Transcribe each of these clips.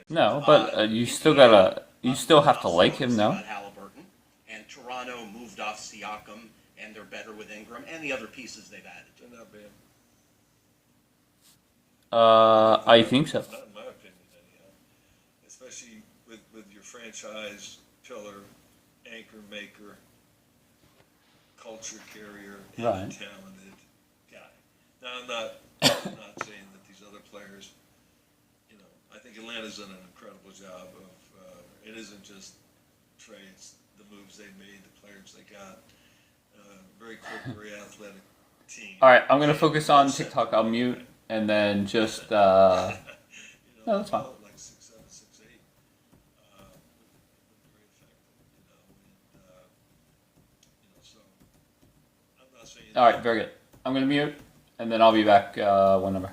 No, but you still have to like him, no? And Toronto moved off Siakam, and they're better with Ingram and the other pieces they've added. They're not bad. I think so. Not in my opinion, anyhow. Especially with your franchise pillar, anchor maker, culture carrier, and Right. a talented guy. Now, I'm not saying that these other players, I think Atlanta's done an incredible job of, it isn't just trades, the moves they made, the players they got. Very quick, very athletic team. All right, I'm gonna focus on TikTok. I'll mute and then just. No, that's fine. Like 6'7", 6'8", very effective, so I'm not saying. All right, very good. I'm gonna mute and then I'll be back whenever.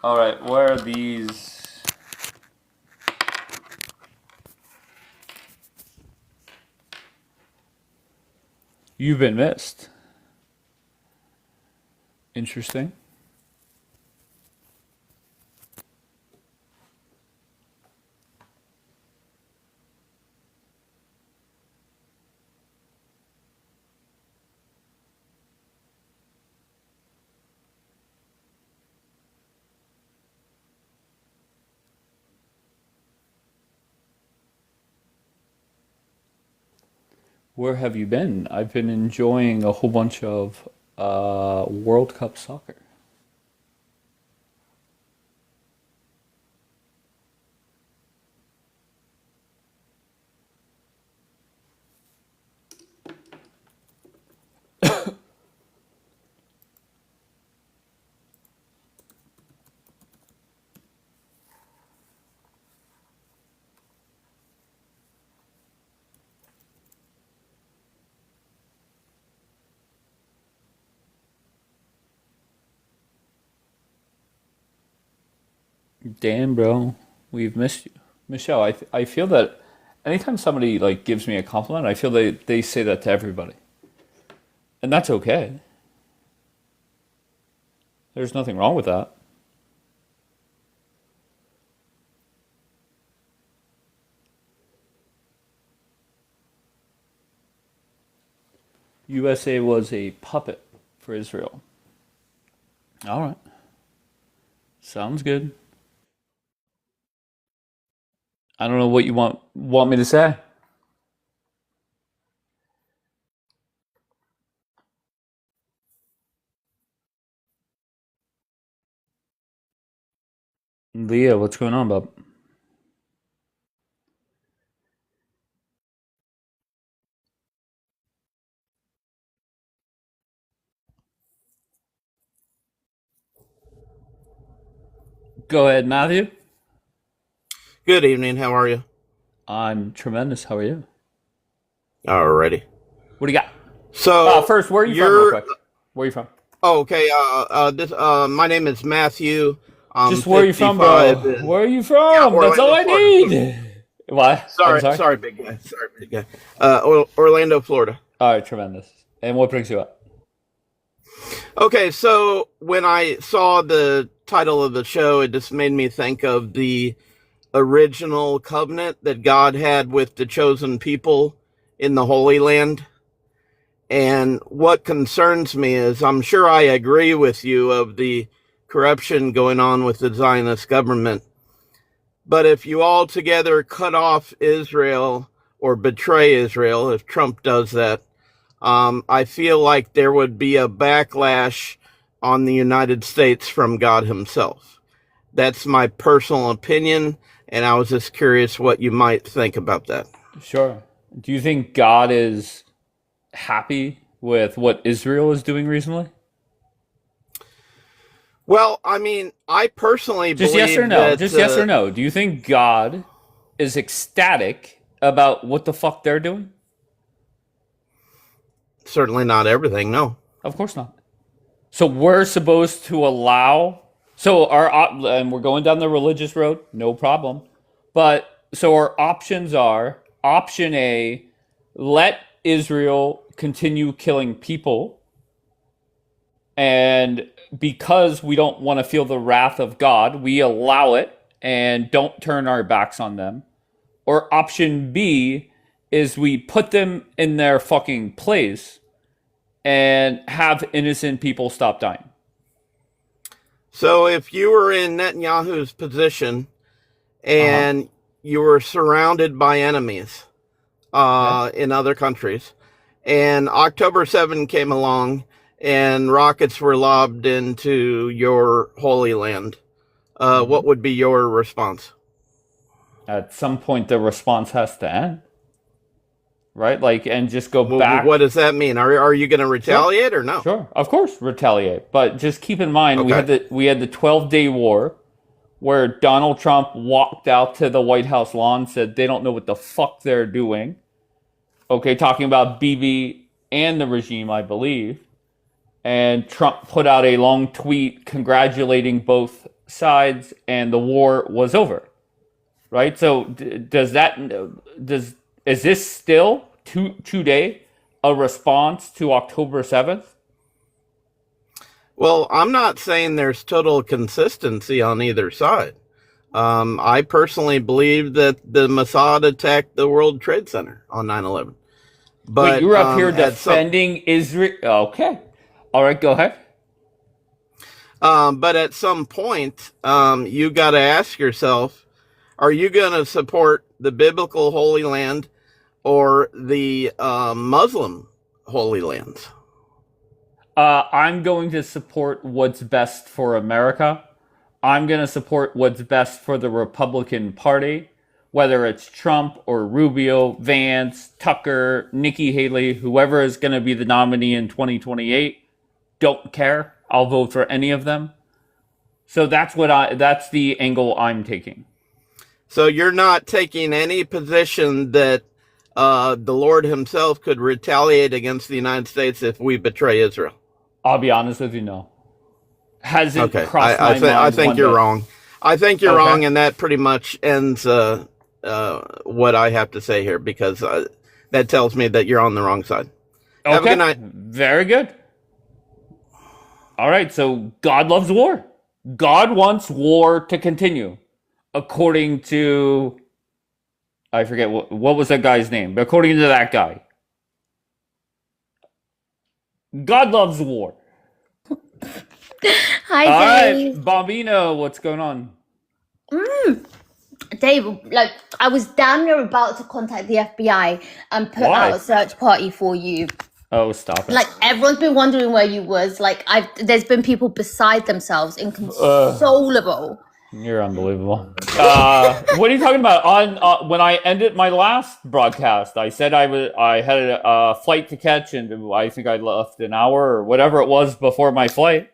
All right, where are these? You've been missed. Interesting. Where have you been? I've been enjoying a whole bunch of World Cup soccer. Damn, bro, we've missed you, Michelle. I feel that anytime somebody like gives me a compliment, I feel they say that to everybody, and that's okay. There's nothing wrong with that. USA was a puppet for Israel. All right, sounds good. I don't know what you want me to say. Leah, what's going on, bub? Go ahead, Matthew. Good evening. How are you? I'm tremendous. How are you? Alrighty. What do you got? So First, where are you from, real quick? Where are you from? oh, okay. My name is Matthew. I'm Just where are you from, bro? 55 and- Where are you Yeah, from? That's all I Orlando, need. What? Sorry, I'm sorry, big guy. Sorry, big guy. Orlando, Florida. All right, tremendous. And what brings you up? Okay, so when I saw the title of the show, it just made me think of the original covenant that God had with the chosen people in the Holy Land. And what concerns me is I'm sure I agree with you of the corruption going on with the Zionist government. But if you altogether cut off Israel or betray Israel, if Trump does that, I feel like there would be a backlash on the United States from God himself. That's my personal opinion, and I was just curious what you might think about that. Sure. Do you think God is happy with what Israel is doing recently? Well, I mean, I personally Just believe yes or no. that, Just yes or no. Do you think God is ecstatic about what the fuck they're doing? certainly not everything, no. Of course not. So we're supposed to allow. So and we're going down the religious road, no problem. But so our options are option A: let Israel continue killing people, And because we don't want to feel the wrath of God, we allow it and don't turn our backs on them. Or option B is we put them in their fucking place and have innocent people stop dying. So if you were in Netanyahu's position and you were surrounded by enemies in other countries, and October 7 came along and rockets were lobbed into your Holy Land, what would be your response? At some point, the response has to end, right? Like, and just go back. What does that mean? Are you going to retaliate or no? Sure, of course, retaliate. But just keep in mind, Okay. we had the 12-day war, where Donald Trump walked out to the White House lawn and said they don't know what the fuck they're doing. Okay, talking about Bibi and the regime, I believe. And Trump put out a long tweet congratulating both sides, and the war was over. Right? So is this still today a response to October 7th? Well, I'm not saying there's total consistency on either side. I personally believe that the Mossad attacked the World Trade Center on 9/11. But Wait, you're up here defending Israel. Okay. All right, go ahead. But at some point, you got to ask yourself, are you going to support the biblical Holy Land or the Muslim Holy Lands? I'm going to support what's best for America. I'm going to support what's best for the Republican Party, whether it's Trump or Rubio, Vance, Tucker, Nikki Haley, whoever is going to be the nominee in 2028. Don't care. I'll vote for any of them. So that's the angle I'm taking. So you're not taking any position that the Lord himself could retaliate against the United States if we betray Israel? I'll be honest with you, no. Hasn't crossed my mind. I think you're day. wrong. I think you're wrong, and that pretty much ends what I have to say here, because that tells me that you're on the wrong side. Okay. Have a good night. Very good. All right, so God loves war. God wants war to continue. According to, I forget what was that guy's name, but according to that guy, God loves war. Hi, All Dave. right, Bombino, what's going on? Dave, like, I was damn near about to contact the FBI and put Why? out a search party for you. Oh, stop it. Like, everyone's been wondering where you was. Like, there's been people beside themselves, inconsolable. You're unbelievable. What are you talking about? On when I ended my last broadcast, I said I had a flight to catch, and I think I left an hour or whatever it was before my flight.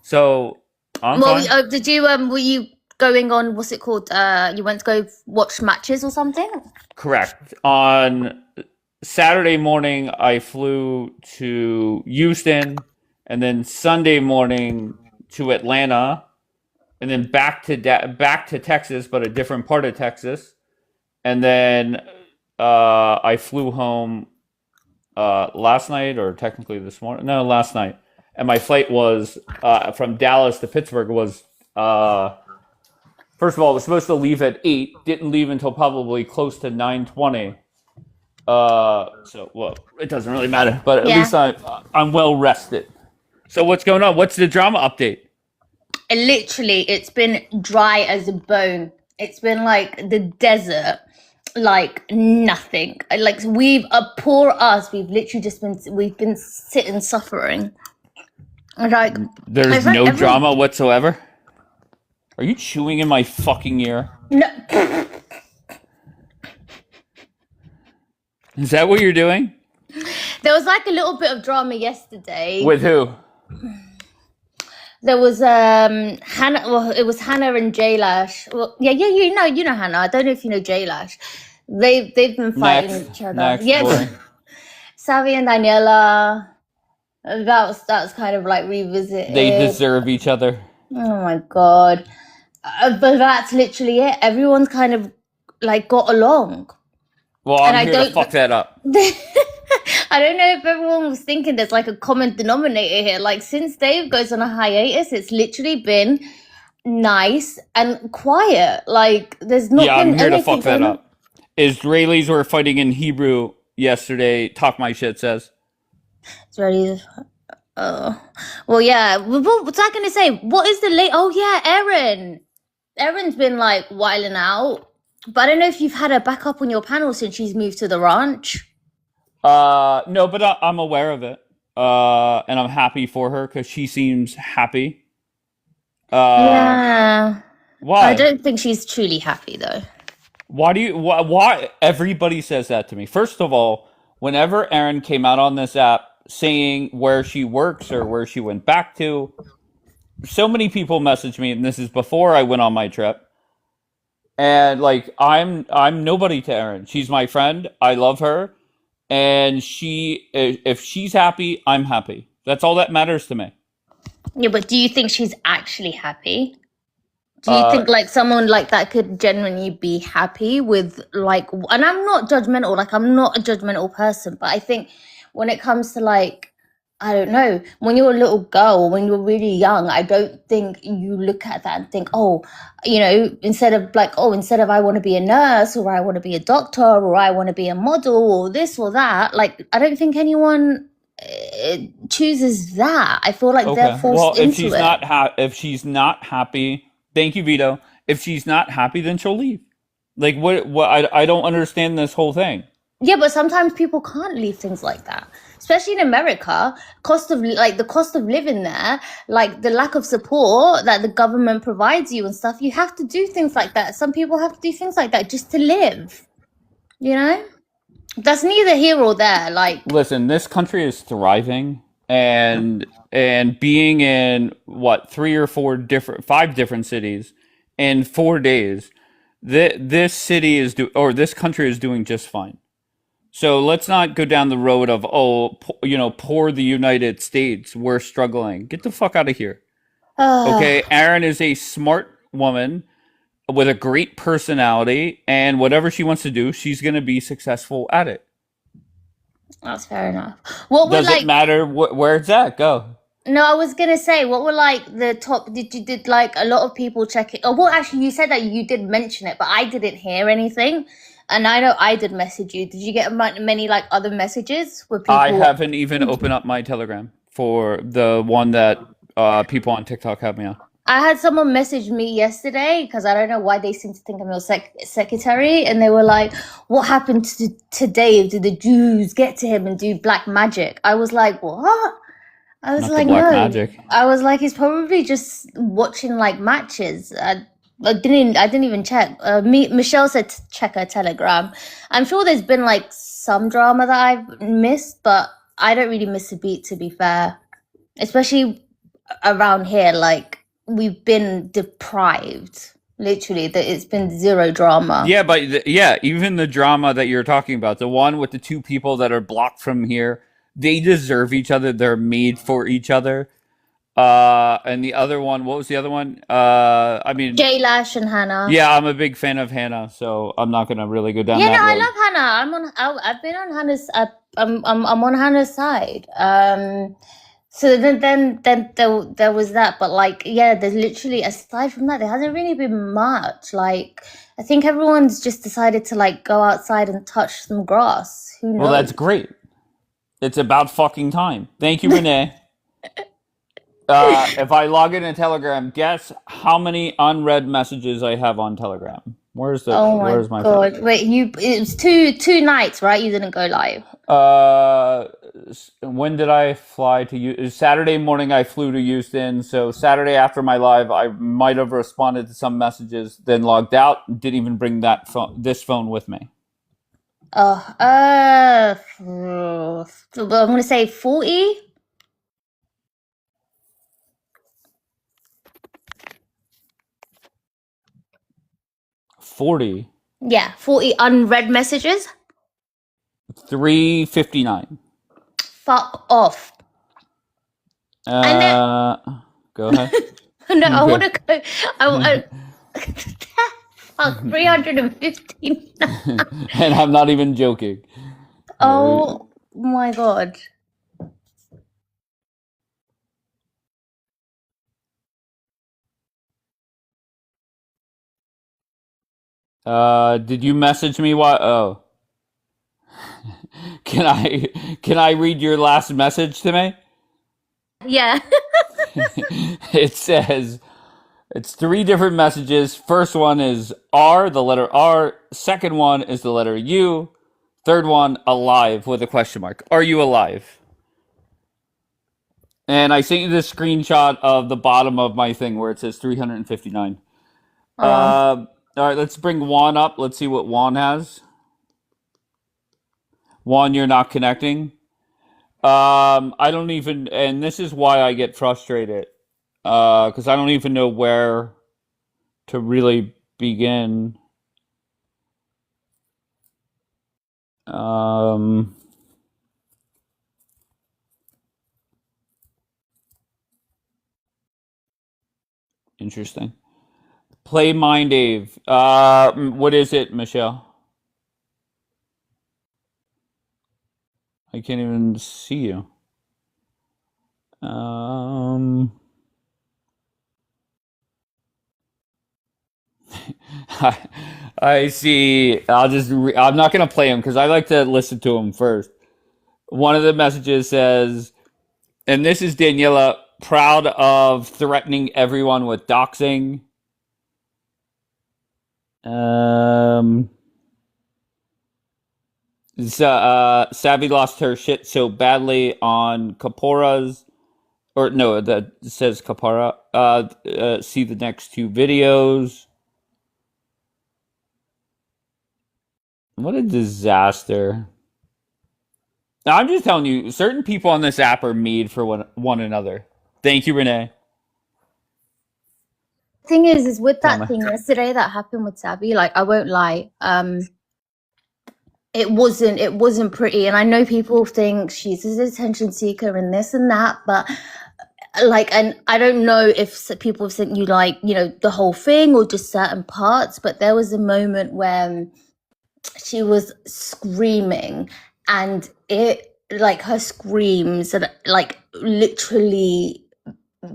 So I'm fine. Did you were you going on, what's it called? You went to go watch matches or something? Correct. On Saturday morning, I flew to Houston, and then Sunday morning to Atlanta, and then back to Texas, but a different part of Texas, and then I flew home last night, or technically this morning. No, last night, and my flight was from Dallas to Pittsburgh was. First of all, it was supposed to leave at 8. Didn't leave until probably close to 9:20. So, well, it doesn't really matter. But at least I'm well rested. So what's going on? What's the drama update? It's been dry as a bone. It's been like the desert, like nothing. Like poor us. We've literally we've been sitting suffering. Like, there's no drama whatsoever. Are you chewing in my fucking ear? No. Is that what you're doing? There was like a little bit of drama yesterday. With who? There was Hannah. Well, it was Hannah and Jaylash. Well, yeah, you know Hannah. I don't know if you know Jaylash. They've been fighting each other. Next, yeah, Savvy and Daniela. That was kind of like revisited. They deserve each other. Oh my god! But that's literally it. Everyone's kind of like got along. Well, I'm here to fuck that up. I don't know if everyone was thinking there's like a common denominator here. Like since Dave goes on a hiatus, it's literally been nice and quiet. Like there's not Yeah, I'm been here to anything fuck that going on. up. Israelis were fighting in Hebrew yesterday. Talk my shit says. It's really. Well, yeah. What was I gonna say? What is the late? Oh yeah, Erin. Erin's been like whiling out, but I don't know if you've had her back up on your panel since she's moved to the ranch. No, but I'm aware of it. And I'm happy for her because she seems happy. Yeah, I Why? don't think she's truly happy though. Why everybody says that to me? First of all, whenever Erin came out on this app saying where she works or where she went back to, so many people messaged me, and this is before I went on my trip. And like I'm nobody to Erin. She's my friend. I love her, and if she's happy, I'm happy. That's all that matters to me. Yeah, but do you think she's actually happy? Do you Uh, think like someone like that could genuinely be happy with like, and I'm not judgmental, like I'm not a judgmental person, but I think when it comes to like, I don't know, when you're a little girl, when you're really young, I don't think you look at that and think, oh, you know, instead of I want to be a nurse or I want to be a doctor or I want to be a model or this or that, like I don't think anyone chooses that. I feel like they're okay. Well, forced into it. if she's not happy, thank you, Vito. If she's not happy, then she'll leave. Like what I don't understand this whole thing. Yeah, but sometimes people can't leave things like that, especially in America. The cost of living there, like the lack of support that the government provides you and stuff. You have to do things like that. Some people have to do things like that just to live. You know, that's neither here or there. Like, Listen, this country is thriving, and being in what five different cities in 4 days, this city or this country is doing just fine. So let's not go down the road of poor the United States, we're struggling. Get the fuck out of here. uh, Okay, Aaron is a smart woman with a great personality, and whatever she wants to do, she's gonna be successful at it. that's fair enough. What would Does it like? matter where it's at? Go. No, I was gonna say, what were like the top? Did like a lot of people check it? Oh, well, actually, you said that you did mention it, but I didn't hear anything. And I know I did message you. Did you get many like other messages with I people? haven't even opened up my Telegram for the one that people on TikTok have me on. I had someone message me yesterday because I don't know why they seem to think I'm your secretary, and they were like, "What happened to Dave? Did the Jews get to him and do black magic?" I was like, "What?" I was Not the like, black "No." magic. I was like, "He's probably just watching like matches." I didn't even check. Michelle said to check her Telegram. I'm sure there's been like some drama that I've missed, but I don't really miss a beat, to be fair. Especially around here, like we've been deprived. Literally, that it's been zero drama. Yeah, but even the drama that you're talking about, the one with the two people that are blocked from here, they deserve each other. They're made for each other. And the other one, what was the other one? I mean, Jay Lash and Hannah. yeah, I'm a big fan of Hannah, so I'm not gonna really go down Yeah, no, that I road. love Hannah. I've been on Hannah's. I'm on Hannah's side. So then there was that, but like, yeah, there's literally aside from that, there hasn't really been much. Like, I think everyone's just decided to like go outside and touch some grass. Who Well, knows? that's great. It's about fucking time. Thank you, Renee. If I log in Telegram, guess how many unread messages I have on Telegram. Oh my Where's my phone? God! Wait, it was two nights, right? You didn't go live. When did I fly to you? Saturday morning I flew to Houston. So Saturday after my live, I might have responded to some messages, then logged out. Didn't even bring this phone with me. I'm gonna say 40. 40. Yeah, 40 unread messages. 359. Fuck off. And then, Go ahead. no, I want to go. I fuck 315. And I'm not even joking. Oh, Oh my god. Did you message me? What? Oh, can I read your last message to me? Yeah. It says it's 3 different messages. First one is R, the letter R. Second one is the letter U. Third one, alive with a question mark. Are you alive? And I sent you the screenshot of the bottom of my thing where it says 359. Oh. All right, let's bring Juan up. Let's see what Juan has. Juan, you're not connecting. I don't even, and this is why I get frustrated, because I don't even know where to really begin. Um, Interesting. Play Mind Dave. What is it, Michelle? I can't even see you. I see. I'm not gonna play him because I like to listen to him first. One of the messages says, and this is Daniela, proud of threatening everyone with doxing. Savvy lost her shit so badly on Kapora's, or no, that says Kapara. See the next 2 videos. What a disaster. Now, I'm just telling you, certain people on this app are made for one another. Thank you, Renee. Thing is with Tell that me. thing yesterday that happened with Savvy, like I won't lie, it wasn't pretty, and I know people think she's an attention seeker and this and that, but like, and I don't know if people have sent you like, you know, the whole thing or just certain parts, but there was a moment when she was screaming and it, like, her screams and like literally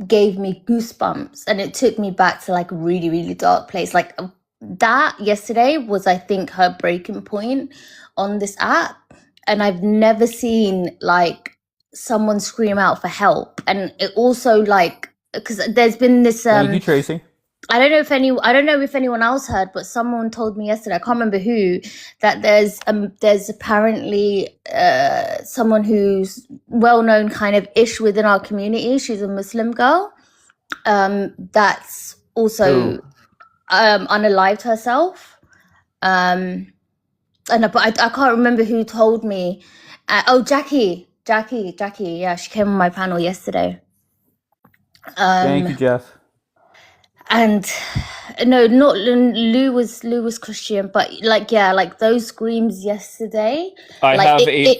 gave me goosebumps, and it took me back to like a really, really dark place. Like that yesterday was, I think, her breaking point on this app, and I've never seen like someone scream out for help. And it also, like, because there's been this Thank you, Tracy. I don't know if anyone else heard, but someone told me yesterday, I can't remember who, that there's apparently someone who's well known kind of ish within our community. She's a Muslim girl that's also unalived herself. And but I can't remember who told me. Jackie. Yeah, she came on my panel yesterday. Thank you, Jeff. And no, not Lou was Christian, but like, yeah, like those screams yesterday. I like have I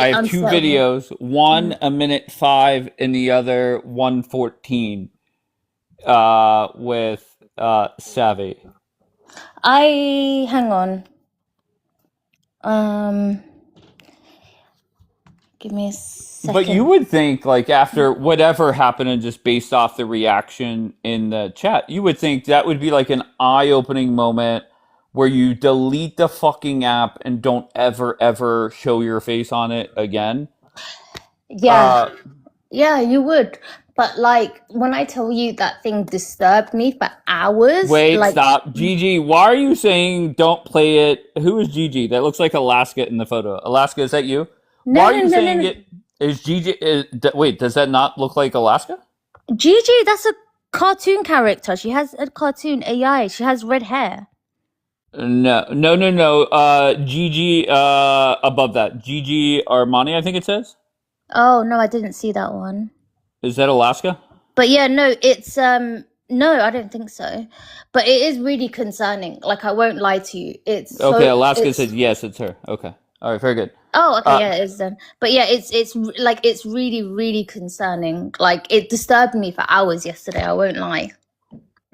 have 2 unsettled me. videos. One 1:05 and the other 1:14. With Savvy. Hang on. Give me a second. But you would think, like, after whatever happened, and just based off the reaction in the chat, you would think that would be like an eye-opening moment where you delete the fucking app and don't ever show your face on it again. Yeah, you would. But like, when I tell you that thing disturbed me for hours. Wait, like, stop. Gigi, why are you saying don't play it? Who is Gigi? That looks like Alaska in the photo. Alaska, is that you? No, why are you no, saying no. it? Is Gigi? Wait, does that not look like Alaska? Gigi, that's a cartoon character. She has a cartoon AI. She has red hair. No. Gigi, above that. Gigi Armani, I think it says. Oh, no, I didn't see that one. Is that Alaska? But yeah, no, it's no, I don't think so. But it is really concerning. Like, I won't lie to you. It's okay. Alaska says yes, it's her. Okay, all right, very good. Oh, okay, yeah, it is then. But yeah, it's like, it's really, really concerning. Like, it disturbed me for hours yesterday. I won't lie.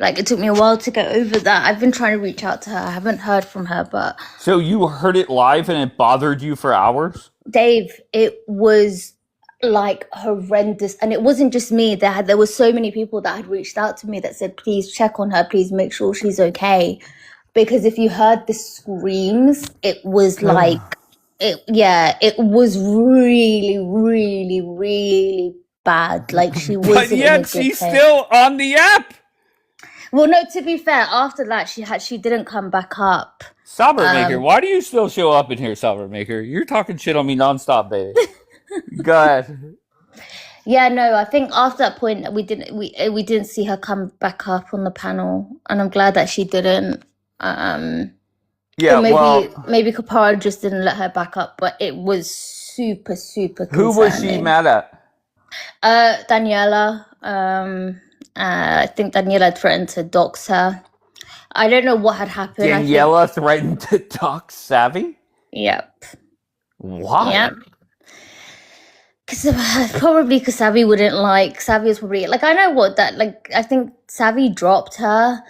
Like, it took me a while to get over that. I've been trying to reach out to her. I haven't heard from her, but So you heard it live and it bothered you for hours? Dave, it was like horrendous. And it wasn't just me. There were so many people that had reached out to me that said, please check on her, please make sure she's okay. Because if you heard the screams, it was like it was really, really, really bad. Like, she But wasn't in a yet good she's place. still on the app. Well, no, to be fair, after that she didn't come back up. Sovereign Maker, why do you still show up in here, Sovereign Maker? You're talking shit on me nonstop, baby. Go ahead. Yeah, no, I think after that point we didn't see her come back up on the panel, and I'm glad that she didn't. Yeah, Or well, maybe Kapara just didn't let her back up, but it was super, super concerning. who was she mad at? Daniela. I think Daniela threatened to dox her. I don't know what had happened. Daniela threatened to dox Savvy? Yep. Why? Yep. Probably because Savvy wouldn't like. Savvy was probably like, I know what that, like, I think Savvy dropped her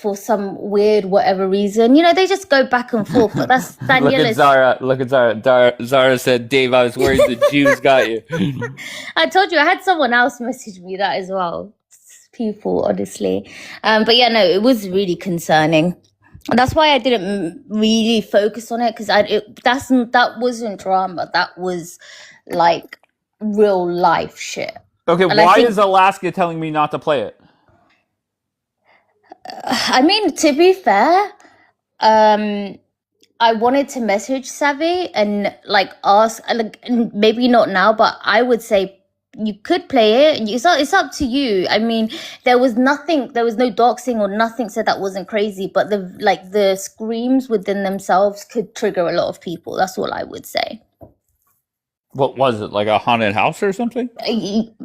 for some weird whatever reason. You know, they just go back and forth. But that's Daniela's. Look at Zara. Zara said, Dave, I was worried the Jews got you. I told you, I had someone else message me that as well. People, honestly. But yeah, no, it was really concerning. That's why I didn't really focus on it, because that wasn't drama. That was like real life shit. Okay, And why is Alaska telling me not to play it? I mean, to be fair, I wanted to message Savvy and like ask, like, and maybe not now, but I would say you could play it. It's up to you. I mean, there was no doxing or nothing said that wasn't crazy, but the screams within themselves could trigger a lot of people. That's all I would say. What was it, like a haunted house or something? It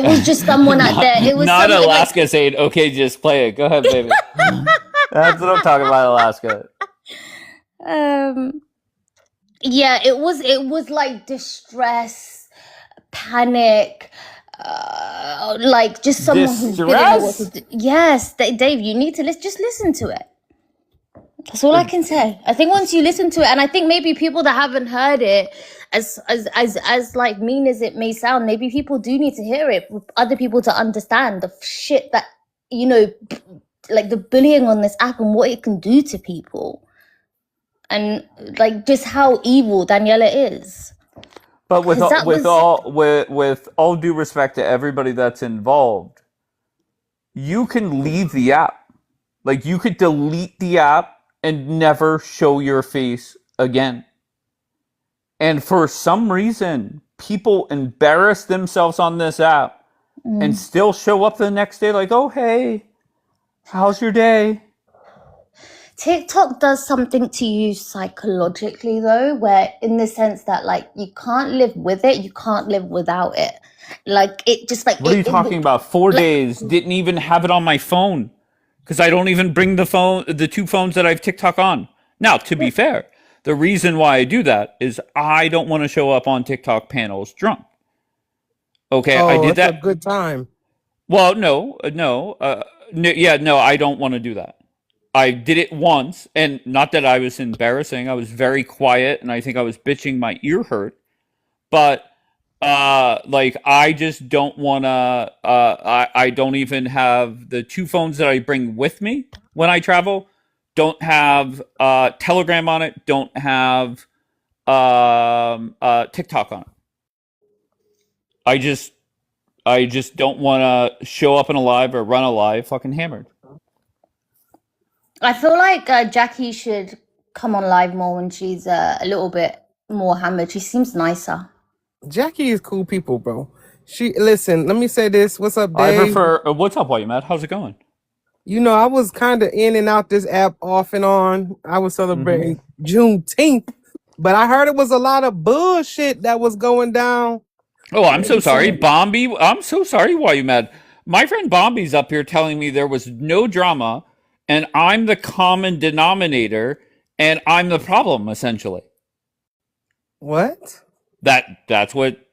was just someone out there. It was not Alaska saying, okay, just play it. Go ahead, baby. That's what I'm talking about, Alaska. Yeah, it was like distress, panic, like just someone who didn't know what to do. Yes, Dave, you need to just listen to it. That's all I can say. I think once you listen to it, and I think maybe people that haven't heard it, as like mean as it may sound, maybe people do need to hear it for other people to understand the shit that, you know, like the bullying on this app and what it can do to people. And like just how evil Daniela is. But with all due respect to everybody that's involved, you can leave the app. Like, you could delete the app and never show your face again. And for some reason, people embarrass themselves on this app and still show up the next day like, oh, hey, how's your day? TikTok does something to you psychologically, though, where in the sense that, like, you can't live with it, you can't live without it. Like, it just like... What are you talking about? 4 days, didn't even have it on my phone. Because I don't even bring the two phones that I have TikTok on. Now, to be fair, the reason why I do that is I don't want to show up on TikTok panels drunk. Okay, I did that. A good time. Well, no, I don't want to do that. I did it once, and not that I was embarrassing. I was very quiet, and I think I was bitching my ear hurt. But like, I just don't want to, I don't even have the two phones that I bring with me when I travel, don't have Telegram on it, don't have TikTok on it. I just don't want to show up in a live or run a live fucking hammered. I feel like Jackie should come on live more when she's a little bit more hammered. She seems nicer. Jackie is cool people, bro. Listen, let me say this. What's up, Dave? I prefer, what's up, White Matt? How's it going? You know, I was kind of in and out this app off and on. I was celebrating Juneteenth, but I heard it was a lot of bullshit that was going down. Oh, I'm so sorry, Bombi. I'm so sorry, why you mad? My friend Bombi's up here telling me there was no drama, and I'm the common denominator, and I'm the problem, essentially. What? That's what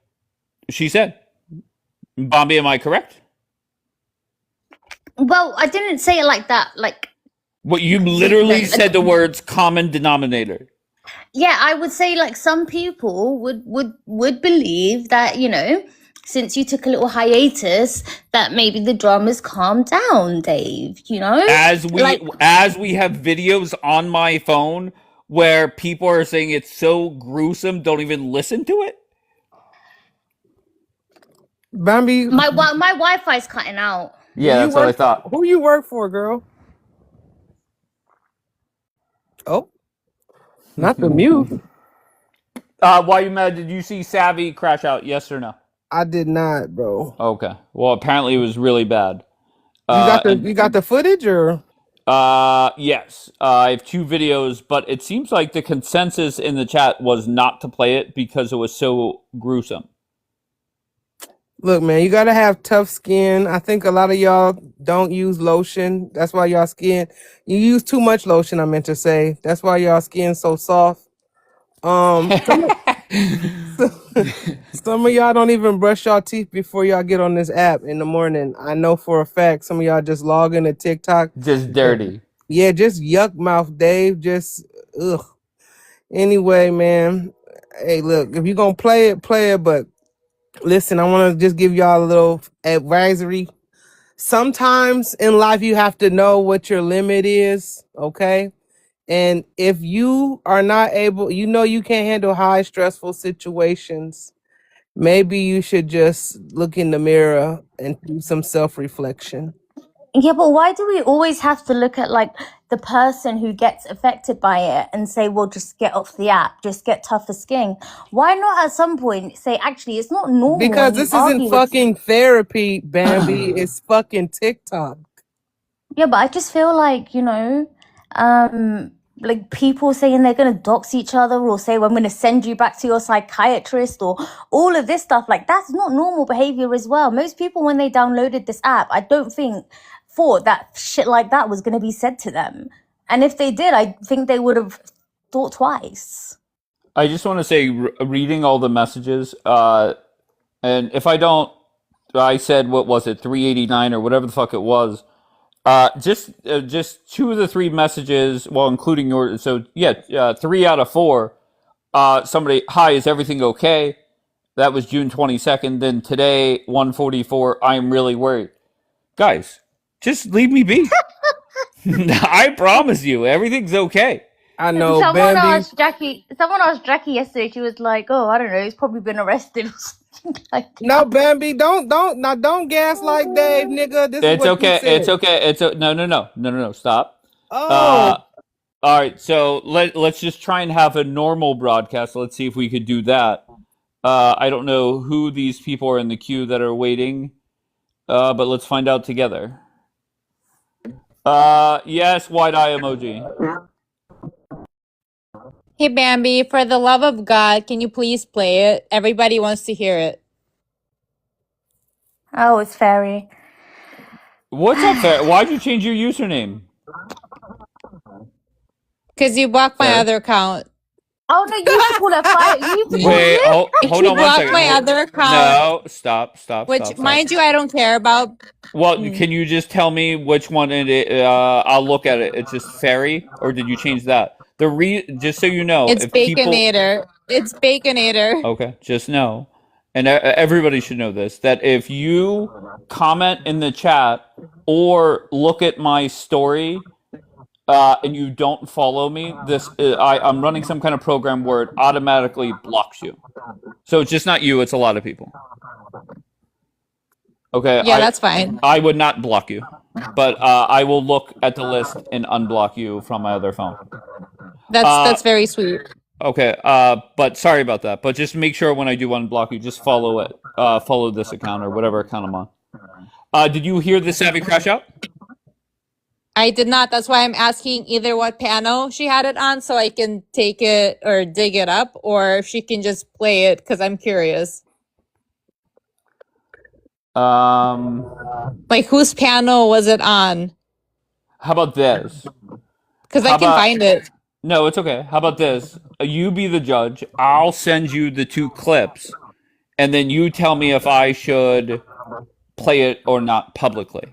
she said. Bombi, am I correct? Well, I didn't say it like that. Like, What you literally like, said the words common denominator. yeah, I would say like some people would believe that, you know, since you took a little hiatus, that maybe the drama's calmed down, Dave, you know? Like, As we have videos on my phone where people are saying it's so gruesome, don't even listen to it. Bambi, my Wi-Fi's cutting out. Yeah, that's what I thought. who you work for, girl? Oh, not the mute. Why you mad? Did you see Savvy crash out? Yes or no? I did not, bro. Okay. Well, apparently it was really bad. You got the footage or? Yes. I have two videos, but it seems like the consensus in the chat was not to play it because it was so gruesome. Look, man, you gotta have tough skin. I think a lot of y'all don't use lotion. That's why y'all skin. You use too much lotion. I meant to say. That's why y'all skin so soft. Some of y'all don't even brush y'all teeth before y'all get on this app in the morning. I know for a fact some of y'all just log into TikTok. Just dirty. Yeah, just yuck mouth, Dave. Just ugh. Anyway, man. Hey, look, if you're gonna play it, play it. But listen, I want to just give y'all a little advisory. Sometimes in life you have to know what your limit is, okay? And if you are not able, you know you can't handle high stressful situations, maybe you should just look in the mirror and do some self-reflection. Yeah, but why do we always have to look at like the person who gets affected by it and say, well, just get off the app, just get tougher skin? Why not at some point say, actually, it's not normal? Because and you this isn't argue with- fucking therapy, Bambi. It's fucking TikTok. Yeah, but I just feel like, you know, like people saying they're going to dox each other or say, well, I'm going to send you back to your psychiatrist or all of this stuff. Like, that's not normal behavior as well. Most people, when they downloaded this app, I don't think thought that shit like that was going to be said to them. And if they did, I think they would have thought twice. I just want to say, reading all the messages, and if I don't, I said, what was it, 389 or whatever the fuck it was. Just two of the three messages, well, including yours. So yeah, 3 out of 4. Somebody, hi, is everything okay? That was June 22nd. Then today, 144. I am really worried, guys. Just leave me be. I promise you, everything's okay. I know, Someone Bambi. asked Jackie yesterday. She was like, "Oh, I don't know. He's probably been arrested or something like that." No, Bambi, don't gaslight Dave, nigga. This is It's what okay. you said. It's okay. No. Stop. Oh, All right. So let's just try and have a normal broadcast. Let's see if we could do that. I don't know who these people are in the queue that are waiting, but let's find out together. Yes, wide eye emoji. Hey Bambi, for the love of God, can you please play it? Everybody wants to hear it. Oh, it's fairy. What's up, Fair? Why'd you change your username? Because you blocked my Fair. other account. Oh no, you used to call her fire. You used to call Wait, her. hold You on one blocked second. my other account. No, stop. Which, mind you, I don't care about. Well, can you just tell me which one it is? I'll look at it. It's just Fairy, or did you change that? Just so you know, It's if people... Baconator. It's Baconator. Okay, just know, and everybody should know this, that if you comment in the chat or look at my story and you don't follow me, I'm running some kind of program where it automatically blocks you. So it's just not you, it's a lot of people. Okay. Yeah, that's fine. I would not block you, but I will look at the list and unblock you from my other phone. That's very sweet. Okay, but sorry about that. But just make sure when I do unblock you, just follow it. Follow this account or whatever account I'm on. Did you hear the Savvy crash out? I did not. That's why I'm asking either what panel she had it on so I can take it or dig it up, or if she can just play it because I'm curious. Like, whose panel was it on? How about this? Because I can find it. No, it's okay. How about this? You be the judge. I'll send you the 2 clips, and then you tell me if I should play it or not publicly.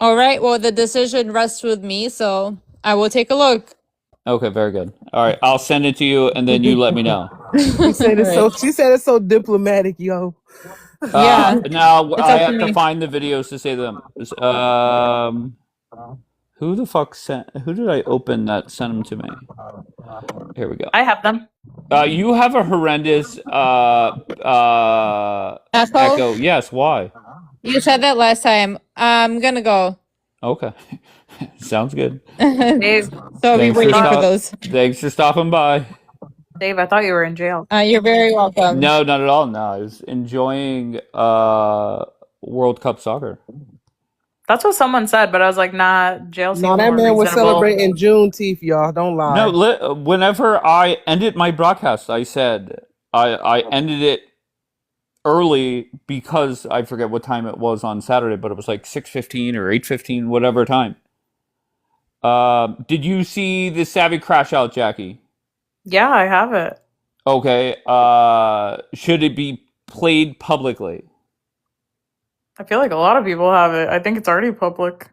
All right. Well, the decision rests with me, so I will take a look. Okay, very good. All right, I'll send it to you, and then you let me know. She said it's so. Right. She said it's so diplomatic, yo. Yeah, Now it's I up to have to me. find the videos to say them. Who the fuck sent? Who did I open that sent them to me? Here we go. I have them. You have a horrendous echo. Yes, why? You said that last time. I'm gonna go. Okay, sounds good. Dave, So I'll be Thanks for waiting for those. Thanks for stopping by. Dave, I thought you were in jail. You're very welcome. No, not at all. No, I was enjoying World Cup soccer. That's what someone said, but I was like, nah, jail seems No, that more man was reasonable. celebrating Juneteenth, y'all. Don't lie. No, whenever I ended my broadcast, I said I ended it early because I forget what time it was on Saturday, but it was like 6:15 or 8:15, whatever time. Did you see the Savvy crash out, Jackie? Yeah, I have it. Okay. Should it be played publicly? I feel like a lot of people have it. I think it's already public.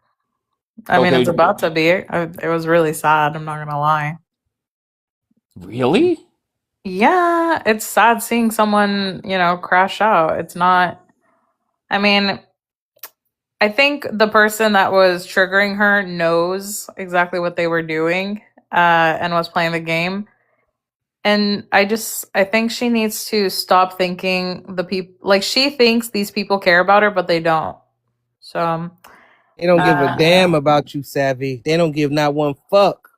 I mean, Okay. it's about to be. It was really sad. I'm not gonna lie. Really? Yeah, it's sad seeing someone, crash out. It's not. I mean, I think the person that was triggering her knows exactly what they were doing, and was playing the game. And I think she needs to stop thinking the people, like, she thinks these people care about her, but they don't. So They don't give a damn about you, Savvy. They don't give not one fuck.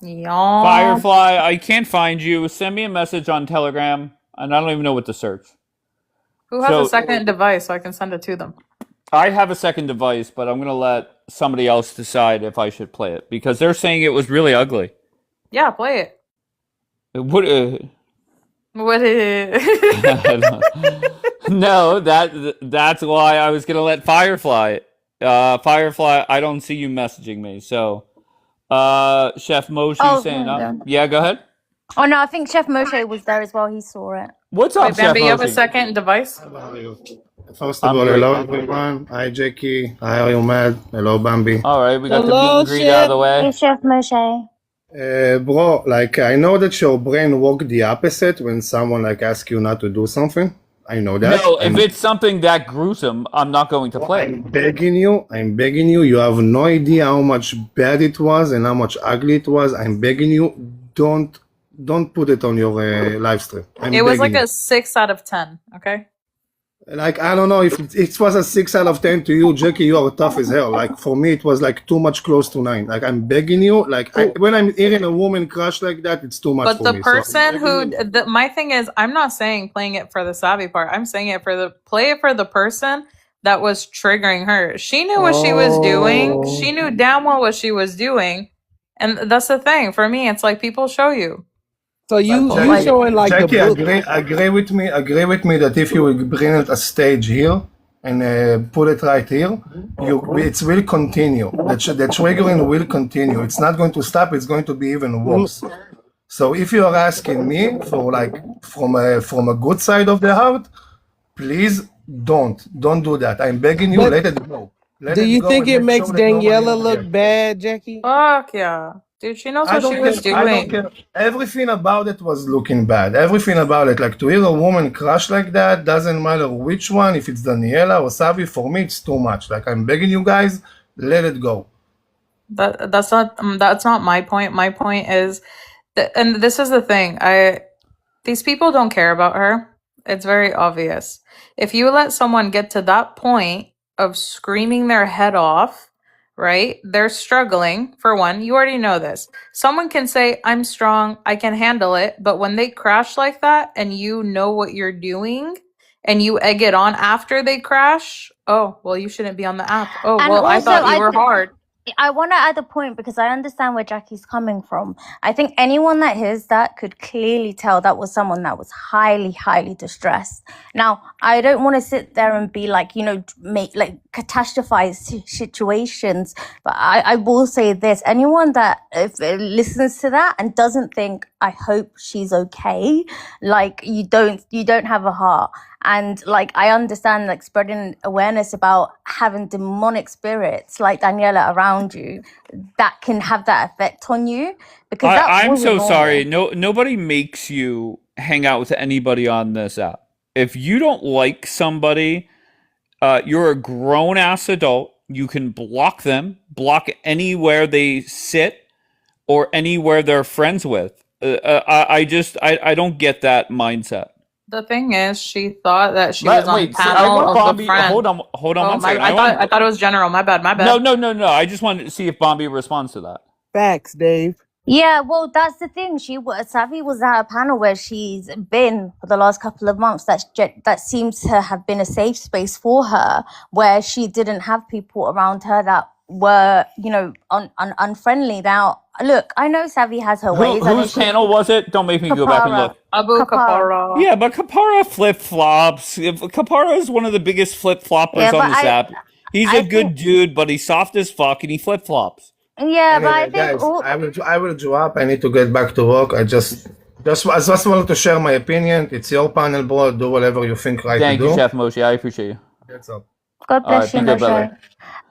y'all. Firefly, I can't find you. Send me a message on Telegram, and I don't even know what to search. Who has a second device so I can send it to them? I have a second device, but I'm gonna let somebody else decide if I should play it because they're saying it was really ugly. Yeah, play it. What? What is No, that's why I was gonna let Firefly. Firefly, I don't see you messaging me. So, Chef Moshe saying, yeah, go ahead. Oh no, I think Chef Moshe was there as well. He saw it. What's up, Wait, Chef Bambi, you have a Moshe? second device? First of all, hello everyone. Hi Jackie. Hi, are you mad? Hello Bambi. All right, we got Hello, the meet and greet out of the Hey, way. Chef Moshe. Bro, like I know that your brain works the opposite when someone like asks you not to do something. I know that. No, if it's something that gruesome, I'm not going to play. I'm begging you. You have no idea how much bad it was and how much ugly it was. I'm begging you, don't put it on your live stream. It was like a 6 out of 10, okay? Like, I don't know if it was a 6 out of 10 to you, Jackie. You are tough as hell. Like, for me, it was like too much, close to 9. Like, I'm begging you. Like, when I'm hearing a woman crash like that, it's too much But for the me. person my thing is, I'm not saying playing it for the savvy part. I'm saying play it for the person that was triggering her. She knew what she was doing. She knew damn well what she was doing. And that's the thing. For me, it's like people show you. So you showing like Jackie, the book. agree with me that if you bring it a stage here and put it right here, it will continue. The triggering will continue. It's not going to stop. It's going to be even worse. So if you are asking me for like from a good side of the heart, please don't do that. I'm begging you. Let it go. Do you think it makes Daniela look bad, Jackie? Fuck yeah. Dude, she knows what she was doing. I don't care. Everything about it was looking bad. Everything about it. Like, to hear a woman crash like that, doesn't matter which one, if it's Daniela or Savi, for me, it's too much. Like, I'm begging you guys, let it go. That's not my point. My point is and this is the thing. These people don't care about her. It's very obvious. If you let someone get to that point of screaming their head off, right? They're struggling, for one. You already know this. Someone can say, I'm strong, I can handle it. But when they crash like that and you know what you're doing and you egg it on after they crash, oh, well, you shouldn't be on the app. Oh, And well, I also, thought you were hard. I want to add a point because I understand where Jackie's coming from. I think anyone that hears that could clearly tell that was someone that was highly, highly distressed. Now, I don't want to sit there and be like, make like catastrophize situations. But I will say this, anyone that if listens to that and doesn't think, I hope she's okay, like you don't have a heart. And like, I understand like spreading awareness about having demonic spirits like Daniela around you that can have that effect on you, because that I'm wasn't so sorry. normal. Nobody makes you hang out with anybody on this app. If you don't like somebody, you're a grown ass adult. You can block them, block anywhere they sit, or anywhere they're friends with. I don't get that mindset. The thing is, she thought that she was on Wait, so I panel want of the Bombi. friend. Hold on Oh one my! second. I I want. thought it was general. My bad. My No, bad. no. I just wanted to see if Bombi responds to that. Facts, Dave. Yeah, well, that's the thing. Savvy was at a panel where she's been for the last couple of months. That seems to have been a safe space for her, where she didn't have people around her that were, unfriendly. Now, look, I know Savvy has her ways. I know Whose panel was it? Don't make me go back and Kapara, look. Abu Kapara. Kapara. Yeah, but Kapara flip flops. Kapara is one of the biggest flip floppers Yeah, on but this app. He's I a good think, dude, but he's soft as fuck and he flip flops. yeah, but I Anyway, think guys, all. I will drop. I need to get back to work. I just wanted to share my opinion. It's your panel, bro. Do whatever you think right Thank to you, do. Chef Moshe. I appreciate you. That's all. God All right, bless you, be good, brother.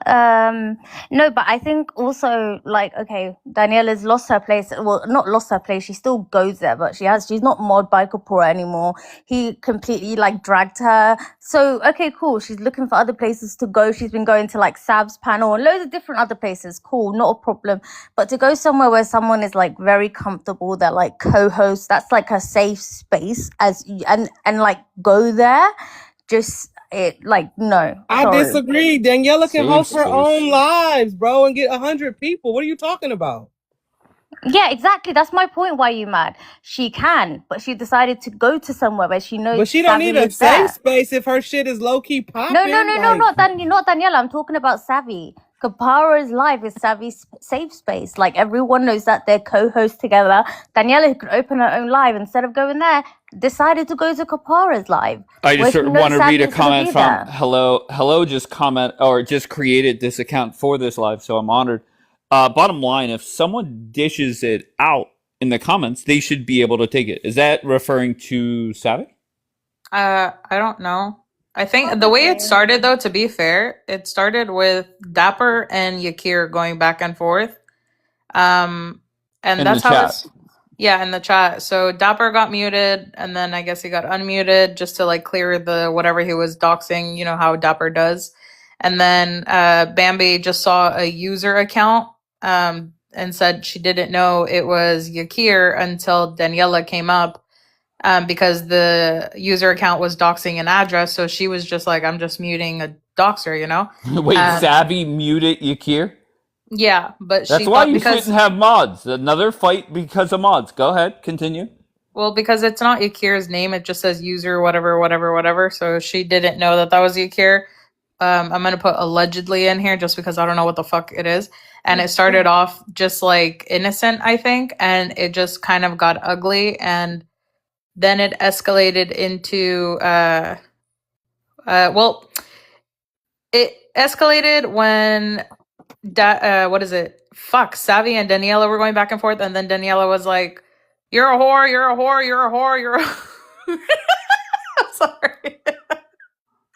Moshe. No, but I think also, like, okay, Daniela's lost her place. Well, not lost her place. She still goes there, but she's not mod by Kapora anymore. He completely like dragged her. So, okay, cool. She's looking for other places to go. She's been going to like Sav's panel and loads of different other places. Cool, not a problem. But to go somewhere where someone is like very comfortable, they're like co-host, that's like a safe space and like go there. Just it like no. I Sorry. disagree. Daniela can Safe host her space. own lives, bro, and get 100 people. What are you talking about? Yeah, exactly. That's my point. Why you mad? She can, but she decided to go to somewhere where she knows. But she don't Savvy need a is there. safe space if her shit is low key popping. No, Like, not Daniela. I'm talking about Savvy. Kapara's life is Savvy's safe space. Like everyone knows that they're co-hosts together. Daniela, who could open her own live instead of going there, decided to go to Kapara's live. I just where she knows want to read a Savvy's gonna comment be from there. Hello just comment or just created this account for this live, so I'm honored. Bottom line, if someone dishes it out in the comments, they should be able to take it. Is that referring to Savvy? I don't know. I think the way it started, though, to be fair, it started with Dapper and Yakir going back and forth. And In that's the how chat. it's, yeah, in the chat. So Dapper got muted, and then I guess he got unmuted just to like clear the whatever he was doxing, you know how Dapper does. And then Bambi just saw a user account and said she didn't know it was Yakir until Daniela came up. Because the user account was doxing an address, so she was just like, I'm just muting a doxer, you know? Wait, Savvy muted Yakir? Yeah, but That's she why thought you because shouldn't have mods. Another fight because of mods. Go ahead, continue. well, because it's not Yakir's name, it just says user whatever. So she didn't know that was Yakir. I'm gonna put allegedly in here just because I don't know what the fuck it is. And it started off just like innocent, I think, and it just kind of got ugly, and then it escalated into well, it escalated when what is it? Fuck, Savvy and Daniela were going back and forth, and then Daniela was like, "You're a whore, you're a whore, you're a whore, you're a." I'm sorry.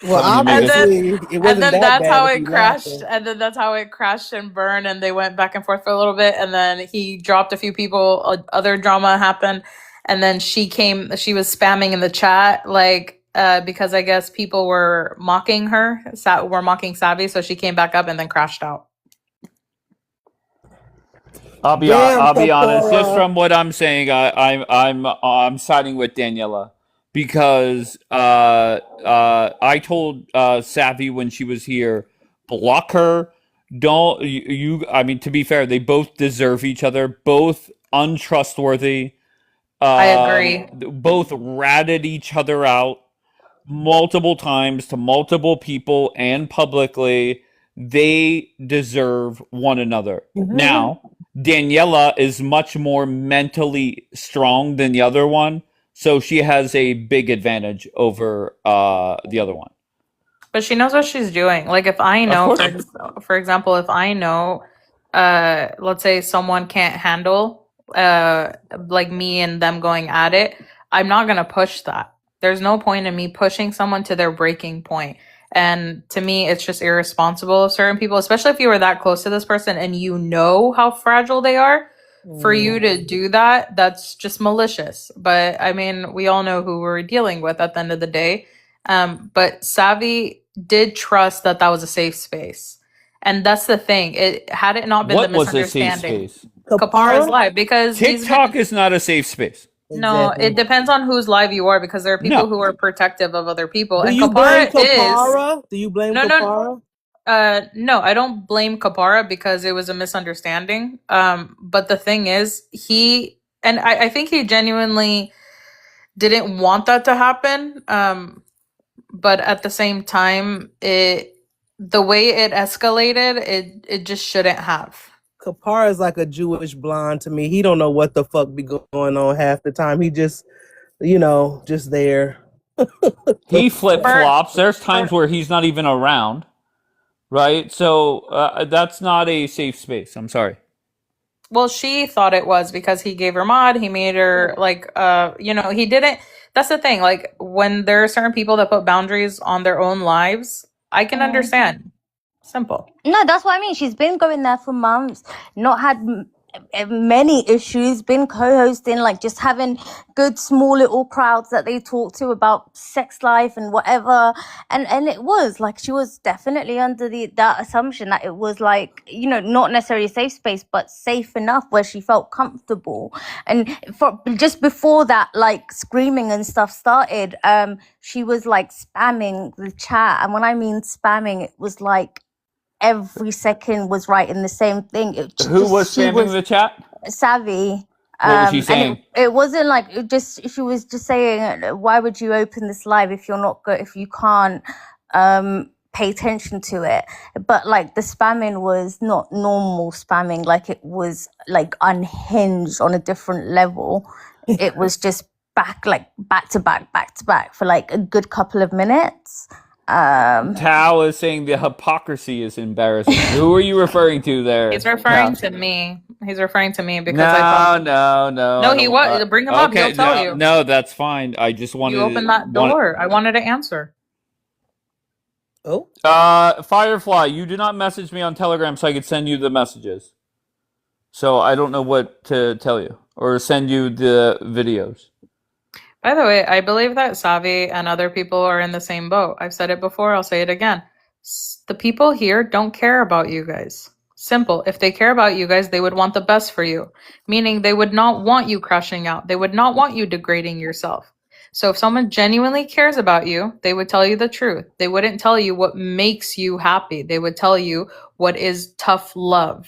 well, Somebody obviously, it wasn't And then that that's bad how if it you crashed. laughing. And then that's how it crashed and burned, and they went back and forth for a little bit, and then he dropped a few people. Other drama happened, and then she was spamming in the chat like because I guess people were mocking her, were mocking Savvy, so she came back up and then crashed out. I'll be honest. Just from what I'm saying, I'm siding with Daniela because I told Savvy when she was here, block her. Don't you? I mean, to be fair, they both deserve each other. Both untrustworthy. I agree. Both ratted each other out multiple times to multiple people and publicly. They deserve one another. Now, Daniela is much more mentally strong than the other one, so she has a big advantage over the other one. But she knows what she's doing. Like if I know, for example, if I know, let's say someone can't handle like me and them going at it, I'm not gonna push that. There's no point in me pushing someone to their breaking point. And to me, it's just irresponsible of certain people, especially if you were that close to this person and you know how fragile they are. For you to do that, that's just malicious. But I mean, we all know who we're dealing with at the end of the day. But Savvy did trust that that was a safe space. And that's the thing. It had it not been the What was a safe misunderstanding. space? Kapara's live because he's TikTok been is not a safe space. no, Exactly. it depends on whose live you are because there are people No. who are protective of other people. Do And you blame Kapara is Kapara? Do you blame no, Kapara? no, I don't blame Kapara because it was a misunderstanding. But the thing is, I think he genuinely didn't want that to happen. But at the same time, the way it escalated, it just shouldn't have. Kapara is like a Jewish blonde to me. He don't know what the fuck be going on half the time. He just, just there. He flip flops. There's times where he's not even around, right? So that's not a safe space. I'm sorry. Well, she thought it was because he gave her mod. He made her he didn't. That's the thing. Like when there are certain people that put boundaries on their own lives, I can understand. Simple. No, that's what I mean. She's been going there for months, not had many issues, been co-hosting, like just having good small little crowds that they talk to about sex life and whatever. And it was like she was definitely under that assumption that it was like, not necessarily a safe space, but safe enough where she felt comfortable. And for just before that, like screaming and stuff started, she was like spamming the chat. And when I mean spamming, it was like every second was writing the same thing. Who was spamming the chat? Savvy. What was she saying? And it wasn't like she was just saying, why would you open this live if you're not good, if you can't pay attention to it? But like the spamming was not normal spamming, like it was like unhinged on a different level. It was just back to back for like a good couple of minutes. Tao is saying the hypocrisy is embarrassing. Who are you referring to there? He's referring to me. He's referring to me because No. No, he was. Bring him up. He'll tell you. No, that's fine. I just wanted You opened that door. I wanted to answer. Oh. Firefly, you did not message me on Telegram so I could send you the messages. So I don't know what to tell you or send you the videos. By the way, I believe that Savi and other people are in the same boat. I've said it before, I'll say it again. The people here don't care about you guys. Simple. If they care about you guys, they would want the best for you. Meaning they would not want you crashing out. They would not want you degrading yourself. So if someone genuinely cares about you, they would tell you the truth. They wouldn't tell you what makes you happy. They would tell you what is tough love.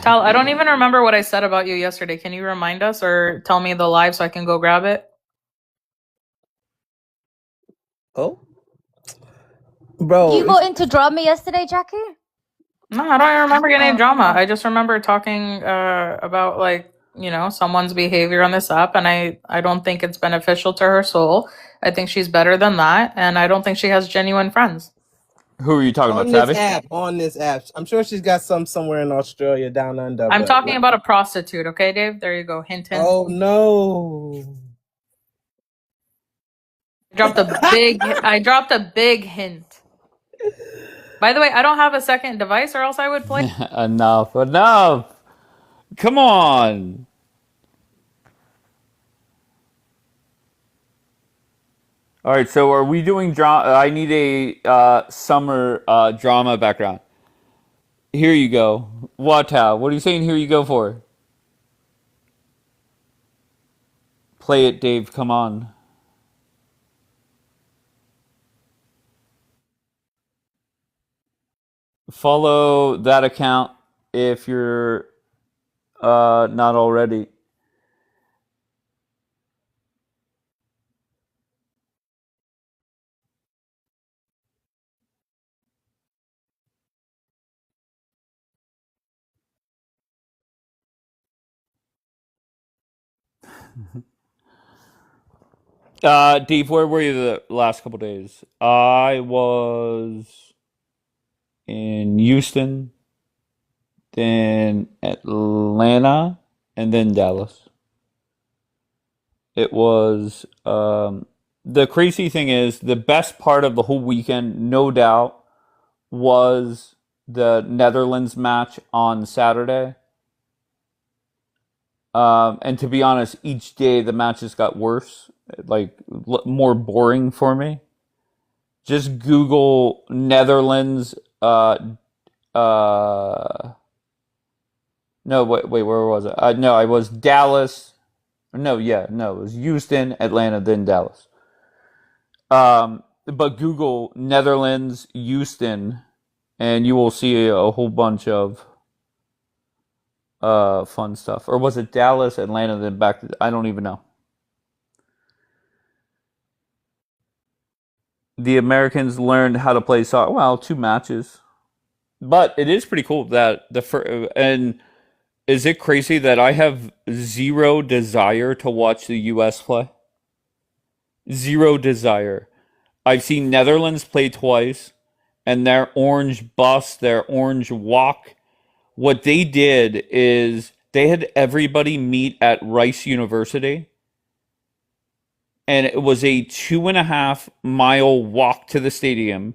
Tal, I don't even remember what I said about you yesterday. Can you remind us or tell me the live so I can go grab it? Oh. Bro. You got into drama yesterday, Jackie? No, I don't even remember getting any drama. I just remember talking about someone's behavior on this app, and I don't think it's beneficial to her soul. I think she's better than that, and I don't think she has genuine friends. Who are you talking about, Savvy? On this app. I'm sure she's got some somewhere in Australia down under. I'm talking about a prostitute, okay, Dave? There you go. Hint, hint. Oh, no. I dropped a big hint. By the way, I don't have a second device or else I would play. Enough. Come on. All right, so are we doing drama? I need a summer drama background. Here you go. Watau, what are you saying here you go for? Play it, Dave. Come on. Follow that account if you're not already. Dave, where were you the last couple days? I was in Houston, then Atlanta, and then Dallas. It was the crazy thing is the best part of the whole weekend, no doubt, was the Netherlands match on Saturday. And to be honest, each day the matches got worse, like more boring for me. Just Google Netherlands. No, wait, where was it? No, I was Dallas. No, yeah, no, it was Houston, Atlanta, then Dallas. But Google Netherlands, Houston, and you will see a whole bunch of fun stuff. Or was it Dallas, Atlanta, then back to, I don't even know. The Americans learned how to play soccer. Well, 2 matches. But it is pretty cool that and is it crazy that I have zero desire to watch the US play? Zero desire. I've seen Netherlands play twice, and their orange bus, their orange walk, what they did is they had everybody meet at Rice University, and it was a 2.5 mile walk to the stadium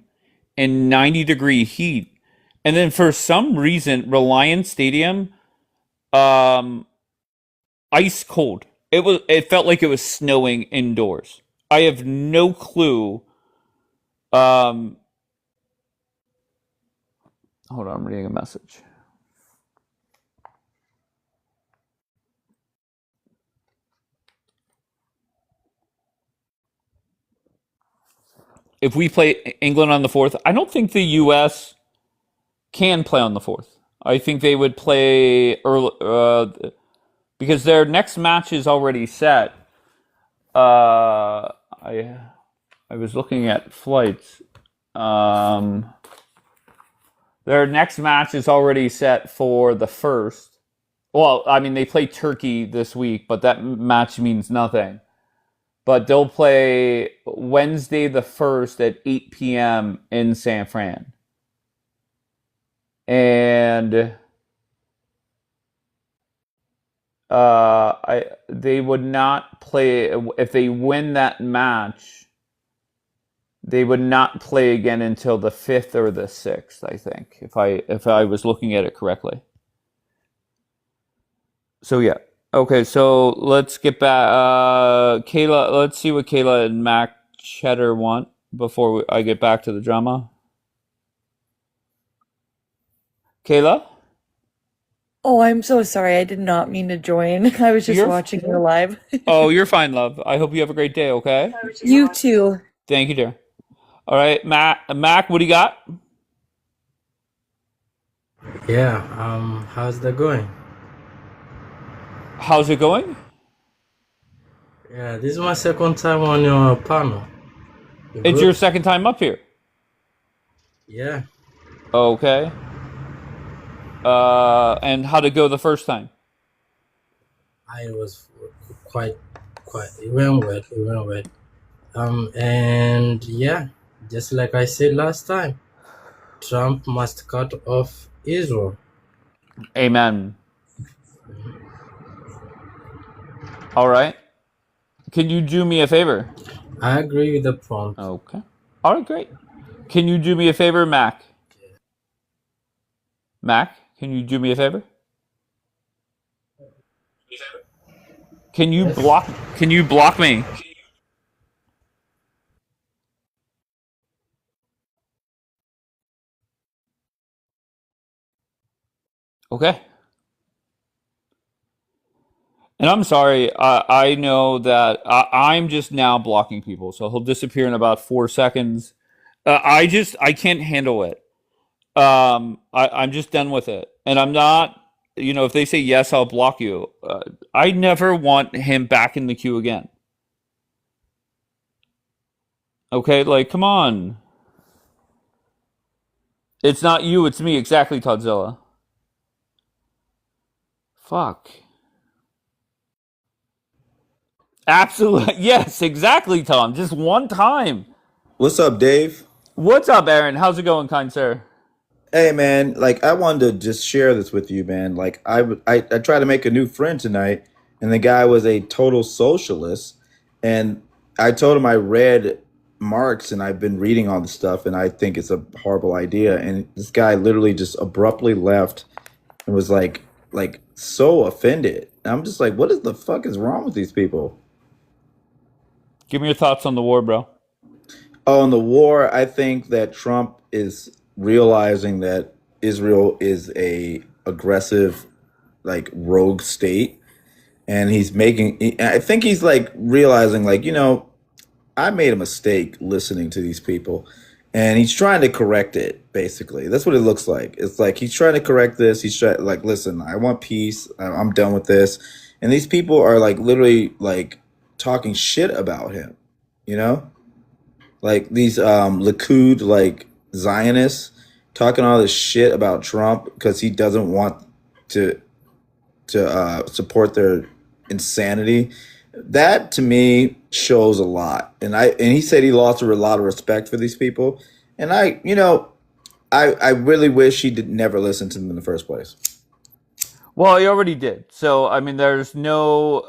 in 90-degree heat. And then for some reason, Reliance Stadium, ice cold. It felt like it was snowing indoors. I have no clue. Hold on, I'm reading a message. If we play England on the 4th, I don't think the US can play on the 4th. I think they would play early, because their next match is already set. I was looking at flights. Their next match is already set for the 1st. Well, I mean, they play Turkey this week, but that match means nothing. But they'll play Wednesday the 1st at 8 p.m. in San Fran. And they would not play if they win that match. They would not play again until the 5th or the 6th, I think, if I was looking at it correctly. So yeah. Okay, so let's get back. Kayla, let's see what Kayla and Mac Cheddar want before I get back to the drama. Kayla? Oh, I'm so sorry. I did not mean to join. I was just You're watching your live. Oh, you're fine, love. I hope you have a great day, okay? You too. Thank you, dear. All right, Mac, what do you got? Yeah, how's that going? How's it going? Yeah, this is my second time on your panel. You It's your good? second time up here. Yeah, Okay. And how'd it go the first time? I was quite, it went well, it went well. And yeah, just like I said last time, Trump must cut off Israel. Amen. All right. Can you do me a favor? I agree with the prompt. Okay. All right, great. Can you do me a favor, Mac? Mac, can you do me a favor? Can you block me? Okay. And I'm sorry. I know that I'm just now blocking people, so he'll disappear in about 4 seconds. I can't handle it. I'm just done with it, and I'm not. If they say yes, I'll block you. I never want him back in the queue again. Okay, like come on. It's not you, it's me. Exactly, Todzilla. Fuck. Absolutely. Yes, exactly, Tom. Just one time. What's up, Dave? What's up, Aaron? How's it going, kind sir? Hey, man. Like, I wanted to just share this with you, man. Like, I tried to make a new friend tonight, and the guy was a total socialist. And I told him I read Marx and I've been reading all this stuff, and I think it's a horrible idea. And this guy literally just abruptly left and was like so offended. And I'm just like, what is the fuck is wrong with these people? Give me your thoughts on the war, bro. Oh, and the war, I think that Trump is realizing that Israel is a aggressive, like rogue state, and I think he's like realizing, like, I made a mistake listening to these people, and he's trying to correct it. Basically, that's what it looks like. It's like he's trying to correct this. He's trying, like, listen, I want peace. I'm done with this, and these people are like literally like talking shit about him. You know, like these Likud like Zionists talking all this shit about Trump because he doesn't want to support their insanity. That to me shows a lot. And he said he lost a lot of respect for these people. And I really wish he did never listen to them in the first place. Well, he already did. So I mean, there's no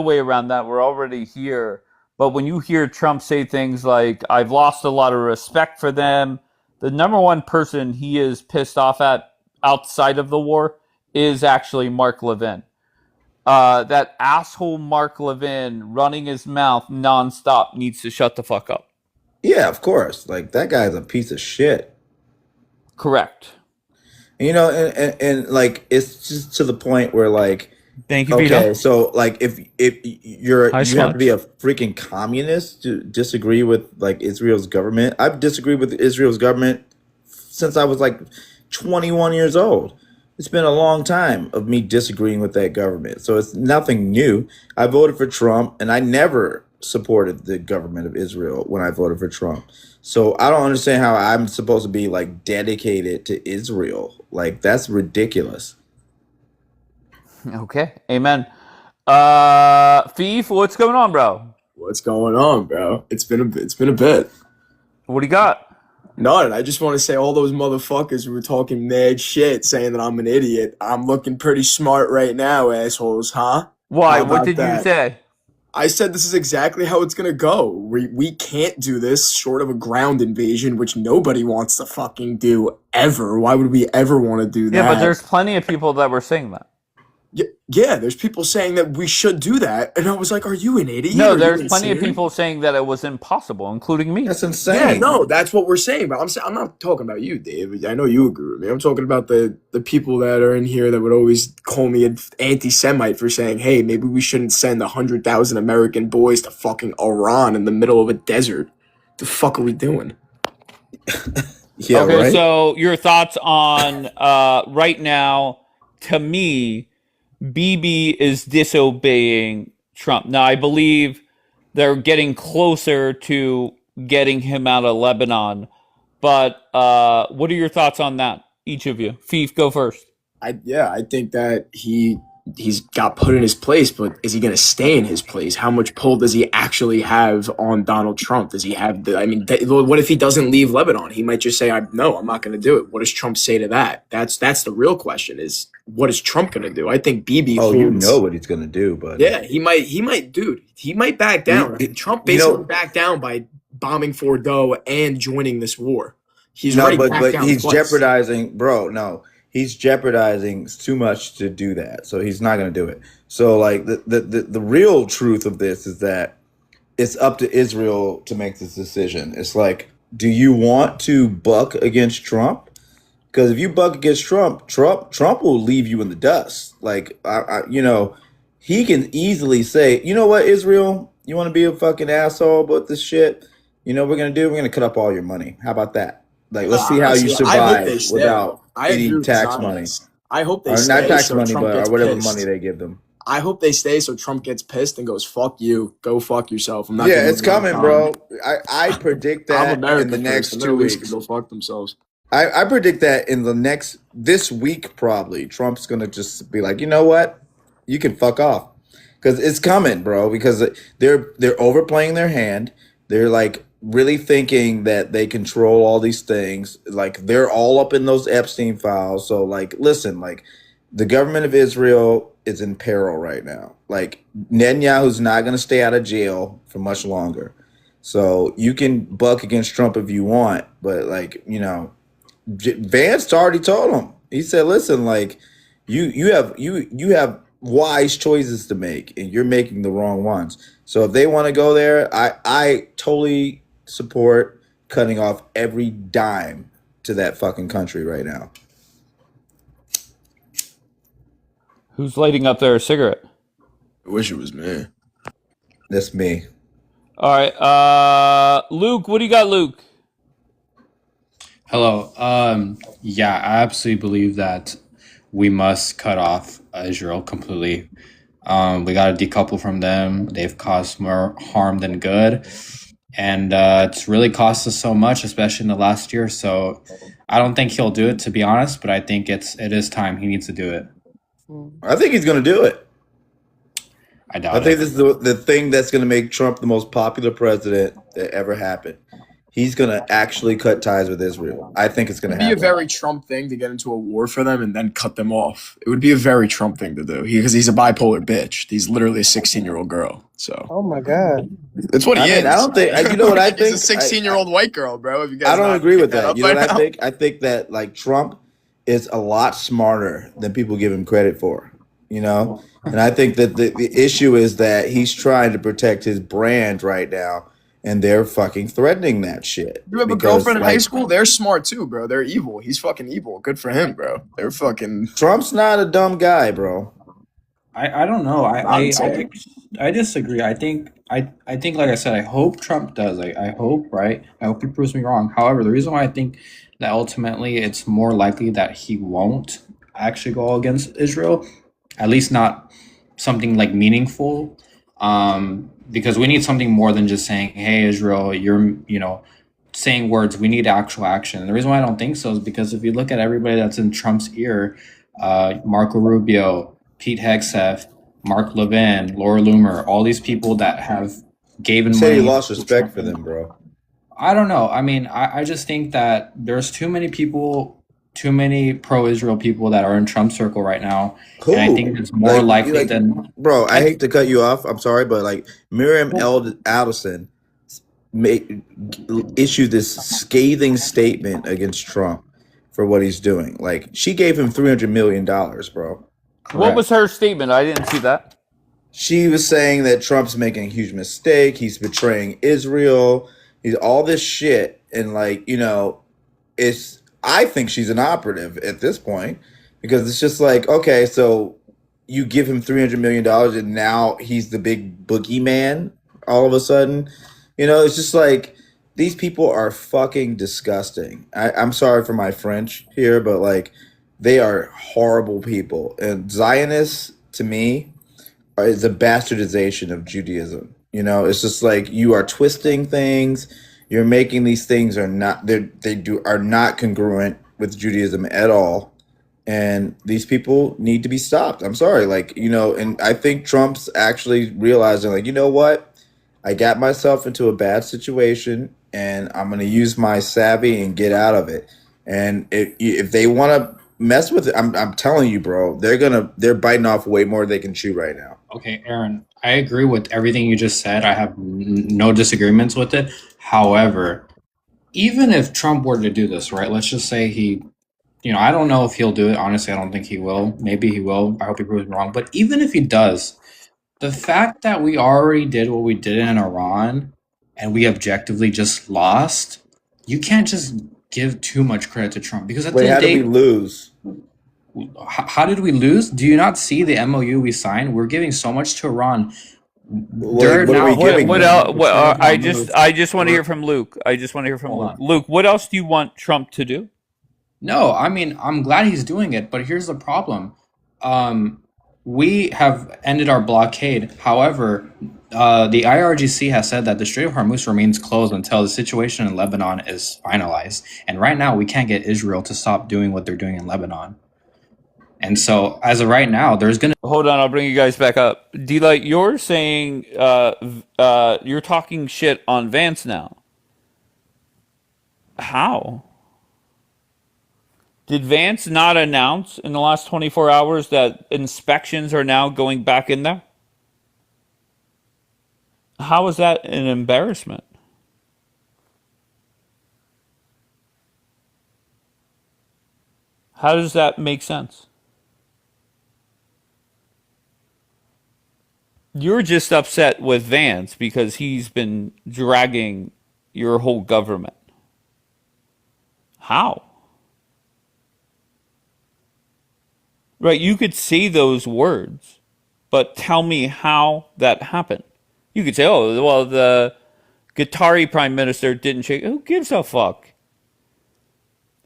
way around that. We're already here. But when you hear Trump say things like, "I've lost a lot of respect for them," the number one person he is pissed off at outside of the war is actually Mark Levin. That asshole Mark Levin running his mouth nonstop needs to shut the fuck up. Yeah, of course. Like, that guy's a piece of shit. Correct. And like, it's just to the point where, like, thank you, okay, Vito. so like if you have to be a freaking communist to disagree with like Israel's government. I've disagreed with Israel's government since I was like 21 years old. It's been a long time of me disagreeing with that government. So it's nothing new. I voted for Trump, and I never supported the government of Israel when I voted for Trump. So I don't understand how I'm supposed to be like dedicated to Israel. Like, that's ridiculous. Okay, amen. Thief, what's going on, bro? What's going on, bro? It's been a bit. What do you got? None. I just want to say all those motherfuckers who were talking mad shit, saying that I'm an idiot. I'm looking pretty smart right now, assholes, huh? Why? How What about did that? you say? I said this is exactly how it's gonna go. We can't do this short of a ground invasion, which nobody wants to fucking do ever. Why would we ever want to do that? Yeah, but there's plenty of people that were saying that. Yeah, there's people saying that we should do that, and I was like, "Are you an idiot?" No, Are you there's plenty of insane? people saying that it was impossible, including me. That's Yeah, insane. no, that's what we're saying. But I'm not talking about you, Dave. I know you agree with me. I'm talking about the people that are in here that would always call me an anti-Semite for saying, "Hey, maybe we shouldn't send 100,000 American boys to fucking Iran in the middle of a desert." The fuck are we doing? Yeah, Okay, right? so your thoughts on right now? To me, Bibi is disobeying Trump. Now, I believe they're getting closer to getting him out of Lebanon. But what are your thoughts on that? Each of you. Fief, go first. I think that he's got put in his place, but is he going to stay in his place? How much pull does he actually have on Donald Trump? Does he have what if he doesn't leave Lebanon? He might just say, "No, I'm not going to do it." What does Trump say to that? That's the real question: is what is Trump going to do? I think Bibi. Oh, you know what he's gonna do, but Yeah, he might, dude. He might back down. Trump basically backed down by bombing Fordo and joining this war. He's no, already but backed down he's twice. jeopardizing, bro. No, he's jeopardizing too much to do that. So he's not gonna do it. So like the real truth of this is that it's up to Israel to make this decision. It's like, do you want to buck against Trump? Because if you buck against Trump will leave you in the dust. Like, he can easily say, you know what, Israel, you want to be a fucking asshole about this shit? You know what we're gonna do? We're gonna cut up all your money. How about that? Like, let's see how you Honestly, I hope they survive stay. without I agree any with the tax money, Zionists. I hope they or stay not tax so money, Trump but gets or whatever pissed. money they give them. I hope they stay so Trump gets pissed and goes, "Fuck you, go fuck yourself." I'm not. Yeah, gonna it's live coming, on bro. I predict I'm that in America the next first. The 2 Middle East weeks. can go fuck themselves. I predict that in this week, probably Trump's gonna just be like, you know what, you can fuck off, because it's coming, bro. Because they're overplaying their hand. They're like really thinking that they control all these things. Like, they're all up in those Epstein files. So like, listen, like, the government of Israel is in peril right now. Like, Netanyahu's not going to stay out of jail for much longer. So you can buck against Trump if you want, but like, Vance already told him. He said, "Listen, like, you have wise choices to make, and you're making the wrong ones. So if they want to go there, I totally support cutting off every dime to that fucking country right now." Who's lighting up their cigarette? I wish it was me. That's me. All right, Luke, what do you got, Luke? Hello. Yeah, I absolutely believe that we must cut off Israel completely. We got to decouple from them. They've caused more harm than good. And it's really cost us so much, especially in the last year. So I don't think he'll do it, to be honest, but I think it is time. He needs to do it. I think he's going to do it. I doubt I think it. this is the thing that's going to make Trump the most popular president that ever happened. He's going to actually cut ties with Israel. I think it's going to It'd be a happen. very Trump thing to get into a war for them and then cut them off. It would be a very Trump thing to do because he's a bipolar bitch. He's literally a 16-year-old girl. So Oh my God. that's what he I is. mean, I don't think. You know what I think? He's a 16-year-old white girl, bro. If you guys I don't not agree with picked that. up You know by what I now. think? I think that like Trump is a lot smarter than people give him credit for. And I think that the issue is that he's trying to protect his brand right now, and they're fucking threatening that shit. You have a Because, girlfriend in high like, school? They're smart too, bro. They're evil. He's fucking evil. Good for him, bro. They're fucking. Trump's not a dumb guy, bro. I don't know. I Nonsense. disagree. I think like I said, I hope Trump does. I hope, right? I hope he proves me wrong. However, the reason why I think that ultimately it's more likely that he won't actually go against Israel, at least not something like meaningful, because we need something more than just saying, "Hey, Israel, you're saying words." We need actual action. And the reason why I don't think so is because if you look at everybody that's in Trump's ear, Marco Rubio, Pete Hegseth, Mark Levin, Laura Loomer, all these people that have given You say money you lost to respect Trump. for them, bro. I don't know. I mean, I just think that there's too many people, too many pro-Israel people that are in Trump's circle right now, and I think Cool. it's more Like, likely than bro, I hate to cut you off. I'm sorry, but like Miriam Alderson issued this scathing statement against Trump for what he's doing. Like, she gave him $300 million, bro. What was her statement? I didn't see that. She was saying that Trump's making a huge mistake. He's betraying Israel. He's all this shit. And like, I think she's an operative at this point because it's just like, okay, so you give him $300 million and now he's the big boogeyman all of a sudden. It's just like, these people are fucking disgusting. I'm sorry for my French here, but like, they are horrible people. And Zionists, to me, is a bastardization of Judaism. It's just like you are twisting things. You're making these things are not congruent with Judaism at all. And these people need to be stopped. I'm sorry. And I think Trump's actually realizing, like, you know what? I got myself into a bad situation and I'm going to use my savvy and get out of it. And if they want to mess with it, I'm telling you, bro, they're biting off way more than they can chew right now. Okay, Aaron, I agree with everything you just said. I have no disagreements with it. However, even if Trump were to do this, right? Let's just say I don't know if he'll do it. Honestly, I don't think he will. Maybe he will. I hope he proves me wrong. But even if he does, the fact that we already did what we did in Iran and we objectively just lost, you can't just give too much credit to Trump because at the Wait, end how of the did day, we lose? how did we lose? Do you not see the MOU we signed? We're giving so much to Iran. They're What are now we giving What them? else? I just want to hear from Luke. I just want to hear from Hold Luke. on. Luke, what else do you want Trump to do? No, I mean, I'm glad he's doing it, but here's the problem. We have ended our blockade. However, the IRGC has said that the Strait of Hormuz remains closed until the situation in Lebanon is finalized. And right now, we can't get Israel to stop doing what they're doing in Lebanon. And so, as of right now, there's going to... Hold on, I'll bring you guys back up. D-Light, you're saying you're talking shit on Vance now. How? Did Vance not announce in the last 24 hours that inspections are now going back in there? How is that an embarrassment? How does that make sense? You're just upset with Vance because he's been dragging your whole government. How? Right, you could say those words, but tell me how that happened. You could say, oh, well, the Qatari prime minister didn't shake. Who gives a fuck?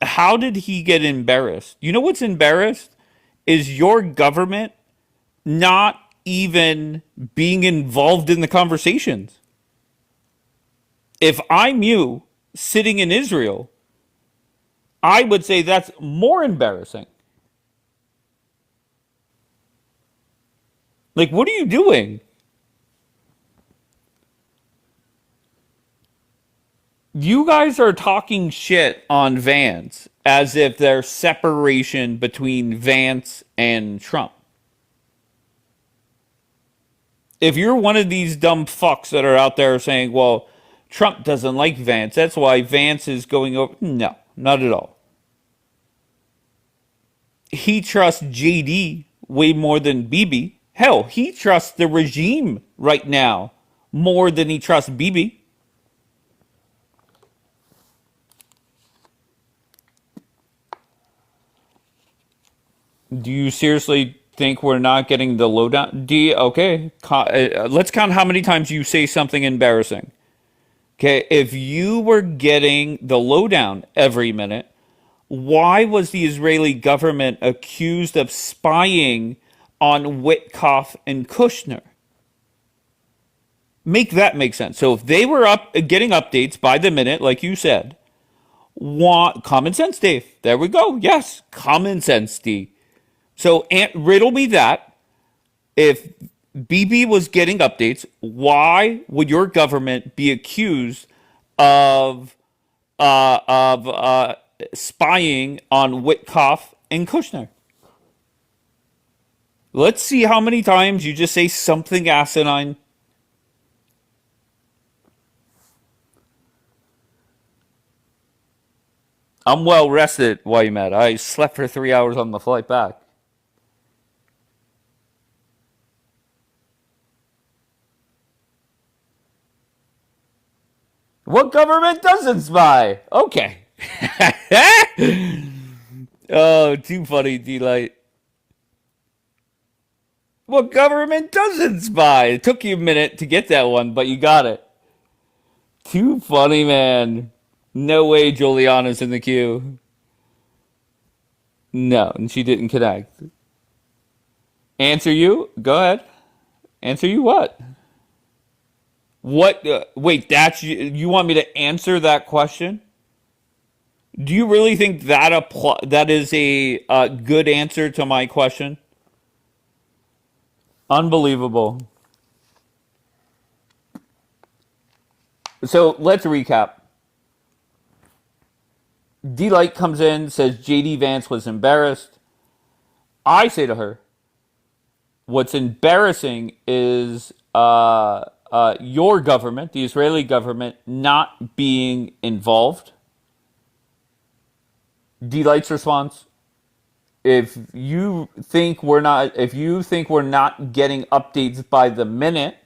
How did he get embarrassed? You know what's embarrassed? Is your government not even being involved in the conversations. If I'm you sitting in Israel, I would say that's more embarrassing. Like, what are you doing? You guys are talking shit on Vance as if there's separation between Vance and Trump. If you're one of these dumb fucks that are out there saying, well, Trump doesn't like Vance, that's why Vance is going over. No, not at all. He trusts JD way more than Bibi. Hell, he trusts the regime right now more than he trusts Bibi. Do you seriously think we're not getting the lowdown? Okay, let's count how many times you say something embarrassing. Okay, if you were getting the lowdown every minute, why was the Israeli government accused of spying on Witkoff and Kushner? Make that make sense. So if they were getting updates by the minute, like you said, common sense, Dave. There we go. Yes, common sense, D. So riddle me that. If BB was getting updates, why would your government be accused of spying on Witkoff and Kushner? Let's see how many times you just say something asinine. I'm well rested, why you mad? I slept for 3 hours on the flight back. What government doesn't spy? Okay. Oh, too funny, D-Light. What government doesn't spy? It took you a minute to get that one, but you got it. Too funny, man. No way Juliana's in the queue. No, and she didn't connect. Answer you? Go ahead. Answer you what? What? Wait, you want me to answer that question? Do you really think that is a good answer to my question? Unbelievable. So let's recap. D-Light comes in, says JD Vance was embarrassed. I say to her, what's embarrassing is your government, the Israeli government, not being involved. D-Light's response: if you think we're not getting updates by the minute,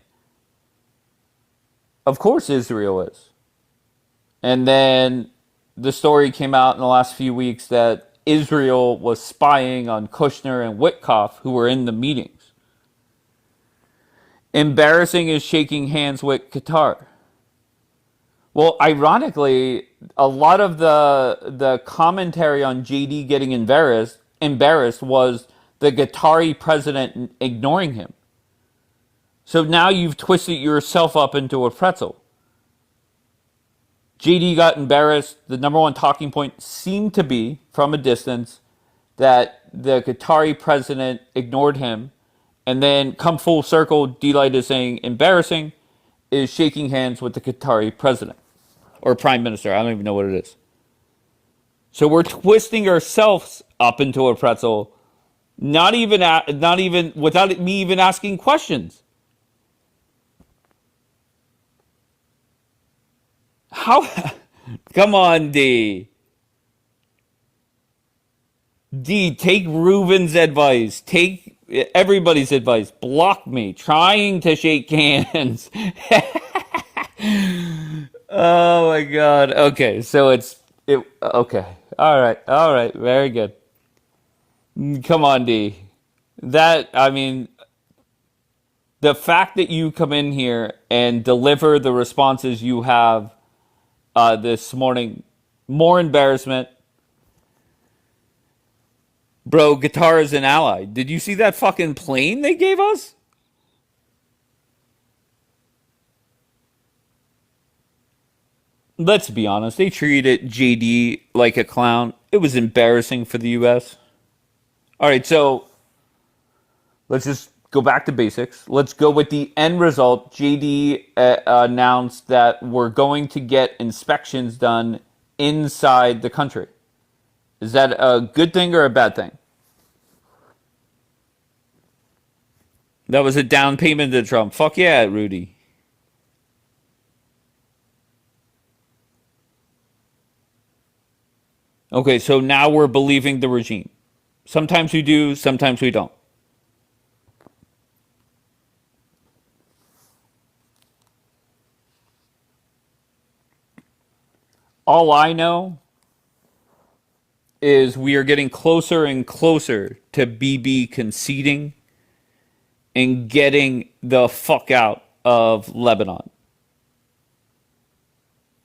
of course Israel is. And then the story came out in the last few weeks that Israel was spying on Kushner and Witkoff, who were in the meetings. Embarrassing is shaking hands with Qatar. Well, ironically, a lot of the commentary on JD getting embarrassed was the Qatari president ignoring him. So now you've twisted yourself up into a pretzel. JD got embarrassed. The number one talking point seemed to be, from a distance, that the Qatari president ignored him. And then, come full circle, D-Light is saying embarrassing is shaking hands with the Qatari president. Or prime minister. I don't even know what it is. So we're twisting ourselves up into a pretzel, not even without me even asking questions. How? Come on, D. D, take Ruben's advice. Take everybody's advice. Block me. Trying to shake hands. Oh my god. Okay, so okay. All right. Very good. Come on, D. I mean, the fact that you come in here and deliver the responses you have this morning, more embarrassment. Bro, guitar is an ally. Did you see that fucking plane they gave us? Let's be honest. They treated JD like a clown. It was embarrassing for the U.S. All right, so let's just go back to basics. Let's go with the end result. JD announced that we're going to get inspections done inside the country. Is that a good thing or a bad thing? That was a down payment to Trump. Fuck yeah, Rudy. Okay, so now we're believing the regime. Sometimes we do, sometimes we don't. All I know is we are getting closer and closer to BB conceding and getting the fuck out of Lebanon,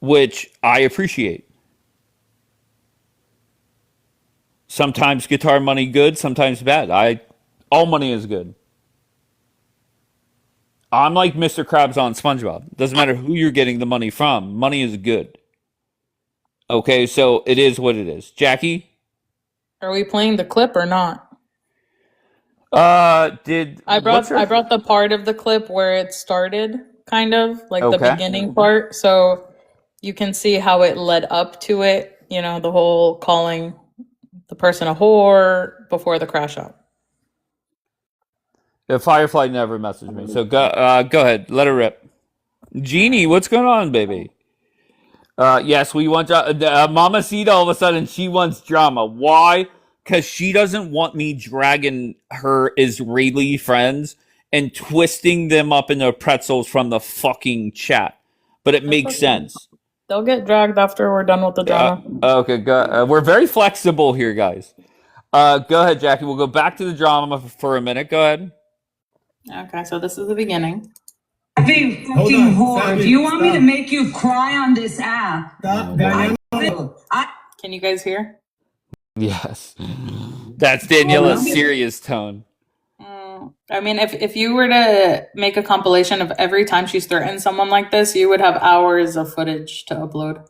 which I appreciate. Sometimes guitar money good, sometimes bad. All money is good. I'm like Mr. Krabs on SpongeBob. Doesn't matter who you're getting the money from. Money is good. Okay, so it is what it is. Jackie? Are we playing the clip or not? I brought the part of the clip where it started, kind of like the Okay. beginning part, so you can see how it led up to it. You know, the whole calling the person a whore before the crash out. Firefly never messaged me, so go ahead, let her rip. Jeannie, what's going on, baby? Yes, we want Mama Sita. All of a sudden, she wants drama. Why? Because she doesn't want me dragging her Israeli friends and twisting them up into pretzels from the fucking chat. But it makes sense. They'll get dragged after we're done with the drama. Okay, we're very flexible here, guys. Go ahead, Jackie. We'll go back to the drama for a minute. Go ahead. Okay, so this is the beginning. Fucking whore. Do you want me to make you cry on this app? Can you guys hear? Yes. That's Daniela's serious tone. I mean, if you were to make a compilation of every time she's threatened someone like this, you would have hours of footage to upload.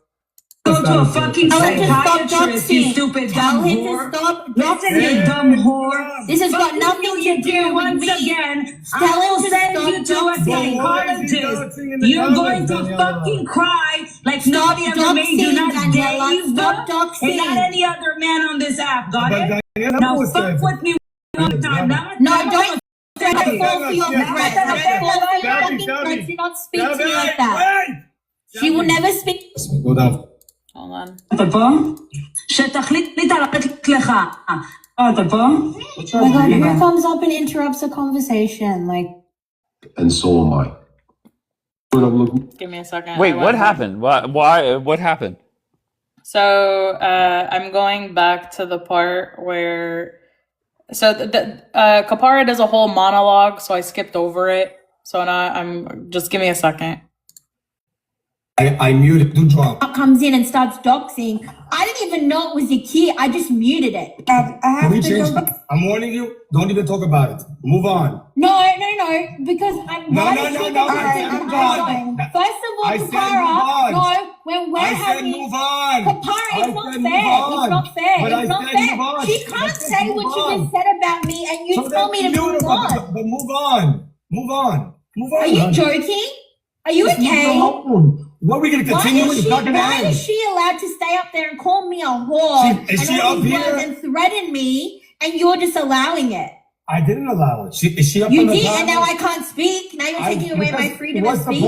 Go to a fucking psychiatrist, you stupid dumb whore. Listen, you dumb whore. This has got nothing to do with once me. again. Tell I will him to send stop you to a doxing. psychologist. You're going to fucking cry like nobody ever made you. Not Dave, and not any other man on this app. Got it? Now fuck with me one time. No, don't. Fall for your threats. Do not speak to me like that. She will never speak. Hold on. אתה פה? שתחליט לתת לך. אתה פה? Oh my god, who comes up and interrupts a conversation? Like, And so am I. Give me a second. Wait, what happened? Why? What happened? So I'm going back to the part where, so Kapara does a whole monologue, so I skipped over it. So now just give me a second. I muted. Do drop. comes in and starts doxing. I didn't even know it was a kid. I just muted it. Can we change? I'm warning you. Don't even talk about it. Move on. No, because I'm No. First of all, Kapara, no, when we're having move on. Kapara, it's not fair. It's not fair. She can't say what she just said about me, and you tell me to move on. But move on. Move on. Are you joking? Are you okay? What are we going to Why continue? is It's she? not going to Why end. is she allowed to stay up there and call me a whore Is and she all up these here? words and threaten me, and you're just allowing it? I didn't allow it. Is she up You on the did, panel? and now I can't speak. Now you're taking away my freedom of speech.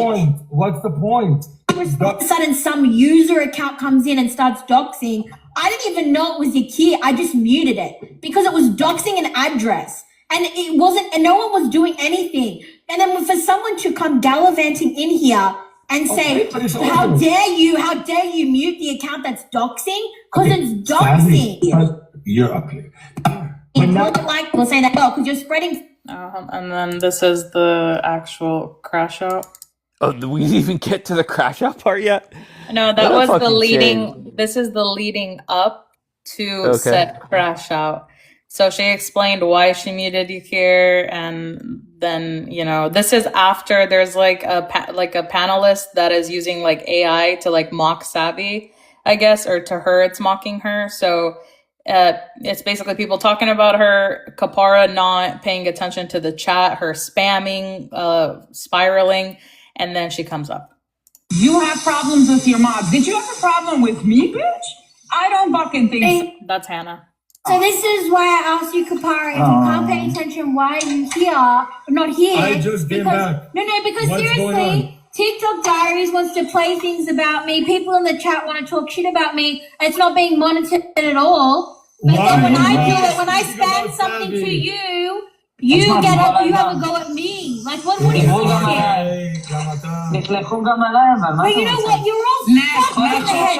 What's the point? All of a sudden, some user account comes in and starts doxing. I didn't even know it was your kid. I just muted it because it was doxing an address, and it wasn't, and no one was doing anything. And then for someone to come gallivanting in here and say, "How dare you? How dare you mute the account that's doxing?" Because it's doxing. You're up here. And more than likely, we'll say that because you're spreading. And then this is the actual crash out. Oh, we didn't even get to the crash out part yet? No, that What a was the fucking leading. shame. This is the leading up to Okay. said crash out. So she explained why she muted you here, and then this is after there's like a panelist that is using like AI to like mock Savvy, I guess, or to her it's mocking her. So it's basically people talking about her, Kapara not paying attention to the chat, her spamming, spiraling, and then she comes up. You have problems with your mom. Did you have a problem with me, bitch? I don't fucking think so. That's Hannah. So this is why I asked you, Kapara, if you can't pay attention, why are you here, not here? I just came back. No, because What's going seriously, TikTok Diaries wants to play things about me. People in the chat want to talk shit about me. It's not being monitored at all. But then when I do it, when I spam something to you, you have a go at me. Like, what do you think? But you know what? You're all fucked in the head.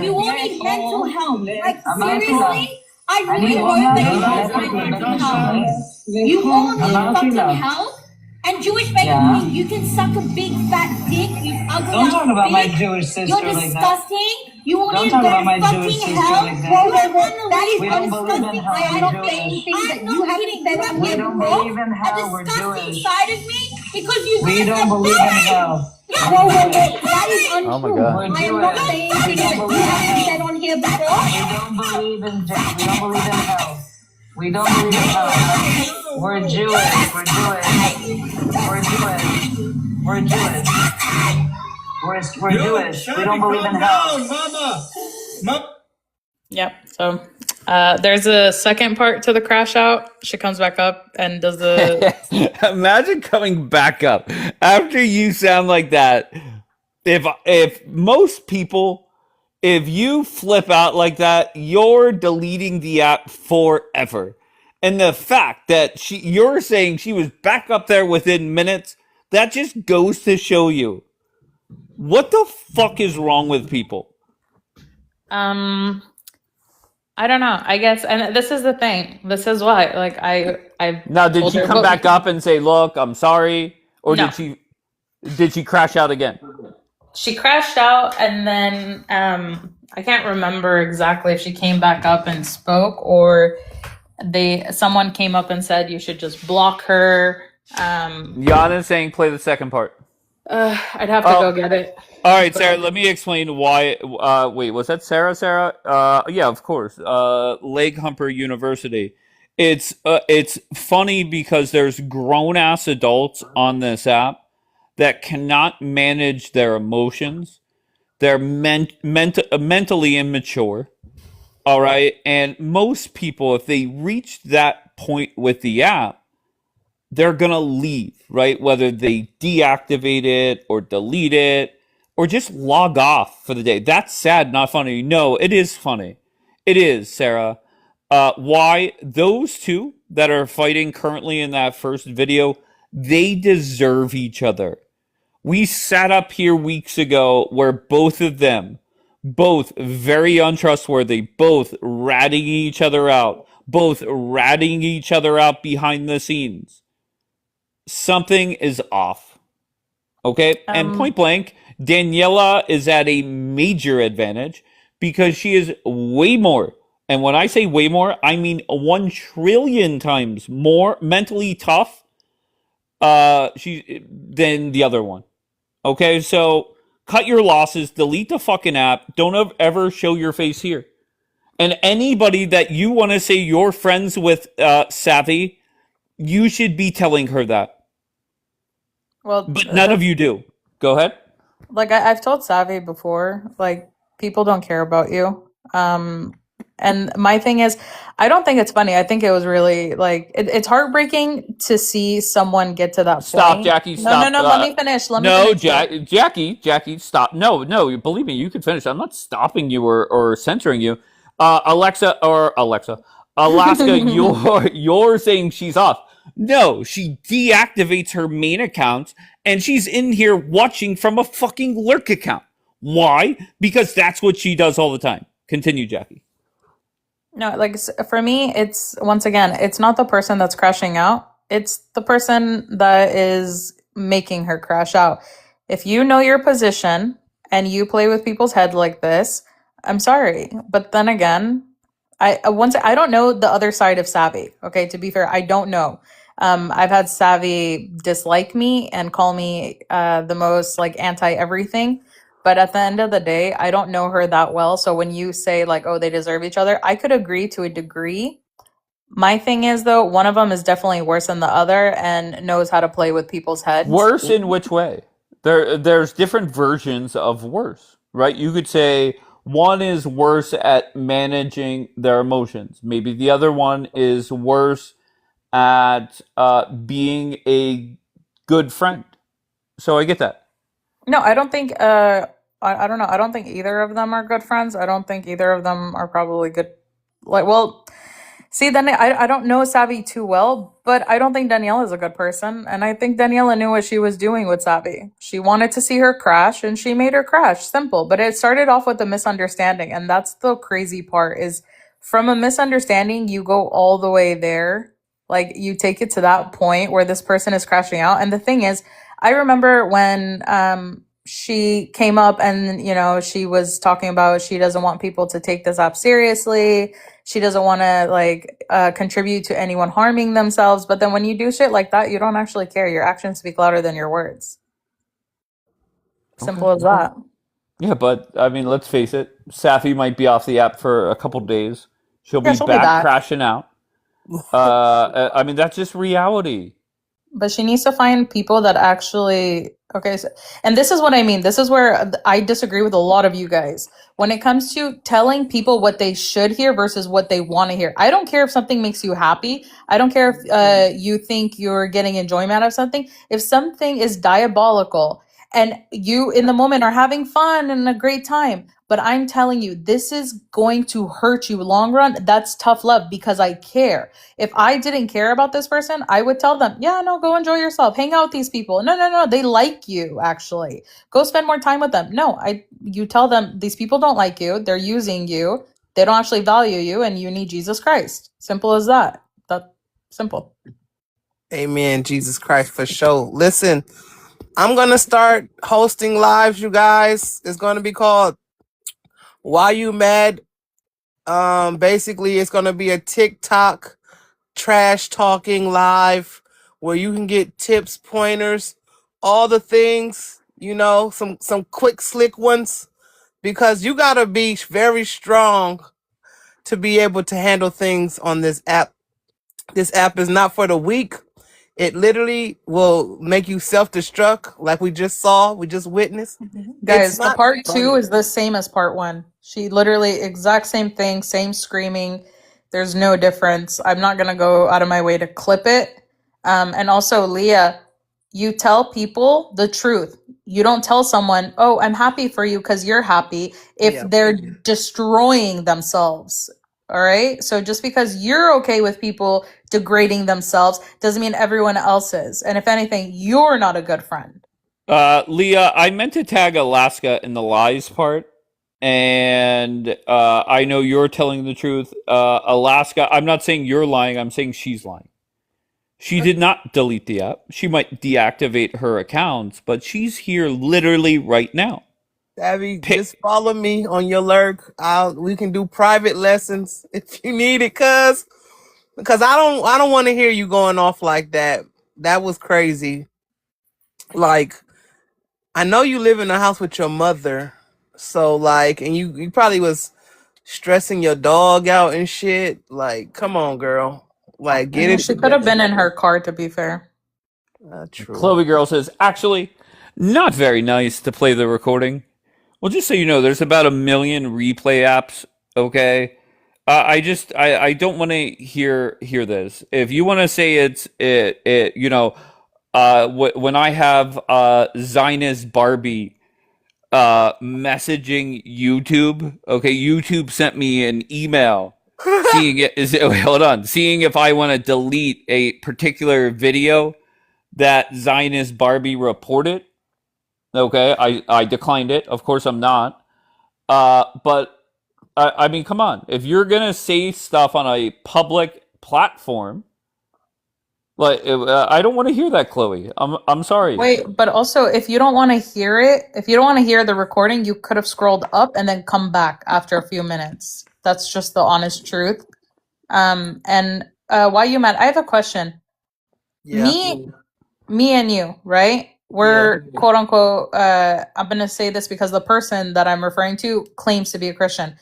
You all need mental health. Like, seriously? I really hope that you guys find mental health. You all need fucking help. And Jewish bacon, you can suck a big fat dick, you ugly Don't talk about my bitch. Jewish sister You're like that. disgusting. You won't Don't even talk go about to my fucking Jewish sister hell. like that. You don't want to leave. We don't believe in hell, I'm we're not Jewish. saying things that you haven't said on We here don't before. believe in hell, we're A disgusting Jewish. side of me because you We guys don't are believe in bullying. hell. That is untrue. Oh my God. I am not saying anything that you haven't said on here before. We don't believe in hell. We don't believe in hell. We're Jewish. We're Jewish. We're Jewish. We're Jewish. We're Jewish. We don't believe in hell. Mama. Yep. So there's a second part to the crash out. She comes back up and does the. Imagine coming back up after you sound like that. If most people, if you flip out like that, you're deleting the app forever. And the fact that you're saying she was back up there within minutes, that just goes to show you what the fuck is wrong with people. I don't know. I guess, and this is the thing. This is why, like, I. Now, did she come back up and say, "Look, I'm sorry," or No. did she crash out again? She crashed out, and then I can't remember exactly if she came back up and spoke, or someone came up and said you should just block her. Yana's saying play the second part. I'd have to go get it. All right, Sarah, let me explain why. Wait, was that Sarah? Yeah, of course. Leg Humper University. It's funny because there's grown ass adults on this app that cannot manage their emotions. They're mentally immature. All right, and most people, if they reach that point with the app, they're gonna leave, right? Whether they deactivate it or delete it or just log off for the day. That's sad, not funny. No, it is funny. It is, Sarah. Why those two that are fighting currently in that first video, they deserve each other. We sat up here weeks ago where both of them, both very untrustworthy, both ratting each other out, behind the scenes. Something is off. Okay? And point blank, Daniela is at a major advantage because she is way more, and when I say way more, I mean 1 trillion times more mentally tough than the other one. Okay? So cut your losses, delete the fucking app, don't ever show your face here. And anybody that you want to say you're friends with Savvy, you should be telling her that. Well, but none of you do. Go ahead. Like I've told Savvy before, like people don't care about you. And my thing is, I don't think it's funny. I think it was really like it's heartbreaking to see someone get to that Stop, point. Jackie. No, no, Stop. no. Let me finish. Let me No, finish though. Jackie. Stop. No. Believe me, you can finish. I'm not stopping you or censoring you. Alaska, you're saying she's off. No, she deactivates her main account and she's in here watching from a fucking lurk account. Why? Because that's what she does all the time. Continue, Jackie. No, like for me, it's once again, it's not the person that's crashing out. It's the person that is making her crash out. If you know your position and you play with people's head like this, I'm sorry. But then again, I don't know the other side of Savvy. Okay, to be fair, I don't know. I've had Savvy dislike me and call me the most like anti everything. But at the end of the day, I don't know her that well. So when you say like, oh, they deserve each other, I could agree to a degree. My thing is though, one of them is definitely worse than the other and knows how to play with people's heads. Worse in which way? There's different versions of worse, right? You could say one is worse at managing their emotions. Maybe the other one is worse at being a good friend. So I get that. No, I don't think I don't know. I don't think either of them are good friends. I don't think either of them are probably good like well, see then I don't know Savvy too well, but I don't think Danielle is a good person. And I think Daniela knew what she was doing with Savvy. She wanted to see her crash and she made her crash. Simple. But it started off with a misunderstanding, and that's the crazy part is from a misunderstanding you go all the way there. Like you take it to that point where this person is crashing out. And the thing is, I remember when she came up and she was talking about she doesn't want people to take this app seriously. She doesn't want to like contribute to anyone harming themselves. But then when you do shit like that, you don't actually care. Your actions speak louder than your words. Simple as that. Yeah, but I mean, let's face it. Safi might be off the app for a couple days. She'll Yeah, be she'll be back back. crashing out. I mean, that's just reality. But she needs to find people that actually okay. So, and this is what I mean. This is where I disagree with a lot of you guys when it comes to telling people what they should hear versus what they want to hear. I don't care if something makes you happy. I don't care if you think you're getting enjoyment out of something. If something is diabolical and you in the moment are having fun and a great time, but I'm telling you, this is going to hurt you long run. That's tough love because I care. If I didn't care about this person, I would tell them, yeah, no, go enjoy yourself. Hang out with these people. No. They like you, actually. Go spend more time with them. No, you tell them these people don't like you. They're using you. They don't actually value you, and you need Jesus Christ. Simple as that. That simple. Amen. Jesus Christ for sure. Listen, I'm going to start hosting lives, you guys. It's going to be called Why You Mad? Basically, it's going to be a TikTok trash talking live where you can get tips, pointers, all the things, some quick, slick ones, because you got to be very strong to be able to handle things on this app. This app is not for the weak. It literally will make you self-destruct like we just witnessed. Guys, It's the not part funny. 2 is the same as part 1. She literally exact same thing, same screaming. There's no difference. I'm not gonna go out of my way to clip it. And also, Leah, you tell people the truth. You don't tell someone, "Oh, I'm happy for you because you're happy," if Yeah. they're destroying themselves. All right. So just because you're okay with people degrading themselves doesn't mean everyone else is. And if anything, you're not a good friend. Leah, I meant to tag Alaska in the lies part, and I know you're telling the truth. Alaska, I'm not saying you're lying. I'm saying she's lying. She did not delete the app. She might deactivate her accounts, but she's here literally right now. Abby, just follow me on your lurk. We can do private lessons if you need it, because I don't want to hear you going off like that. That was crazy. Like, I know you live in a house with your mother, so like, and you probably was stressing your dog out and shit. Like, come on, girl. Like, get it She could have together. been in her car, to be fair. True. Chloe Girl says, actually, Not very nice to play the recording. Well, just so you know, there's about 1 million replay apps. Okay, I don't want to hear this. If you want to say when I have Zionist Barbie messaging YouTube. Okay, YouTube sent me an email seeing it is hold on, seeing if I want to delete a particular video that Zionist Barbie reported. Okay, I declined it. Of course, I'm not. But I mean, come on. If you're gonna say stuff on a public platform, like I don't want to hear that, Chloe. I'm sorry. Wait, but also, if you don't want to hear it, if you don't want to hear the recording, you could have scrolled up and then come back after a few minutes. That's just the honest truth. And why you mad? I have a question. Yeah. Me and you, right? We're quote unquote, I'm gonna say this because the person that I'm referring to claims to be a Christian.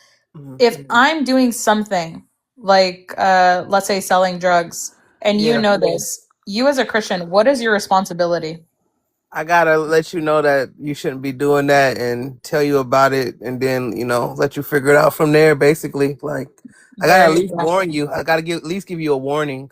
If I'm doing something like let's say selling drugs, and you Yeah. know this, you as a Christian, what is your responsibility? I gotta let you know that you shouldn't be doing that and tell you about it, and then let you figure it out from there. Basically, like I gotta at Very least warn you. I gotta at least give you a warning.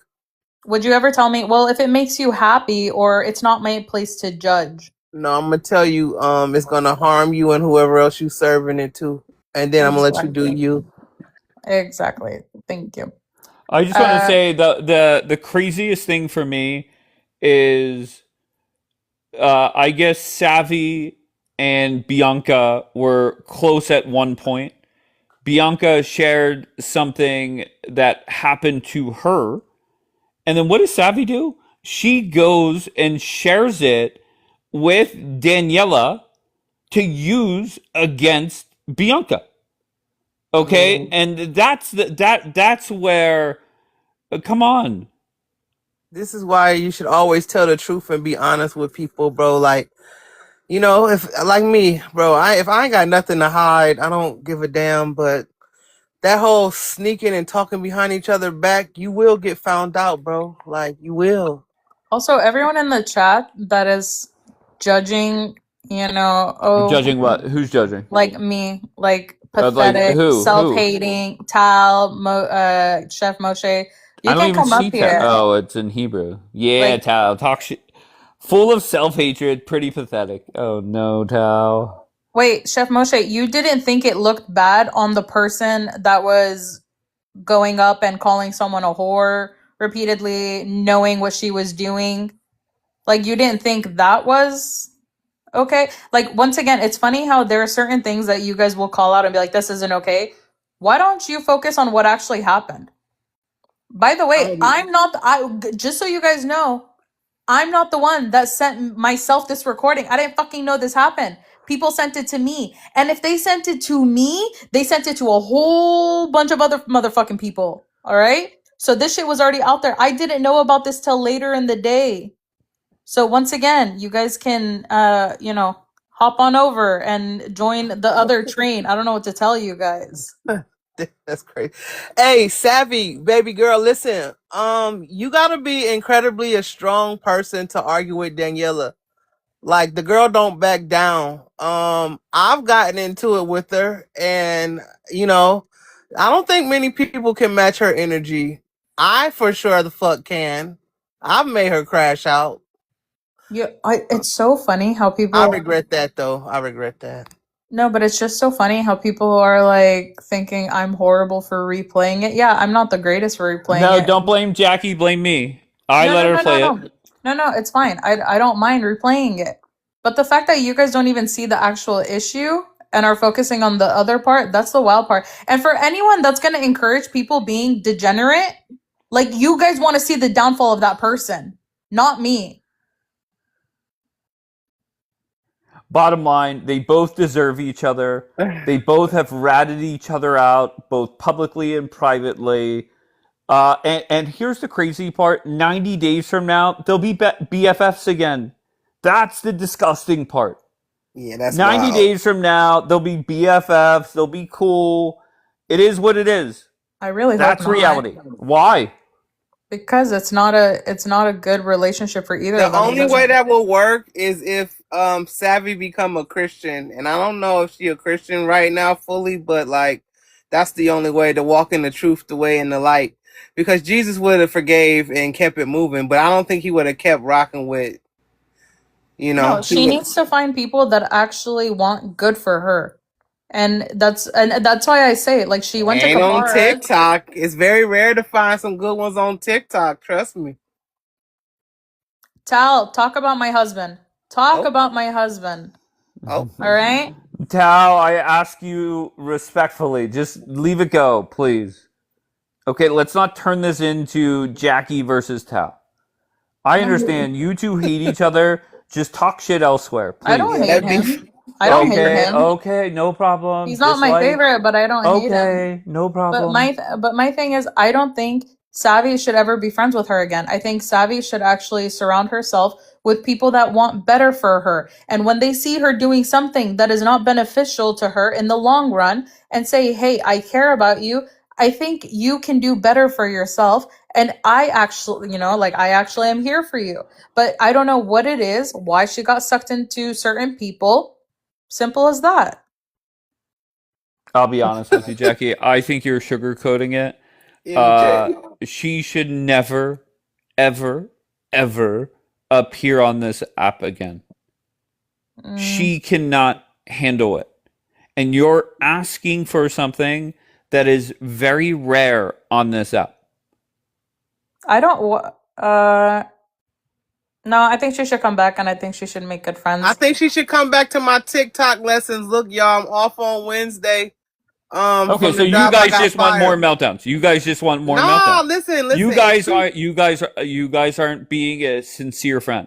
Would you ever tell me, well, if it makes you happy or it's not my place to judge? No, I'm gonna tell you. It's gonna harm you and whoever else you serving it to, and then I'm gonna let you do you. Exactly. Thank you. I just want to say the craziest thing for me is I guess Savvy and Bianca were close at one point. Bianca shared something that happened to her. And then what does Savvy do? She goes and shares it with Daniela to use against Bianca. Okay? And that's where come on. This is why you should always tell the truth and be honest with people, bro. Like, if like me, bro, if I ain't got nothing to hide, I don't give a damn. But that whole sneaking and talking behind each other back, you will get found out, bro. Like, you will. Also, everyone in the chat that is judging, Judging what? Who's judging? like me, like Like pathetic, who? self-hating, Tal, Chef Moshe. You I don't can even come up see here. Oh, it's in Hebrew. Yeah, Like- Tao. Talk shit. Full of self-hatred, pretty pathetic. Oh no, Tao. Wait, Chef Moshe, you didn't think it looked bad on the person that was going up and calling someone a whore repeatedly, knowing what she was doing? Like, you didn't think that was okay? Like, once again, it's funny how there are certain things that you guys will call out and be like, this isn't okay. Why don't you focus on what actually happened? By the way, just so you guys know, I'm not the one that sent myself this recording. I didn't fucking know this happened. People sent it to me. And if they sent it to me, they sent it to a whole bunch of other motherfucking people. All right? So this shit was already out there. I didn't know about this till later in the day. So once again, you guys can hop on over and join the other train. I don't know what to tell you guys. That's crazy. Hey, Savvy, baby girl, listen. You gotta be incredibly a strong person to argue with Daniela. Like, the girl don't back down. I've gotten into it with her, and I don't think many people can match her energy. I for sure the fuck can. I've made her crash out. Yeah, it's so funny how people. I regret that though. I regret that. No, but it's just so funny how people are like thinking I'm horrible for replaying it. Yeah, I'm not the greatest for replaying No, it. don't blame Jackie. Blame me. I let her play it. No, it's fine. I don't mind replaying it. But the fact that you guys don't even see the actual issue and are focusing on the other part, that's the wild part. And for anyone that's going to encourage people being degenerate, like, you guys want to see the downfall of that person, not me. Bottom line, they both deserve each other. They both have ratted each other out, both publicly and privately. And here's the crazy part. 90 days from now, they'll be BFFs again. That's the disgusting part. Yeah, that's 90 wild. days from now, they'll be BFFs. They'll be cool. It is what it is. I really That's hope not. reality. Why? Because it's not a good relationship for either of The them. only way that will work is if Savvy become a Christian, and I don't know if she a Christian right now fully, but like that's the only way to walk in the truth, the way in the light. Because Jesus would have forgave and kept it moving, but I don't think he would have kept rocking with, No, he she would. needs to find people that actually want good for her. And that's why I say it. Like she went to Ain't on Kapara. TikTok. It's very rare to find some good ones on TikTok. Trust me. Tal, talk about my husband. Talk Oh, about my husband. oh. All right? Tao, I ask you respectfully, just leave it go, please. Okay, let's not turn this into Jackie versus Tao. I understand you two hate each other. Just talk shit elsewhere, please. I don't Yeah, hate that'd be. him. I don't hate Okay, him. okay, no problem. He's not my Dislike. favorite, but I don't hate him. Okay, no But problem. my thing is, I don't think Savvy should ever be friends with her again. I think Savvy should actually surround herself with people that want better for her. And when they see her doing something that is not beneficial to her in the long run and say, hey, I care about you, I think you can do better for yourself. And I actually, I actually am here for you. But I don't know what it is, why she got sucked into certain people. Simple as that. I'll be honest with you, Jackie. I think you're sugarcoating it. MJ. She should never, ever, ever appear on this app again. She cannot handle it. And you're asking for something that is very rare on this app. I don't. No, I think she should come back, and I think she should make good friends. I think she should come back to my TikTok lessons. Look, y'all, I'm off on Wednesday. Okay, From so the you job I guys got just want more fired. meltdowns. You guys just want more No, meltdowns. listen. You guys aren't being a sincere friend.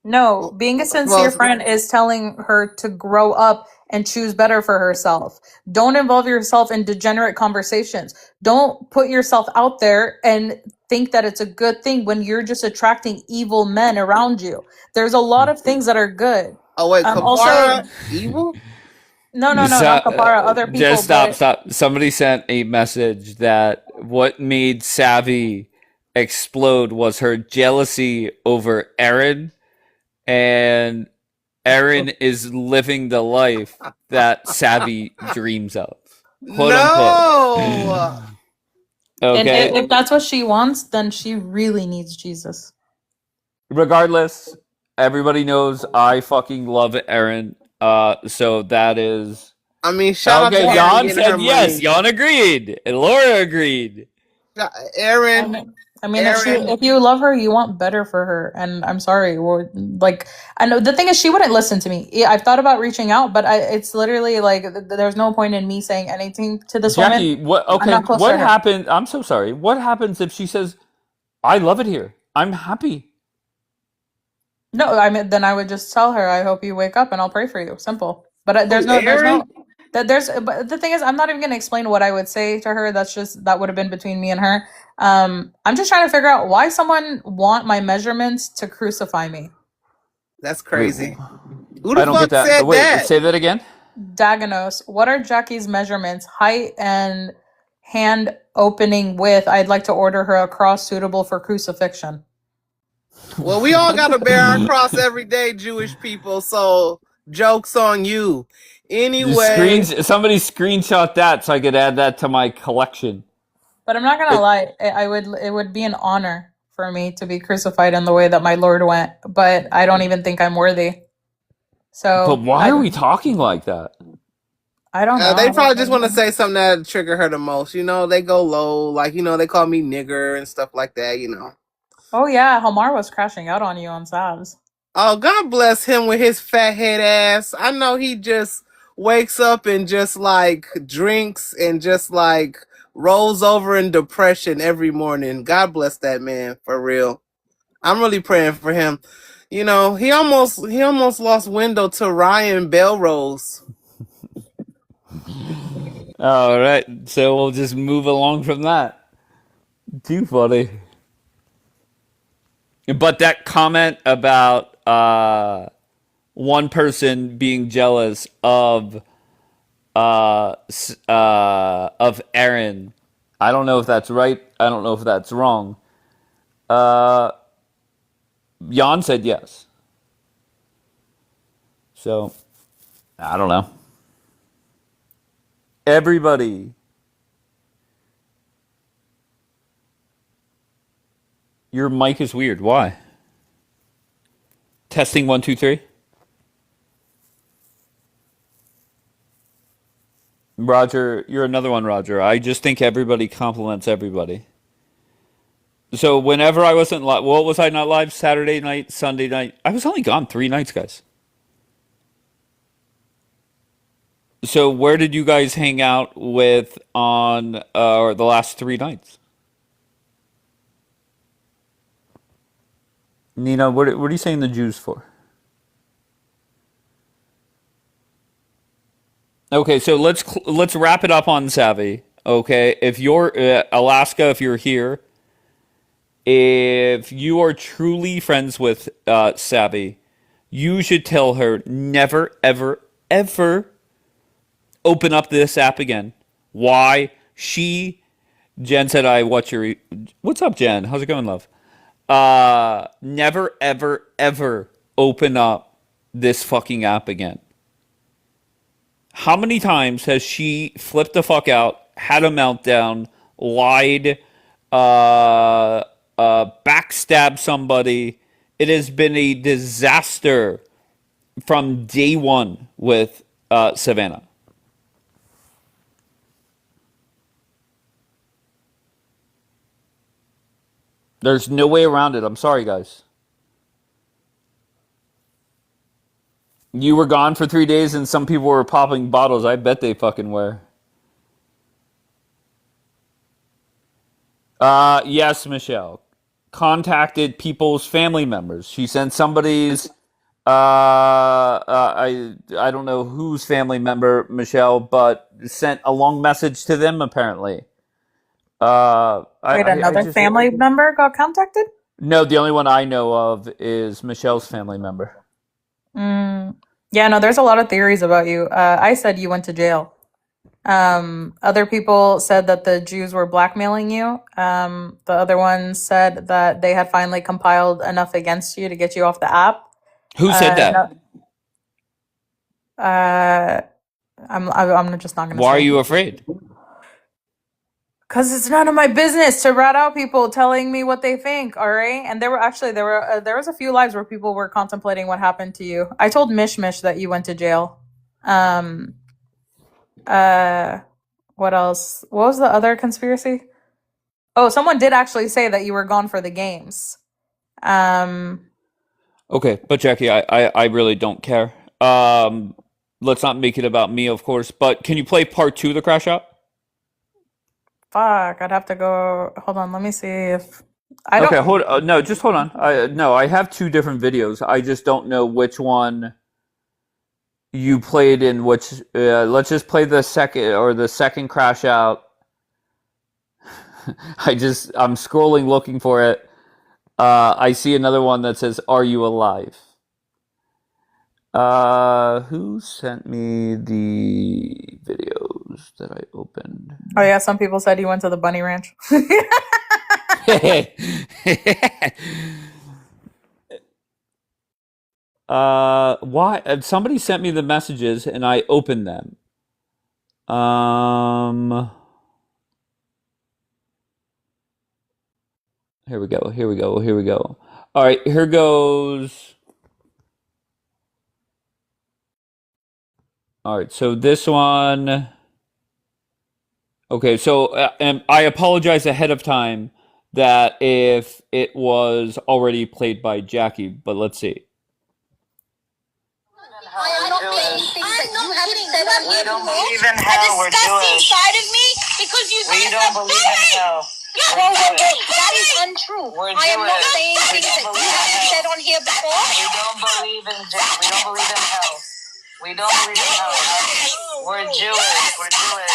No, being a sincere Well, friend is telling her to grow up and choose better for herself. Don't involve yourself in degenerate conversations. Don't put yourself out there and think that it's a good thing when you're just attracting evil men around you. There's a lot of things that are good. oh wait, Also, Kapara evil? no, not Kapara, other people. Just But stop. Somebody sent a message that what made Savvy explode was her jealousy over Aaron, and Aaron is living the life that Savvy dreams of. Quote No. unquote. and Okay. if that's what she wants, then she really needs Jesus. Regardless, everybody knows I fucking love Aaron. So that is. I mean, shout Okay, out to Aaron Jan getting her said yes. money. Jan agreed. And Laura agreed. Aaron, I mean, if you love her, you want better for her. And I'm sorry, I know the thing is, she wouldn't listen to me. Yeah, I've thought about reaching out, but it's literally like there's no point in me saying anything to this Jackie, woman. what? I'm Okay, not close what to her. happened? I'm so sorry. What happens if she says, "I love it here. I'm happy"? No, I mean, then I would just tell her, I hope you wake up, and I'll pray for you. Simple. But there's no, Aaron? but the thing is, I'm not even gonna explain what I would say to her. That would have been between me and her. I'm just trying to figure out why someone want my measurements to crucify me. That's crazy. Wait, Who the I don't fuck get that. said Wait, that? say that again. Dagonos, what are Jackie's measurements, height and hand opening width? I'd like to order her a cross suitable for crucifixion. Well, we all got to bear our cross every day, Jewish people. So jokes on you. Anyway, Somebody screenshot that so I could add that to my collection. But I'm not gonna lie, it would be an honor for me to be crucified in the way that my Lord went, but I don't even think I'm worthy. So But why are we talking like that? I don't know. they probably just want to say something that trigger her the most. You know, they go low, like they call me nigger and stuff like that. Oh yeah, Homar was crashing out on you on Savs. Oh, God bless him with his fat head ass. I know he just wakes up and just like drinks and just like rolls over in depression every morning. God bless that man, for real. I'm really praying for him. He almost lost window to Ryan Belrose. All right, so we'll just move along from that. Too funny. But that comment about one person being jealous of Aaron, I don't know if that's right. I don't know if that's wrong. Jan said yes. So, I don't know. Everybody. Your mic is weird. Why? Testing 1, 2, 3. Roger, you're another one, Roger. I just think everybody compliments everybody. So whenever I wasn't live, what was I not live? Saturday night, Sunday night. I was only gone 3 nights, guys. So where did you guys hang out with on or the last 3 nights? Nina, what are you saying the Jews for? Okay, so let's wrap it up on Savvy. Okay, if you're Alaska, if you're here, if you are truly friends with Savvy, you should tell her never, ever, ever open up this app again. Why? Jen said, what's up, Jen? How's it going, love? Never, ever, ever open up this fucking app again. How many times has she flipped the fuck out, had a meltdown, lied, backstabbed somebody? It has been a disaster from day one with Savannah. There's no way around it. I'm sorry, guys. You were gone for 3 days and some people were popping bottles. I bet they fucking were. Yes, Michelle. Contacted people's family members. She sent somebody's I don't know whose family member, Michelle, but sent a long message to them apparently. Wait, another family member got contacted? No, the only one I know of is Michelle's family member. Yeah, no, there's a lot of theories about you. I said you went to jail. Other people said that the Jews were blackmailing you. The other ones said that they had finally compiled enough against you to get you off the app. Who said that? I'm just not gonna. Why are you afraid? Because it's none of my business to rat out people telling me what they think. All right, and there was a few lives where people were contemplating what happened to you. I told Mish that you went to jail. What else? What was the other conspiracy? Oh, someone did actually say that you were gone for the games. Okay, but Jackie, I really don't care. Let's not make it about me, of course. But can you play part 2 of the Crash Out? Fuck, I'd have to go. Hold on, let me see if I don't. Okay, no, just hold on. I have 2 different videos. I just don't know which one you played in which. Let's just play the second Crash Out. I'm scrolling looking for it. I see another one that says, "Are you alive?" Who sent me the videos that I opened? Oh yeah, some people said you went to the bunny ranch. Why? Somebody sent me the messages and I opened them. Here we go. All right, here goes. All right, so this one. Okay, so and I apologize ahead of time that if it was already played by Jackie, but let's see. I don't believe things that you haven't said on here before. We don't believe in hell. We're Jewish. Inside of me because you guys don't believe in hell. That is untrue. I am not saying things that you haven't said on here before. We don't believe in hell. We don't believe in hell. We're Jewish. We're Jewish.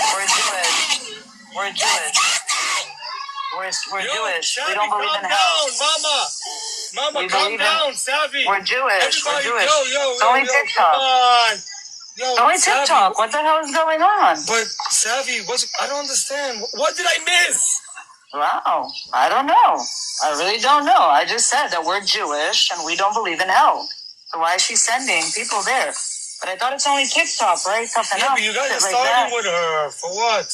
We're Jewish. We're Jewish. We're Jewish. We don't believe in hell. Mama, calm down, Savvy. We're Jewish. We're Jewish. It's only TikTok. Come on. It's only TikTok. What the hell is going on? But Savvy, I don't understand. What did I miss? Wow. I don't know. I really don't know. I just said that we're Jewish and we don't believe in hell. So why is she sending people there? But I thought it's only TikTok, right? Toughen Yeah, up. but you guys are shit like that. starting with her. For what?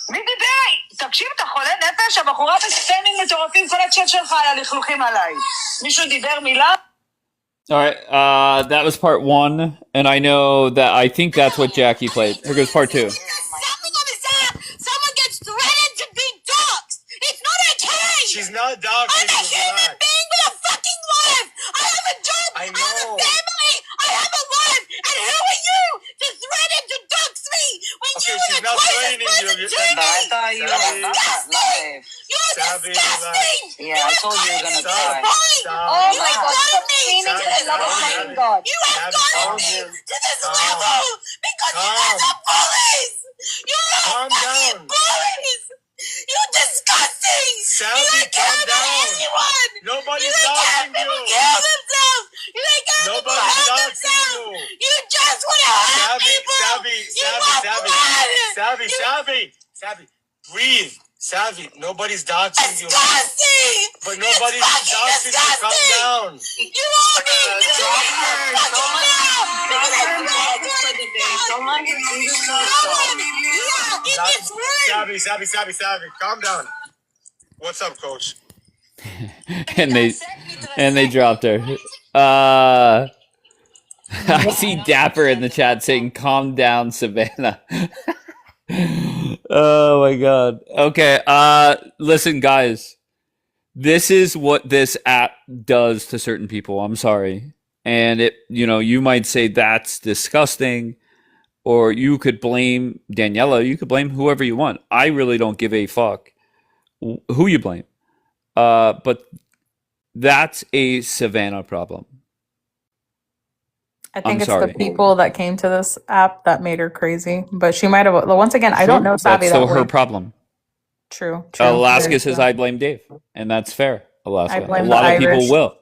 מי דיבר? תקשיב, אתה חולה נפש? הבחורה בספיימינג מטורפים, כל הצ'אט שלך היה לכלוכים עליי. מישהו דיבר מילה? All right, that was part 1, and I know that I think that's what Jackie played. Here goes part 2. Someone gets threatened to be doxxed. It's not okay. She's not doxing. I'm a human being with a fucking life. I have a job. I have a family. I have a life. And who are you to threaten to dox me when you are the closest person to me? I thought you were disgusting. You're disgusting. Yeah, I told you you were gonna cry. Oh my God! Stop screaming to the love of fucking God. You have gotten me to this level because you guys are bullies. You're all fucking bullies. You're disgusting. Savvy, calm down. Anyone. Nobody's you doxing people you. kill themselves. You ain't got Nobody's people hurt doxing themselves. you. You just want to hurt people. Savvy. Breathe. Savvy. Nobody's doxing you. Disgusting. But nobody's doxing you. Calm down. You all need to Savvy. Calm down. What's up, coach? and they dropped her. I see Dapper in the chat saying, "Calm down, Savannah." Oh my God. Okay. Listen, guys. This is what this app does to certain people. I'm sorry. And you might say that's disgusting, or you could blame Daniela. You could blame whoever you want. I really don't give a fuck who you blame. But that's a Savannah problem. I think I'm it's sorry. the people that came to this app that made her crazy. But she might have. Once again, I don't know Savvy That's that still her way. problem. True. Alaska Very says true. I blame Dave, and that's fair. Alaska. I blame A lot the of people Irish. will.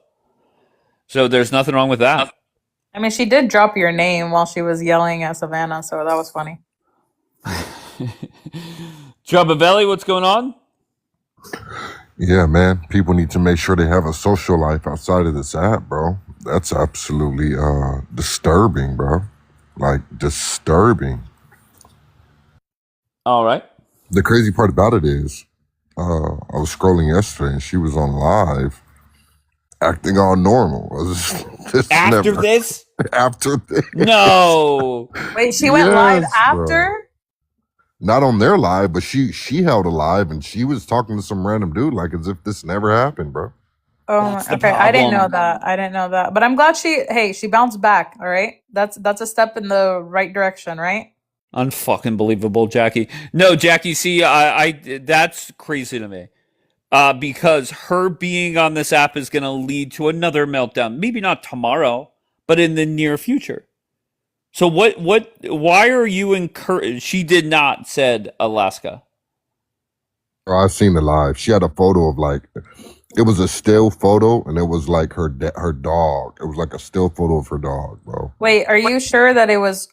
So there's nothing wrong with that. I mean, she did drop your name while she was yelling at Savannah, so that was funny. Jobavelli, what's going on? Yeah, man. People need to make sure they have a social life outside of this app, bro. That's absolutely disturbing, bro. Like, disturbing. All right. The crazy part about it is, I was scrolling yesterday and she was on live acting all normal. After this? After this. No. Wait, she went live Yes, after? bro. Not on their live, but she held a live and she was talking to some random dude like as if this never happened, bro. Oh, That's the okay. I didn't know problem. that. I didn't know that. But I'm glad she bounced back. All right, that's a step in the right direction, right? Unfucking believable, Jackie. No, Jackie, see, I that's crazy to me. Because her being on this app is going to lead to another meltdown. Maybe not tomorrow, but in the near future. So why are you encouraged? She did not, said Alaska. Bro, I seen the live. She had a photo of like, it was a still photo and it was like her dog. It was like a still photo of her dog, bro. Wait, are you sure that it was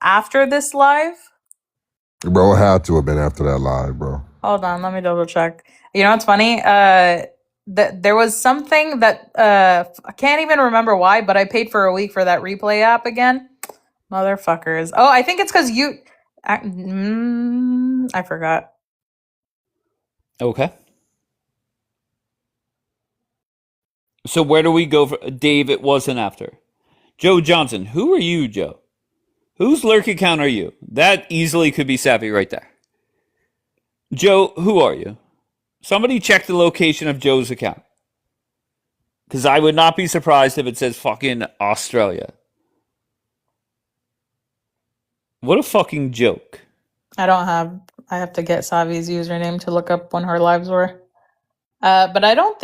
after this live? Bro, it had to have been after that live, bro. Hold on, let me double check. You know what's funny? There was something that I can't even remember why, but I paid for a week for that replay app again. Motherfuckers. Oh, I think it's because I forgot. Okay. So where do we go for Dave? It wasn't after. Joe Johnson. Who are you, Joe? Whose lurk account are you? That easily could be Savvy right there. Joe, who are you? Somebody check the location of Joe's account. Because I would not be surprised if it says fucking Australia. What a fucking joke. I have to get Savi's username to look up when her lives were. But I wouldn't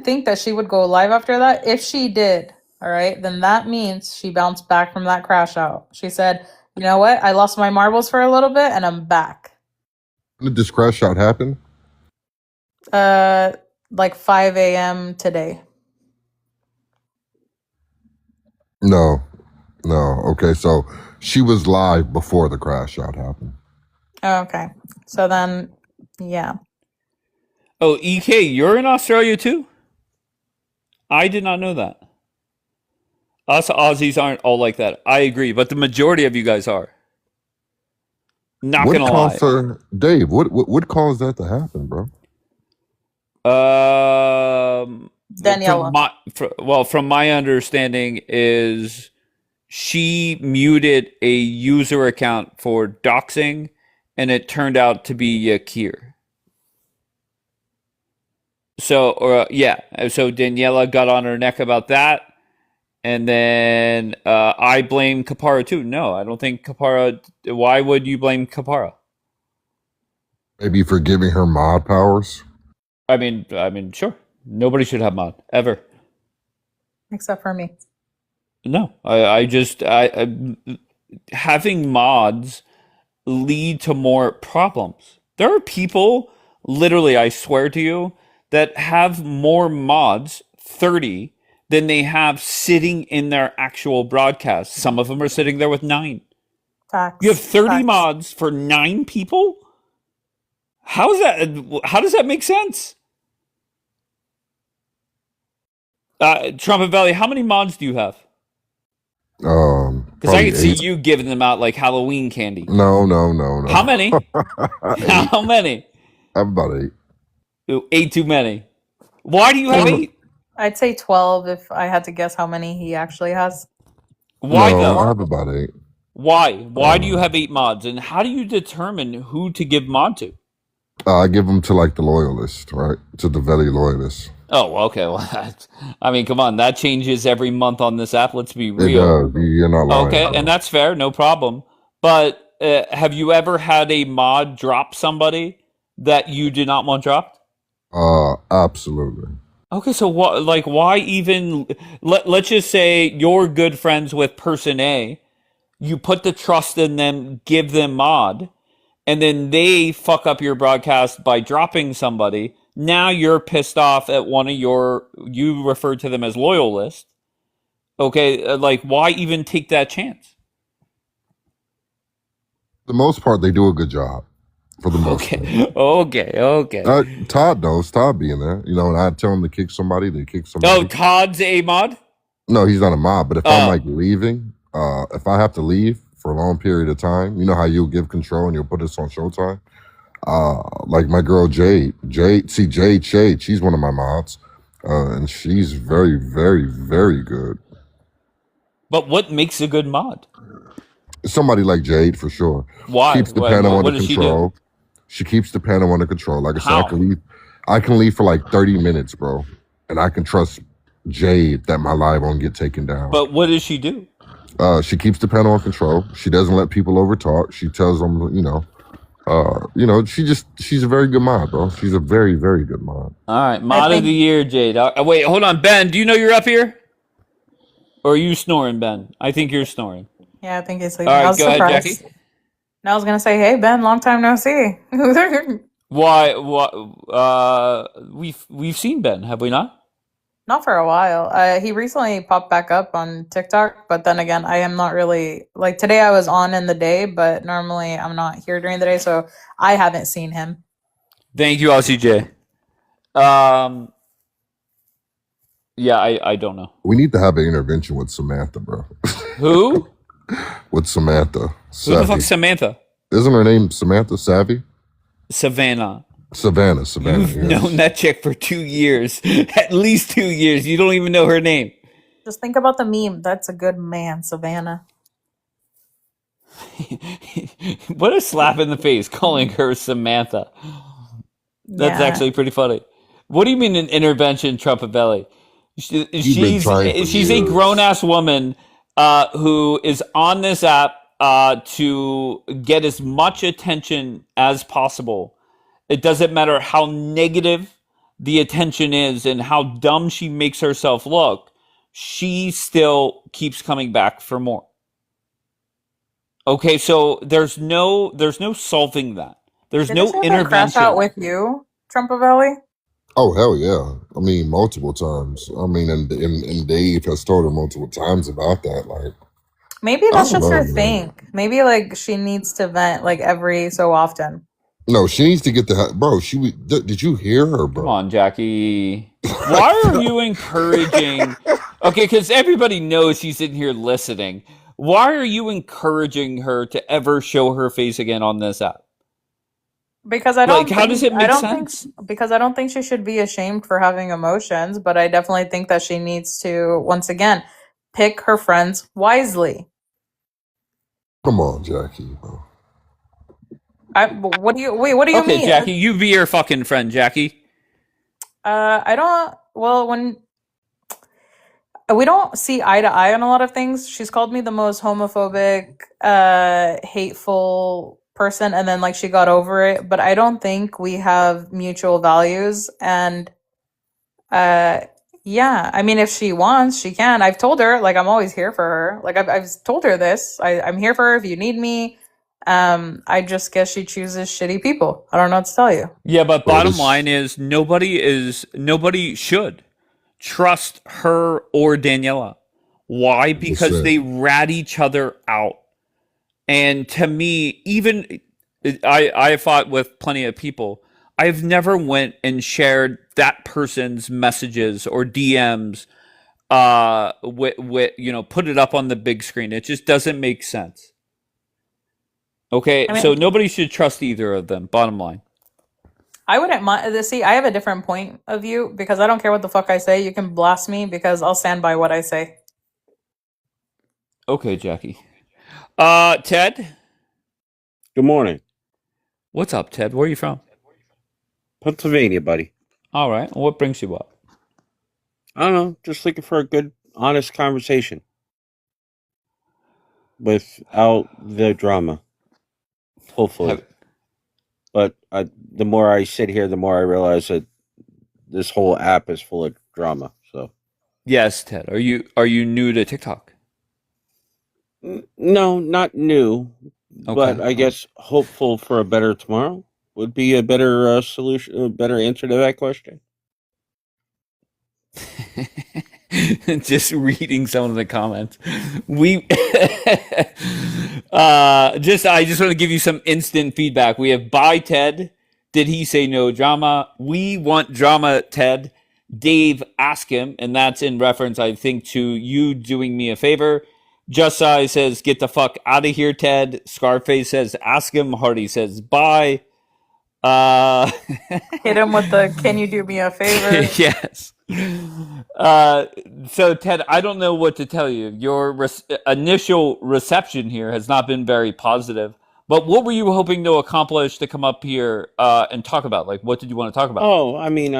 think that she would go live after that. If she did, all right, then that means she bounced back from that crash out. She said, you know what? I lost my marbles for a little bit and I'm back. When did this crash out happen? Like 5 a.m. today. No. Okay, so she was live before the crash out happened. Okay. So then, yeah. Oh, EK, you're in Australia too? I did not know that. Us Aussies aren't all like that. I agree, but the majority of you guys are. Not What gonna caused lie. her, Dave? What caused that to happen, bro? Daniela. From my understanding, is she muted a user account for doxing, and it turned out to be Yakir. So, so Daniela got on her neck about that, and then I blame Kapara too. No, I don't think Kapara. Why would you blame Kapara? Maybe for giving her mod powers. I mean, sure. Nobody should have mod ever. Except for me. No, having mods lead to more problems. There are people, literally, I swear to you, that have more mods, 30, than they have sitting in their actual broadcast. Some of them are sitting there with 9. Facts. You have 30 Facts. mods for 9 people? How does that make sense? Trumpet Valley, how many mods do you have? Because I can see you giving them out like Halloween candy. No. How many? How many? I have about 8. Ooh, 8 too many. Why do you have 8? I'd say 12 if I had to guess how many he actually has. Why though? I have about 8. Why? Why do you have 8 mods? And how do you determine who to give mod to? I give them to like the loyalists, right? To the Valley loyalists. Oh, okay. Well, I mean, come on. That changes every month on this app. Let's be It real. does. You're not lying. Okay, and that's fair. No problem. But have you ever had a mod drop somebody that you did not want dropped? Absolutely. Okay, so what? Like, why even? Let's just say you're good friends with person A. You put the trust in them, give them mod, and then they fuck up your broadcast by dropping somebody. Now you're pissed off at one of you referred to them as loyalists. Okay, like why even take that chance? For the most part, they do a good job. For the most part. Okay. Todd knows. Todd being there. You know, and I tell him to kick somebody, they kick somebody. Oh, Todd's a mod? No, he's not a mod. But if I'm like leaving, if I have to leave for a long period of time, you know how you'll give control and you'll put this on Showtime? Like my girl Jade, Shade, she's one of my mods, and she's very, very, very good. But what makes a good mod? Somebody like Jade for sure. Why? Keeps the panel what under does control. She keeps the panel under control. Like I said, I can leave for like 30 minutes, bro, and I can trust Jade that my live won't get taken down. But what does she do? She keeps the panel under control. She doesn't let people overtalk. She tells them, she's a very good mod, bro. She's a very, very good mod. All right, mod of the year, Jade. Wait, hold on, Ben. Do you know you're up here? Or are you snoring, Ben? I think you're snoring. Yeah, I think he's sleeping. All right, I was go surprised. ahead, Jackie. Now I was gonna say, hey Ben, long time no see. Why? We've seen Ben, have we not? Not for a while. He recently popped back up on TikTok, but then again, I am not really like today. I was on in the day, but normally I'm not here during the day, so I haven't seen him. Thank you, LCJ. Yeah, I don't know. We need to have an intervention with Samantha, bro. Who? With Samantha. Who the fuck's Samantha? Isn't her name Samantha Savvy? Savannah. You've known that chick for 2 years. At least 2 years. You don't even know her name. Just think about the meme. That's a good man, Savannah. What a slap in the face calling her Samantha. That's actually pretty funny. What do you mean an intervention, Trumpet Belly? She's a grown-ass woman who is on this app to get as much attention as possible. It doesn't matter how negative the attention is and how dumb she makes herself look. She still keeps coming back for more. Okay, so there's no solving that. There's Did no this ever intervention. crash out with you, Trumpavelli? Oh hell yeah! I mean, multiple times. I mean, and Dave has told her multiple times about that. Like, Maybe that's I don't just her know, man. thing. Maybe like she needs to vent like every so often. No, she needs to get the bro. Did you hear her, bro? Come on, Jackie. Why are you encouraging? Okay, because everybody knows she's in here listening. Why are you encouraging her to ever show her face again on this app? Because I don't How does think it make sense? because I don't think she should be ashamed for having emotions, but I definitely think that she needs to once again pick her friends wisely. Come on, Jackie, bro. What do you mean? Okay, Jackie, you be your fucking friend, Jackie. I don't. Well, when we don't see eye to eye on a lot of things. She's called me the most homophobic, hateful person, and then like she got over it. But I don't think we have mutual values. And yeah, I mean, if she wants, she can. I've told her like I'm always here for her. Like I've told her this. I'm here for her if you need me. I just guess she chooses shitty people. I don't know what to tell you. Yeah, but bottom line is nobody should trust her or Daniela. Why? Because they rat each other out. And to me, even I fought with plenty of people. I've never went and shared that person's messages or DMs with put it up on the big screen. It just doesn't make sense. Okay, I mean, so nobody should trust either of them, bottom line. I wouldn't mind. See, I have a different point of view because I don't care what the fuck I say. You can blast me because I'll stand by what I say. Okay, Jackie. Ted? Good morning. What's up, Ted? Where are you from? Pennsylvania, buddy. All right. What brings you up? I don't know. Just looking for a good, honest conversation without the drama. Hopefully. But the more I sit here, the more I realize that this whole app is full of drama. So yes, Ted. Are you new to TikTok? No, not new. Okay. But I guess hopeful for a better tomorrow would be a better solution, a better answer to that question. Just reading some of the comments. I just want to give you some instant feedback. We have bye Ted. Did he say no drama? We want drama, Ted. Dave, ask him, and that's in reference, I think, to you doing me a favor. Just says, get the fuck out of here, Ted. Scarface says, ask him. Hardy says, bye. Hit him with the, can you do me a favor? Yes. So, Ted, I don't know what to tell you. Your initial reception here has not been very positive. But what were you hoping to accomplish to come up here and talk about? Like, what did you want to talk about? Oh, I mean,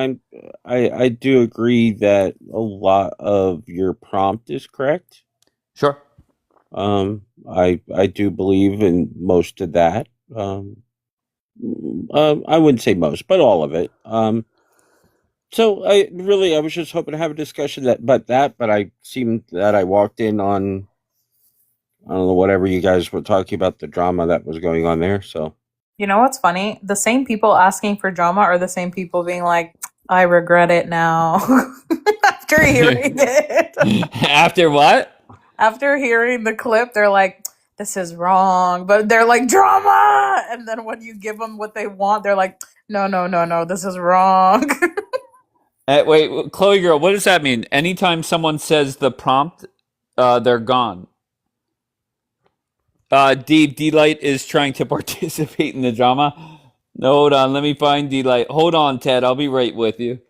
I do agree that a lot of your prompt is correct. Sure. I do believe in most of that. I wouldn't say most, but all of it. So I was just hoping to have a discussion but I seemed that I walked in on, I don't know, whatever you guys were talking about, the drama that was going on there. So, you know what's funny? The same people asking for drama are the same people being like, I regret it now. After hearing it. After what? After hearing the clip, they're like, this is wrong. But they're like, drama! And then when you give them what they want, they're like, no, this is wrong. Wait, Chloe girl, what does that mean? Anytime someone says the prompt, they're gone. Dave D-Light is trying to participate in the drama. No, hold on, let me find D-Light. Hold on, Ted, I'll be right with you.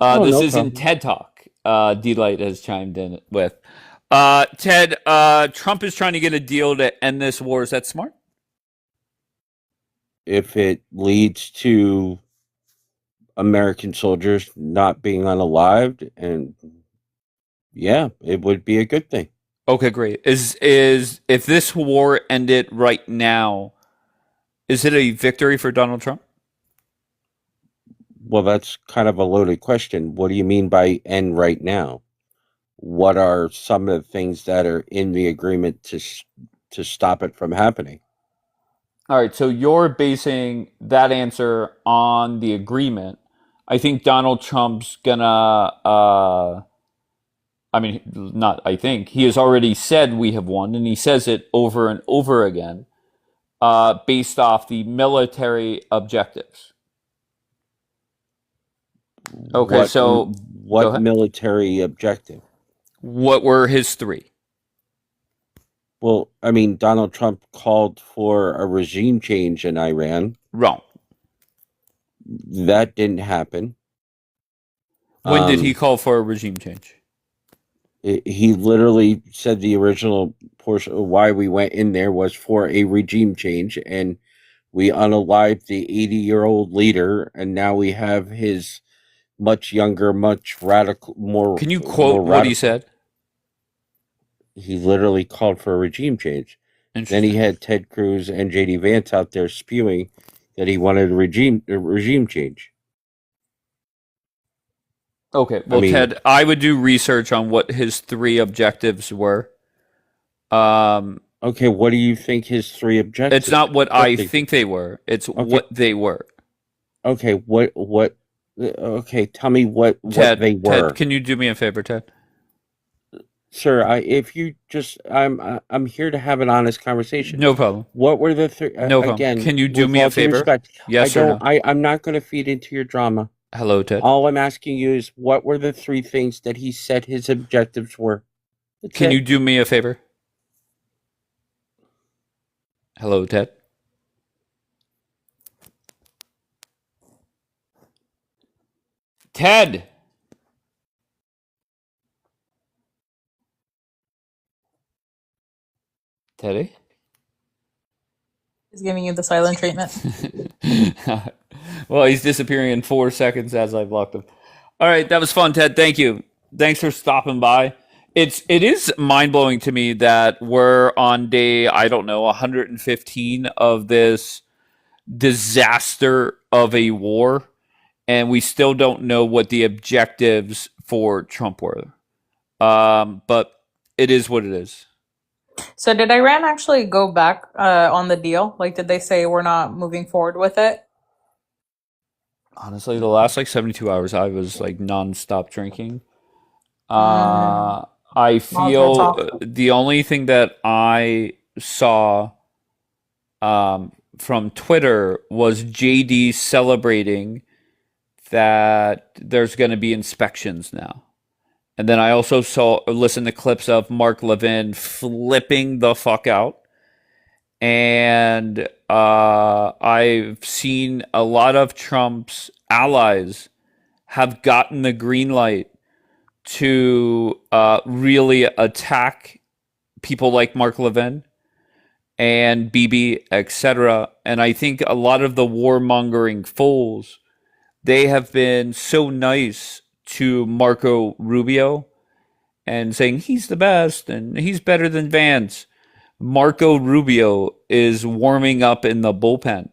This isn't TED Talk. D-Light has chimed in with. Ted, Trump is trying to get a deal to end this war. Is that smart? If it leads to American soldiers not being unalived, and yeah, it would be a good thing. Okay, great. Is if this war ended right now, is it a victory for Donald Trump? Well, that's kind of a loaded question. What do you mean by end right now? What are some of the things that are in the agreement to stop it from happening? All right, so you're basing that answer on the agreement. I think Donald Trump's gonna, not I think, he has already said we have won, and he says it over and over again. based off the military objectives. Okay, What so go what ahead. military objective? What were his three? Well, I mean, Donald Trump called for a regime change in Iran. Wrong. That didn't happen. When did he call for a regime change? He literally said the original portion of why we went in there was for a regime change, and we unalived the 80-year-old leader, and now we have his much younger, much more. Can you quote what he said? He literally called for a regime change. Then he had Ted Cruz and JD Vance out there spewing that he wanted a regime change. Okay, well, Ted, I would do research on what his three objectives were. Okay, what do you think his three objectives? It's not what I think they were. It's what they were. Okay, what? Okay, tell me what Ted, they were. Ted, can you do me a favor, Ted? Sir, if you just, I'm here to have an honest conversation. No problem. What were the three? No problem. Again, Can you do with me all a due favor? respect, Yes I or don't. no? I'm not going to feed into your drama. Hello, Ted. All I'm asking you is, what were the three things that he said his objectives were? Can you do me a favor? Hello, Ted. Ted. Teddy? He's giving you the silent treatment. Well, he's disappearing in 4 seconds as I blocked him. All right, that was fun, Ted. Thank you. Thanks for stopping by. It is mind-blowing to me that we're on day, I don't know, 115 of this disaster of a war, and we still don't know what the objectives for Trump were. But it is what it is. So did Iran actually go back on the deal? Like, did they say we're not moving forward with it? Honestly, the last 72 hours, I was non-stop drinking. I feel the only thing that I saw from Twitter was JD celebrating that there's going to be inspections now. And then I also listened to clips of Mark Levin flipping the fuck out. And I've seen a lot of Trump's allies have gotten the green light to really attack people like Mark Levin and Bibi, etc. And I think a lot of the warmongering fools, they have been so nice to Marco Rubio and saying he's the best and he's better than Vance. Marco Rubio is warming up in the bullpen.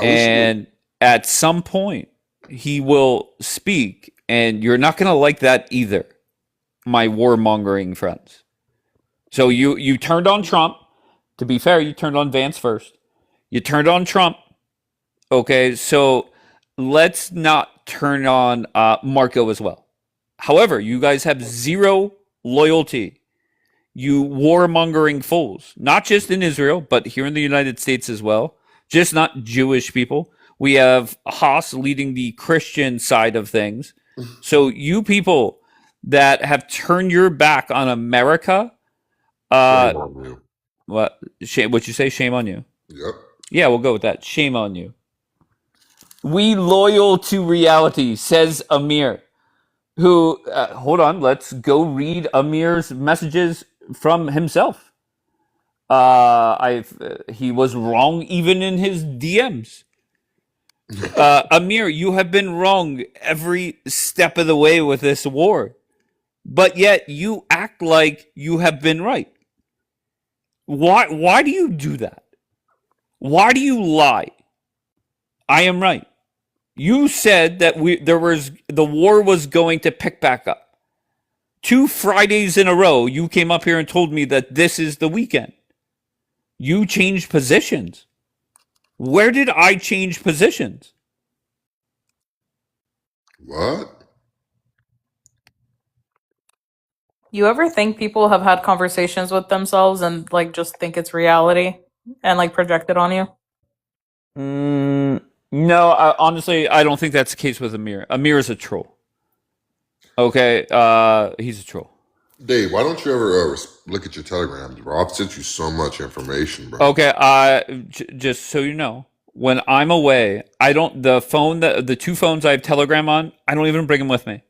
And at some point, he will speak, and you're not going to like that either, my warmongering friends. So you turned on Trump. To be fair, you turned on Vance first. You turned on Trump. Okay, so let's not turn on Marco as well. However, you guys have zero loyalty. You warmongering fools, not just in Israel, but here in the United States as well. Just not Jewish people. We have Haas leading the Christian side of things. So you people that have turned your back on America, what you say? Shame on you. Yep. Yeah, we'll go with that. Shame on you. We loyal to reality, says Amir. Who? Hold on. Let's go read Amir's messages from himself. He was wrong even in his DMs. Amir, you have been wrong every step of the way with this war, but yet you act like you have been right. Why do you do that? Why do you lie? I am right. You said that the war was going to pick back up. 2 Fridays in a row, you came up here and told me that this is the weekend. You changed positions. Where did I change positions? What? You ever think people have had conversations with themselves and just think it's reality? and like project it on you? No, honestly, I don't think that's the case with Amir. Amir is a troll. Okay, he's a troll. Dave, why don't you ever look at your telegrams, bro? I've sent you so much information, bro. Okay, just so you know, when I'm away, I don't the two phones I have Telegram on, I don't even bring them with me.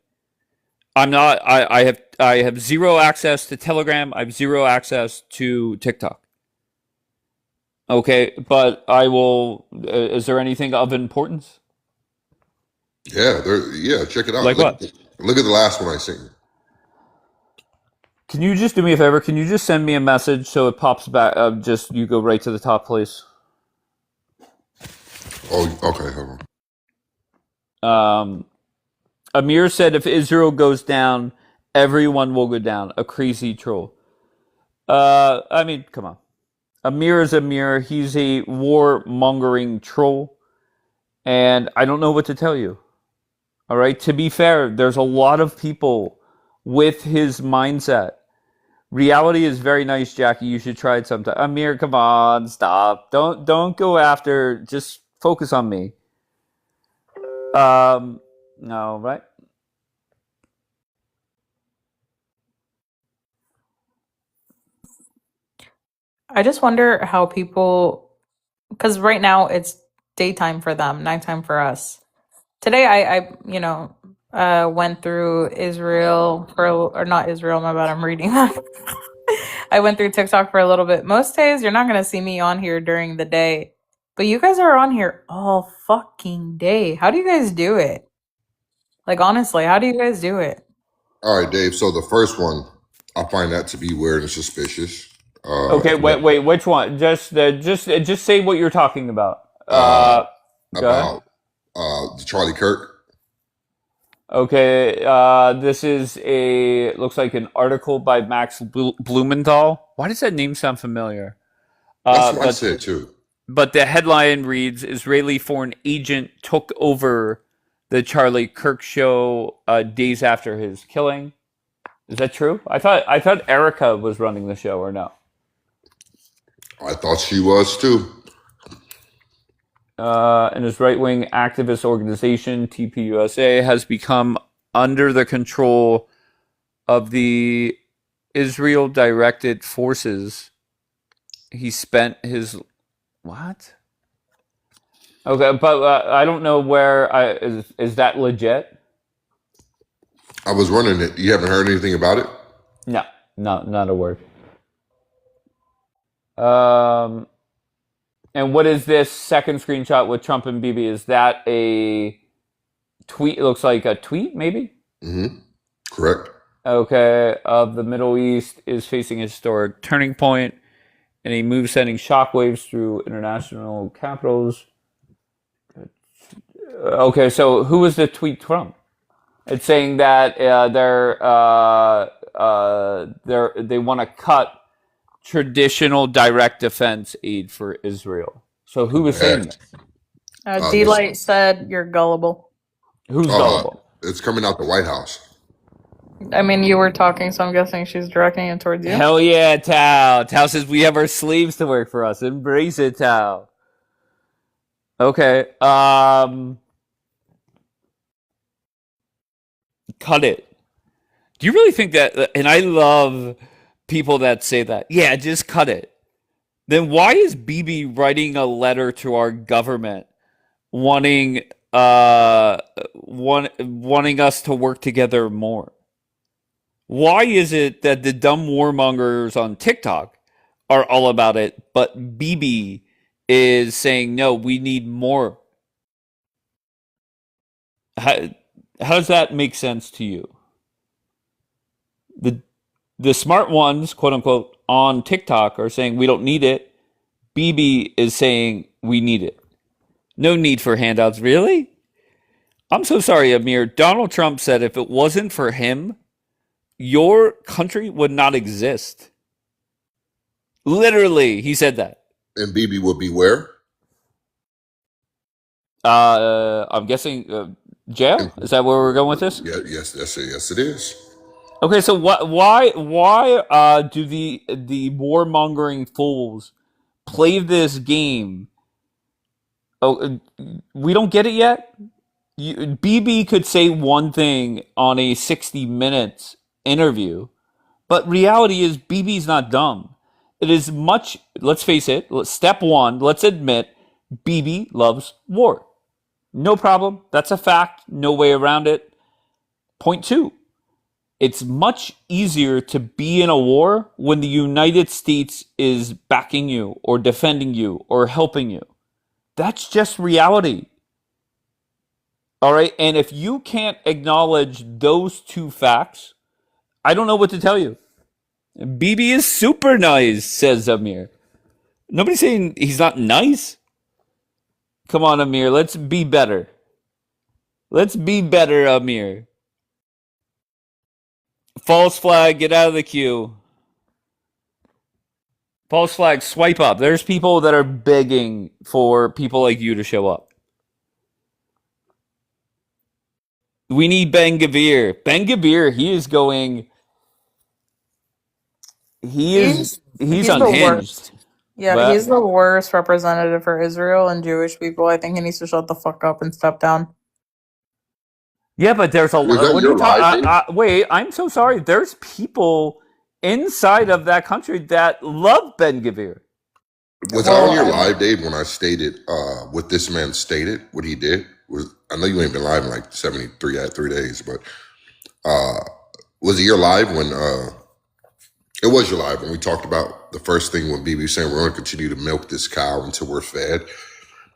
I have zero access to Telegram. I have zero access to TikTok. Okay, but I will. Is there anything of importance? Yeah, check it out. Like what? Look at the last one I sent you. Can you just do me a favor? Can you just send me a message so it pops back? Just you go right to the top, please. Oh, okay, hold on. Amir said, "If Israel goes down, everyone will go down." A crazy troll. I mean, come on. Amir is Amir. He's a war-mongering troll, and I don't know what to tell you. All right. To be fair, there's a lot of people with his mindset. Reality is very nice, Jackie. You should try it sometime. Amir, come on, stop. Don't go after. Just focus on me. No, right? I just wonder how people, because right now it's daytime for them, nighttime for us. Today I went through Israel or not Israel, my bad, I'm reading that. I went through TikTok for a little bit. Most days you're not going to see me on here during the day, but you guys are on here all fucking day. How do you guys do it? Like, honestly, how do you guys do it? All right, Dave. So the first one, I find that to be weird and suspicious. Okay, wait. Which one? Just say what you're talking about. About Charlie Kirk. Okay, this is looks like an article by Max Blumenthal. Why does that name sound familiar? That's what I said too. But the headline reads: Israeli foreign agent took over the Charlie Kirk show days after his killing. Is that true? I thought Erica was running the show, or no? I thought she was too. And his right-wing activist organization, TPUSA, has become under the control of the Israel-directed forces. He spent his... What? Okay, but I don't know where... Is that legit? I was wondering it. You haven't heard anything about it? No, not a word. And what is this second screenshot with Trump and Bibi? Is that a tweet? It looks like a tweet, maybe? Mm-hmm. Correct. Okay. The Middle East is facing a historic turning point, and a move sending shockwaves through international capitals. Okay, so who was the tweet from? It's saying that they want to cut traditional direct defense aid for Israel. So who was saying this? D-Light said you're gullible. Who's gullible? It's coming out the White House. I mean, you were talking, so I'm guessing she's directing it towards you. Hell yeah, Tao. Tao says we have our slaves to work for us. Embrace it, Tao. Okay. Cut it. Do you really think that? And I love people that say that. Yeah, just cut it. Then why is Bibi writing a letter to our government wanting us to work together more? Why is it that the dumb warmongers on TikTok are all about it, but Bibi is saying, no, we need more? How does that make sense to you? The smart ones, quote unquote, on TikTok are saying we don't need it. Bibi is saying we need it. No need for handouts. Really? I'm so sorry, Amir. Donald Trump said if it wasn't for him, your country would not exist. Literally, he said that. And Bibi would be where? I'm guessing jail. Is that where we're going with this? Yeah, yes, it is. Okay, so why do the warmongering fools play this game. Oh, we don't get it yet? BB could say one thing on a 60 minutes interview, but reality is BB's not dumb. It is much, let's face it, step one, let's admit BB loves war. No problem. That's a fact. No way around it. Point two, it's much easier to be in a war when the United States is backing you or defending you or helping you. That's just reality. All right. And if you can't acknowledge those two facts, I don't know what to tell you. BB is super nice, says Amir. Nobody's saying he's not nice. Come on, Amir. Let's be better. Let's be better, Amir. False flag, get out of the queue. False flag, swipe up. There's people that are begging for people like you to show up. We need Ben Gavir. Ben Gavir, he is going. He's the unhinged. worst. Yeah, But he's the worst representative for Israel and Jewish people. I think he needs to shut the fuck up and step down. yeah, but there's a Was that what are your you live, talking? Wait, I'm so sorry. There's people inside of that country that love Ben Gavir. Was I on your live, Dave, when I stated what this man stated, what he did? Was I know you ain't been live in like 73 out of 3 days, but was it your live when it was your live when we talked about the first thing when BB was saying we're going to continue to milk this cow until we're fed,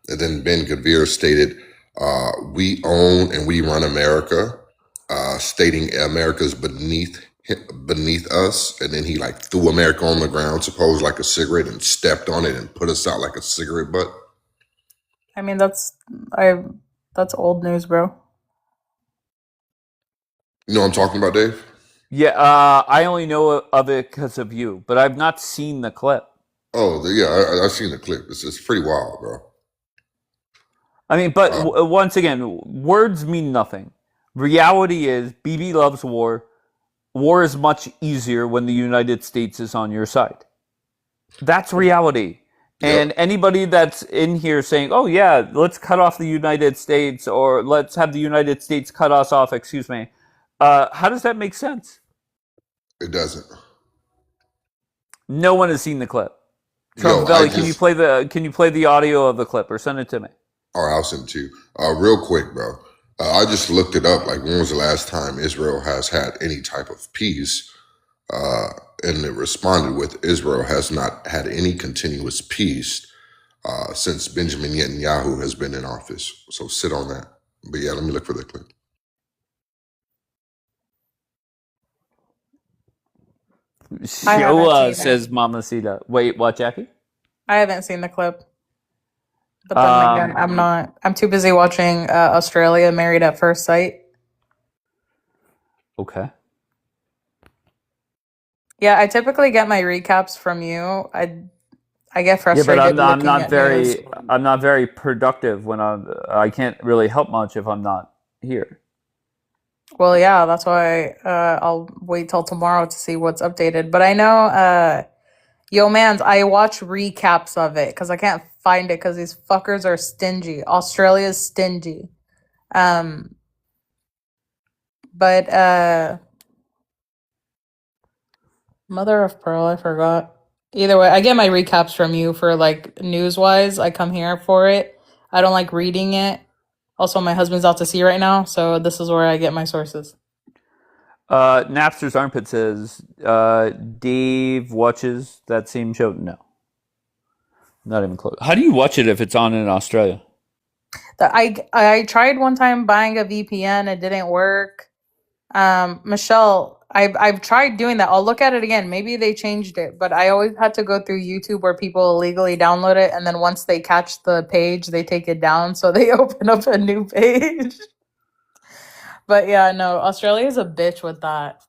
and then Ben Gavir stated we own and we run America, stating America's beneath us, and then he like threw America on the ground, suppose like a cigarette, and stepped on it and put us out like a cigarette butt. I mean, that's old news, bro. You know what I'm talking about, Dave? Yeah, I only know of it because of you, but I've not seen the clip. Oh, yeah, I've seen the clip. It's pretty wild, bro. I mean, but once again, words mean nothing. Reality is, BB loves war. War is much easier when the United States is on your side. That's reality. And anybody that's in here saying, oh, yeah, let's cut off the United States or let's have the United States cut us off, excuse me. How does that make sense? It doesn't. No one has seen the clip. Yo, Trump, can you play the audio of the clip or send it to me? All right, I'll send it to you. Real quick, bro. I just looked it up. Like, when was the last time Israel has had any type of peace? And it responded with Israel has not had any continuous peace since Benjamin Netanyahu has been in office. So sit on that. But yeah, let me look for the clip. Show us, says Mamacita. Wait, what, Jackie? I haven't seen the clip. But then again, I'm too busy watching Australia Married at First Sight. Okay. Yeah, I typically get my recaps from you. I get frustrated. Yeah, but I'm looking not at very news. I'm not very productive when I can't really help much if I'm not here. Well, yeah, that's why I'll wait till tomorrow to see what's updated. But I know, yo, mans, I watch recaps of it because I can't find it because these fuckers are stingy. Australia's stingy. But mother of pearl, I forgot. Either way, I get my recaps from you for like news-wise. I come here for it. I don't like reading it. Also, my husband's out to sea right now, so this is where I get my sources. Napster's Armpit says, Dave watches that same show? No. Not even close. How do you watch it if it's on in Australia? I tried one time buying a VPN. It didn't work. Michelle, I've tried doing that. I'll look at it again. Maybe they changed it, but I always had to go through YouTube where people illegally download it, and then once they catch the page, they take it down, so they open up a new page. But yeah, no, Australia's a bitch with that.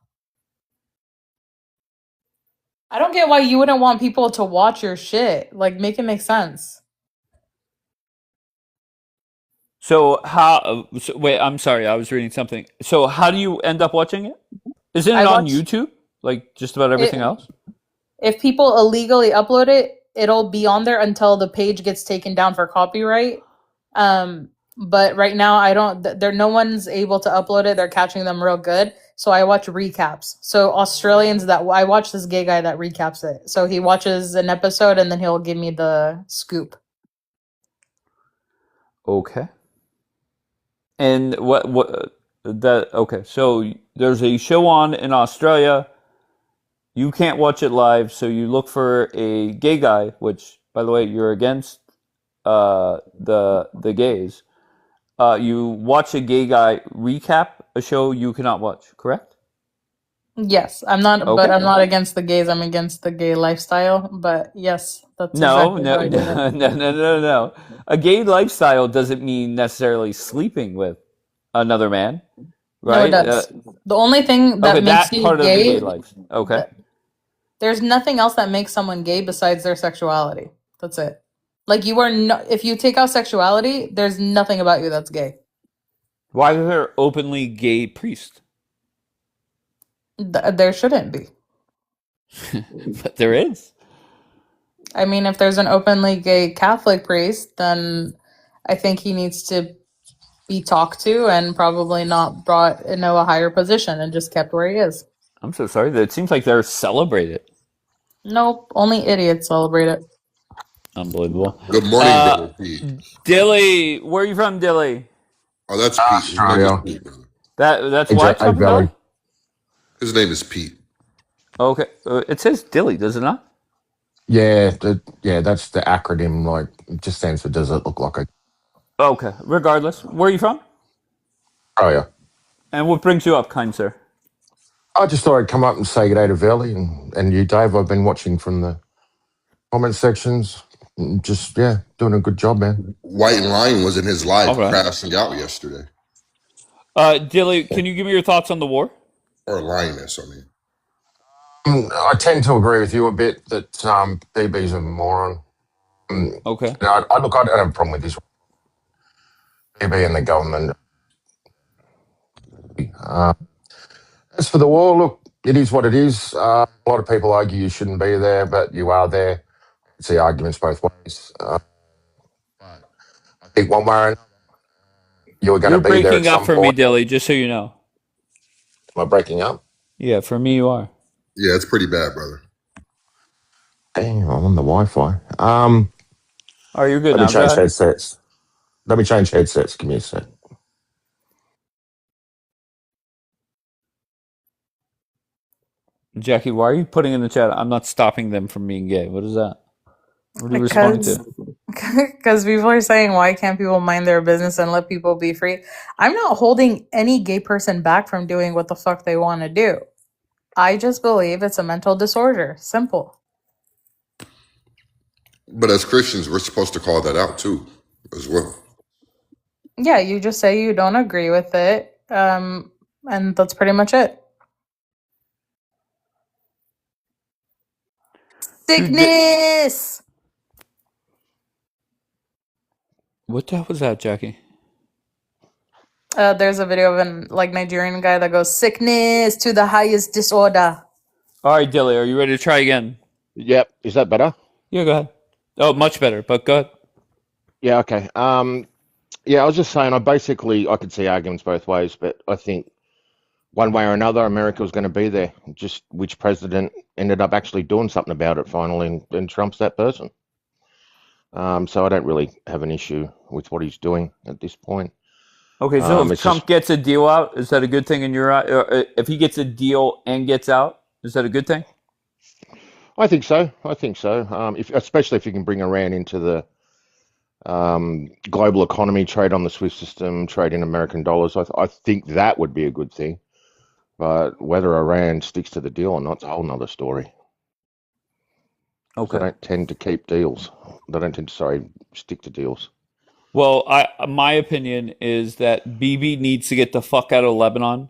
I don't get why you wouldn't want people to watch your shit. Like, make it make sense. So wait, I'm sorry, I was reading something. So how do you end up watching it? Isn't it on YouTube? Like just about everything else? If people illegally upload it, it'll be on there until the page gets taken down for copyright. But right now I don't. There, no one's able to upload it. They're catching them real good. So I watch recaps. So Australians that I watch this gay guy that recaps it. So he watches an episode and then he'll give me the scoop. Okay. And okay, so there's a show on in Australia. You can't watch it live, so you look for a gay guy, which, by the way, you're against the gays. You watch a gay guy recap a show you cannot watch, correct? Yes, I'm not, Okay. but I'm not against the gays. I'm against the gay lifestyle. But yes, that's No, exactly how I did it. no. A gay lifestyle doesn't mean necessarily sleeping with another man, No, right? it does. The only thing that Okay, makes that you part of the gay, gay life. Okay. there's nothing else that makes someone gay besides their sexuality. That's it. Like you are not. If you take out sexuality, there's nothing about you that's gay. Why is there openly gay priest? There shouldn't be. But there is. I mean, if there's an openly gay Catholic priest, then I think he needs to be talked to and probably not brought into a higher position and just kept where he is. I'm so sorry. It seems like they're celebrated. Nope, only idiots celebrate it. Unbelievable. Good morning, Billy. Dilly, where are you from, Dilly? Oh, that's Pete. His name is Pete, brother. That's why Hey, talking Billy. about? His name is Pete. Okay, it says Dilly, does it not? Yeah, that's the acronym. Like, it just stands for does it look like a. Okay, regardless, where are you from? Oh yeah. And what brings you up, kind sir? I just thought I'd come up and say good day to Valley and you, Dave. I've been watching from the comment sections. Just doing a good job, man. White Line was in his live All right. crashing out yesterday. Dilly, can you give me your thoughts on the war? Or Lioness, I mean. I tend to agree with you a bit that DB's a moron. Okay. I don't have a problem with this. DB and the government. As for the war, look, it is what it is. A lot of people argue you shouldn't be there, but you are there. It's the arguments both ways. I think one way or another, you're going to be there at breaking up some for me, point. Dilly, just so you know. Am I breaking up? Yeah, for me you are. Yeah, it's pretty bad, brother. Damn, I'm on the Wi-Fi. Are you good Let now? me change Go ahead. headsets. Let me change headsets. Give me a sec. Jackie, why are you putting in the chat? I'm not stopping them from being gay. What is that? What are you responding to? Because people are saying, why can't people mind their business and let people be free? I'm not holding any gay person back from doing what the fuck they want to do. I just believe it's a mental disorder. Simple. But as Christians, we're supposed to call that out too, as well. Yeah, you just say you don't agree with it. And that's pretty much it. Sickness! What the hell was that, Jackie? There's a video of an Nigerian guy that goes, sickness to the highest disorder. All right, Dilly, are you ready to try again? Yep. Is that better? Yeah, go ahead. Oh, much better, but go ahead. Yeah, okay. Yeah, I was just saying, I could see arguments both ways, but I think one way or another, America was going to be there. Just which president ended up actually doing something about it finally, and Trump's that person. So I don't really have an issue with what he's doing at this point. Okay, so if Trump gets a deal out, is that a good thing in your eye? If he gets a deal and gets out, is that a good thing? I think so. Especially if you can bring Iran into the global economy, trade on the SWIFT system, trade in American dollars. I think that would be a good thing. But whether Iran sticks to the deal or not, it's a whole nother story. Okay. They don't tend to keep deals. They don't tend to, stick to deals. Well, my opinion is that Bibi needs to get the fuck out of Lebanon.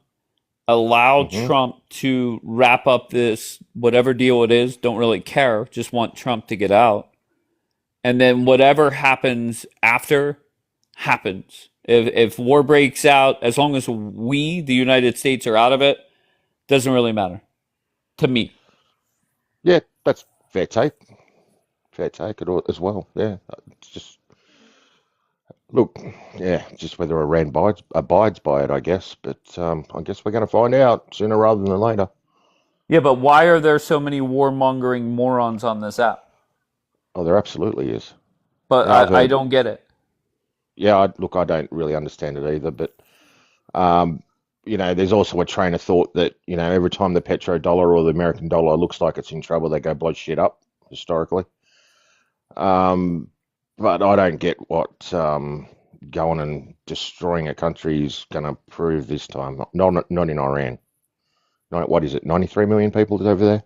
Allow Trump to wrap up this, whatever deal it is, don't really care, just want Trump to get out. And then whatever happens after, happens. If war breaks out, as long as we, the United States, are out of it, doesn't really matter. To me. Yeah, that's fair take. fair take it as well. Yeah, it's just look, yeah, just whether Iran abides by it, I guess. But I guess we're going to find out sooner rather than later. Yeah, but why are there so many warmongering morons on this app? Oh, there absolutely is. But Yeah, I don't get it. Yeah, I don't really understand it either. But there's also a train of thought that every time the petrodollar or the American dollar looks like it's in trouble, they go blow shit up historically. But I don't get what going and destroying a country is going to prove this time. Not in Iran. What is it? 93 million people over there.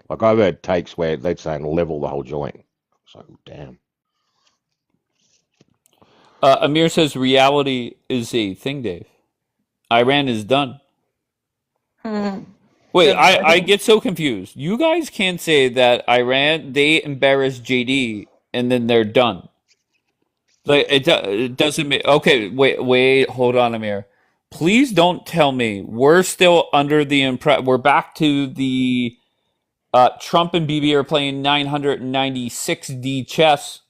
Like I've heard takes where they'd say level the whole joint. So damn. Amir says reality is a thing, Dave. Iran is done. Wait, I get so confused. You guys can't say that Iran, they embarrass JD and then they're done. Like it doesn't make okay. Wait, hold on, Amir. Please don't tell me we're still under the impression we're back to the Trump and BB are playing 996D chess,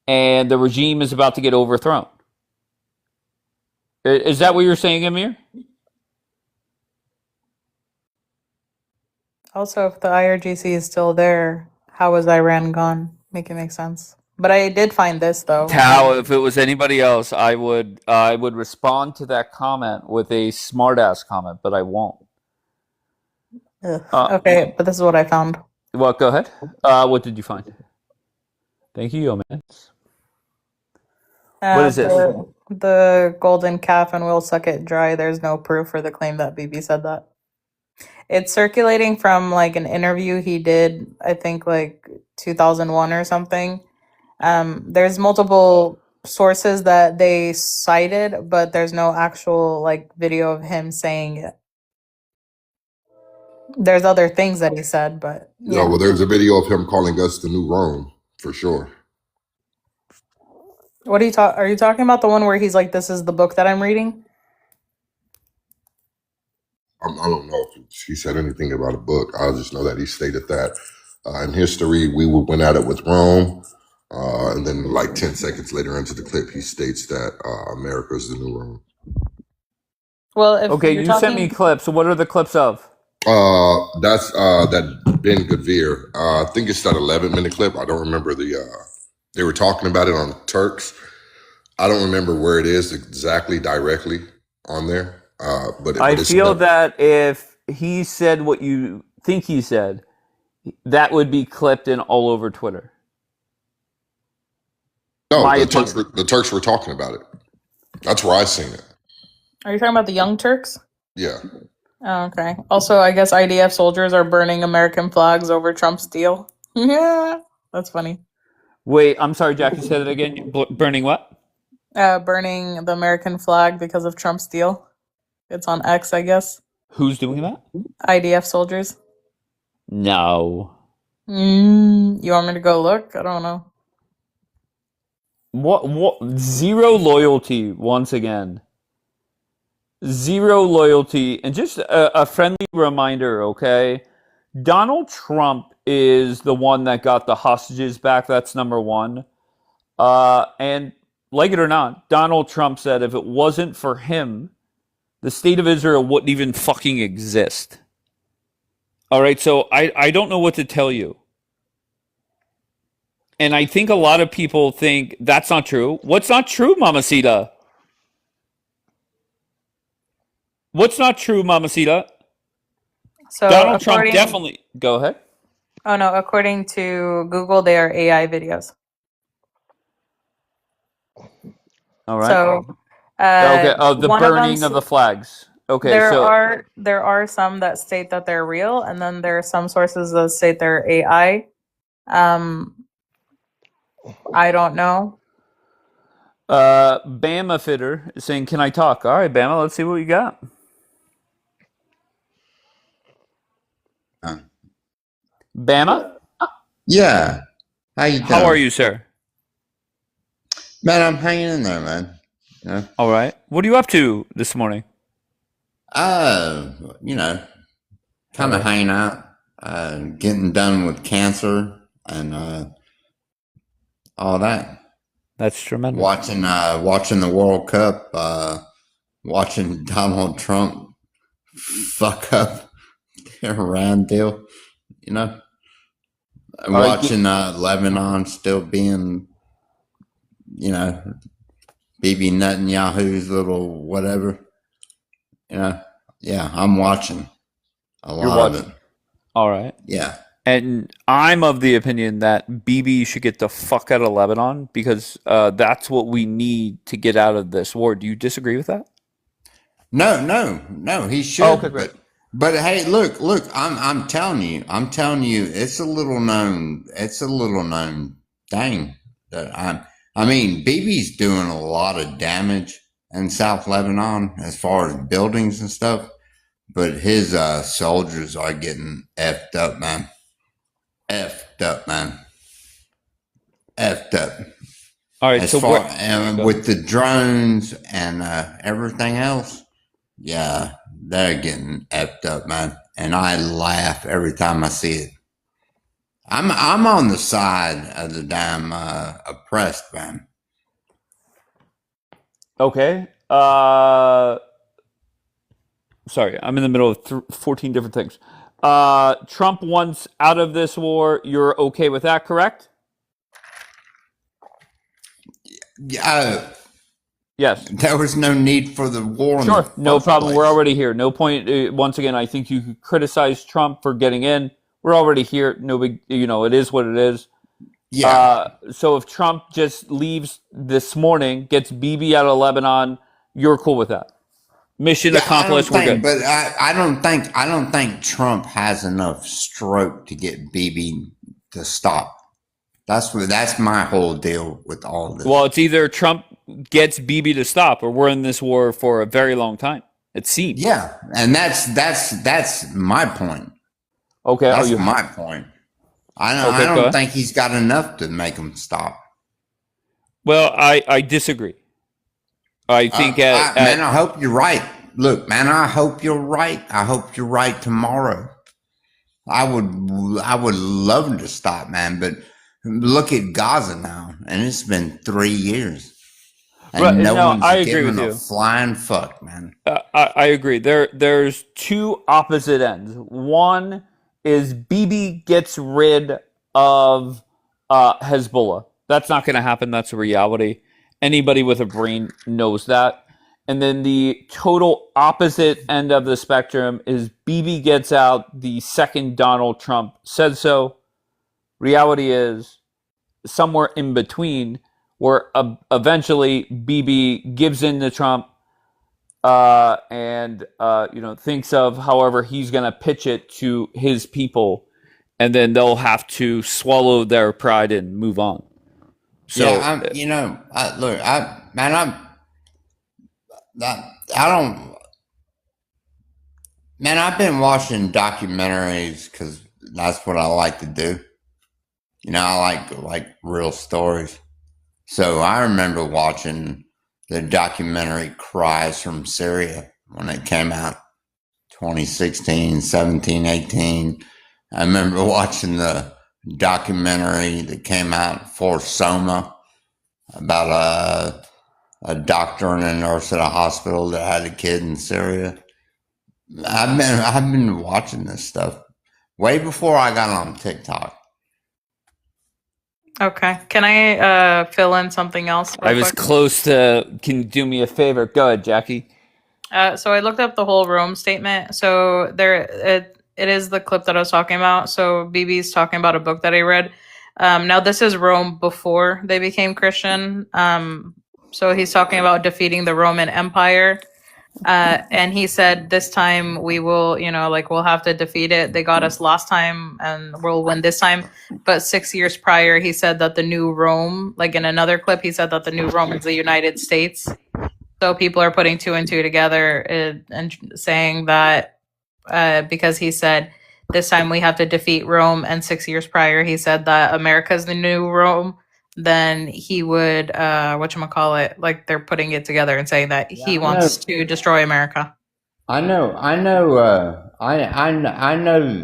and the regime is about to get overthrown. Is that what you're saying, Amir? Also, if the IRGC is still there, how is Iran gone? Make it make sense. But I did find this though. Tao, if it was anybody else, I would respond to that comment with a smartass comment, but I won't. Okay, but this is what I found. Well, go ahead. What did you find? Thank you, yo man. What is this? The golden calf and we'll suck it dry. There's no proof for the claim that BB said that. It's circulating from like an interview he did, I think like 2001 or something. There's multiple sources that they cited, but there's no actual like video of him saying it. There's other things that he said, but yeah. Well, there's a video of him calling us the new Rome for sure. What are you talking about? The one where he's like, "This is the book that I'm reading." I don't know if he said anything about a book. I just know that he stated that in history we went at it with Rome, and then like 10 seconds later into the clip, he states that America is the new Rome. Well, if okay, you sent me clips. So what are the clips of? That's that Ben Gvir. I think it's that 11-minute clip. I don't remember they were talking about it on Turks. I don't remember where it is exactly directly on there. But I feel that if he said what you think he said, that would be clipped in all over Twitter. No, the Turks were talking about it. That's where I seen it. Are you talking about the Young Turks? Yeah. Oh, okay. Also, I guess IDF soldiers are burning American flags over Trump's deal. Yeah, that's funny. Wait, I'm sorry, Jackie. Say that again. Burning what? Burning the American flag because of Trump's deal. It's on X, I guess. Who's doing that? IDF soldiers. No. You want me to go look? I don't know. What? Zero loyalty once again. Zero loyalty. And just a friendly reminder, okay? Donald Trump is the one that got the hostages back. That's number one. And like it or not, Donald Trump said if it wasn't for him, the state of Israel wouldn't even fucking exist. All right, so I don't know what to tell you. And I think a lot of people think that's not true. What's not true, Mamacita? What's not true, Mamacita? So Donald Trump definitely... Go ahead. Oh, no. According to Google, they are AI videos. All right. So... okay. Oh, the burning of the flags. Okay, there are some that state that they're real, and then there are some sources that state they're AI. I don't know. Bama Fitter is saying, "Can I talk?" All right, Bama, let's see what you got. Bama? Yeah. How are you, sir? Man, I'm hanging in there, man. Yeah. All right. What are you up to this morning? Kind of hanging out, getting done with cancer. and all that. That's tremendous. Watching the World Cup, watching Donald Trump fuck up the Iran deal, you know. Watching Lebanon still being, you know, Bibi Netanyahu's little whatever, you know. Yeah, I'm watching a lot of it. All right. Yeah. And I'm of the opinion that Bibi should get the fuck out of Lebanon because that's what we need to get out of this war. Do you disagree with that? No, he should. Oh, okay, great. But hey, look, I'm telling you, it's a little known thing that I mean, Bibi's doing a lot of damage in South Lebanon as far as buildings and stuff, but his soldiers are getting effed up, man. Effed up. All right, As so far with the drones and everything else, yeah, they're getting effed up, man. And I laugh every time I see it. I'm on the side of the damn oppressed, man. Okay. Sorry, I'm in the middle of 14 different things. Trump wants out of this war. You're okay with that, correct? Yeah. Yes. There was no need for the war. Sure, no problem. We're already here. No point. Once again, I think you could criticize Trump for getting in. We're already here. No big. It is what it is. Yeah. So if Trump just leaves this morning, gets Bibi out of Lebanon, you're cool with that. Mission accomplished. We're good. But I don't think Trump has enough stroke to get Bibi to stop. That's my whole deal with all this. Well, it's either Trump gets Bibi to stop, or we're in this war for a very long time. It seems. Yeah, and that's my point. Okay, that's my point. I don't think he's got enough to make him stop. Well, I disagree. I think man, I hope you're right. Look, man, I hope you're right. I hope you're right tomorrow. I would love him to stop, man, but look at Gaza now, and it's been 3 years. And no one's giving a flying fuck, man. I agree. There's two opposite ends. One is Bibi gets rid of Hezbollah. That's not going to happen. That's a reality. Anybody with a brain knows that. And then the total opposite end of the spectrum is Bibi gets out the second Donald Trump said so. Reality is somewhere in between, where eventually Bibi gives in to Trump and thinks of however he's going to pitch it to his people, and then they'll have to swallow their pride and move on. So I've been watching documentaries because that's what I like to do. I like real stories. So I remember watching the documentary Cries from Syria when it came out 2016, 17, 18. I remember watching the documentary that came out for Soma about a doctor and a nurse at a hospital that had a kid in Syria. I've been watching this stuff way before I got on TikTok. Okay. Can I fill in something else? I was close to. Can you do me a favor? Go ahead, Jackie. So I looked up the whole Rome statement. So it is the clip that I was talking about. So Bibi's talking about a book that I read. Now this is Rome before they became Christian. So he's talking about defeating the Roman Empire. And he said, this time we will, we'll have to defeat it. They got us last time and we'll win this time. But 6 years prior, he said that the new Rome, like in another clip, he said that the new Rome is the United States. So people are putting two and two together and saying that because he said this time we have to defeat Rome. And 6 years prior, he said that America's the new Rome. Then he would like they're putting it together and saying that he wants to destroy America. I know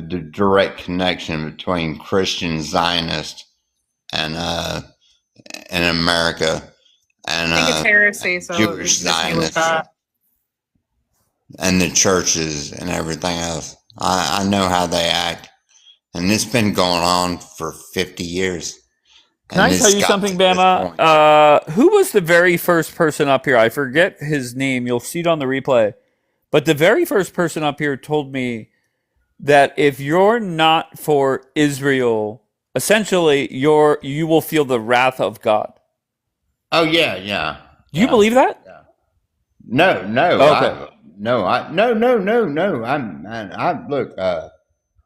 the direct connection between Christian Zionists and in America, and I think it's heresy, so Jewish dismiss me with Zionists, that. and the churches and everything else. I know how they act, and it's been going on for 50 years. Can I tell you something, Bama? Who was the very first person up here? I forget his name. You'll see it on the replay. But the very first person up here told me that if you're not for Israel, essentially you will feel the wrath of God. Oh yeah. Do you believe that? No. Okay. No. Look,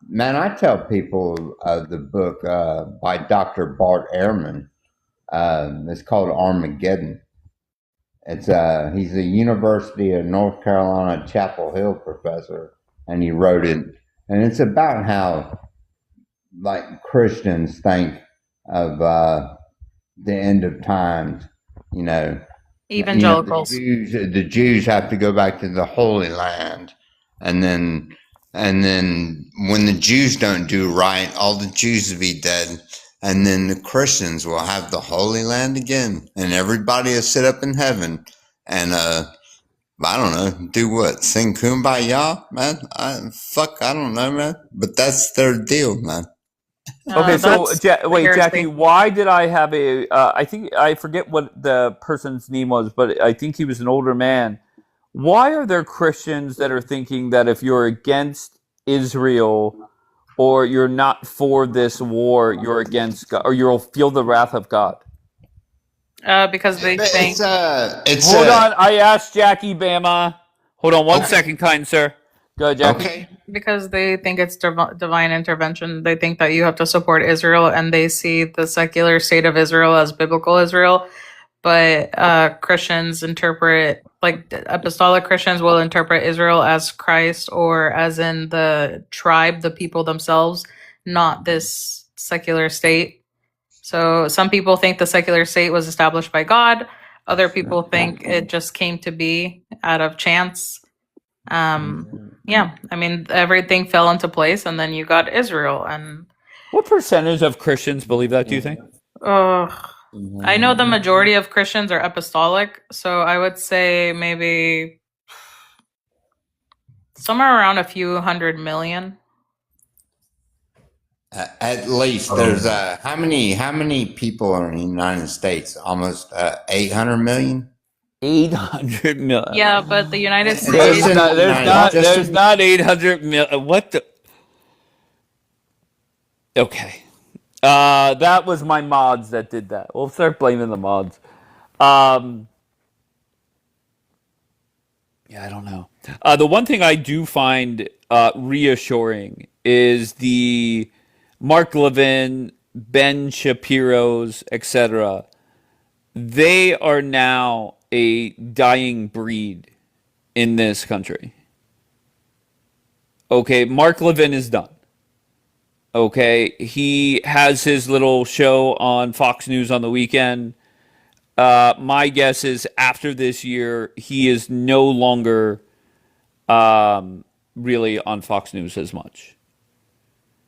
man. I tell people the book by Dr. Bart Ehrman. It's called Armageddon. It's he's a University of North Carolina Chapel Hill professor, and he wrote it, and it's about how like Christians think of the end of times. Evangelicals. The Jews have to go back to the Holy Land, and then when the Jews don't do right, all the Jews will be dead, and then the Christians will have the Holy Land again, and everybody will sit up in heaven, and I don't know, do what? Sing Kumbaya, man? I don't know, man. But that's their deal, man. Okay, so wait, Jackie, why did I have I think I forget what the person's name was, but I think he was an older man. Why are there Christians that are thinking that if you're against Israel or you're not for this war, you're against God, or you'll feel the wrath of God? Because they think. Hold on, I asked Jackie, Bama. Hold on one second, kind sir. Go ahead, Jackie. Okay. Because they think it's divine intervention. They think that you have to support Israel, and they see the secular state of Israel as biblical Israel. But Christians interpret, like apostolic Christians will interpret Israel as Christ, or as in the tribe, the people themselves, not this secular state. So some people think the secular state was established by God. Other people think it just came to be out of chance. Yeah, I mean, everything fell into place, and then you got Israel. And what percentage of Christians believe that, do you think? I know the majority of Christians are apostolic, so I would say maybe somewhere around a few 100 million. At least there's how many people are in the United States? Almost 800 million. 800 million. Yeah, but the United States. There's not 800 million. What the? Okay. That was my mods that did that. We'll start blaming the mods. Yeah, I don't know. The one thing I do find reassuring is the Mark Levin, Ben Shapiro's, etc. They are now a dying breed in this country. Okay, Mark Levin is done. Okay, he has his little show on Fox News on the weekend. My guess is after this year, he is no longer really on Fox News as much.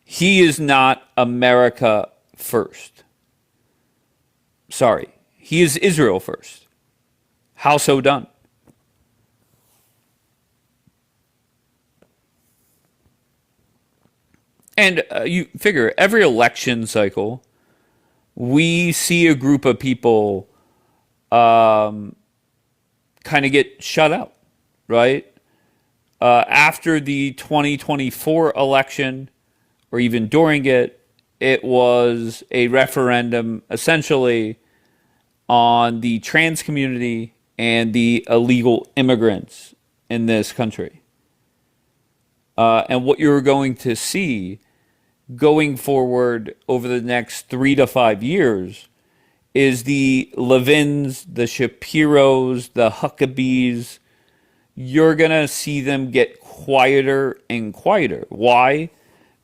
He is not America first. Sorry. He is Israel first. How so done? And you figure every election cycle, we see a group of people kind of get shut out, right? After the 2024 election, or even during it, it was a referendum essentially on the trans community and the illegal immigrants in this country. And what you're going to see going forward over the next 3 to 5 years is the Levins, the Shapiros, the Huckabees. You're going to see them get quieter and quieter. Why?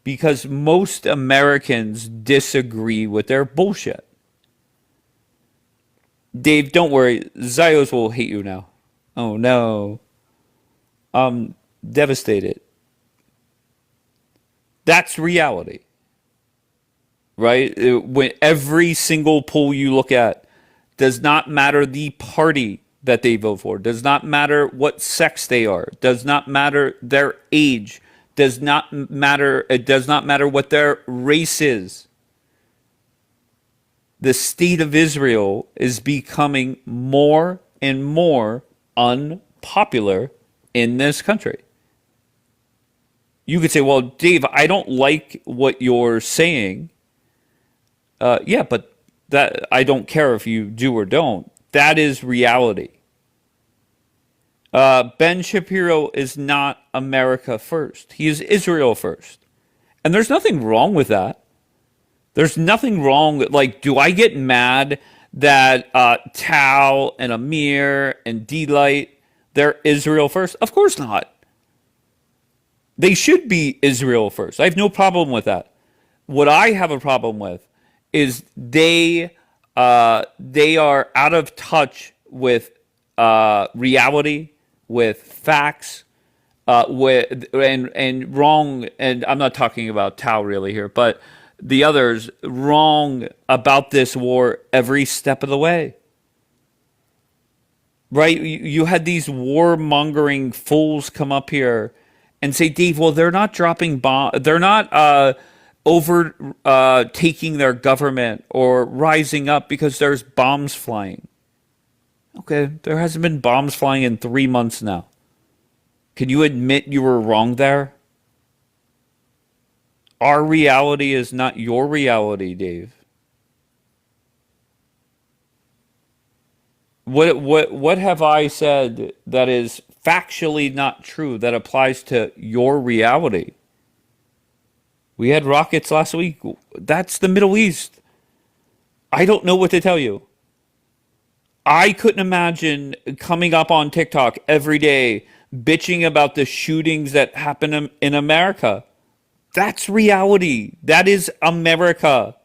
Because most Americans disagree with their bullshit. Dave, don't worry. Zios will hate you now. Oh, no. I'm devastated. That's reality. right? When every single poll you look at, does not matter the party that they vote for, does not matter what sex they are, does not matter their age, does not matter, it does not matter what their race is. The state of Israel is becoming more and more unpopular in this country. You could say, well, Dave, I don't like what you're saying. Yeah, but that I don't care if you do or don't. That is reality. Ben Shapiro is not America first. He is Israel first. And there's nothing wrong with that. There's nothing wrong with, like, do I get mad that Tal and Amir and D-Light, they're Israel first? Of course not. They should be Israel first. I have no problem with that. What I have a problem with is they are out of touch with reality, with facts, with and wrong. And I'm not talking about Tao really here, but the others wrong about this war every step of the way. Right? You had these warmongering fools come up here and say, Dave, well, they're not dropping bombs. They're not taking their government or rising up because there's bombs flying. Okay, there hasn't been bombs flying in 3 months now. Can you admit you were wrong there? Our reality is not your reality, Dave. What have I said that is factually not true that applies to your reality? We had rockets last week. That's the Middle East. I don't know what to tell you. I couldn't imagine coming up on TikTok every day bitching about the shootings that happen in America. That's reality. That is America.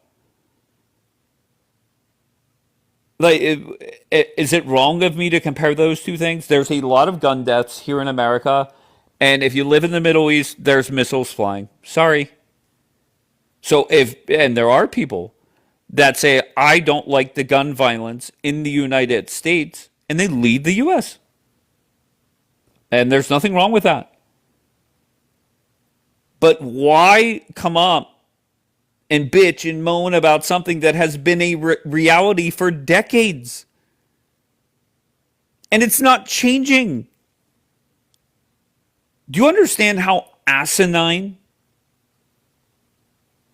Like, is it wrong of me to compare those two things? There's a lot of gun deaths here in America, and if you live in the Middle East, there's missiles flying. Sorry. So and there are people that say, I don't like the gun violence in the United States, and they leave the U.S. And there's nothing wrong with that. But why come up and bitch and moan about something that has been a reality for decades? And it's not changing. Do you understand how asinine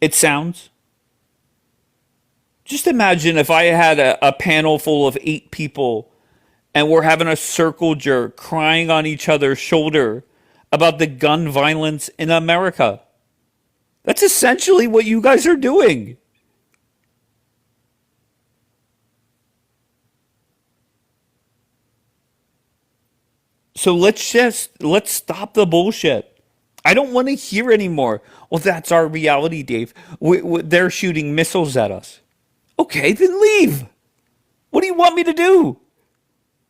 it sounds? Just imagine if I had a panel full of 8 people and we're having a circle jerk crying on each other's shoulder about the gun violence in America. That's essentially what you guys are doing. So let's stop the bullshit. I don't want to hear anymore. Well, that's our reality, Dave. They're shooting missiles at us. Okay, then leave. What do you want me to do?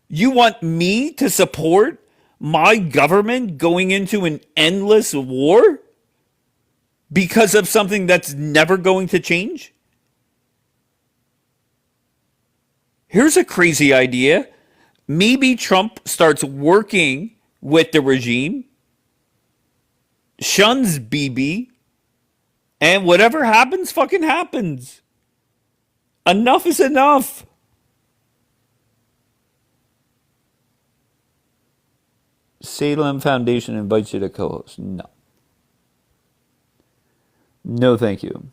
You want me to support my government going into an endless war because of something that's never going to change? Here's a crazy idea. Maybe Trump starts working with the regime, shuns Bibi, and whatever happens, fucking happens. Enough is enough. Salem Foundation invites you to co-host. No. No, thank you.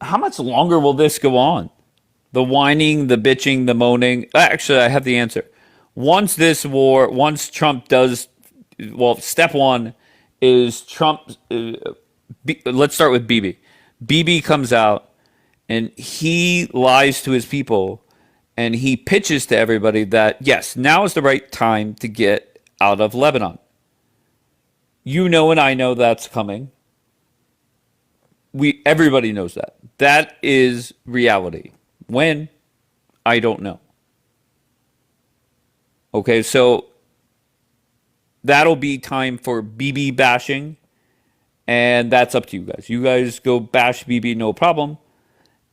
How much longer will this go on? The whining, the bitching, the moaning. Actually, I have the answer. Once Trump does, well, step one is Trump. Let's start with Bibi. Bibi comes out and he lies to his people and he pitches to everybody that, yes, now is the right time to get out of Lebanon. You know and I know that's coming. Everybody knows that. That is reality. When? I don't know. Okay, so that'll be time for BB bashing, and that's up to you guys. You guys go bash BB, no problem.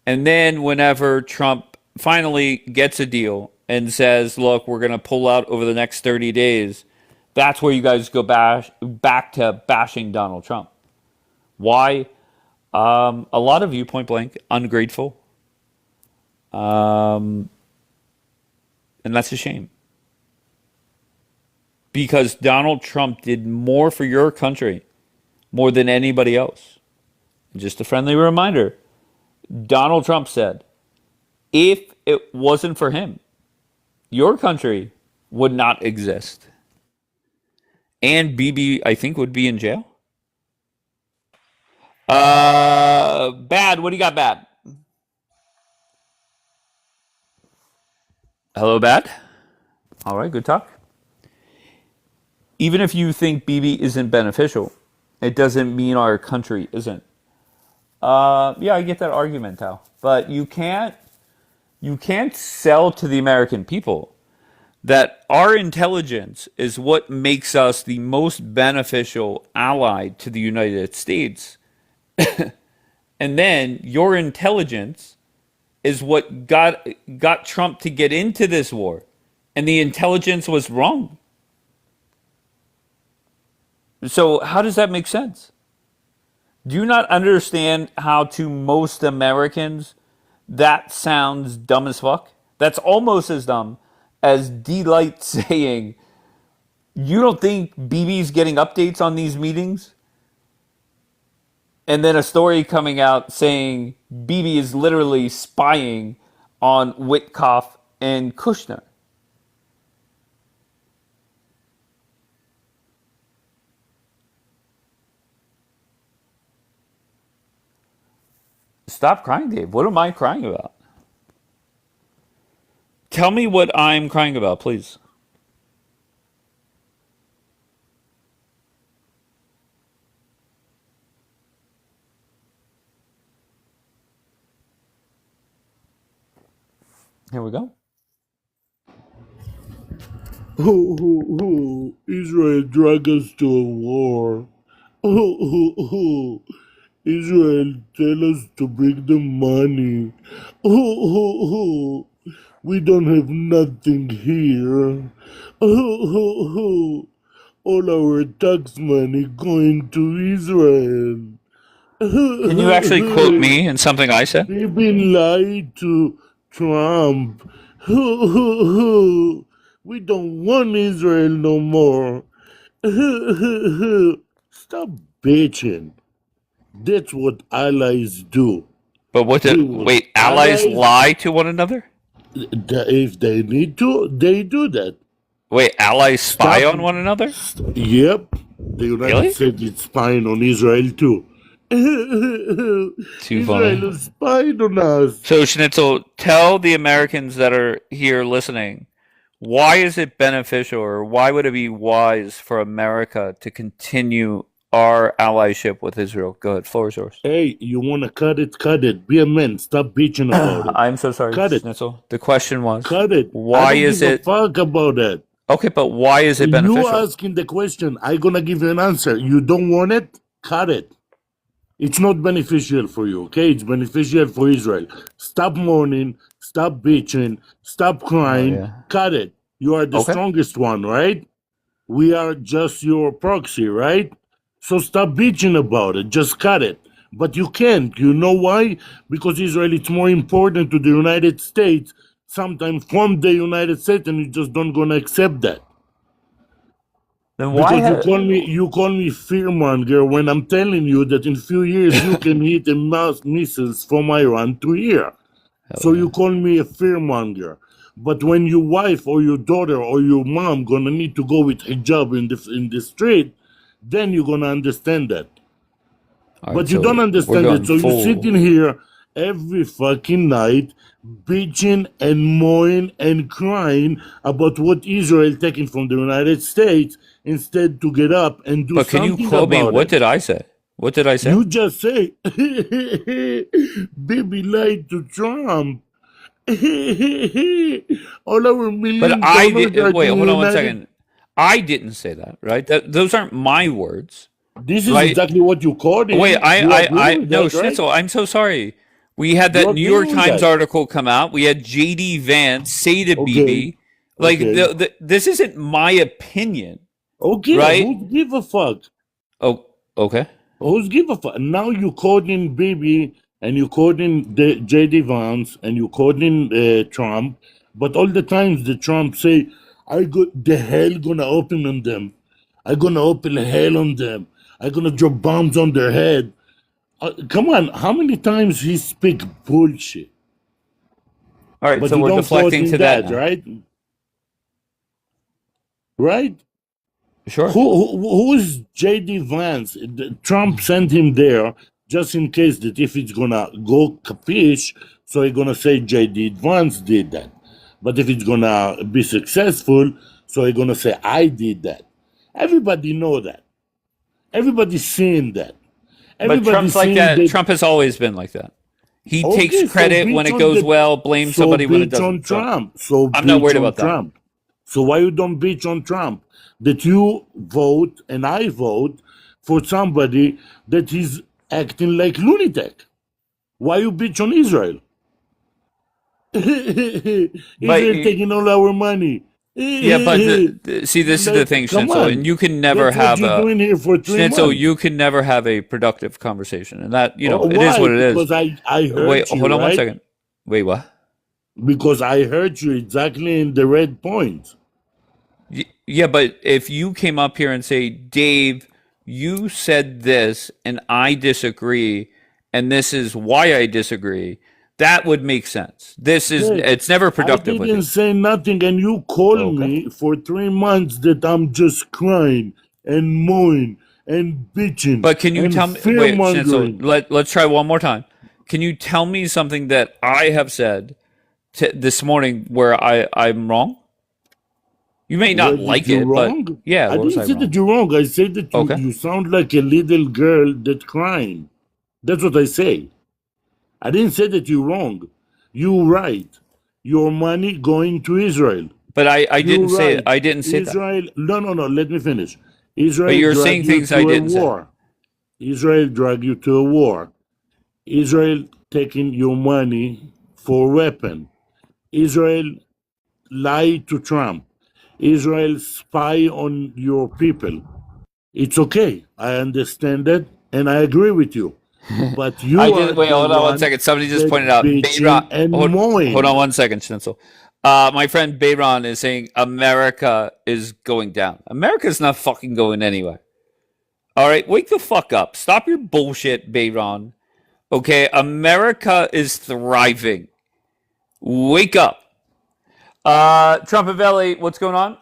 And then whenever Trump finally gets a deal and says, look, we're going to pull out over the next 30 days, that's where you guys go back to bashing Donald Trump. Why? A lot of you, point blank, ungrateful. And that's a shame. Because Donald Trump did more for your country, more than anybody else. Just a friendly reminder, Donald Trump said, if it wasn't for him, your country would not exist. And BB, I think, would be in jail. Bad. What do you got, Bad? Hello, Bad? All right, good talk. Even if you think BB isn't beneficial, it doesn't mean our country isn't. Yeah, I get that argument, Tal. But you can't sell to the American people that our intelligence is what makes us the most beneficial ally to the United States. And then your intelligence is what got Trump to get into this war. And the intelligence was wrong. So how does that make sense? Do you not understand how to most Americans that sounds dumb as fuck? That's almost as dumb as D-Light saying, you don't think BB's getting updates on these meetings? And then a story coming out saying BB is literally spying on Witkoff and Kushner. Stop crying, Dave. What am I crying about? Tell me what I'm crying about, please. Here we go. Israel drag us to a war. Israel tell us to bring them money. We don't have nothing here. All our tax money going to Israel. Can you actually quote me in something I said? They've been lied to Trump. We don't want Israel no more. Stop bitching. That's what allies do. But what did wait? Allies lie to one another? If they need to, they do that. Wait, allies spy on one another? Yep. The United States is spying on Israel too. Too Israel funny. is spying on us. So Schnitzel, tell the Americans that are here listening, why is it beneficial, or why would it be wise for America to continue our allyship with Israel? Go ahead, floor is yours. Hey, you want to cut it? Cut it. Be a man. Stop bitching about it. I'm so sorry, Cut it. Schnitzel. The question was, Cut it. why I don't is give it? a fuck about that. Okay, but why is it beneficial? You asking the question, I'm gonna give you an answer. You don't want it? Cut it. It's not beneficial for you, okay? It's beneficial for Israel. Stop mourning. Stop bitching. Stop crying. Cut it. You are the strongest one, right? We are just your proxy, right? So stop bitching about it. Just cut it. But you can't. You know why? Because Israel is more important to the United States, sometimes from the United States, and you just don't gonna accept that. Then why? Because you call me fearmonger when I'm telling you that in few years you can hit a mass missiles from Iran to here. So you call me a fearmonger. But when your wife or your daughter or your mom gonna need to go with hijab in the street, then you're gonna understand that. All But right, you so don't understand we're it. So going you're full. sitting here every fucking night bitching and moaning and crying about what Israel taking from the United States instead to get up and do But can something you quote me? about What it. did I say? What did I say? You just say, Bibi lied to Trump. All our million But I dollars did. are Wait, hold on one united. second. I didn't say that, right? Those aren't my words, This is right? exactly what you called Wait, him. You agree with no, that, right? Schnitzel. I'm so sorry. We had You that New agree York with Times that? article come out. We had JD Vance say to Okay. BB, like, Okay. this isn't my opinion, Okay. right? Who give a fuck? Oh, okay. Who's give a fuck? Now you called in Bibi and you called in the JD Vance and you called in Trump, but all the times the Trump say, I got the hell gonna open on them. I gonna open hell on them. I gonna drop bombs on their head. Come on, how many times he speak bullshit? All right, But so you we're don't quote deflecting in to that that, now. right? Right? Sure. Who's JD Vance? Trump sent him there just in case that if it's gonna go capiche, so he's gonna say JD Vance did that. But if it's gonna be successful, so he's gonna say I did that. Everybody know that. Everybody's seeing that. But Everybody's Trump's like seeing that. that. Trump has always been like that. He takes Okay, so credit when bitch it on goes the well, blames so somebody when it bitch doesn't. on Trump. So I'm not bitch worried on about that. Trump. So why you don't bitch on Trump? That you vote and I vote for somebody that is acting like lunatic. Why you bitch on Israel? Israel taking all our money. Yeah, but see, this is the thing, Come Schnitzel, on. and you can never That's what have you're a doing here for 3 Schnitzel. months. You can never have a productive conversation, and that it is Why? what it is. Because I heard Wait, you, hold on one right? second. Wait, what? Because I heard you exactly in the red point. Yeah, but if you came up here and say, Dave, you said this, and I disagree, and this is why I disagree, that would make sense. It's never productive I with didn't you. say nothing, and you call Okay. me for 3 months that I'm just crying and moaning and bitching But can you and tell me? fear Wait, Schnitzel, mongering. let's try one more time. Can you tell me something that I have said this morning where I'm wrong? You may Where not did like you it, but wrong? yeah, I what was didn't I say wrong? that you're wrong. I said that Okay. you sound like a little girl that crying. That's what I say. I didn't say that you're wrong. You're right. Your money going to Israel. But I You're didn't say it. right. I didn't say that. Israel. No. Let me finish. But Israel you're drag saying you things I to a didn't say. war. Israel drag you to a war. Israel taking your money for weapon. Israel lie to Trump. Israel spy on your people. It's okay. I understand that, and I agree with you. But you I are just wait. the Hold on one one second. Somebody just that pointed out bitching Bayron. and Hold on mowing. one second, Schnitzel. My friend Bayron is saying America is going down. America's not fucking going anywhere. All right, wake the fuck up. Stop your bullshit, Bayron. Okay, America is thriving. Wake up. Trumpavelli, what's going on?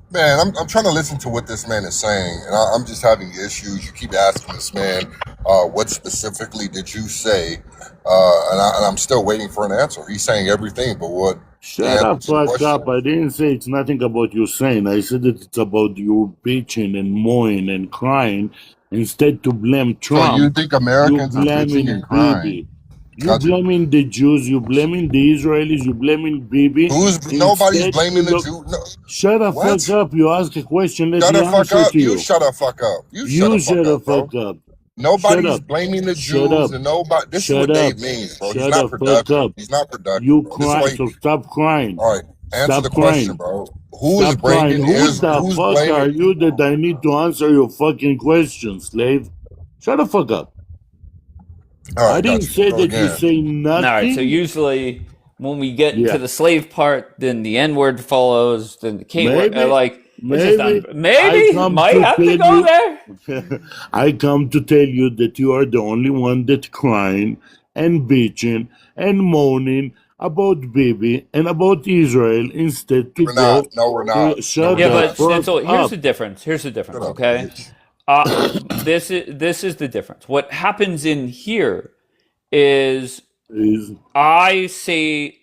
Man, I'm trying to listen to what this man is saying, and I'm just having issues. You keep asking this man, what specifically did you say? And I'm still waiting for an answer. He's saying everything, but what the Shut answer up, to the fuck question? up. I didn't say it's nothing about you saying. I said that it's about you bitching and moaning and crying. Instead to blame So you Trump, think you Americans are bitching blaming and crying? Bibi. You blaming the Jews, you blaming the Israelis, you blaming Bibi. Nobody's Instead, you blaming the look. Jew? No. Shut the What? fuck up. You ask a question, let Shut me the fuck answer up. to You you. shut the fuck up. You shut the You fuck shut the up, bro. fuck up. Shut Nobody's up. blaming the Shut Jews up. and nobody. This is Shut what up. Dave means, bro. He's Shut not the fuck productive. up. He's not productive, You bro. This is cry, why. so stop crying. All right, answer the Stop question, crying. bro. Who is Stop crying. blaming is? Who the Who's fuck blaming? are you that I need to answer your fucking question, slave? Shut the fuck up. All I right, got didn't you. say So that you again, say All right, so nothing. usually when we get to Yeah. the slave part, then the N word follows, then the K word. Maybe, It's just not. maybe I Maybe come might to have to tell go you. there. I come to tell you that you are the only one that crying and bitching and moaning about Bibi and about Israel instead to we're not. go No, we're not. to No, shut we're Yeah, the but not. fuck Schnitzel, here's up. the difference. Here's the Shut difference. up, Okay, bitch. this is the difference. What happens in here is Is I say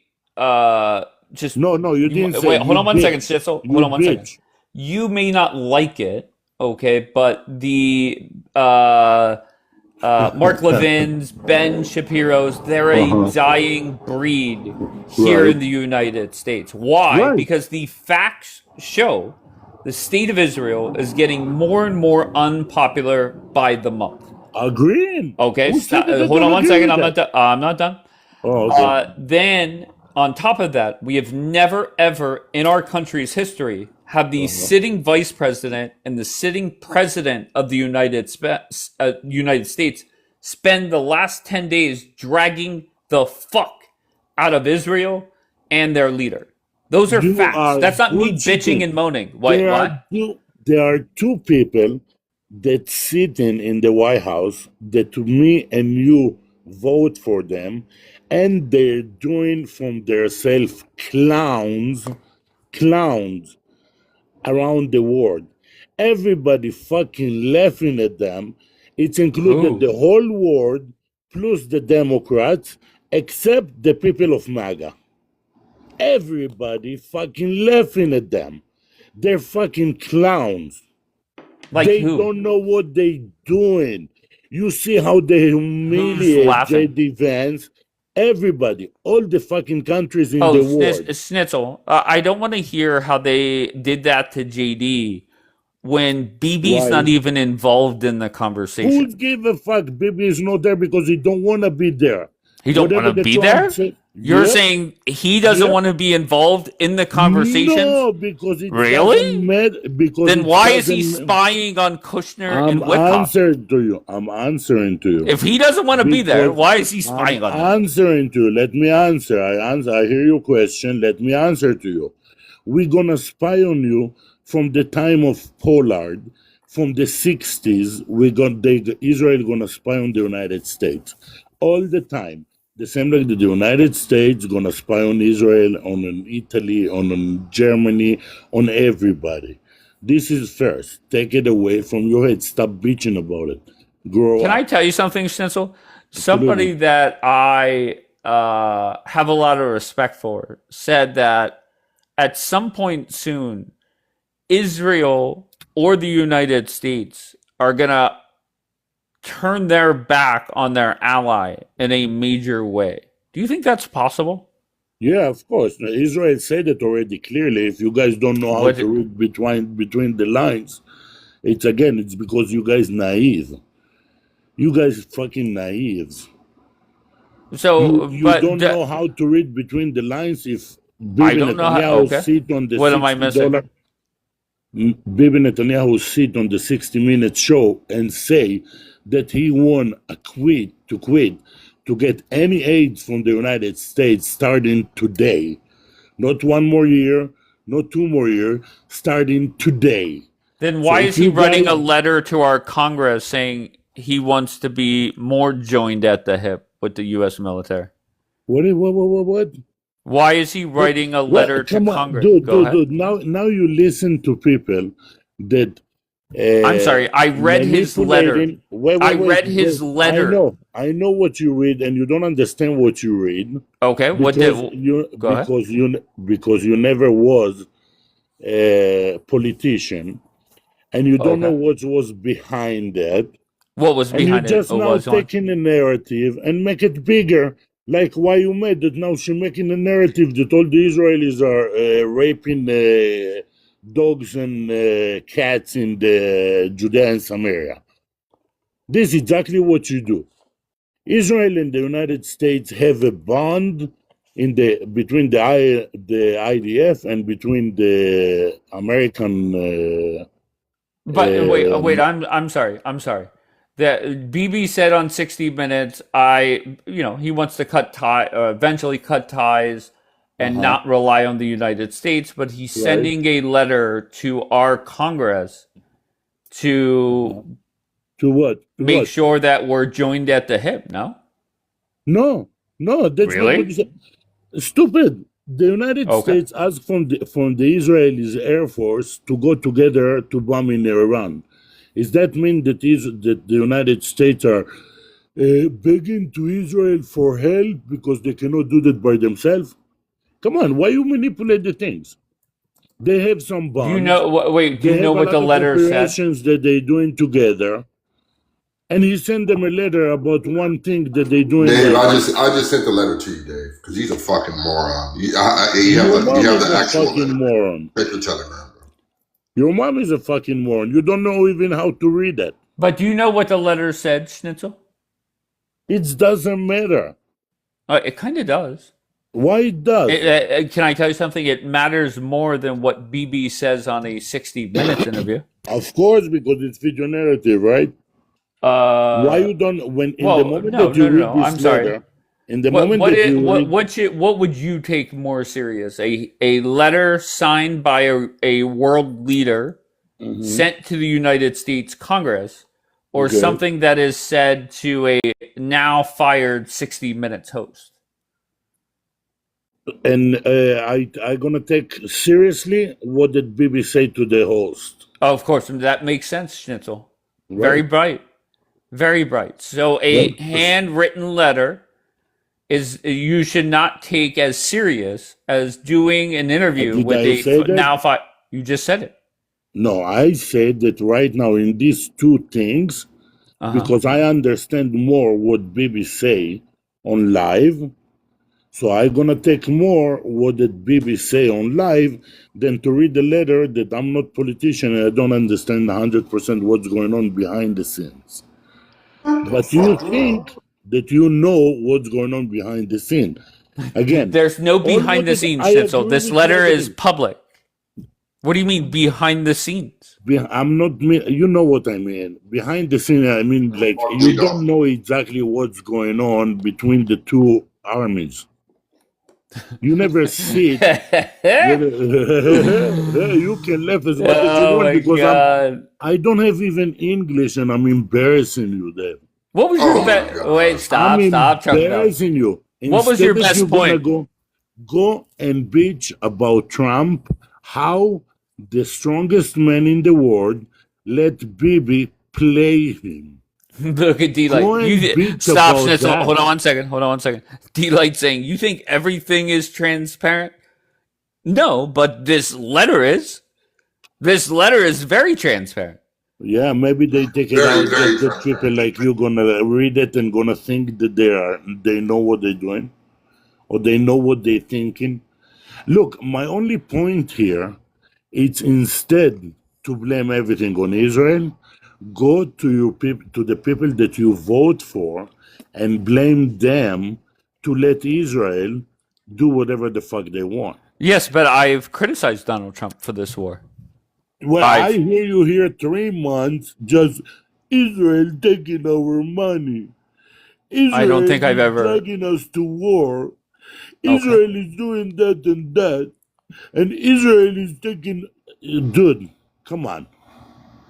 just no, you didn't say wait. Hold you on one second, bitch. Schnitzel. Hold You on one second. bitch. You may not like it, okay, but the uh Mark Levin's, Ben Shapiro's. They're a dying breed here in Right. the United States. Why? Right. Because the facts show the state of Israel is getting more and more unpopular by the month. Agreeing. Okay, Who said that they hold on don't one agree second. with I'm that? not done. I'm not done. Oh, okay. Then, on top of that, we have never, ever in our country's history have the sitting vice president and the sitting president of the United States spend the last 10 days dragging the fuck out of Israel and their leader. Those are You facts. are That's not me bullshitting. bitching and moaning. What? There are two people that sitting in the White House that to me and you vote for them, and they're doing from themselves clowns around the world. Everybody fucking laughing at them. It's included the whole world plus the Democrats, except the people of MAGA. Everybody fucking laughing at them. They're fucking clowns. Like they who? don't know what they're doing. You see how they humiliate laughing? J.D. Vance. Everybody, all the fucking countries in Oh, the world. Schnitzel. I don't want to hear how they did that to JD when BB's not Why? even involved in the conversation. Who give a fuck? Bibi is not there because he don't want to be there. He don't Whatever want to the be Trump there? said- You're Yep. saying he doesn't Yep. want to be involved in the conversations? No, because it Really? doesn't matter. Because Then it why is he doesn't- spying on Kushner I'm and Witkoff? answering to you. I'm answering to you. If he doesn't want to be there, Because why is he spying I'm on them? answering to you. Let me answer. I hear your question. Let me answer to you. We're gonna spy on you from the time of Pollard, from the 60s. Israel gonna spy on the United States all the time. The same like the United States gonna spy on Israel, on Italy, on Germany, on everybody. This is first. Take it away from your head. Stop bitching about it. Grow Can up. I tell you something, Stencil? Somebody that I have a lot of respect for said that at some point soon, Israel or the United States are going to turn their back on their ally in a major way. Do you think that's possible? Yeah, of course. Now, Israel said it already clearly. If you guys don't know how What- to read between the lines, it's because you guys naive. You guys fucking naive. So, You but don't know how to read between the lines if I Bibi don't know how. Netanyahu Okay. sit on the What am I missing? $60 Bibi Netanyahu sit on the 60-minute show and say that he won a quit to get any aid from the United States starting today. Not one more year, not 2 more years, starting today. Then So why if is he you writing a guys- letter to our Congress saying he wants to be more joined at the hip with the U.S. military? What? Why is he writing a letter to Come on, Congress? dude, Go ahead. dude. Now you listen to people that. I'm sorry, I read his letter. manipulating- I read his letter. I know what you read, and you don't understand what you read. Okay, what because did? you Go ahead. because you never was a politician, and you don't Okay. know what was behind that. What was And you behind it? just Oh, now was on? taking a narrative and make it bigger. Like why you made it now? She making a narrative that all the Israelis are raping dogs and cats in the Judea and Samaria. This is exactly what you do. Israel and the United States have a bond between the IDF and between the American. But wait, I'm sorry. That BB said on 60 Minutes, he wants to eventually cut ties and not rely on the United States, but he's sending a letter to our Congress to what? make sure that we're joined at the hip. No. No, that's Really? not what you said. Stupid. The United States asked from the Israelis Air Force to go together to bomb in Iran. Does that mean that the United States are begging to Israel for help because they cannot do that by themselves? Come on, why you manipulate the things? They have some bonds. Do you know They what have the a lot of letter said? operations that they're doing together. And he sent them a letter about one thing that they doing. Dave, Like, I just sent the letter to you, Dave, because he's a fucking moron. You your have mom is the a actual fucking letter. moron. Check the telegram. Your mom is a fucking moron. You don't know even how to read it. But do you know what the letter said, Schnitzel? It doesn't matter. It kind of does. Why it does? Can I tell you something? It matters more than what BB says on a 60 Minutes interview. Of course, because it's video narrative, right? Why you don't the moment that you read this I'm sorry. letter, in the moment that you read, what would you take more serious? A letter signed by a world leader sent to the United States Congress, or something that is said to a now fired 60 Minutes host? And I gonna take seriously what did Bibi say to the host. Oh, of course, that makes sense, Schnitzel. Very bright. Very bright. So a handwritten letter is you should not take as serious as doing an interview Did with I say that? now five. You just said it. No, I said that right now in these two things, because I understand more what Bibi say on live. So I'm gonna take more what did Bibi say on live than to read the letter that I'm not politician and I don't understand 100% what's going on behind the scenes. But you think that you know what's going on behind the scene. Again, there's no behind the scenes, Schnitzel. This letter is public. What do you mean behind the scenes? I'm not. You know what I mean. Behind the scene, I mean like you don't know exactly what's going on between the two armies. You never see it. You can laugh as much as you want because I don't have even English and I'm embarrassing you there. What was your best? Wait, stop, I'm stop. embarrassing you. What was your best point? Go and bitch about Trump, how the strongest man in the world let Bibi play him. Look at D-Light. Stop, Schnitzel. Hold on one second. D-Light saying, you think everything is transparent? No, but this letter is. This letter is very transparent. Yeah, maybe they take it out that people like you gonna read it and gonna think that they know what they're doing, or they know what they're thinking. Look, my only point here, it's instead to blame everything on Israel, go to the people that you vote for and blame them to let Israel do whatever the fuck they want. Yes, but I've criticized Donald Trump for this war. Well, I hear you here 3 months just Israel taking our money. Israel I don't think I've ever dragging us to war. Israel is doing that and that. And Israel is taking... Dude, come on.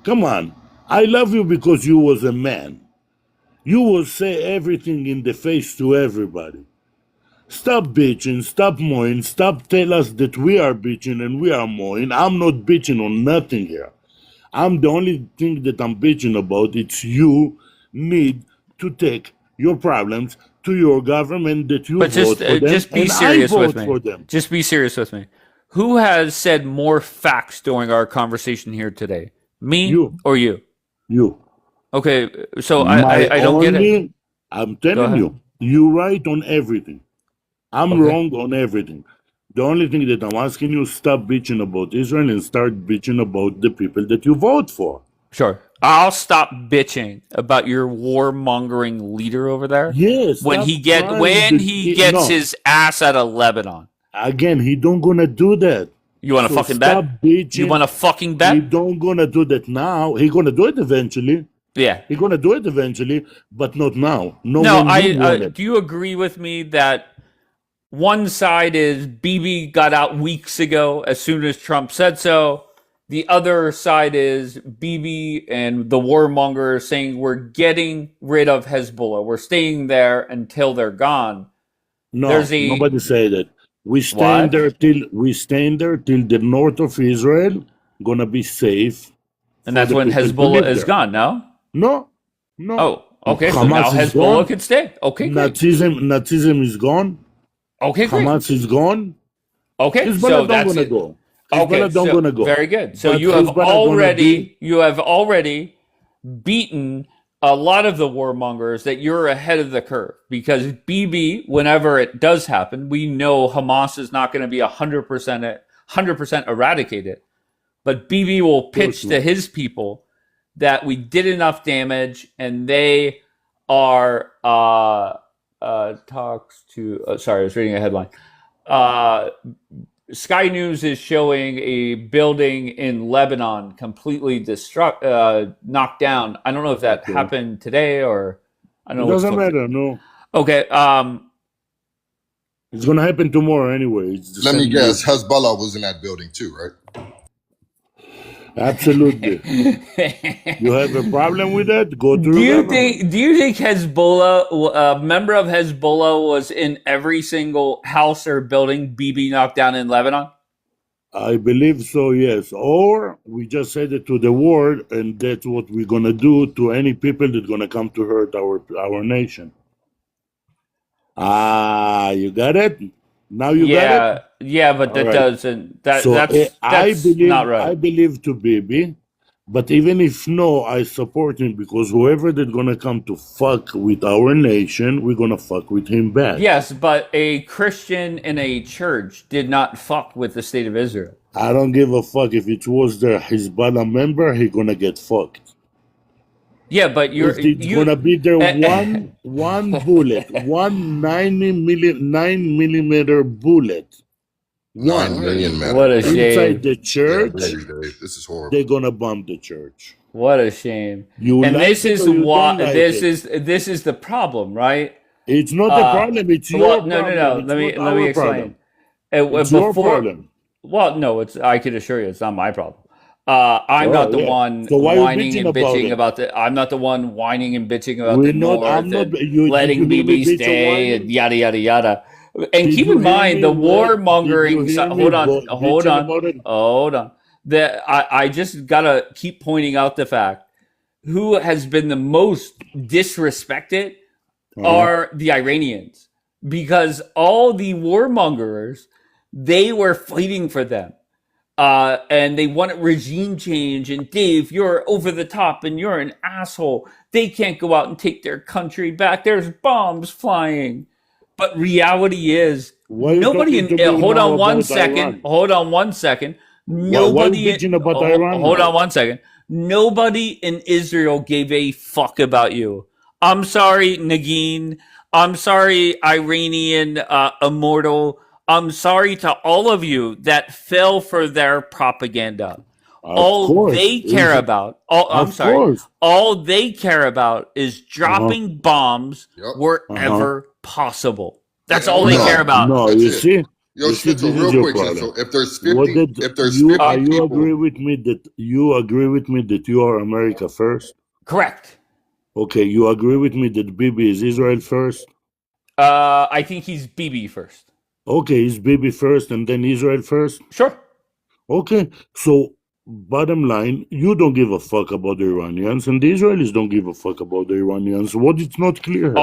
Come on. I love you because you was a man. You will say everything in the face to everybody. Stop bitching, stop moaning, stop tell us that we are bitching and we are moaning. I'm not bitching on nothing here. I'm the only thing that I'm bitching about. It's you need to take your problems to your government that you vote for them, just be and serious I vote with me. for them. Just be serious with me. Who has said more facts during our conversation here today? Me or you? You. Okay, so I don't get it. I'm telling you, you're right on everything. I'm wrong on everything. The only thing that I'm asking you, stop bitching about Israel and start bitching about the people that you vote for. Sure. I'll stop bitching about your warmongering leader over there. Yes. When he gets his ass out of Lebanon. Again, he don't gonna do that. You want to fucking bet? Bitching. You want to fucking bet? He don't gonna do that now. He gonna do it eventually. Yeah. He gonna do it eventually, but not now. Do you agree with me that one side is Bibi got out weeks ago as soon as Trump said so. The other side is Bibi and the warmonger saying we're getting rid of Hezbollah. We're staying there until they're gone. No, nobody say that. We staying there till the north of Israel gonna be safe. And that's when Hezbollah is gone, no? No. Oh, okay. So now Hezbollah can stay. Okay, great. Nazism is gone. Okay, great. Hamas is gone. Okay, Hezbollah so don't gonna go. Okay, don't gonna go. Very good. So But you have already beaten a lot of the warmongers that you're ahead of the curve because BB, whenever it does happen, we know Hamas is not going to be 100% eradicated, but BB will pitch to his people that we did enough damage and they are talks to. Sorry, I was reading a headline. Sky News is showing a building in Lebanon completely knocked down. I don't know if that happened today or I don't know. It doesn't matter. No. Okay. It's gonna happen tomorrow anyway. Let me guess. Hezbollah was in that building too, right? Absolutely. You have a problem with that? Go to. Do you think Hezbollah, a member of Hezbollah, was in every single house or building BB knocked down in Lebanon? I believe so. Yes. Or we just said it to the world, and that's what we're gonna do to any people that's gonna come to hurt our nation. You got it. Now you got it. Yeah, but that doesn't. That's I believe, not right. I believe to Bibi, but even if no, I support him because whoever that's gonna come to fuck with our nation, we're gonna fuck with him back. Yes, but a Christian in a church did not fuck with the state of Israel. I don't give a fuck if it was the Hezbollah member, he gonna get fucked. Yeah, but it's gonna be there one bullet, 9mm bullet. 9 million men. What a shame. Inside the church. This is horrible. They're gonna bomb the church. What a shame. This is the problem, right? It's not the problem. It's your problem. No. Let me explain. It's your problem. Well, no, I can assure you, it's not my problem. I'm not the one whining and bitching about it. I'm not the one whining and bitching about the North and letting BB stay and yada yada yada. And keep in mind the warmongering. Hold on. I just gotta keep pointing out the fact who has been the most disrespected are the Iranians, because all the warmongers, they were fighting for them. And they wanted regime change, and Dave, you're over the top and you're an asshole. They can't go out and take their country back. There's bombs flying. But reality is, nobody in hold on one second. Hold on one second. Nobody hold on one second. Nobody in Israel gave a fuck about you. I'm sorry, Nagin. I'm sorry, Iranian immortal. I'm sorry to all of you that fell for their propaganda. All they care about is dropping bombs wherever possible. That's all they care about. No, you see? Yo, Schnitzel, real quick, Schnitzel. If there's 50 you agree with me that you are America first? Correct. Okay, you agree with me that Bibi is Israel first? I think he's BB first. Okay, is Bibi first and then Israel first? Sure. Okay, so bottom line, you don't give a fuck about the Iranians, and the Israelis don't give a fuck about the Iranians. What is not clear?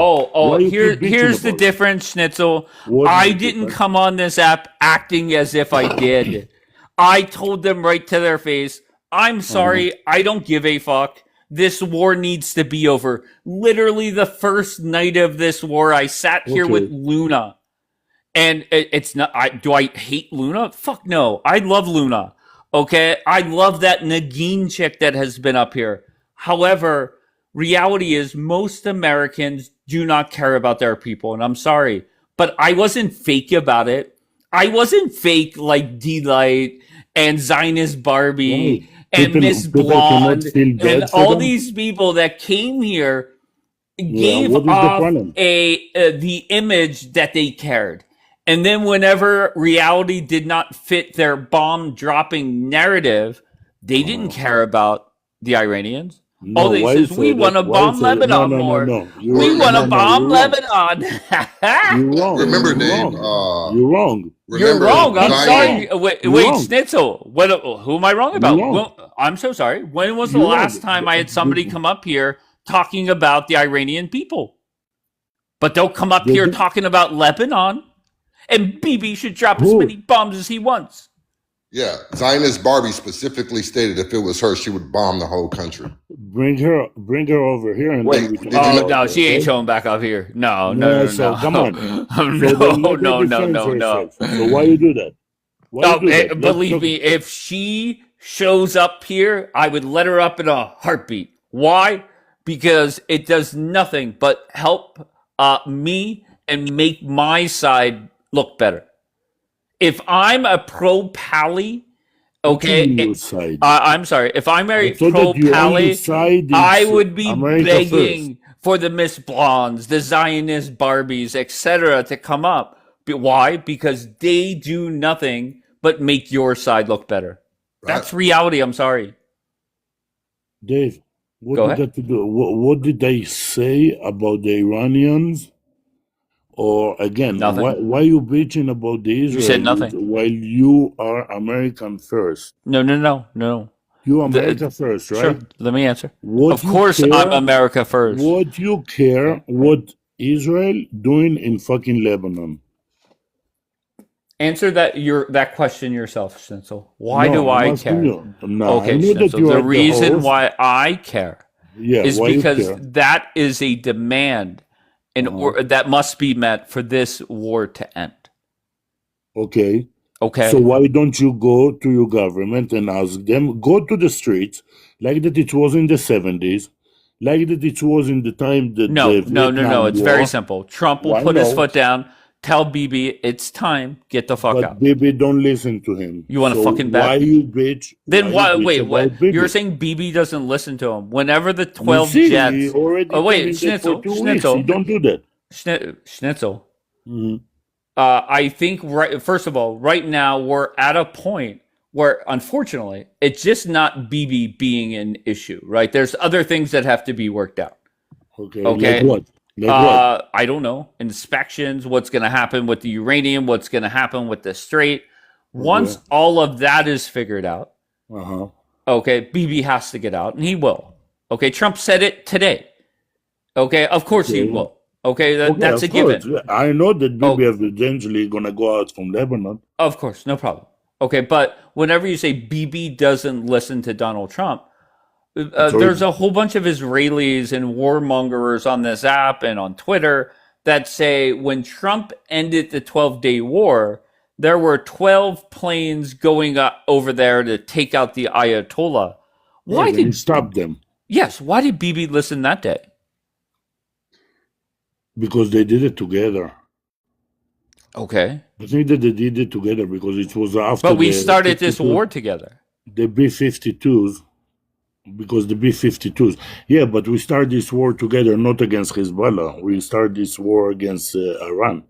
Here's the difference, Schnitzel. I didn't come on this app acting as if I did. I told them right to their face, I'm sorry, I don't give a fuck. This war needs to be over. Literally the first night of this war, I sat here with Luna. And it's not, do I hate Luna? Fuck no. I love Luna. Okay. I love that Nagin chick that has been up here. However, reality is most Americans do not care about their people. And I'm sorry, but I wasn't fake about it. I wasn't fake like D-Light and Zionist Barbie and Miss Blonde and all these people that came here gave off the image that they cared. And then whenever reality did not fit their bomb dropping narrative, they didn't care about the Iranians. All they said is, we want to bomb Lebanon more. We want to bomb Lebanon. You're wrong. Remember, Dave. You're wrong. You're wrong. I'm sorry. Wait, Schnitzel. Who am I wrong about? Well, I'm so sorry. When was the last time I had somebody come up here talking about the Iranian people? But they'll come up here talking about Lebanon. And BB should drop as many bombs as he wants. Yeah, Zionist Barbie specifically stated if it was her, she would bomb the whole country. bring her over here, and then we Wait, talk did you Oh about no, it. she ain't Okay? showing back up here. No, no, No, no, so no, come on. no, So then let her no, no, defend no, herself. no. So why you do that? Why you Oh, do that? Let's believe talk. me, if she shows up here, I would let her up in a heartbeat. Why? Because it does nothing but help me and make my side look better. If I'm a pro Pally, What you okay, mean your side? I'm sorry. If I'm I a thought pro that your only Pally, side I is would be America first. begging for the Miss Blondes, the Zionist Barbies, etc., to come up. But why? Because they do nothing but make your side look better. Right. That's reality. I'm sorry. Dave, what Go did ahead. that to do? What did they say about the Iranians? Or again, Nothing. why you bitching about the You said Israelis nothing. while you are American first? No, no, no, no. You America first, Sure. right? Let me answer. What Of you course, I'm care? America first. What you care? What Israel doing in fucking Lebanon? Answer that question yourself, Schnitzel. Why No, do I'm I asking care? you. No, I Okay, know that Schnitzel. you The are the reason host. why I care Yeah, is why you because care? that is a demand that must be met for this war to end. Okay. Okay. So why don't you go to your government and ask them, go to the streets, like that it was in the 70s, like that it was in the time that No, the no, no, no. Vietnam It's very War? simple. Trump will Why put his no? foot down, tell Bibi it's time, get the fuck But out. Bibi don't listen to him. You want to So fucking why bet? you bitch? Then Why you why? bitch Wait, what? about Bibi? You're saying Bibi doesn't listen to him? Whenever the You 12 see, he jets. already Oh wait, telling that for Schnitzel, 2 weeks. He Schnitzel, don't do that. Schnitzel. Mhm. I think first of all, right now we're at a point where unfortunately it's just not Bibi being an issue, right? There's other things that have to be worked out. Okay, Okay. like what? Like what? I don't know. Inspections, what's going to happen with the uranium, what's going to happen with the Strait. Once Okay. all of that is figured out, Uh-huh. okay, Bibi has to get out, and he will. Okay, Trump said it today. Okay, of course he Okay. will. Okay, Okay, that's a of course. given. I know that Oh, Bibi eventually gonna go out from Lebanon. of course, no problem. Okay, but whenever you say Bibi doesn't listen to Donald Trump, there's Sorry. a whole bunch of Israelis and warmongers on this app and on Twitter that say when Trump ended the 12-day war, there were 12 planes going over there to take out the Ayatollah. Why Right, and he did stopped them yes? Why did Bibi listen that day? because they did it together. Okay, I think that they did it together because it was after but we the started this 52, war together. the B-52s, because the B-52s. Yeah, but we started this war together, not against Hezbollah. We started this war against Iran.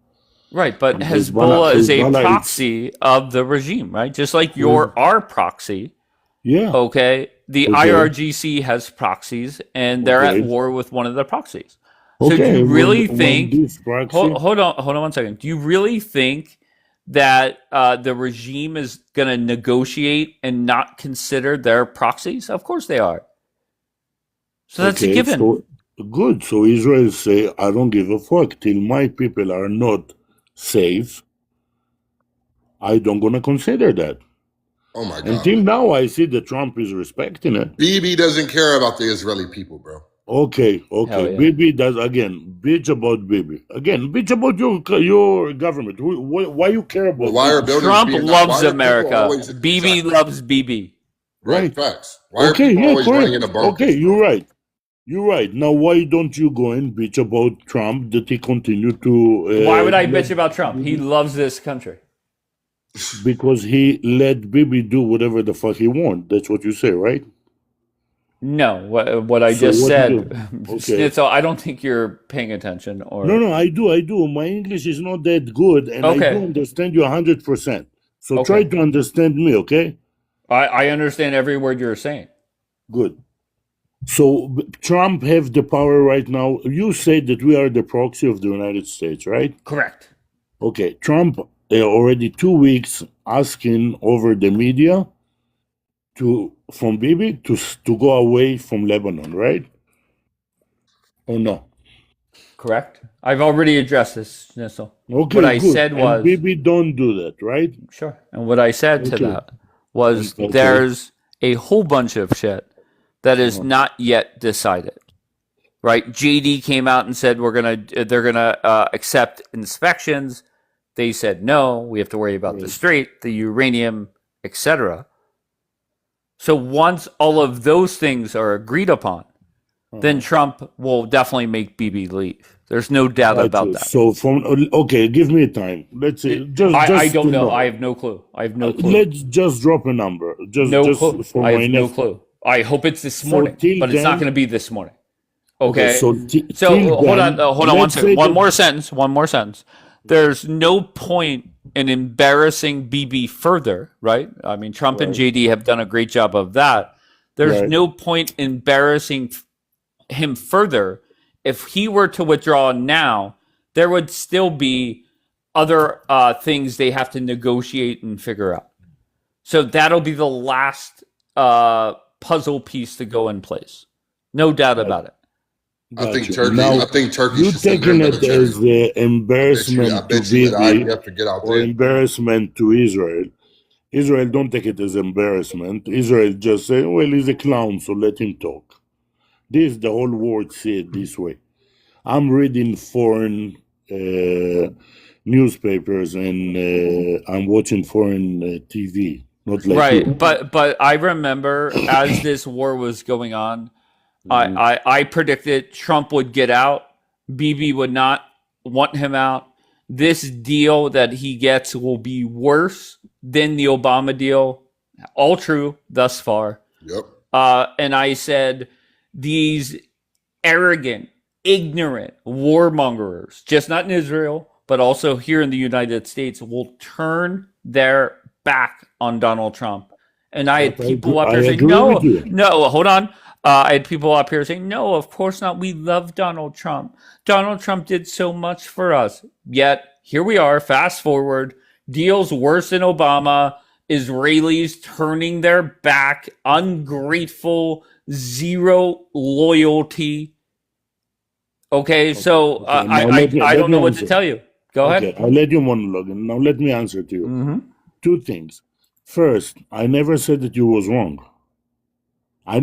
Right, but And Hezbollah is a Hezbollah, it's proxy of the regime, right? Just like you're our proxy. yeah. Okay, the Okay. IRGC has proxies, and they're at Okay. war with one of the proxies. So do Okay. you really When think? this proxy, Hold on 1 second. Do you really think that the regime is going to negotiate and not consider their proxies? Of course they are. So that's a okay, given. so good. So Israel say, I don't give a fuck till my people are not safe. I don't gonna consider that. Oh my God. Until now, I see that Trump is respecting it. Bibi doesn't care about the Israeli people, bro. Okay, Hell yeah. Bibi does again. Bitch about Bibi again. Bitch about your government. Why you care about? Well, why are Bibi? buildings Trump being knocked? loves Why are people America. always Bibi exactly loves Bibi. right? Right. Facts. Why are Okay, people yeah, always running correct. into bunkers? Okay, bro? you're right. You're right. Now, why don't you go and bitch about Trump that he continue to? Why would I let bitch about Trump? He Bibi, loves this country. because he let Bibi do whatever the fuck he want. That's what you say, right? No, what I So just what you said, do? Okay. Schnitzel, I don't think you're paying attention. No, Or no, I do. My English is not that good, and I do okay, understand you 100%. So try okay, to understand me, okay? I understand every word you're saying. Good. So Trump have the power right now. You say that we are the proxy of the United States, right? Correct. Okay. Trump already 2 weeks asking over the media from Bibi to go away from Lebanon, right? Or no? Correct. I've already addressed this, Schnitzel. What Okay, I good. said And was Bibi don't do that, right? sure, and what I said to Okay. that was Okay. there's a whole bunch of shit that is not yet decided. Right? JD came out and said they're gonna accept inspections. They said no. We have to worry about the strait, the uranium, etc. So once all of those things are agreed upon, then Trump will definitely make Bibi leave. There's no doubt about that. So give me time. Let's see. I don't know. I have no clue. Let's just drop a number. Clue. I have no clue. I hope it's this morning, but it's not going to be this morning. Okay. So hold on one second. One more sentence. There's no point in embarrassing BB further, right? I mean, Trump and JD have done a great job of that. There's no point in embarrassing him further. If he were to withdraw now, there would still be other things they have to negotiate and figure out. So that'll be the last puzzle piece to go in place. No doubt about it. I think Turkey. You taking it as the embarrassment to Bibi or embarrassment to Israel? Israel don't take it as embarrassment. Israel just say, "Well, he's a clown, so let him talk." The whole world see it this way. I'm reading foreign newspapers and I'm watching foreign TV. Not like you. But I remember as this war was going on. I predicted Trump would get out. Bibi would not want him out. This deal that he gets will be worse than the Obama deal. All true thus far. Yep. And I said these arrogant, ignorant warmongers, just not in Israel, but also here in the United States, will turn their back on Donald Trump. And I had people up here saying, no, hold on. I had people up here saying, no, of course not. We love Donald Trump. Donald Trump did so much for us. Yet, here we are, fast forward, deals worse than Obama, Israelis turning their back, ungrateful, zero loyalty. Okay, so I don't know what to tell you. Go ahead. I'll let you monologue. Now let me answer to you. Mm-hmm. Two things. First, I never said that you was wrong. I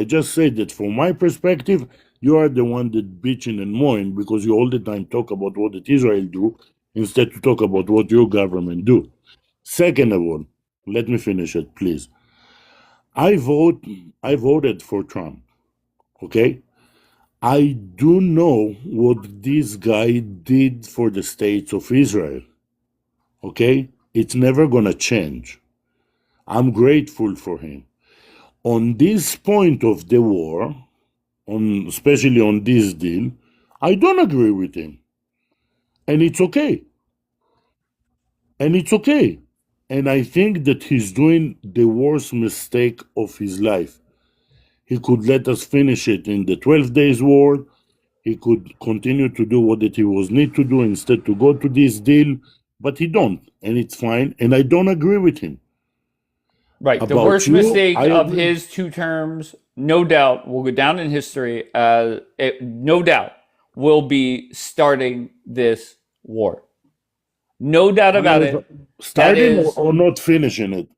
just said that from my perspective, you are the one that bitching and moaning because you all the time talk about what that Israel do instead to talk about what your government do. Second of all, let me finish it, please. I voted for Trump. Okay? I do know what this guy did for the states of Israel. Okay? It's never gonna change. I'm grateful for him. On this point of the war, especially on this deal, I don't agree with him. And it's okay. And I think that he's doing the worst mistake of his life. He could let us finish it in the 12 days war. He could continue to do what he was need to do instead to go to this deal, but he don't. And it's fine. And I don't agree with him. Right. The worst mistake of his 2 terms, no doubt, will go down in history. No doubt will be starting this war. No doubt about it. Starting or not finishing it?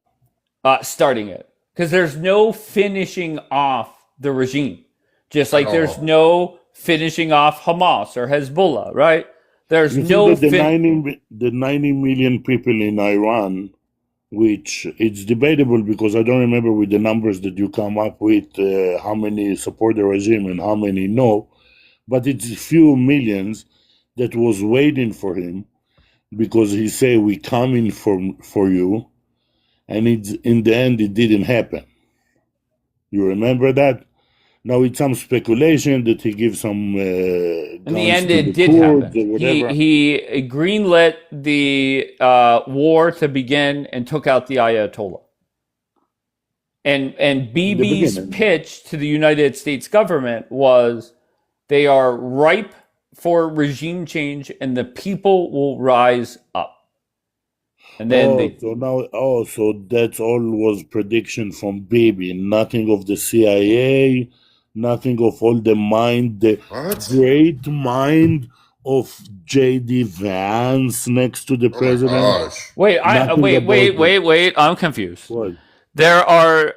Starting it. Because there's no finishing off the regime. Just like there's no finishing off Hamas or Hezbollah, right? There's no... The 90 million people in Iran, which it's debatable because I don't remember with the numbers that you come up with how many support the regime and how many no, but it's a few millions that was waiting for him because he say we coming for you, and in the end it didn't happen. You remember that? Now it's some speculation that he gives some. In the end, it did happen. He greenlit the war to begin and took out the Ayatollah. And Bibi's pitch to the United States government was, they are ripe for regime change, and the people will rise up. And then so that's all was prediction from Bibi. Nothing of the CIA. Nothing of all the mind, the great mind of J.D. Vance next to the president. Wait, I'm confused. What? There are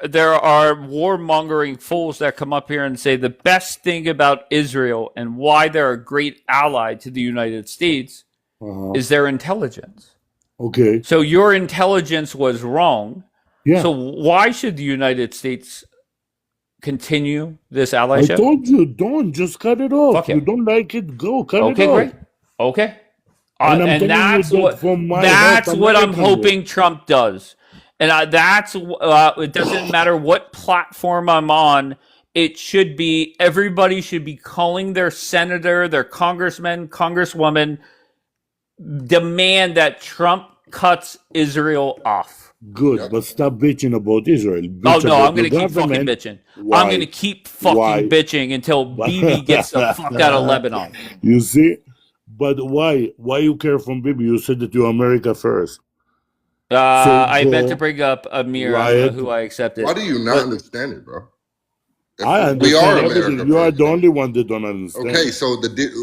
warmongering fools that come up here and say the best thing about Israel and why they're a great ally to the United States is their intelligence. Okay. So your intelligence was wrong. Yeah. So why should the United States continue this I allyship? told you, don't just cut it off. Fuck You him. don't like it, go cut Okay, it off. great. Okay. And I'm And telling you that's that from my heart, that's what I'm American way. hoping Trump does. And that's it doesn't matter what platform I'm on. It should be everybody should be calling their senator, their congressman, congresswoman, demand that Trump cuts Israel off. Good, but stop bitching about Israel. Oh Bitch no, about I'm gonna the keep fucking government. bitching. Why? I'm gonna keep fucking Why? bitching until Bibi gets the fuck out of Lebanon. You see? But why? Why you care from Bibi? You said that you're America first. I go meant to bring up Amir, riot. who I accepted. Why do you not understand it, bro? I We are understand everything. America You are first, the bro. only one that don't understand. Okay, so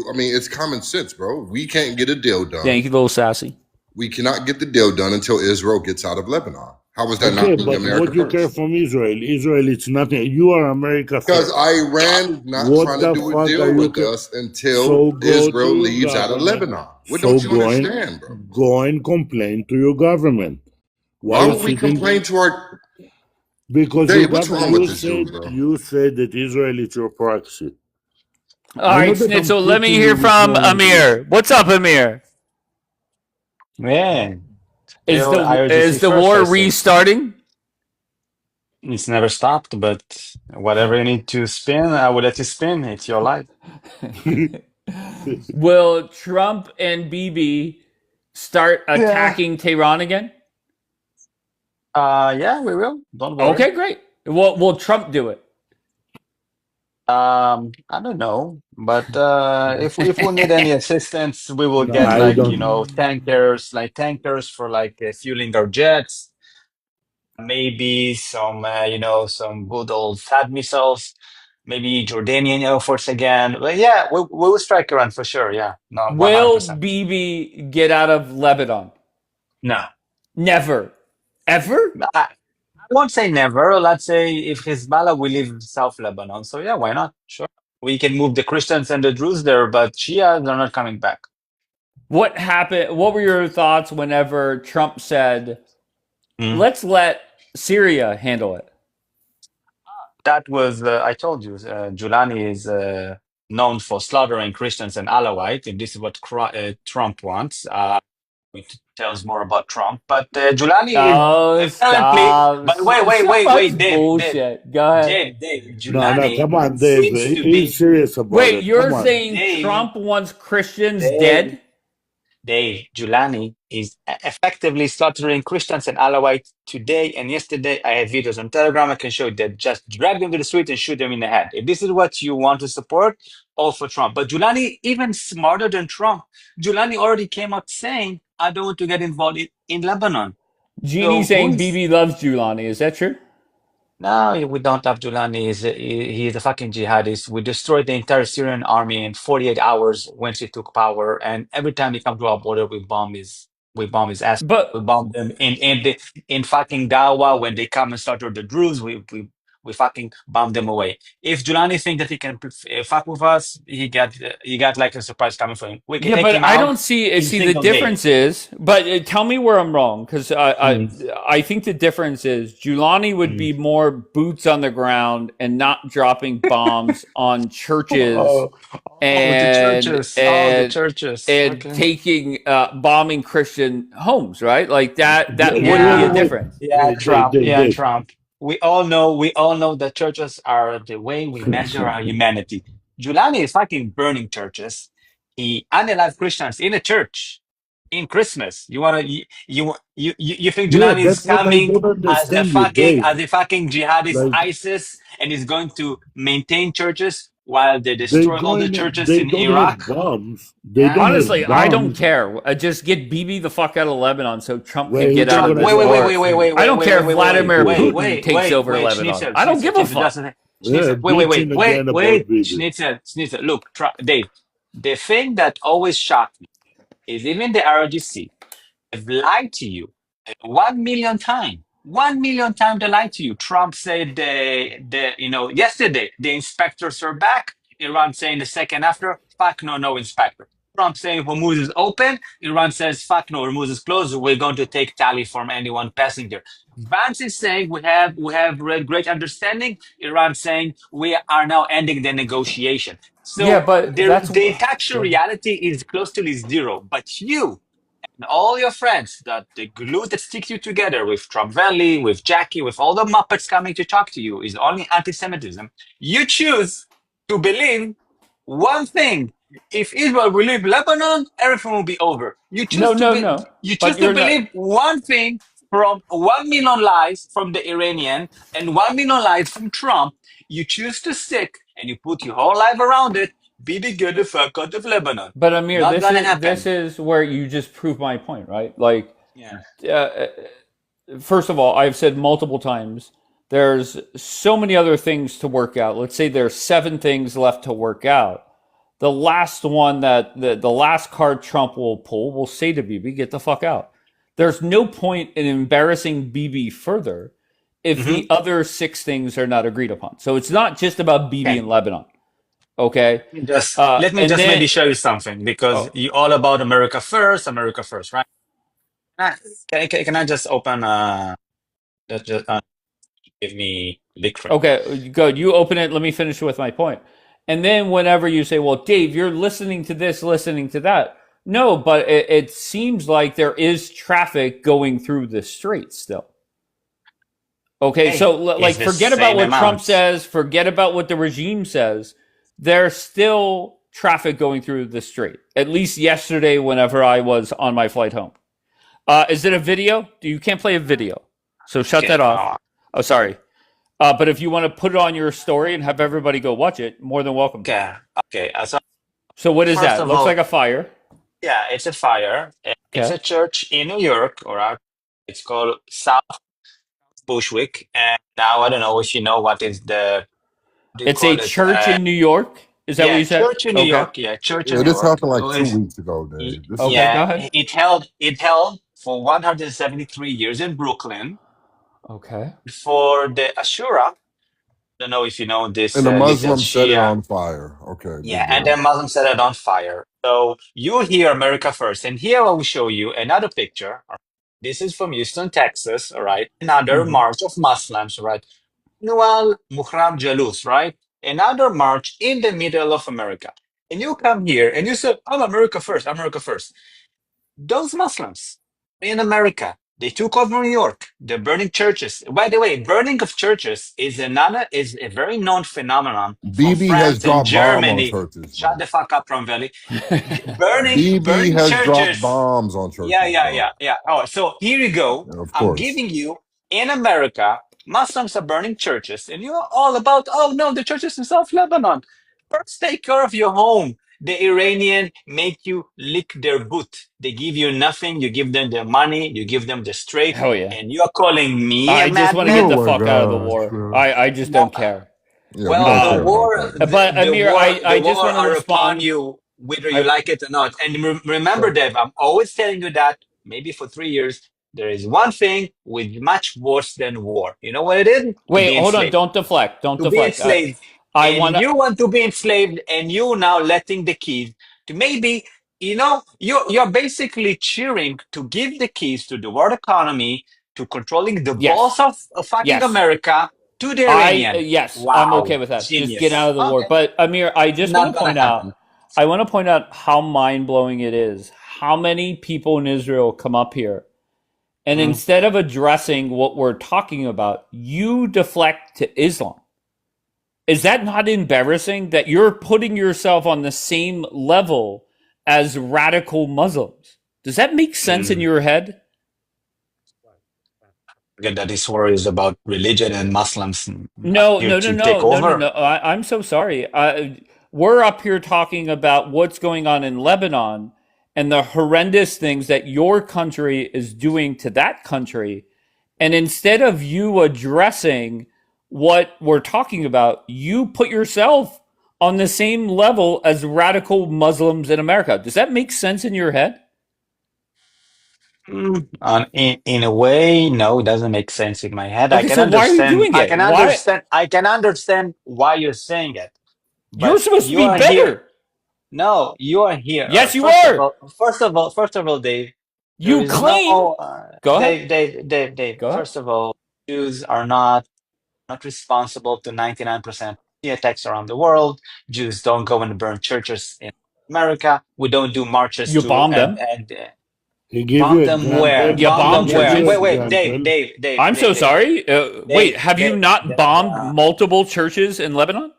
I mean, it's common sense, bro. We can't get a deal done. Thank you, little sassy. We cannot get the deal done until Israel gets out of Lebanon. How is that Okay, not being but America what you first? care from Israel? Israel, it's nothing. You are America Because first. Iran is not What trying the to do a fuck deal are you? with us until So go Israel to your leaves out of government. Lebanon. What So don't you go understand, bro? go and complain to your government. Why you would we sitting- complain to our Because Dave, your what's wrong government, with this dude, bro? you said that Israel is your proxy. All right, Schnitzel, let me putting hear you with from no English. Amir. What's up, Amir? Yeah. Is IRGC the first, war I say. restarting? It's never stopped, but whatever you need to spin, I will let you spin. It's your life. Will Trump and Bibi start attacking Tehran again? Yeah, we will. Don't worry. Okay, great. Will Trump do it? I don't know, but if we need any assistance, we will No, get I like don't. tankers for like fueling our jets. Maybe some some good old THAAD missiles. Maybe Jordanian Air Force again. But yeah, we will strike Iran for sure. Yeah, no, Will 100%. Bibi get out of Lebanon? No, Never. Ever? I won't say never. Let's say if Hezbollah will leave South Lebanon, so yeah, why not? Sure, we can move the Christians and the Druze there, but Shia, they're not coming back. What happened? What were your thoughts whenever Trump said, let's let Syria handle it? That was, I told you, Giuliani is known for slaughtering Christians and Alawites, and this is what Trump wants. It tells more about Trump, but Giuliani is apparently. Stop. But So wait, much Dave, bullshit. Go ahead. Dave. No, Giuliani come on, Dave. seems to He's be. serious about Wait, it. you're Come on. saying Dave, Trump wants Christians dead? Dave, Giuliani is effectively slaughtering Christians and Alawites today and yesterday. I have videos on Telegram. I can show you that. Just drag them to the street and shoot them in the head. If this is what you want to support, all for Trump. But Giuliani, even smarter than Trump, Giuliani already came out saying, I don't want to get involved in Lebanon. Jeannie So saying Bibi loves Giuliani. Is that true? No, we don't have Giuliani. He's a fucking jihadist. We destroyed the entire Syrian army in 48 hours once he took power. And every time he comes to our border, we bomb his ass. But We bomb them in fucking Dawa when they come and slaughter the Druze. We fucking bomb them away. If Giuliani thinks that he can fuck with us, he got like a surprise coming for him. We can yeah, take but him I out don't see. in a See, the single day. difference is. But tell me where I'm wrong, because I think the difference is Giuliani would be more boots on the ground and not dropping bombs on churches and the churches. and Okay. taking bombing Christian homes, right? Like that would be a difference. Trump. We all know that churches are the way we measure our humanity. Giuliani is fucking burning churches. He unalived Christians in a church in Christmas. You think Yeah, Giuliani is that's what I coming don't understand you, Dave. as a fucking jihadist Like, ISIS and is going to maintain churches while they they destroy all the churches they in don't Iraq? have bombs. They don't Honestly, have I don't bombs. care. Just get Bibi the fuck out of Lebanon so Trump Wait, can get out of this war. I don't care if Vladimir Putin takes over Lebanon. Schnitzel, I don't give a fuck. Yeah, bitching again about Bibi. Schnitzel. Look, Dave, the thing that always shocked me is even the RGC have lied to you 1 million times. 1 million times they lied to you. Trump said yesterday the inspectors are back. Iran saying the second after, fuck no inspector. Trump saying Hormuz is open. Iran says fuck no, Hormuz is closed. We're going to take tally from anyone passing there. Vance is saying we have great understanding. Iran saying we are now ending the negotiation. Yeah, So but that's the actual go ahead. reality is close to zero. But you and all your friends, that the glue that sticks you together with Trump Valley, with Jackie, with all the Muppets coming to talk to you is only anti-Semitism. You choose to believe one thing. If Israel will leave Lebanon, everything will be over. No, no, no. You choose But to you're believe not. one thing from 1 million lies from the Iranian and 1 million lies from Trump. You choose to stick and you put your whole life around it. Bibi get the fuck out of Lebanon. But Amir, Not gonna this happen. is where you just prove my point, right? Like, Yeah. uh, first of all, I've said multiple times there's so many other things to work out. Let's say there's 7 things left to work out. The last one that the last card Trump will pull will say to Bibi, "Get the fuck out." There's no point in embarrassing Bibi further if Mm-hmm. the other 6 things are not agreed upon. So it's not just about Bibi Okay. and Lebanon, okay? Let me And just then maybe show you something because oh, you all about America first, right? Can I just open just give me big screen. okay, good. You open it. Let me finish with my point. And then whenever you say, well, Dave, you're listening to this, listening to that. No, but it seems like there is traffic going through the streets still. Okay, Hey, so it's like the forget about same what Trump amount. says, forget about what the regime says. There's still traffic going through the street. At least yesterday, whenever I was on my flight home. Is it a video? You can't play a video. So shut Okay. that off. Oh, sorry. But if you want to put it on your story and have everybody go watch it, more than welcome to. Okay. So what is First that? of Looks all, like a fire. yeah, it's a fire. It's Okay. a church in New York, it's called South Bushwick. And now I don't know if you know what is the, what do you It's a call it? church in New York. Is that what Yeah, you said? church in New Okay. York. Yeah, church in Yeah, New this York. happened like Oh, 2 weeks ago, Dave. This is Okay, like go yeah, ahead. it held for 173 years in Brooklyn Okay. for the Ashura. Don't know if you know this and the little Muslims set it Shia. on fire. Okay, Yeah, good and deal. then Muslims set it on fire. So you hear America first, and here I will show you another picture. This is from Houston, Texas. All right, another Mm-hmm. march of Muslims. All right, Annual Muhram Jalus. Right, another march in the middle of America. And you come here and you say, "I'm America first. America first." Those Muslims in America, they took over New York. They're burning churches. By the way, burning of churches is a very known phenomenon from BB has France and dropped bomb on Germany. churches, Shut bro. the fuck up, Ron Valley. BB Burning has dropped churches. bombs on Yeah, churches, yeah, bro. yeah, yeah. Oh, so here you go. Yeah, of I'm course. giving you in America, Muslims are burning churches, and you're all about, oh no, the churches in South Lebanon. First, take care of your home. The Iranian make you lick their boot. They give you nothing. You give them the money. You give them the straight, Hell yeah. and you are calling me a I just want to get madman? the Oh my fuck out of the gosh, war. bro. I just No. don't care. Yeah, we Well, don't the care about war, that. But Amir, the I just war want to are upon respond. you, whether you I like it or not. And remember, sure. Dev, I'm always telling you that maybe for 3 years, there is one thing with much worse than war. You know what it is? To Wait, be hold on. enslaved. Don't deflect. Don't To be deflect. enslaved. I And want to. you want to be enslaved, and you now letting the keys to maybe, you're basically cheering to give the keys to the world economy, to controlling the boss Yes. of fucking Yes. America, to the Iranian. Yes, I'm okay Wow, with that. Just get genius. out of the war. Okay, But Amir, I just want not to gonna point out happen. how mind blowing it is. How many people in Israel come up here and Mhm. instead of addressing what we're talking about, you deflect to Islam. Is that not embarrassing that you're putting yourself on the same level as radical Muslims? Does that make sense in Mm. your head? Forget that this war is about religion and Muslims No, here no, no, to take no, no, no, over. no. I'm so sorry. We're up here talking about what's going on in Lebanon and the horrendous things that your country is doing to that country. And instead of you addressing what we're talking about, you put yourself on the same level as radical Muslims in America. Does that make sense in your head? In a way, no, it doesn't make sense in my head. Okay, so why are you doing it? Why? I can understand why you're saying it, You're but supposed to you be are here. better. No, you are here. Yes, you are. First of all, Dave, there You is claim. no Go ahead. Dave. Go ahead. First of all, Jews are not responsible to 99% the attacks around the world. Jews don't go and burn churches in America. We don't do marches You to bomb them. and He gave you bomb them where? example. You Bomb He bomb them gave where? you churches. Wait, example. I'm so sorry. Wait, have you not bombed Uh, multiple churches in Lebanon?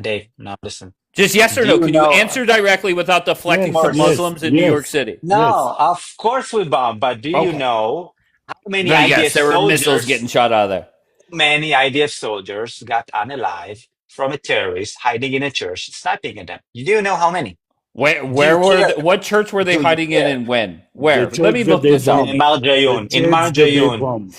Dave, now listen. Just yes or Do no? you Can you know? answer directly without deflecting Yes, from yes, Muslims in New York yes, City? yes. No, of course we bomb, but do you Okay. know how many No, yes, IDF there were missiles soldiers? getting shot out of there. Many IDF soldiers got unalive from a terrorist hiding in a church, sniping at them. You do know how many? Do Where you were care? what church were they Do you hiding in care? and when? The Where? Let church me that look they this up. In bomb. Mar The Jayun, in church Mar that they Jayun, bomb.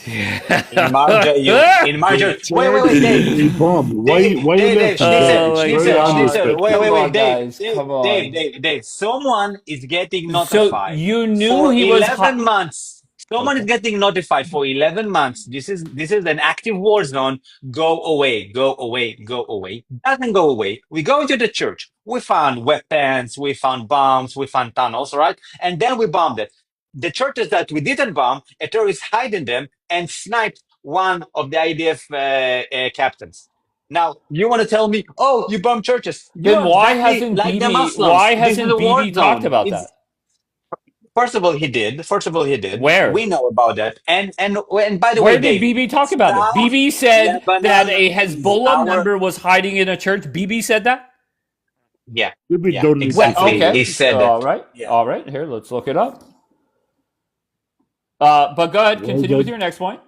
in Mar Jayun, in Mar The Jayun. Wait, church that Dave. they bomb. Why you Dave, laughing, Dave? Schnitzel, Oh It's my very god. Schnitzel. unrespectful. Come Wait, on, Dave, guys. Come on. Dave. Someone is getting So notified you knew for he was 11 hot. months. Someone is Okay. getting notified for 11 months. This is an active war zone. Go away, go away, go away. Doesn't go away. We go into the church. We found weapons, we found bombs, we found tunnels, right? And then we bombed it. The churches that we didn't bomb, a terrorist hid in them and sniped one of the IDF captains. Now, you want to tell me, oh, you bomb churches. Then You're exactly like the Muslims. why This is hasn't a war BB talked zone. about It's that? First of all, he did. First of all, he did. We Where? know about that. And by the way, Where did Dave, BB talk about it? South BB said that Lebanon a is Hezbollah our. member was hiding in a church. BB said that? Yeah, Maybe yeah, don't need to Well, say exactly. that. He okay. said that. All right. Yeah. All right. Here, let's look it up. But go ahead. Well, Continue with that your next point.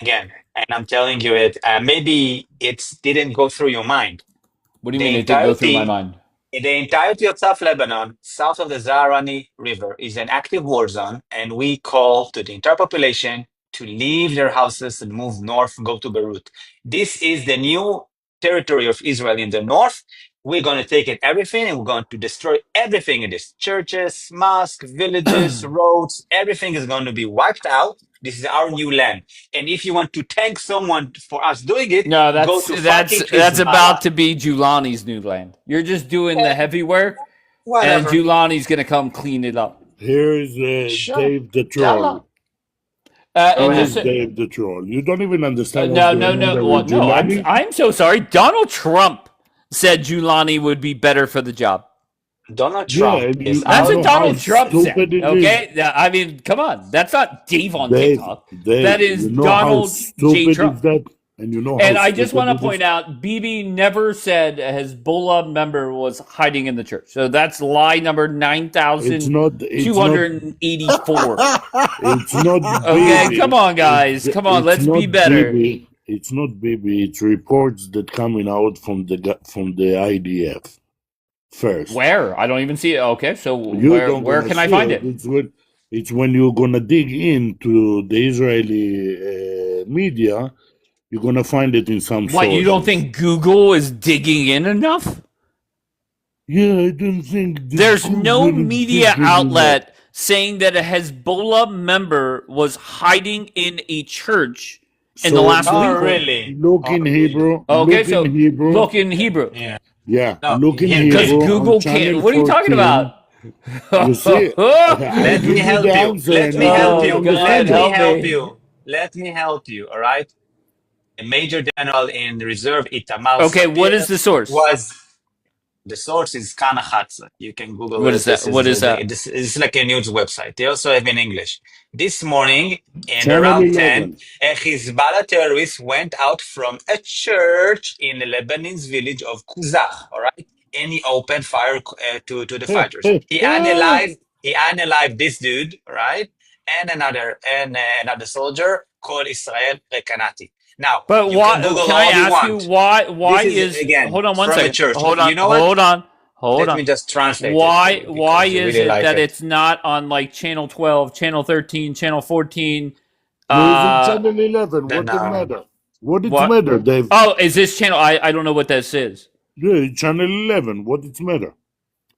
Again, and I'm telling you it. Maybe it didn't go through your mind. What do you The mean it didn't go through my entirety mind? The entirety of South Lebanon, south of the Zaharani River, is an active war zone, and we call to the entire population to leave their houses and move north, go to Beirut. This is the new territory of Israel in the north. We're going to take it everything, and we're going to destroy everything in this: churches, mosques, villages, roads. Everything is going to be wiped out. This is our new land. And if you want to thank someone for us doing it, No, go that's to that's fucking that's Hezbollah. about to be Julani's new land. You're just doing the Eh, heavy work, and whatever. Julani's gonna come clean it up. Here's Sure. Dave the Yalla. troll. Go And Here's just ahead. Dave the troll. You don't even understand what's no, going no, on no, there well, with no. Giuliani. I'm so sorry. Donald Trump said Julani would be better for the job. Donald Yeah, Trump and is That's you our what know how Donald Trump said. stupid it is. Okay, I mean, come on. That's not Dave on Dave, TikTok. Dave, That is you know how Donald J. stupid Trump. is that? And you know how And I just stupid want to it is? point out, BB never said a Hezbollah member was hiding in the church. So that's lie number It's not, 9,284. it's not Okay, Bibi. come on, guys. Come on, let's be better. Bibi. It's not Bibi. It's reports that coming out from the IDF first. Where? I don't even see it. Okay, so You don't where gonna can I see find it? It's when you're gonna dig into the Israeli media, you're gonna find it in some What, you don't sources. think Google is digging in enough? Yeah, I don't think There's no Google is media digging enough. outlet saying that a Hezbollah member was hiding in a church in the last Oh, week. really? Look in Hebrew. Okay, Look so in Hebrew. look in Hebrew. Yeah. Yeah, No, look in here, Because Hebrew Google on can't. channel What are you talking 14. about? You see, I Let give me you help the you. answer Let and me you help don't you. Oh, go ahead, Let understand me it. help help me. you. Let me help you. All right. A major general in the reserve, Itamar Okay, what Sapir, is the source? was the source is Kana Hatza. You can Google What is it. that? What is that? This is like a news website. They also have in English. This morning, in Channel around 10, 11. a Hezbollah terrorist went out from a church in the Lebanese village of Kuzach. All right, and he opened fire to the fighters. He unalived this dude, right, and another soldier called Israel Rekanati. Now But you can why? Google Can I all you ask you want. why? This Why is is? again Hold on one from a second. church. Hold on. You know what? Hold Let on. me just translate it for Why? you Why because you is really it like that it. it's not on like channel 12, channel 13, channel 14? Where's in channel 11? Then What it matter? What it What? matter, Dave? Oh, is this channel? I don't know what this is. Yeah, channel 11. What it matter?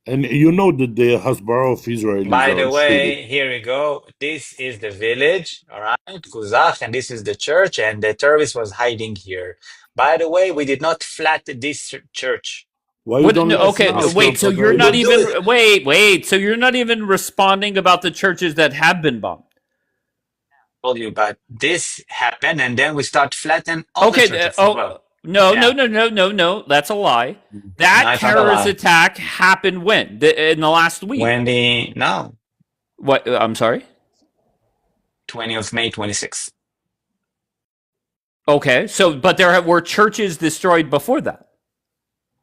And you know that the Hasbara of Israel is By the Al-Shiri. way, here we go. This is the village, all right, Kuzach, and this is the church, and the terrorist was hiding here. By the way, we did not flat this church. Why you What? don't No, let okay, us wait. So you're propagate not We'll it? do it. even wait. So you're not even responding about the churches that have been bombed. Told you, but this happened, and then we start flatten all the Okay. churches as well. No, Yeah, no. That's a lie. no, That it's not a terrorist lie. attack happened when? In the last week. No, What? I'm sorry. 20th of May, 26. Okay. So, but there were churches destroyed before that.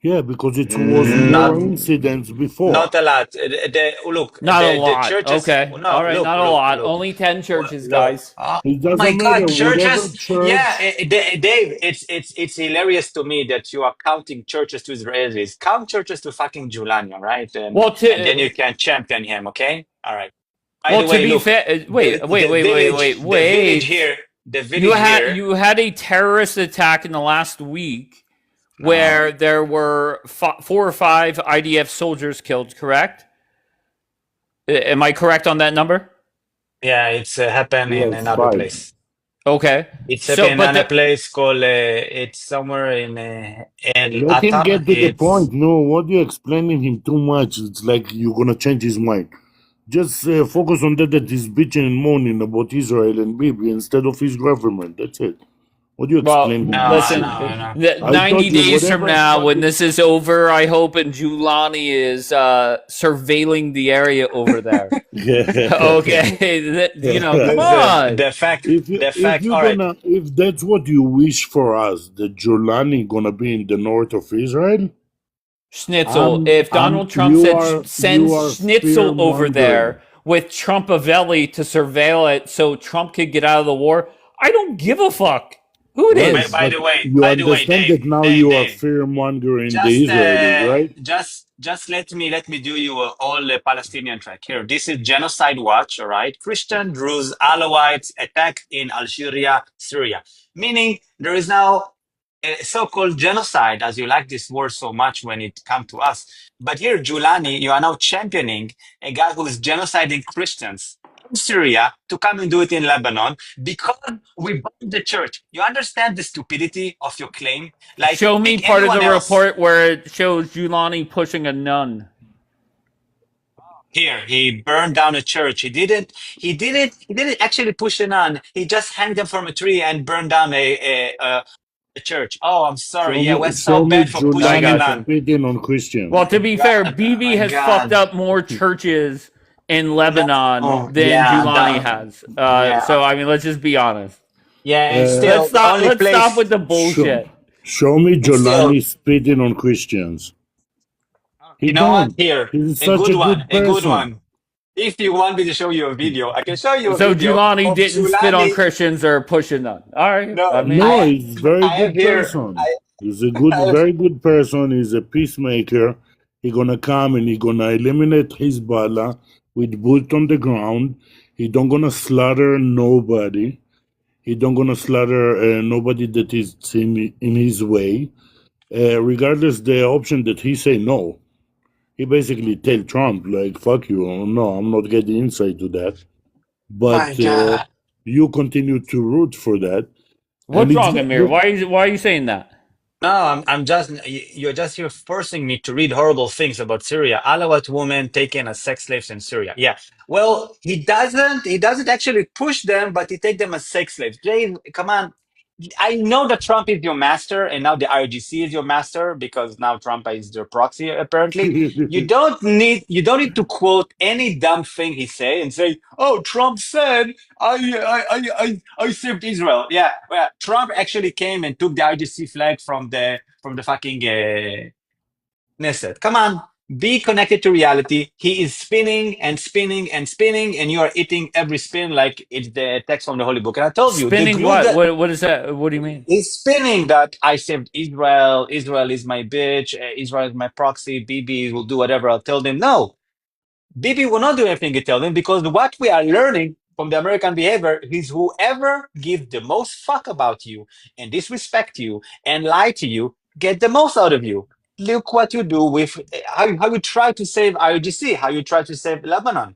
Yeah, because it was Not more incidents before. not a lot. Look, Not a the lot. churches. Okay. No, All right. Not a lot. look. Only 10 churches, Look. guys. Oh It my doesn't God, matter. Whatever churches. Yeah, church. Dave, it's hilarious to me that you are counting churches to Israelis. Count churches to fucking Julania, right? Well, And then you can champion him, okay? All right. By well, the to way, be look, fair, the village here, You had a terrorist attack in the last week where there were 4 or 5 IDF soldiers killed. Correct? Am I correct on that number? yeah, it's happened in Yes, another 5. place. Okay. It's So, happened but in a place called, it's somewhere in El Let him Ata. get to the point. No, what you explaining him too much? It's like you're gonna change his mind. Just focus on that he's bitching and moaning about Israel and Bibi instead of his government. That's it. What do you well, explain him this listen. shit? No. I 90 told you days from whatever now, when fucking this is over, I hope, and Julani is surveilling the area over there. Okay, come on. if you're All right. gonna if that's what you wish for us, that Jolani gonna be in the north of Israel, Schnitzel. If Donald Trump said send you are fear Schnitzel over mongering. there with Trumpavelli to surveil it so Trump could get out of the war, I don't give a fuck who it Right, is. By but the way, you understand that now you are Dave, fear mongering the Israelis, right? just let me do you all the Palestinian track here. This is Genocide Watch, all right? Christian Druze Alawites attack in Algeria, Syria. Meaning there is now a so-called genocide, as you like this word so much when it comes to us. But here, Julani, you are now championing a guy who is genociding Christians in Syria to come and do it in Lebanon because we bombed the church. You understand the stupidity of your claim? Like, Show me pick part of anyone the else. report where it shows Julani pushing a nun. Here, he burned down a church. He didn't actually push it on. He just hanged them from a tree and burned down a church. Oh, I'm sorry. Yeah, we're so Show me bad for I pushing a Julani gotcha. nun. spitting on Christians. Well, to be fair, Oh Bibi my has fucked God. up more churches in No. Lebanon than Julani has. Yeah. So I mean, let's just be honest. Yeah, and Uh, still the only Let's stop place, with the show, bullshit. show me and still, Jolani spitting on Christians. He you know what? don't. Here, He's a such good a one, good a good person. one. If you want me to show you a video, I can show you a So video Julani of didn't spit on Julani. Christians or push a nun. All right. No, I No, mean, he's very I have good here, person. He's a good, I have, very good person. He's a peacemaker. He gonna come and he gonna eliminate Hezbollah with boots on the ground. He don't gonna slaughter nobody. He don't gonna slaughter nobody that is in his way. Regardless the option that he say no. He basically tell Trump like fuck you. No, I'm not getting insight to that. my But God. you continue to root for that, and what's wrong, Amir? Why are you saying that? No, I'm just, you're just here forcing me to read horrible things about Syria. Alawite women taken as sex slaves in Syria. Yeah. Well, he doesn't actually push them, but he take them as sex slaves. Jay, come on. I know that Trump is your master, and now the IRGC is your master because now Trump is your proxy. Apparently, you don't need to quote any dumb thing he say and say, "Oh, Trump said I saved Israel." Yeah, well, Trump actually came and took the IRGC flag from the fucking Knesset. Come on, be connected to reality. He is spinning and spinning and spinning, and you are eating every spin like it's the text from the Holy Book. And I told you, the Spinning glue what? that What is that? What do you mean? is spinning that I saved Israel. Israel is my bitch. Israel is my proxy. Bibi will do whatever I'll tell them. No, Bibi will not do anything you tell them because what we are learning from the American behavior is whoever gives the most fuck about you and disrespect you and lie to you, get the most out of you. Look what you do with how you try to save IRGC, how you try to save Lebanon.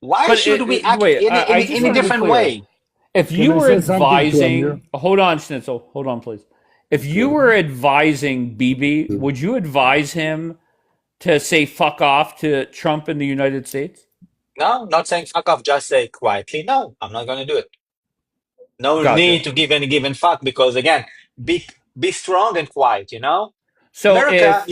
Why But should we act wait, in I just any want to be different clear. way? If Can you I were say something to Amir? advising, hold on, Schnitzel, hold on, please. If you were advising Bibi, would you advise him to say fuck off to Trump in the United States? No, not saying fuck off, just say quietly, no, I'm not going to do it. No Gotcha. need to give any given fuck because, again, be strong and quiet, you know? So if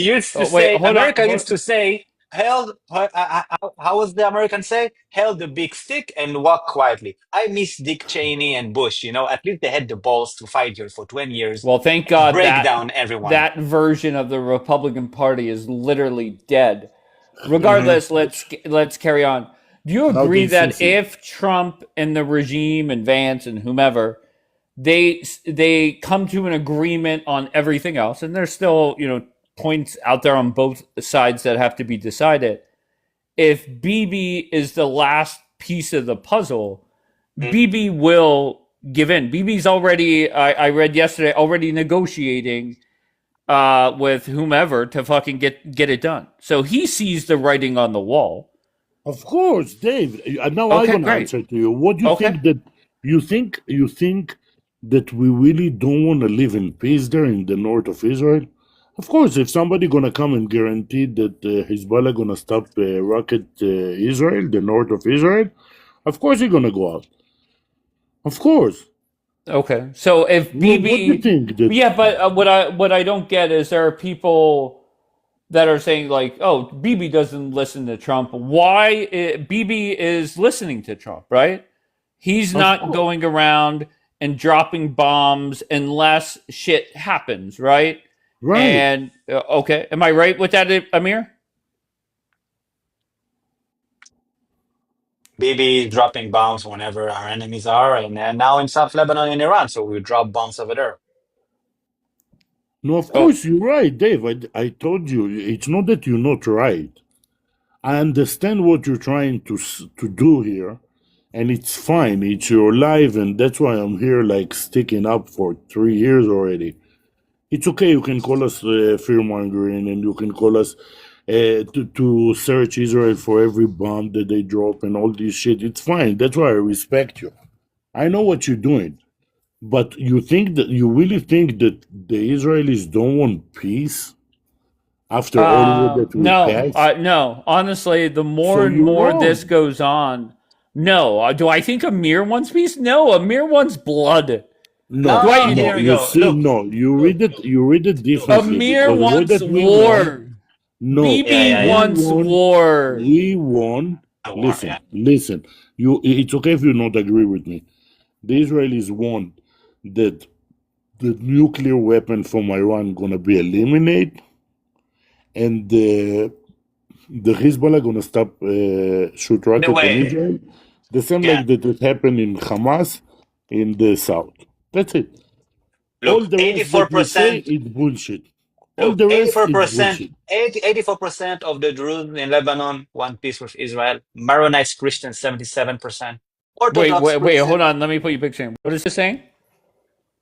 wait, hold on, America used to say, held, how was the American say? Held the big stick and walk quietly. I miss Dick Cheney and Bush, you know? At least they had the balls to fight here for 20 years well, thank and God break that down everyone. that version of the Republican Party is literally dead. Regardless, let's carry on. Do you Now agree they that see. if Trump and the regime and Vance and whomever they come to an agreement on everything else, and there's still points out there on both sides that have to be decided. If BB is the last piece of the puzzle, BB will give in. BB's already, I read yesterday, already negotiating with whomever to fucking get it done. So he sees the writing on the wall. Of course, Dave. Now I'm Okay, gonna great. answer to you. What do you Okay. think that you think that we really don't want to live in peace there in the north of Israel? Of course, if somebody gonna come and guarantee that Hezbollah gonna stop rocket Israel, the north of Israel, of course he's gonna go out. Of course. Okay. So if What do you BB, think? That yeah, but what I don't get is there are people that are saying like, oh, BB doesn't listen to Trump. Why BB is listening to Trump, right? He's of not course, going around and dropping bombs unless shit happens, right? right? And okay, am I right with that, Amir? Bibi dropping bombs whenever our enemies are, and now in South Lebanon and Iran, so we drop bombs over there. No, of Oh, course you're right, Dave. I told you it's not that you're not right. I understand what you're trying to do here, and it's fine. It's your life, and that's why I'm here, like sticking up for 3 years already. It's okay. You can call us fear mongering, and you can call us to search Israel for every bomb that they drop and all this shit. It's fine. That's why I respect you. I know what you're doing, but you really think that the Israelis don't want peace after all that we no, passed? no. Honestly, the more So and you're more this wrong. goes on, no. Do I think Amir wants peace? No, Amir wants blood. Do No, No, I? no, here we you go. see, Look, no, you read it differently Amir because what wants that we want, war. no, BB wants war. we want, a war, listen, yeah. listen, it's okay if you not agree with me. The Israelis want that the nuclear weapon from Iran gonna be eliminated and the Hezbollah gonna stop shoot In a rocket on way, Israel, the same yeah. like that it happened in Hamas in the south. That's it. All Look, the rest that you say 84%. is bullshit. All Look, the rest is 84%, bullshit. 84% of the Druze in Lebanon want peace with Israel. Maronite Christians, 77%. Wait, Orthodox wait, wait. Hold Christian. on. Let me put you picture. What is this saying?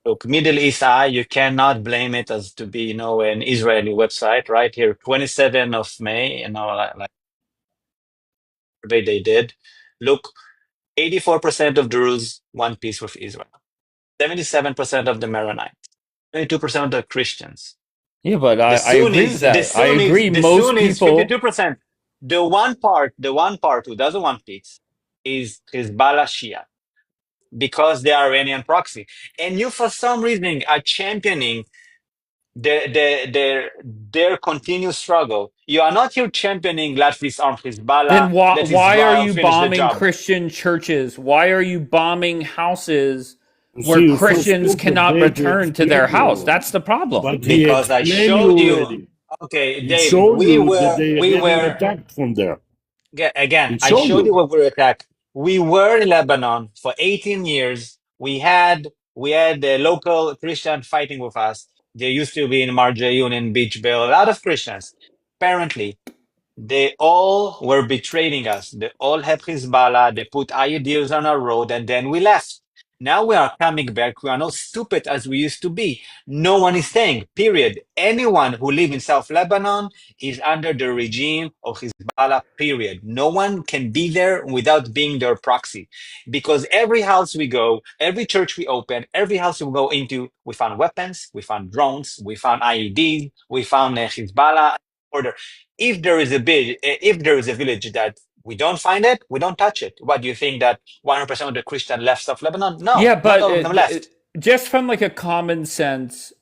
Look, Middle East Eye, you cannot blame it as to be, an Israeli website, right? Here, 27 of May, like survey they did. Look, 84% of Druze want peace with Israel. 77% of the Maronites. 22% of the Christians. Yeah, but The I agree with Sunnis, the that. I Sunnis, agree. the Most Sunnis, people. 52%. The one part who doesn't want peace is Hezbollah Shia because they are Iranian proxy. And you, for some reason, are championing their continued struggle. You are not here championing let's arm Hezbollah, Then why let why are Israel you finish the bombing job. Christian churches? Why are you bombing houses You where see, you're so Christians stupid, cannot Dave. He return to their explained you house? already. That's the problem. But he Because I explained you showed you, already. okay, He Dave, showed we you that were, they we getting were, attacked from there. again, He I showed showed you you. what we were attacked. We were in Lebanon for 18 years. We had the local Christian fighting with us. They used to be in Marjayoun and Beach Bill, a lot of Christians. Apparently, they all were betraying us. They all had Hezbollah. They put IEDs on our road, and then we left. Now we are coming back. We are not stupid as we used to be. No one is staying, period. Anyone who lives in South Lebanon is under the regime of Hezbollah, period. No one can be there without being their proxy. Because every house we go, every church we open, every house we go into, we found weapons, we found drones, we found IEDs, we found Hezbollah order. If there is a village that we don't find it, we don't touch it. What do you think that 100% of the Christian left of Lebanon? No, Yeah, not but all of them left. just from like a common sense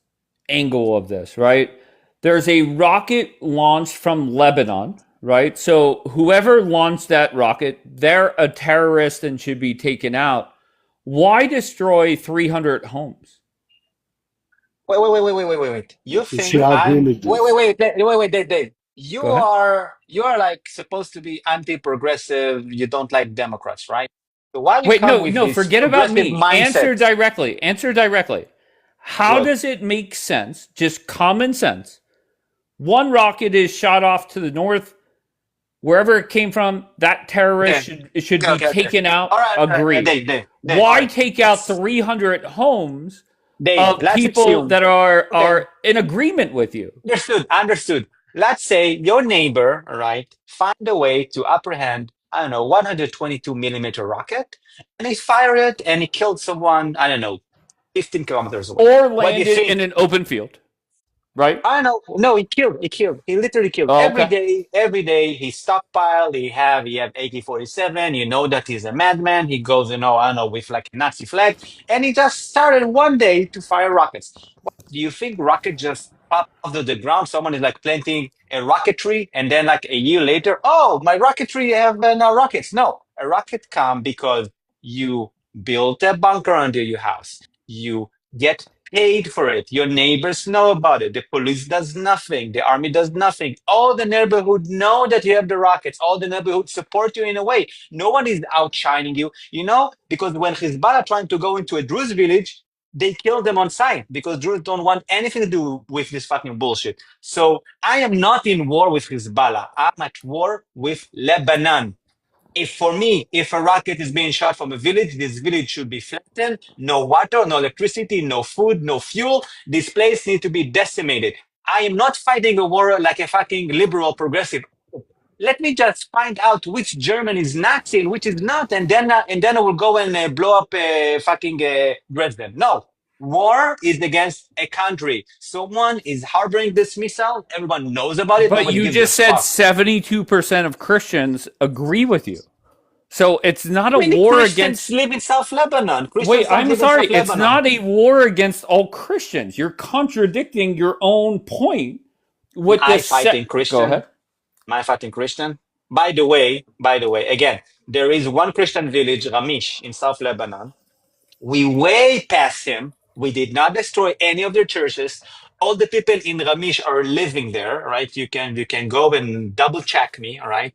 angle of this, right? There's a rocket launched from Lebanon, right? So whoever launched that rocket, they're a terrorist and should be taken out. Why destroy 300 homes? Wait. You To think share I'm villages. Dave. You Go ahead. are like supposed to be anti-progressive. You don't like Democrats, right? So why you Wait, come no, with no, this forget about progressive me. Answer mindset? directly. Answer directly. How What? does it make sense, just common sense? One rocket is shot off to the north, wherever it came from, that terrorist Okay. should be Okay. taken out. All right, Agreed. Dave. All Why right. take out 300 homes Dave, of let's people assume. that Okay. are in agreement with you? Understood. Let's say your neighbor, all right, find a way to apprehend, I don't know, 122 millimeter rocket, and he fired it and he killed someone, I don't know, 15 kilometers away. Or What do you landed in think? an open field, right? I know. No, he killed. He literally killed. Oh, Every okay. day, he stockpiled. He have AK-47. You know that he's a madman. He goes, I don't know, with like a Nazi flag, and he just started one day to fire rockets. What, do you think rocket just pop off the ground? Someone is like planting a rocketry, and then like a year later, oh, my rocketry have now rockets. No, a rocket come because you built a bunker under your house. You get paid for it. Your neighbors know about it. The police does nothing. The army does nothing. All the neighborhood know that you have the rockets. All the neighborhood support you in a way. No one is outshining you, because when Hezbollah trying to go into a Druze village, they kill them on sight because Druze don't want anything to do with this fucking bullshit. So I am not in war with Hezbollah. I'm at war with Lebanon. If a rocket is being shot from a village, this village should be flattened. No water, no electricity, no food, no fuel. This place needs to be decimated. I am not fighting a war like a fucking liberal progressive. Let me just find out which German is Nazi and which is not, and then I will go and blow up fucking Dresden. No, war is against a country. Someone is harboring this missile. Everyone knows about it. But Nobody you gives a just said fuck. 72% of Christians agree with you. So it's not How a many war Christians against. live in South Lebanon? Wait, Christians don't I'm live in sorry. South It's Lebanon. not a war against all Christians. You're contradicting your own point with I this fighting Go Christian. ahead. My fighting Christian. By the way, again, there is one Christian village, Ramish, in South Lebanon. We way past him. We did not destroy any of their churches. All the people in Ramish are living there, right? You can go and double check me, all right?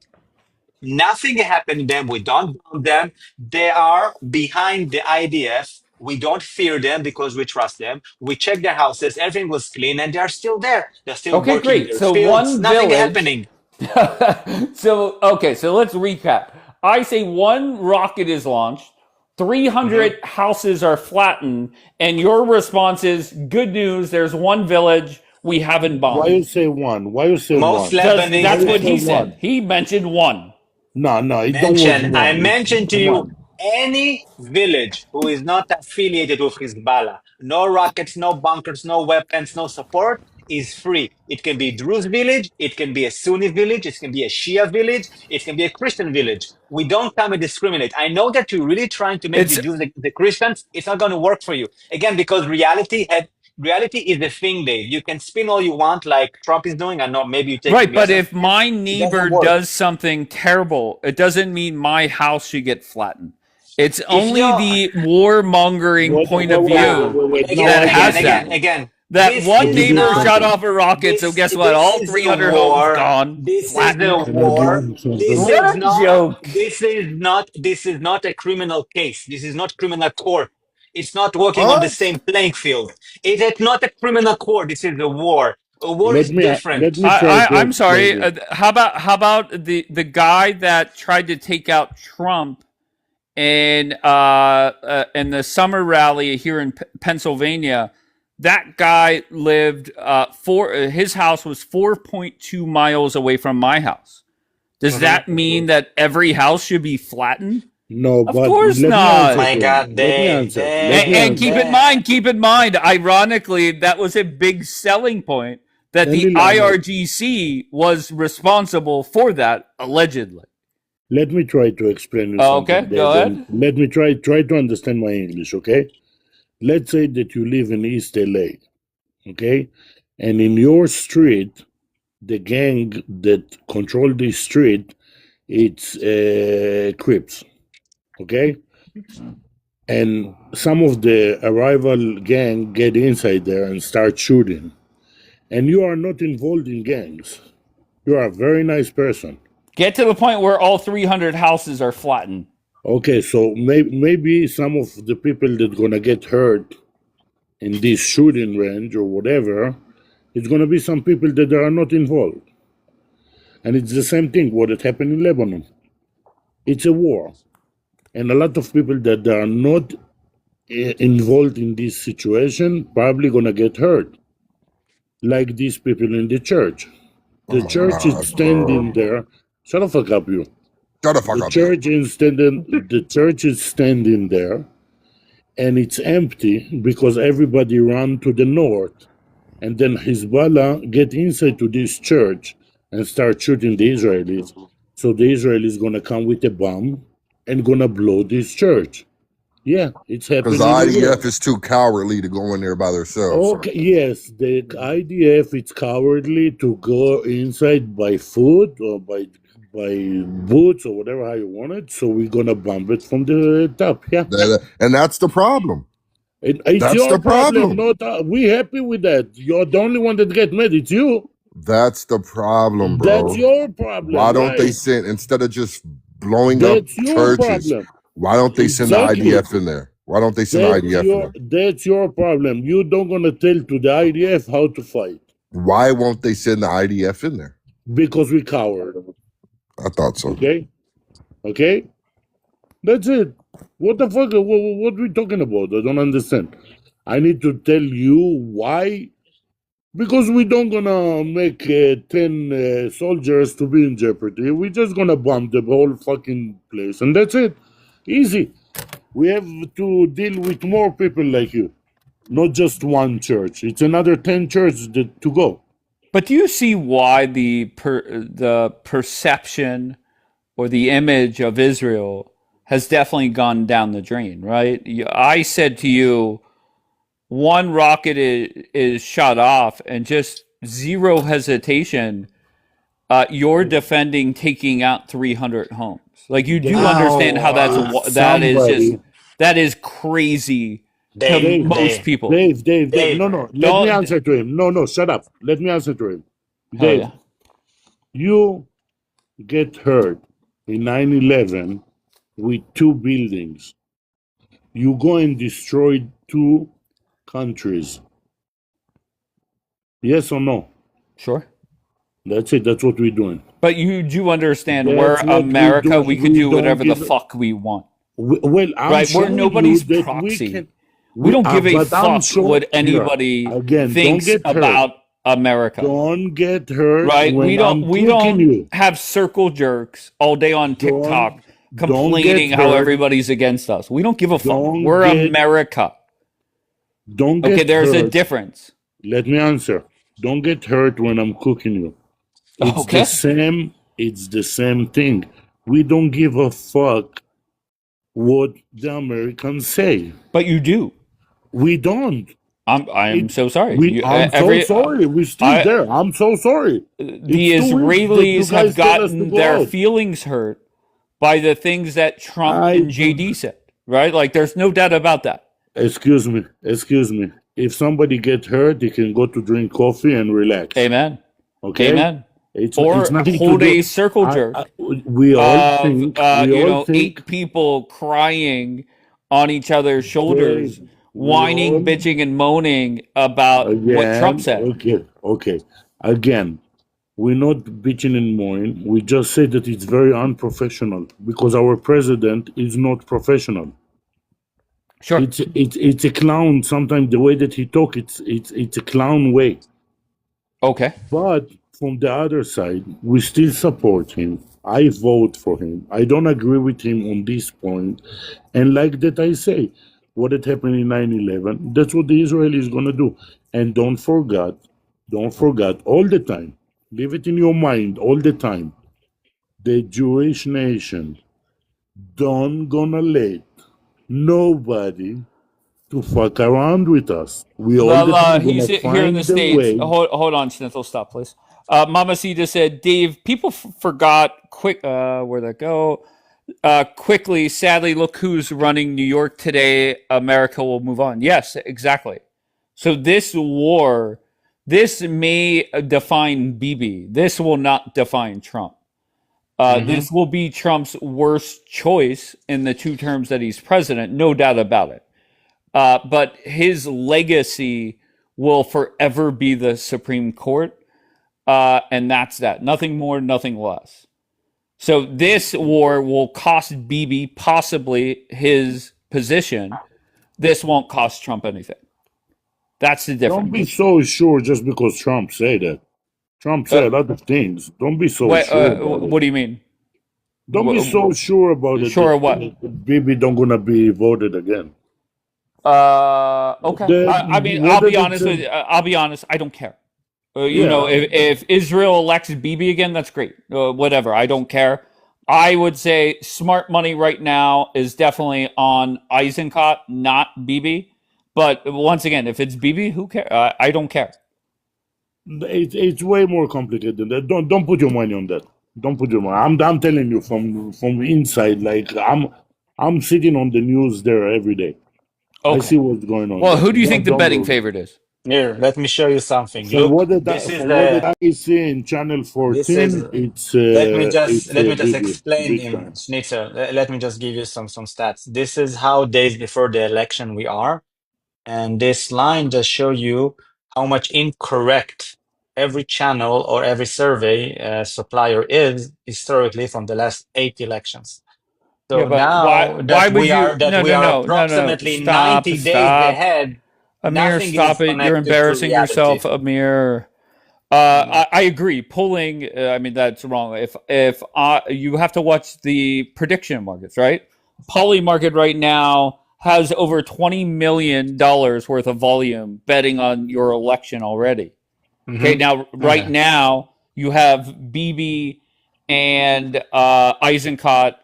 Nothing happened to them. We don't bomb them. They are behind the IDF. We don't fear them because we trust them. We check their houses. Everything was clean and they're still there. They're still Okay, working great. their So fields. one Nothing village. happening. So let's recap. I say one rocket is launched, 300 houses are flattened, and your response is good news. There's one village we haven't Why bombed. you say one? Why you say Most one? Because Lebanese. that's Why you what say he said. one? He mentioned one. No, it don't was I one. mentioned to you One. any village who is not affiliated with Hezbollah, no rockets, no bunkers, no weapons, no support, is free. It can be Druze village, it can be a Sunni village, it can be a Shia village, it can be a Christian village. We don't come and discriminate. I know that you're really trying to make the It's Jews the Christians. It's not going to work for you. Again, because reality is the thing, Dave. You can spin all you want, like Trump is doing. I know maybe you're taking right, but lessons if from him. my It doesn't neighbor work. does something terrible, it doesn't mean my house should get flattened. It's If only you're the warmongering point of view No, that has that. again, That this one Let me is give you neighbor not shot something. off a rocket, so guess what? this All is a 300 homes war. gone, This is a flattened. Can I give war. you something? What a joke. This is not a criminal case. This is not criminal court. It's not working on the What? same playing field. It is not a criminal court. This is a war. A war is Let different. me try to I'm explain sorry. this. How about the guy that tried to take out Trump in the summer rally here in Pennsylvania, that guy lived his house was 4.2 miles away from my house. Does that mean that every house should be flattened? No, Of but course let me not. answer My to God, him. Let me answer. Let me And answer. keep in mind, ironically, that was a big selling point that the Lilano, IRGC was responsible for that, allegedly. let me try to explain you Okay, something, go Dave. And ahead. let me try to understand my English, okay? Let's say that you live in East LA, okay? And in your street, the gang that control this street, it's Crips, okay? And some of the arrival gang get inside there and start shooting. And you are not involved in gangs. You are a very nice person. Get to the point where all 300 houses are flattened. Okay, so maybe some of the people that gonna get hurt in this shooting range or whatever, it's gonna be some people that are not involved. And it's the same thing what had happened in Lebanon. It's a war. And a lot of people that are not involved in this situation probably gonna get hurt. Like these people in the church. Oh The my church is God, standing bro. there. Shut the fuck up, you. Shut the fuck The up, you. church is standing. The church is standing there, and it's empty because everybody ran to the north, and then Hezbollah get inside to this church and start shooting the Israelis. So the Israelis gonna come with a bomb and gonna blow this church. Yeah, it's Because the happening in IDF Europe. is too cowardly to go in there by themselves. Okay, yes, the IDF it's cowardly to go inside by foot or by boots or whatever how you want it. So we're gonna bomb it from the top. Yeah, And that's the problem. it's That's your the problem. problem. Not we happy with that. You're the only one that get mad. It's you. That's the problem, That's bro. your Why problem, don't they right? send, instead of just blowing up That's your churches, problem. why don't they send the Exactly. IDF in there? Why don't they send the IDF in there? That's your problem. You don't gonna tell to the IDF how to fight Why won't they send the IDF in there? because we coward. I thought so. Okay, okay. That's it. What the fuck? What we talking about? I don't understand. I need to tell you why. Because we don't gonna make 10 soldiers to be in jeopardy. We're just gonna bomb the whole fucking place, and that's it. Easy. We have to deal with more people like you, not just one church. It's another 10 churches to go. But do you see why the perception or the image of Israel has definitely gone down the drain, right? I said to you, one rocket is shot off, and just zero hesitation, you're defending taking out 300 homes. Like you do understand how that is crazy to Dave, most Dave, people. Dave. Dave, No. Let me answer to him. No, shut up. Let me answer to him. Hell Dave, yeah. you get hurt in 9/11 with 2 buildings. You go and destroy 2 countries. Yes or no? Sure. That's it. That's what we're doing. But you do understand That's we're what America, we're we doing. could We do don't whatever the give. fuck we want. Well, I'm Right? We're showing nobody's you that proxy. we can. We don't give a But I'm fuck showing what here anybody again. Don't thinks get hurt. about America. Don't get hurt Right? when I'm We cooking don't you. have circle jerks all day on TikTok Don't complaining get how hurt. everybody's against us. We don't give a fuck. Don't We're get America. don't Okay, get there's a hurt. difference. Let me answer. Don't get hurt when I'm cooking you. It's Okay. the same. It's the same thing. We don't give a fuck what the Americans say. But you do. We don't. I'm so sorry. I'm so sorry. We're still there. I'm so sorry. The It's 2 weeks that you Israelis have guys tell us to gotten go their out. feelings hurt by the things that Trump I and JD said, right? Like, there's no doubt about that. Excuse me. If somebody get hurt, he can go to drink coffee and relax. Amen. Okay. Amen. It's Or nothing hold to do. a circle jerk We all think. We all think. 8 people crying on each other's shoulders, whining, bitching, and moaning about what Trump said. Okay. Again, We're not bitching and moaning. We just say that it's very unprofessional because our president is not professional. Sure. It's a clown. Sometimes the way that he talk, it's a clown way. Okay. But from the other side, we still support him. I vote for him. I don't agree with him on this point. And like that I say, what had happened in 9/11, that's what the Israelis gonna do. And don't forget all the time, leave it in your mind all the time. The Jewish nation don't gonna let nobody to fuck around with us. We all the Well, time he's gonna here in the find a States. way. Hold on, Snithel, stop, please. Mama C just said, Dave, people forgot quick, where'd that go? Quickly, sadly, look who's running New York today. America will move on. Yes, exactly. So this war, this may define Bibi. This will not define Trump. This will be Trump's worst choice in the 2 terms that he's president, no doubt about it. But his legacy will forever be the Supreme Court, and that's that. Nothing more, nothing less. So this war will cost Bibi possibly his position. This won't cost Trump anything. That's the Don't be difference. so sure just because Trump said that. Trump said a lot of things. Don't be so sure about What it. do you mean? Don't be so sure about it. Sure of what? Bibi don't gonna be voted again. Okay. I mean, I'll be honest with you. I'll be honest. I don't care. You know, if Israel elects Bibi again, that's great. Whatever. I don't care. I would say smart money right now is definitely on Eisenkot, not Bibi. But once again, if it's Bibi, who cares? I don't care. It's way more complicated than that. Don't put your money on that. Don't put your money. I'm telling you from inside. Like I'm sitting on the news there every day. I see what's going on. Well, there. who do you think the Don't betting go there. favorite is? Here, let me show you something. From Look, what did this is I see in Channel this is 14, it's let me just Bibi explain big in time. Schnitzer. Let me just give you some stats. This is how days before the election we are, and this line just show you how much incorrect every channel or every survey supplier is historically from the last 8 elections. Yeah, So but now why would you that we are no. approximately Stop. 90 days Stop. ahead, Amir, nothing stop is it. You're connected to embarrassing reality. yourself, Amir. I agree. Polling, I mean, that's wrong. If you have to watch the prediction markets, right? Poly market right now has over $20 million worth of volume betting on your election already. Okay, now right Okay. now you have BB and Eisenkot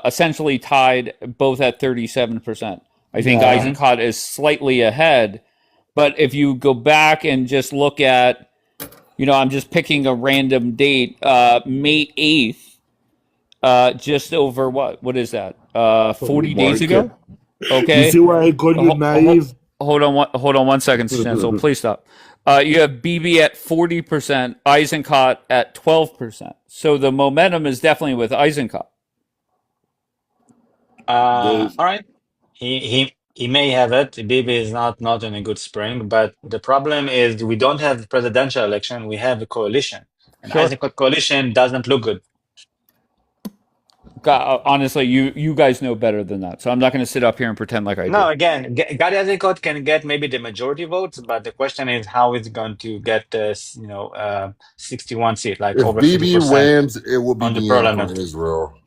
essentially tied, both at 37%. I think Yeah. Eisenkot is slightly ahead, but if you go back and just look at, I'm just picking a random date, May 8th, just over what is that? 40 days Market. ago? You see Okay. why I call you naive? Hold on 1 second, Chancellor. Please stop. You have BB at 40%, Eisenkot at 12%. So the momentum is definitely with Eisenkot. All right. He may have it. Bibi is not in a good spring, but the problem is we don't have presidential election. We have a coalition, and Sure. Eisenkot coalition doesn't look good. God, honestly, you guys know better than that. So I'm not going to sit up here and pretend like I No, do. again, Gary Eisenkot can get maybe the majority votes, but the question is how it's going to get this, 61 seat, like If over BB 50% wins, it will be on the the end for parliament. Israel.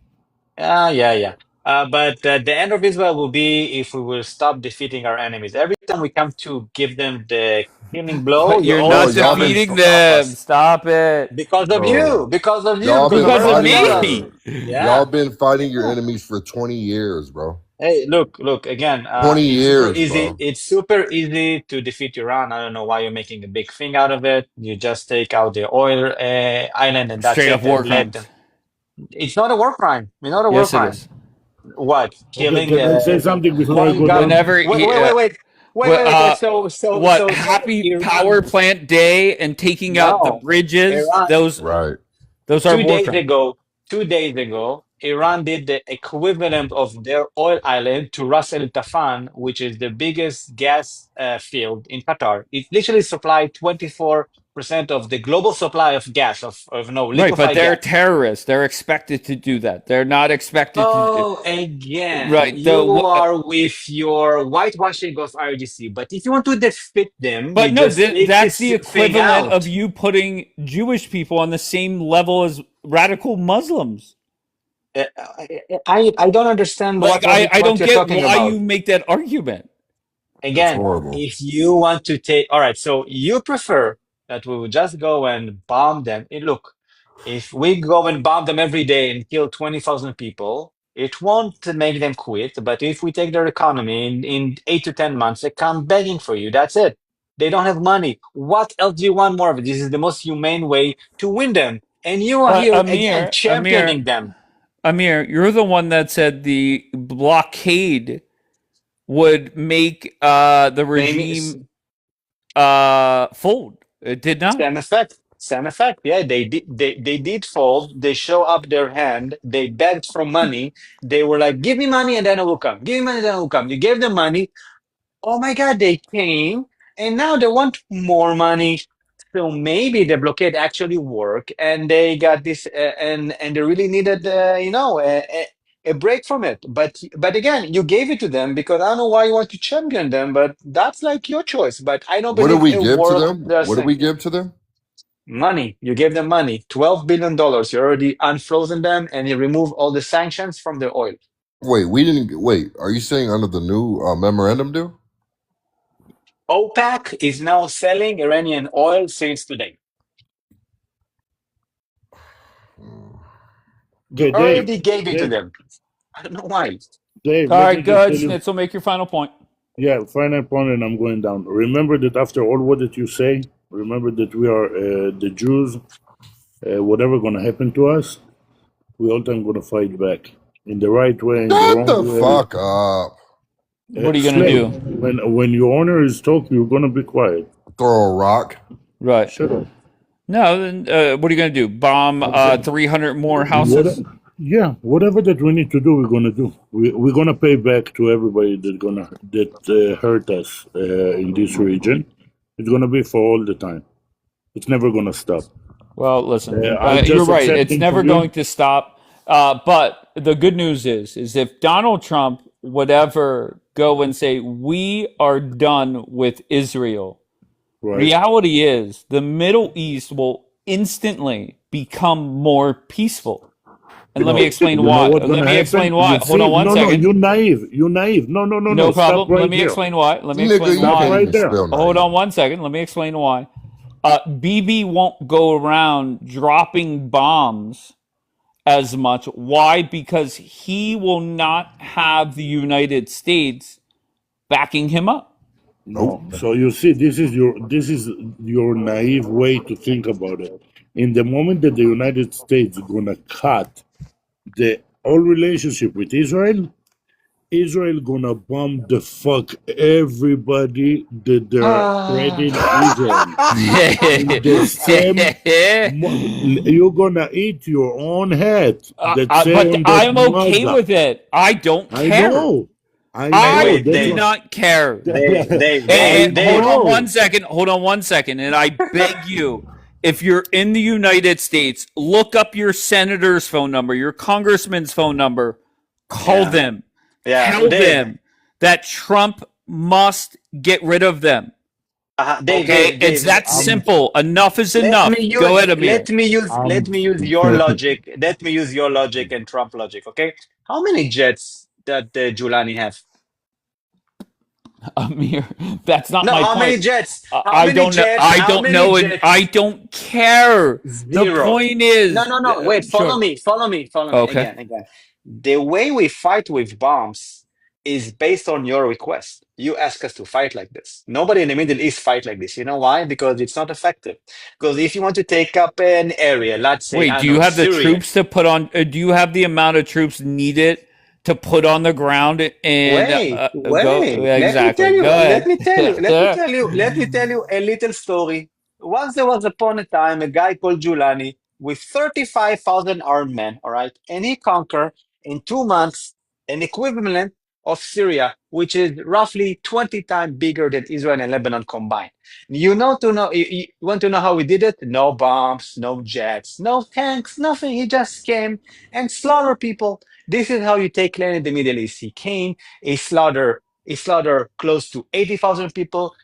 Yeah. But the end of Israel will be if we will stop defeating our enemies. Every time we come to give them the killing blow, But you you're Bro, not always come and defeating stop them. us. Stop it. Because of Bro, you, because of you, y'all because been of Because of Bernie fighting Sanders. me. your y'all Yeah. been fighting your Yeah. enemies for 20 years, bro. Hey, look again. 20 It's super years, easy. bro. It's super easy to defeat Iran. I don't know why you're making a big thing out of it. You just take out the oil island and that's Straight up it, war and let crimes. them. It's not a war crime. It's not a war Yes, it crime. is. What? Okay, Killing can I say something before I flying go gun? down? Whenever Wait, he, wait, wait, wait, wait, what, wait, wait, wait. So happy Iran? power plant day and taking out the No, bridges, Iran. Right. those are two war days crimes. ago, 2 days ago, Iran did the equivalent of their oil island to Ras El Tafan, which is the biggest gas field in Qatar. It literally supplied 24 percent of the global supply of gas, of no Right, but liquefied they're gas. terrorists. They're expected to do that. They're not expected to. Oh, again, Right. The you are with your whitewashing of RGC. But if you want to defeat them, but you no, just take that's this the thing equivalent of out. you putting Jewish people on the same level as radical Muslims. I don't understand Like I what don't you're get talking why about. you make that argument. That's Again, horrible. if you want to take, all right, so you prefer that we would just go and bomb them. And look, if we go and bomb them every day and kill 20,000 people, it won't make them quit. But if we take their economy in 8 to 10 months, they come begging for you. That's it. They don't have money. What else do you want more of it? This is the most humane way to win them. And you are But here again championing them. Amir, you're the one that said the blockade would make the regime fold. It did not. Same effect. Same effect. Yeah, they did fold. They show up their hand. They begged for money. They were like, "Give me money, and then I will come. Give me money, then I will come." You gave them money. Oh my God, they came, and now they want more money. So maybe the blockade actually worked, and they got this, and they really needed, a break from it. But again, you gave it to them because I don't know why you want to champion them, but that's like your choice. But I don't What do believe we a give to war. them? What do we give to them? Money. You gave them money. $12 billion. You already unfrozen them and you remove all the sanctions from the oil. Wait, we didn't. Wait, are you saying under the new memorandum deal? OPEC is now selling Iranian oil since today. You Okay, already gave it to Dave, them. I don't know why. Dave, All let me right, just good. tell you. Schnitzel, make your final point. Yeah, final point, and I'm going down. Remember that after all what did you say, remember that we are the Jews. Whatever going to happen to us, we all time going to fight back in the right way, in the Shut wrong the way. fuck up. What are you gonna Slave, do? when your owner is talking, you're going to be quiet. Throw a rock. Right. Shut up. No, then what are you gonna do? Bomb 300 more houses? Yeah, whatever that we need to do, we're gonna do. We're gonna pay back to everybody that hurt us in this region. It's gonna be for all the time. It's never gonna stop. Well, listen, I'm you're just right. It's accepting never from you. going to stop. But the good news is if Donald Trump would ever go and say, we are done with Israel, Right. reality is the Middle East will instantly become more peaceful. And let me explain You know why. what's Let gonna me happen? explain why. You Hold see, on one no, second. you're naive. You're naive. No, No Stop problem. right Let me there. explain why. Let me Nigga, explain you Stop why. can't right even there. spell Hold naive. on one second. Let me explain why. BB won't go around dropping bombs as much. Why? Because he will not have the United States backing him up. No. So you see, this is your naive way to think about it. In the moment that the United States gonna cut the all relationship with Israel gonna bomb the fuck everybody that they're threatening Israel. In the same, you're gonna eat your own head. That say But on that I'm okay mother. with it. I don't I care. know. I Wait, know. I wait, That's do Dave. what. not care. Dave, I Hold on know. one second. Hold on one second. And I beg you, if you're in the United States, look up your senator's phone number, your congressman's phone number. Call Yeah. them. Yeah. Tell Dave. them that Trump must get rid of them. Dave, Okay? Dave, It's Dave. that simple. Enough is enough. Go ahead, Amir. Let me use your logic. Let me use your logic and Trump logic. Okay. How many jets that Giuliani have? Amir, that's not No, my how many point. jets? How I many don't know. jets? I How don't many know, and jets? I don't care. The Zero. point No, is, no, no. Wait, follow sure. me. Follow me. Follow me. Okay. Again. The way we fight with bombs is based on your request. You ask us to fight like this. Nobody in the Middle East fight like this. You know why? Because it's not effective. Because if you want to take up an area, let's say, Wait, I do don't you know, have the Syria. troops to put on? Do you have the amount of troops needed to put on the ground and go? Wait. Let me tell Exactly. you. Go Let ahead. me tell you. Let me tell you. Let me tell you a little story. Once there was upon a time a guy called Giuliani with 35,000 armed men, all right, and he conquered in 2 months an equivalent of Syria, which is roughly 20 times bigger than Israel and Lebanon combined. You want to know how we did it? No bombs, no jets, no tanks, nothing. He just came and slaughtered people. This is how you take land in the Middle East. He came, he slaughtered close to 80,000 people,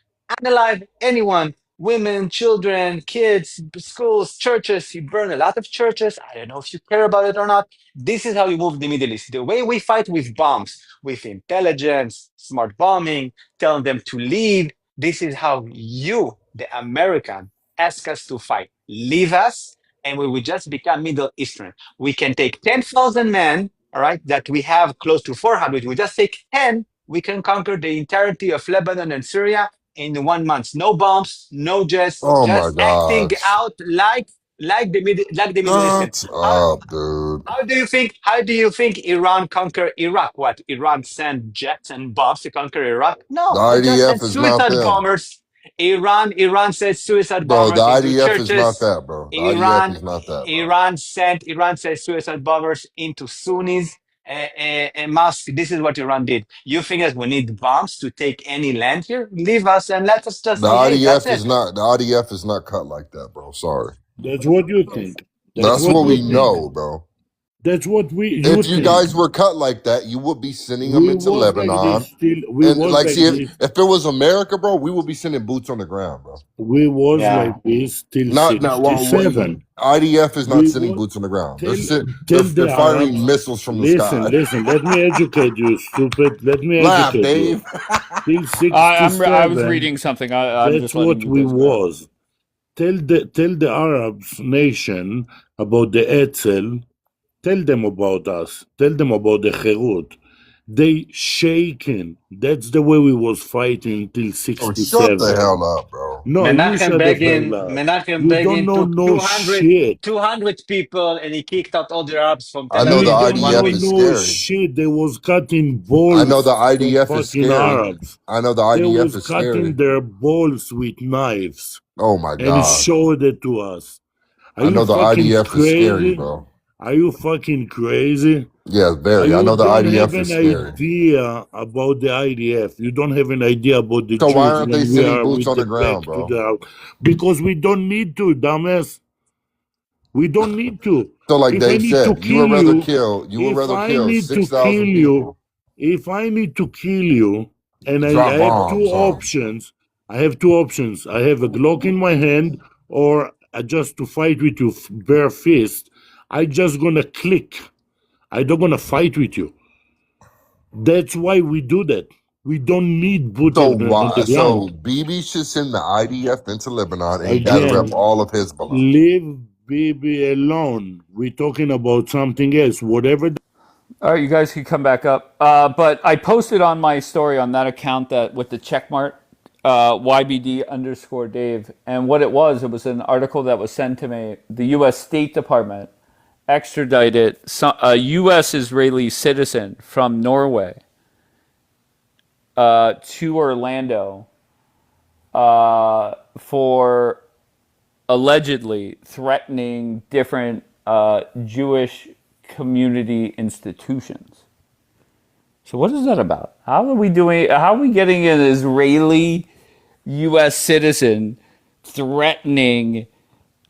unalive anyone, women, children, kids, schools, churches. He burned a lot of churches. I don't know if you care about it or not. This is how you move the Middle East. The way we fight with bombs, with intelligence, smart bombing, telling them to leave. This is how you, the American, ask us to fight. Leave us, and we will just become Middle Eastern. We can take 10,000 men, all right, that we have close to 400. We just take 10, we can conquer the entirety of Lebanon and Syria in 1 month. No bombs, no jets, Oh my just acting gosh. out like the Middle Eastern. Shut up, dude. How do you think Iran conquer Iraq? What, Iran sent jets and bombs to conquer Iraq? The No, they just IDF sent is not suicide them. bombers. Iran sent suicide Bro, the bombers into IDF is not churches. that, bro. The IDF is not that, bro. Iran sent suicide bombers into Sunnis and mosques. This is what Iran did. You think that we need bombs to take any land here? Leave us and let us just The behave. That's IDF is it. not the IDF is not cut like that, bro. Sorry. That's what you think. That's That's what what you we think. know, bro. That's what you If you think. guys were cut like that, you would be sending them We into was like Lebanon. this still. We And was like, like see, this. if it was America, bro, we would be sending boots on the ground, bro. We was Yeah. like this till Well, 67. IDF is not We sending was boots on the ground. tell They're the firing Arabs. missiles from the Listen, sky. listen. Let me educate you, stupid. Let me Laugh, educate you. Dave. Till I 67. was reading something. I'm That's just letting what you we guys go ahead. was. Tell the Arabs nation about the Etzel. Tell them about us. Tell them about the Herut. They shaking. That's the way we was fighting till Oh, 67. shut the hell up, bro. No, you shut the hell up. Menachem You don't Begin know took no 200 shit. people and he kicked out all the Arabs from I Tel know the You Aviv in don't 1 know IDF week. is no scary. shit. They was cutting I balls know the from IDF is fucking scary. Arabs. I know the They IDF was is cutting scary. their balls with knives Oh my and god. showed it to us. Are I you know the fucking IDF is scary, crazy? bro. Are you fucking crazy? Yeah, very. I You know the don't have IDF is an scary. idea about the IDF. You don't have an idea about the So why Jews aren't they when we sending are boots with on the the ground, back to bro? the... Because we don't need to, dumbass. We don't need to. So like If I Dave need to said, you would kill rather you, kill if I need to 6,000 kill you, people. if I need to kill you, and I Drop have two bombs, huh? options. I have two options. I have a Glock in my hand, or just to fight with you bare fist. I just gonna click. I don't gonna fight with you. That's why we do that. We don't need boots So on the so ground. BB should send the IDF into Lebanon and gather up Again, all of Hezbollah. leave Bibi alone. We're talking about something else. Whatever. All right, you guys can come back up. But I posted on my story on that account that with the check mark, YBD_Dave. And what it was an article that was sent to me. The U.S. State Department extradited a U.S. Israeli citizen from Norway to Orlando for allegedly threatening different Jewish community institutions. So what is that about? How are we getting an Israeli U.S. citizen threatening?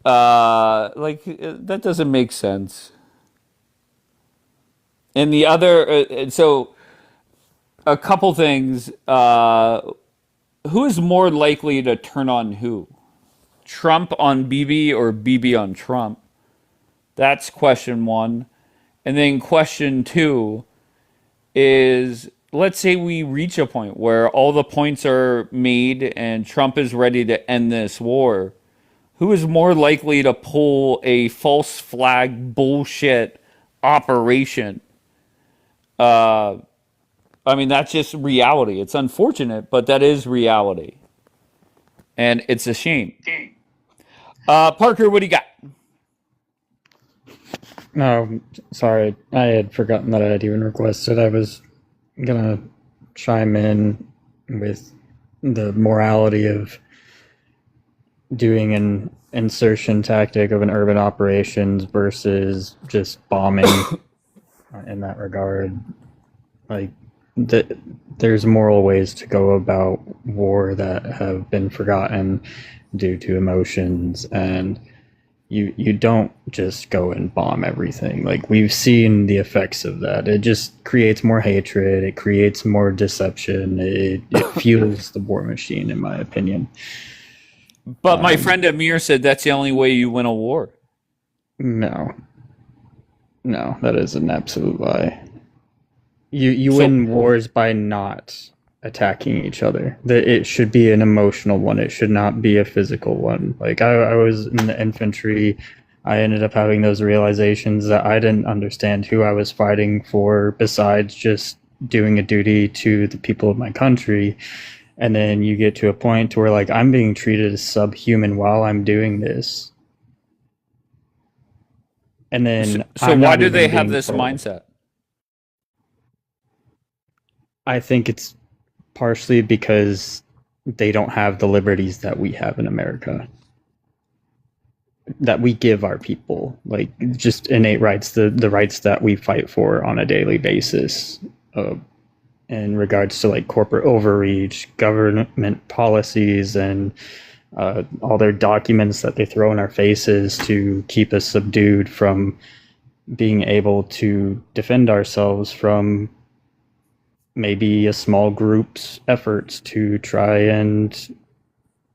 That doesn't make sense. And the other, so a couple things. Who is more likely to turn on who? Trump on Bibi or Bibi on Trump? That's question one. And then question two is, let's say we reach a point where all the points are made and Trump is ready to end this war. Who is more likely to pull a false flag bullshit operation? I mean, that's just reality. It's unfortunate, but that is reality. And it's a shame. Parker, what do you got? No, sorry. I had forgotten that I had even requested. I was gonna chime in with the morality of doing an insertion tactic of an urban operations versus just bombing in that regard. Like, there's moral ways to go about war that have been forgotten due to emotions, and you don't just go and bomb everything. Like, we've seen the effects of that. It just creates more hatred, it creates more deception, it fuels the war machine, in my opinion. But my friend Amir said that's the only way you win a war. No, that is an absolute lie. You win wars by not attacking each other. It should be an emotional one. It should not be a physical one. Like, I was in the infantry. I ended up having those realizations that I didn't understand who I was fighting for besides just doing a duty to the people of my country. And then you get to a point where, like, I'm being treated as subhuman while I'm doing this. And then so why do they have this mindset? I think it's partially because they don't have the liberties that we have in America, that we give our people, like just innate rights, the rights that we fight for on a daily basis, in regards to like corporate overreach, government policies, and all their documents that they throw in our faces to keep us subdued from being able to defend ourselves from maybe a small group's efforts to try and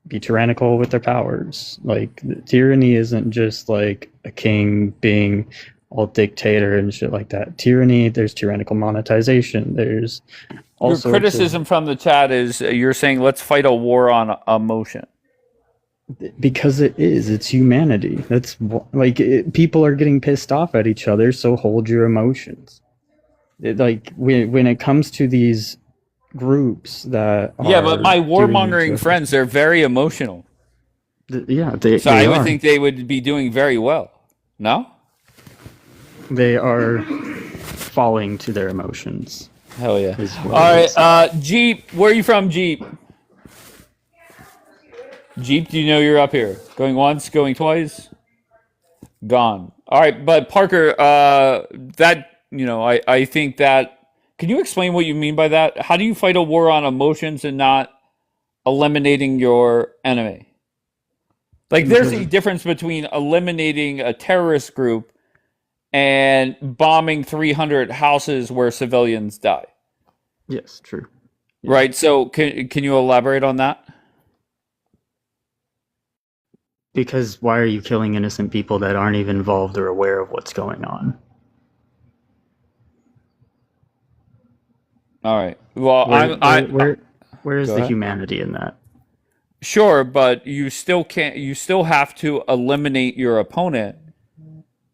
be tyrannical with their powers. Like, tyranny isn't just like a king being all dictator and shit like that. Tyranny, there's tyrannical monetization. There's all your criticism from the chat is you're saying let's fight a war on emotion. Because it's humanity. That's like people are getting pissed off at each other, so hold your emotions. Like, when it comes to these groups that but my warmongering friends, they're very emotional. I would think they would be doing very well. No? They are falling to their emotions. Hell yeah. All right, Jeep, where are you from, Jeep? Jeep, do you know you're up here? Going once, going twice? Gone. All right, but Parker, I think that, can you explain what you mean by that? How do you fight a war on emotions and not eliminating your enemy? Like, there's a difference between eliminating a terrorist group and bombing 300 houses where civilians die. Yes, true. Yeah. Right, so can you elaborate on that? Because why are you killing innocent people that aren't even involved or aware of what's going on? All right. Well, where is the humanity in that? Sure, but you still can't. You still have to eliminate your opponent.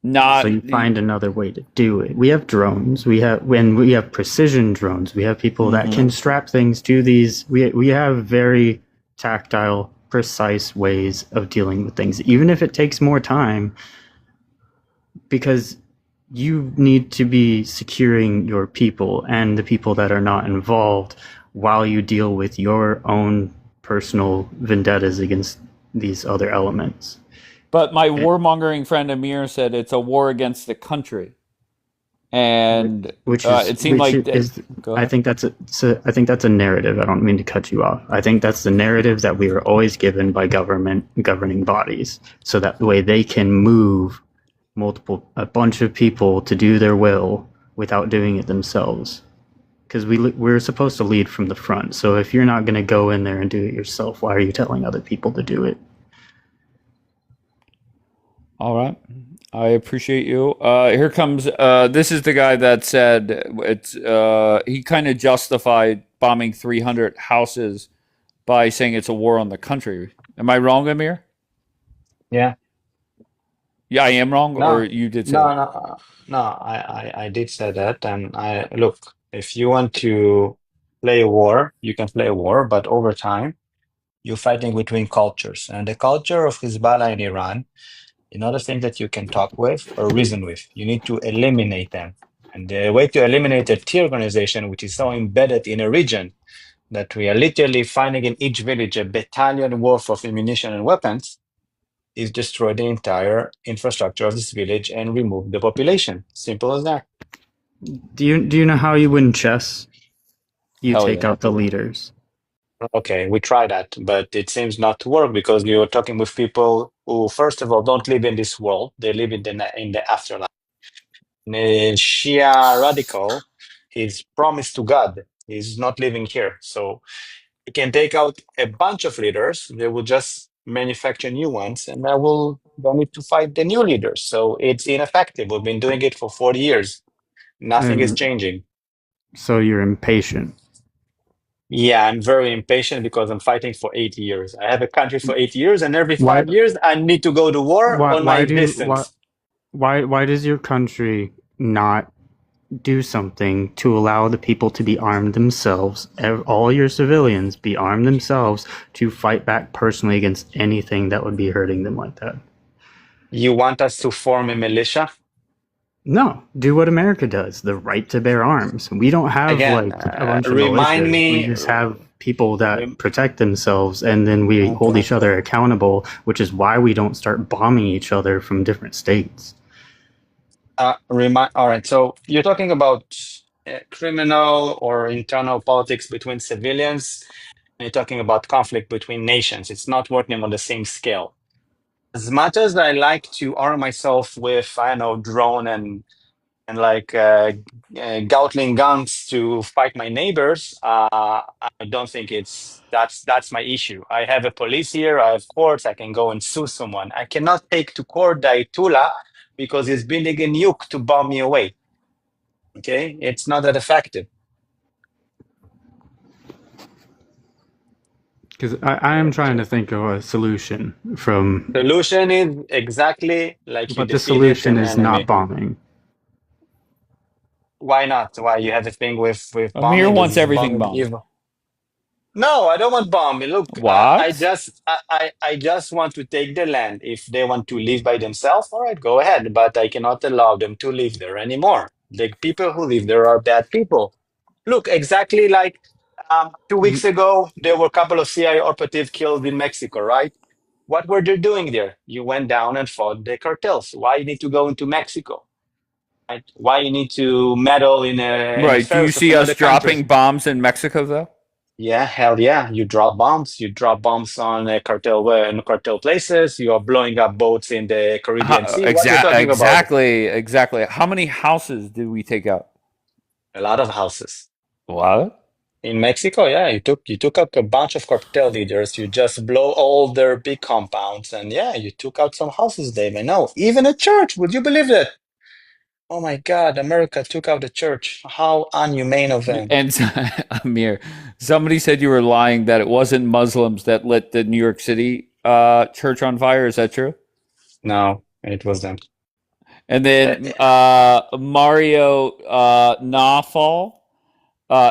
So you find another way to do it. We have drones. We have precision drones. We have people that can strap things to these. We have very tactile, precise ways of dealing with things, even if it takes more time, because you need to be securing your people and the people that are not involved while you deal with your own personal vendettas against these other elements. But my warmongering friend Amir said it's a war against the country, and it seemed like I think that's a narrative. I don't mean to cut you off. I think that's the narrative that we were always given by governing bodies, so that way they can move a bunch of people to do their will without doing it themselves. Because we're supposed to lead from the front. So if you're not going to go in there and do it yourself, why are you telling other people to do it? All right. I appreciate you. Here comes, this is the guy that said he kind of justified bombing 300 houses by saying it's a war on the country. Am I wrong, Amir? Yeah. Yeah, I am wrong, or you did say that? No, I did say that. And look, if you want to play a war, you can play a war, but over time, you're fighting between cultures. And the culture of Hezbollah in Iran, another thing that you can talk with or reason with, you need to eliminate them. And the way to eliminate a tier organization, which is so embedded in a region that we are literally finding in each village a battalion worth of ammunition and weapons, is destroy the entire infrastructure of this village and remove the population. Simple as that. Do you know how you win chess? You Hell take yeah. out the leaders. Okay, we try that, but it seems not to work because you're talking with people who, first of all, don't live in this world. They live in the afterlife. The Shia radical, he's promised to God. He's not living here. So you can take out a bunch of leaders. They will just manufacture new ones, and I will don't need to fight the new leaders. So it's ineffective. We've been doing it for 40 years. Nothing is And changing. so you're impatient. Yeah, I'm very impatient because I'm fighting for 8 years. I have a country for 8 years, and every Why 5 years I need to go to war why on my why do why existence. why does your country not do something to allow the people to be armed themselves, all your civilians be armed themselves to fight back personally against anything that would be hurting them like that? You want us to form a militia? No, do what America does, the right to bear arms. We don't have Again, like a bunch of remind militias. We me. just have people that Rem- protect themselves, and then we hold each other accountable, which is why we don't start bombing each other from different states. All right, so you're talking about criminal or internal politics between civilians, and you're talking about conflict between nations. It's not working on the same scale. As much as I like to arm myself with, I don't know, drone and like Gatling guns to fight my neighbors, I don't think that's my issue. I have a police here, I have courts, I can go and sue someone. I cannot take to court the Ayatollah because he's building a nuke to bomb me away. Okay, it's not that effective. Because I am trying to think of a solution from. Solution is exactly like you But the defeated solution an is not enemy. bombing. Why not? Why you have a thing with Amir bombing? wants Is everything bombing bombed. evil? No, I don't want bombing. Look, What? I just want to take the land. If they want to live by themselves, all right, go ahead. But I cannot allow them to live there anymore. The people who live there are bad people. Look, exactly like 2 weeks ago, there were a couple of CIA operatives killed in Mexico, right? What were they doing there? You went down and fought the cartels. Why you need to go into Mexico? Right? Why you need to meddle in Right. Do you affairs of see us another country? dropping bombs in Mexico though? Yeah, hell yeah. You drop bombs. You drop bombs on in cartel places. You are blowing up boats in the Caribbean Sea. What you're talking about? Exactly. How many houses did we take out? A lot of houses. What? In Mexico, yeah, you took out a bunch of cartel leaders. You just blow all their big compounds, and yeah, you took out some houses, Dave. I know. Even a church. Would you believe it? Oh my God, America took out the church. How unhumane of them. And Amir, somebody said you were lying that it wasn't Muslims that lit the New York City church on fire. Is that true? No, it was them. And then Mario Nawfal,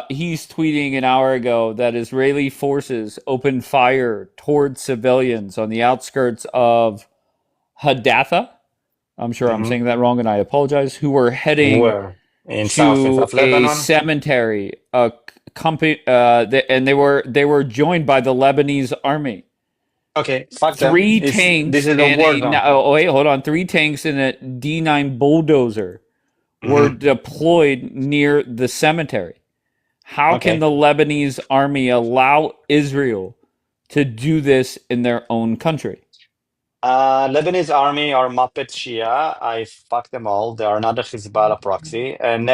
he's tweeting an hour ago that Israeli forces opened fire towards civilians on the outskirts of Hadatha. I'm sure I'm saying that wrong, and I apologize. Who were heading Where? In south to of a Lebanon? cemetery, a company, and they were joined by the Lebanese army. Okay, fuck them. Three This tanks is a and war a zone. oh wait, hold on. 3 tanks and a D9 bulldozer were deployed near the cemetery. How can Okay. the Lebanese army allow Israel to do this in their own country? Lebanese army are Muppet Shia. I fuck them all. They are not a Hezbollah proxy. And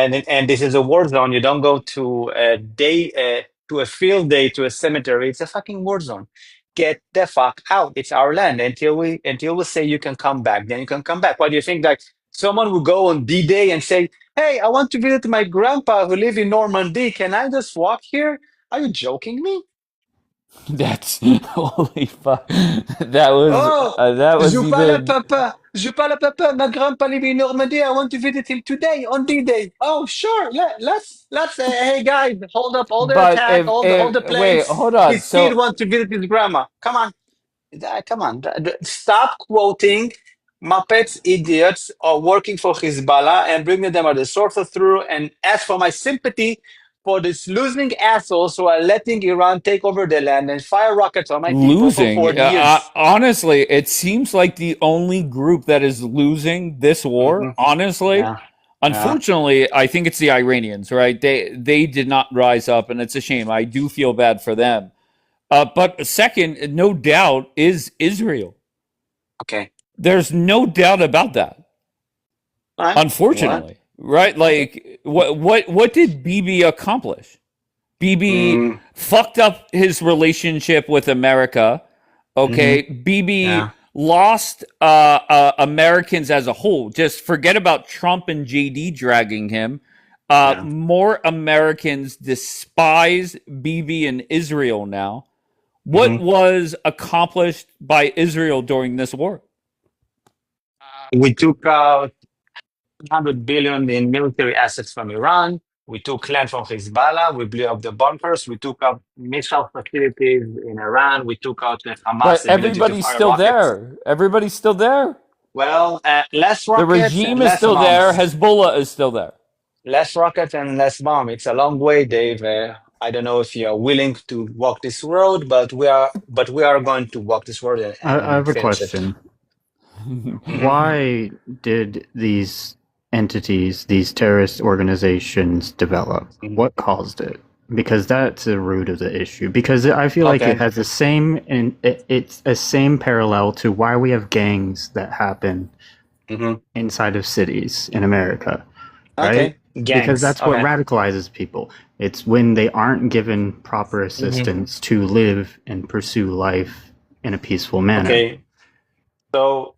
this is a war zone. You don't go to a day to a field day to a cemetery. It's a fucking war zone. Get the fuck out. It's our land until we say you can come back. Then you can come back. Why do you think that someone will go on D-Day and say, "Hey, I want to visit my grandpa who live in Normandy. Can I just walk here?" Are you joking me? That's holy fuck. That was Je parle à even papa. Je parle à papa. My grandpa live in Normandy. I want to visit him today on D-Day. Oh, sure. Let's. Hey guys, hold up all the but attack, all the if wait, planes. hold on. His kid So wants to visit his grandma. Come on, come on. Stop quoting Muppets, idiots, or working for Hezbollah and bringing them as a source of truth and ask for my sympathy for these losing assholes who are letting Iran take over the land and fire rockets on my people for losing 40 years. honestly, it seems like the only group that is losing this war, honestly, Yeah. Unfortunately, I think it's the Iranians, right? They did not rise up, and it's a shame. I do feel bad for them. But second, no doubt, is Israel. Okay. There's no doubt about that. All right. Unfortunately, right? Like, what did Bibi accomplish? Bibi fucked up his relationship with America. Okay, Bibi lost Americans as a whole. Just forget about Trump and JD dragging him. More Americans despise Bibi and Israel now. What was accomplished by Israel during this war? We took out 100 billion in military assets from Iran. We took land from Hezbollah. We blew up the bunkers. We took out missile facilities in Iran. We took out the Hamas But ability to everybody's fire still rockets. there. Everybody's still there. Well, less The rockets and regime is less still there. bombs. Hezbollah is still there. Less rockets and less bomb. It's a long way, Dave. I don't know if you are willing to walk this road, but we are going to walk this road and, I have a finish it. question. Why did these entities, these terrorist organizations develop? What caused it? Because that's the root of the issue. Because I feel like it has the same, and it's a same parallel to why we have gangs that happen inside of cities in America, right? Because that's what radicalizes people. It's when they aren't given proper assistance to live and pursue life in a peaceful manner. Okay, so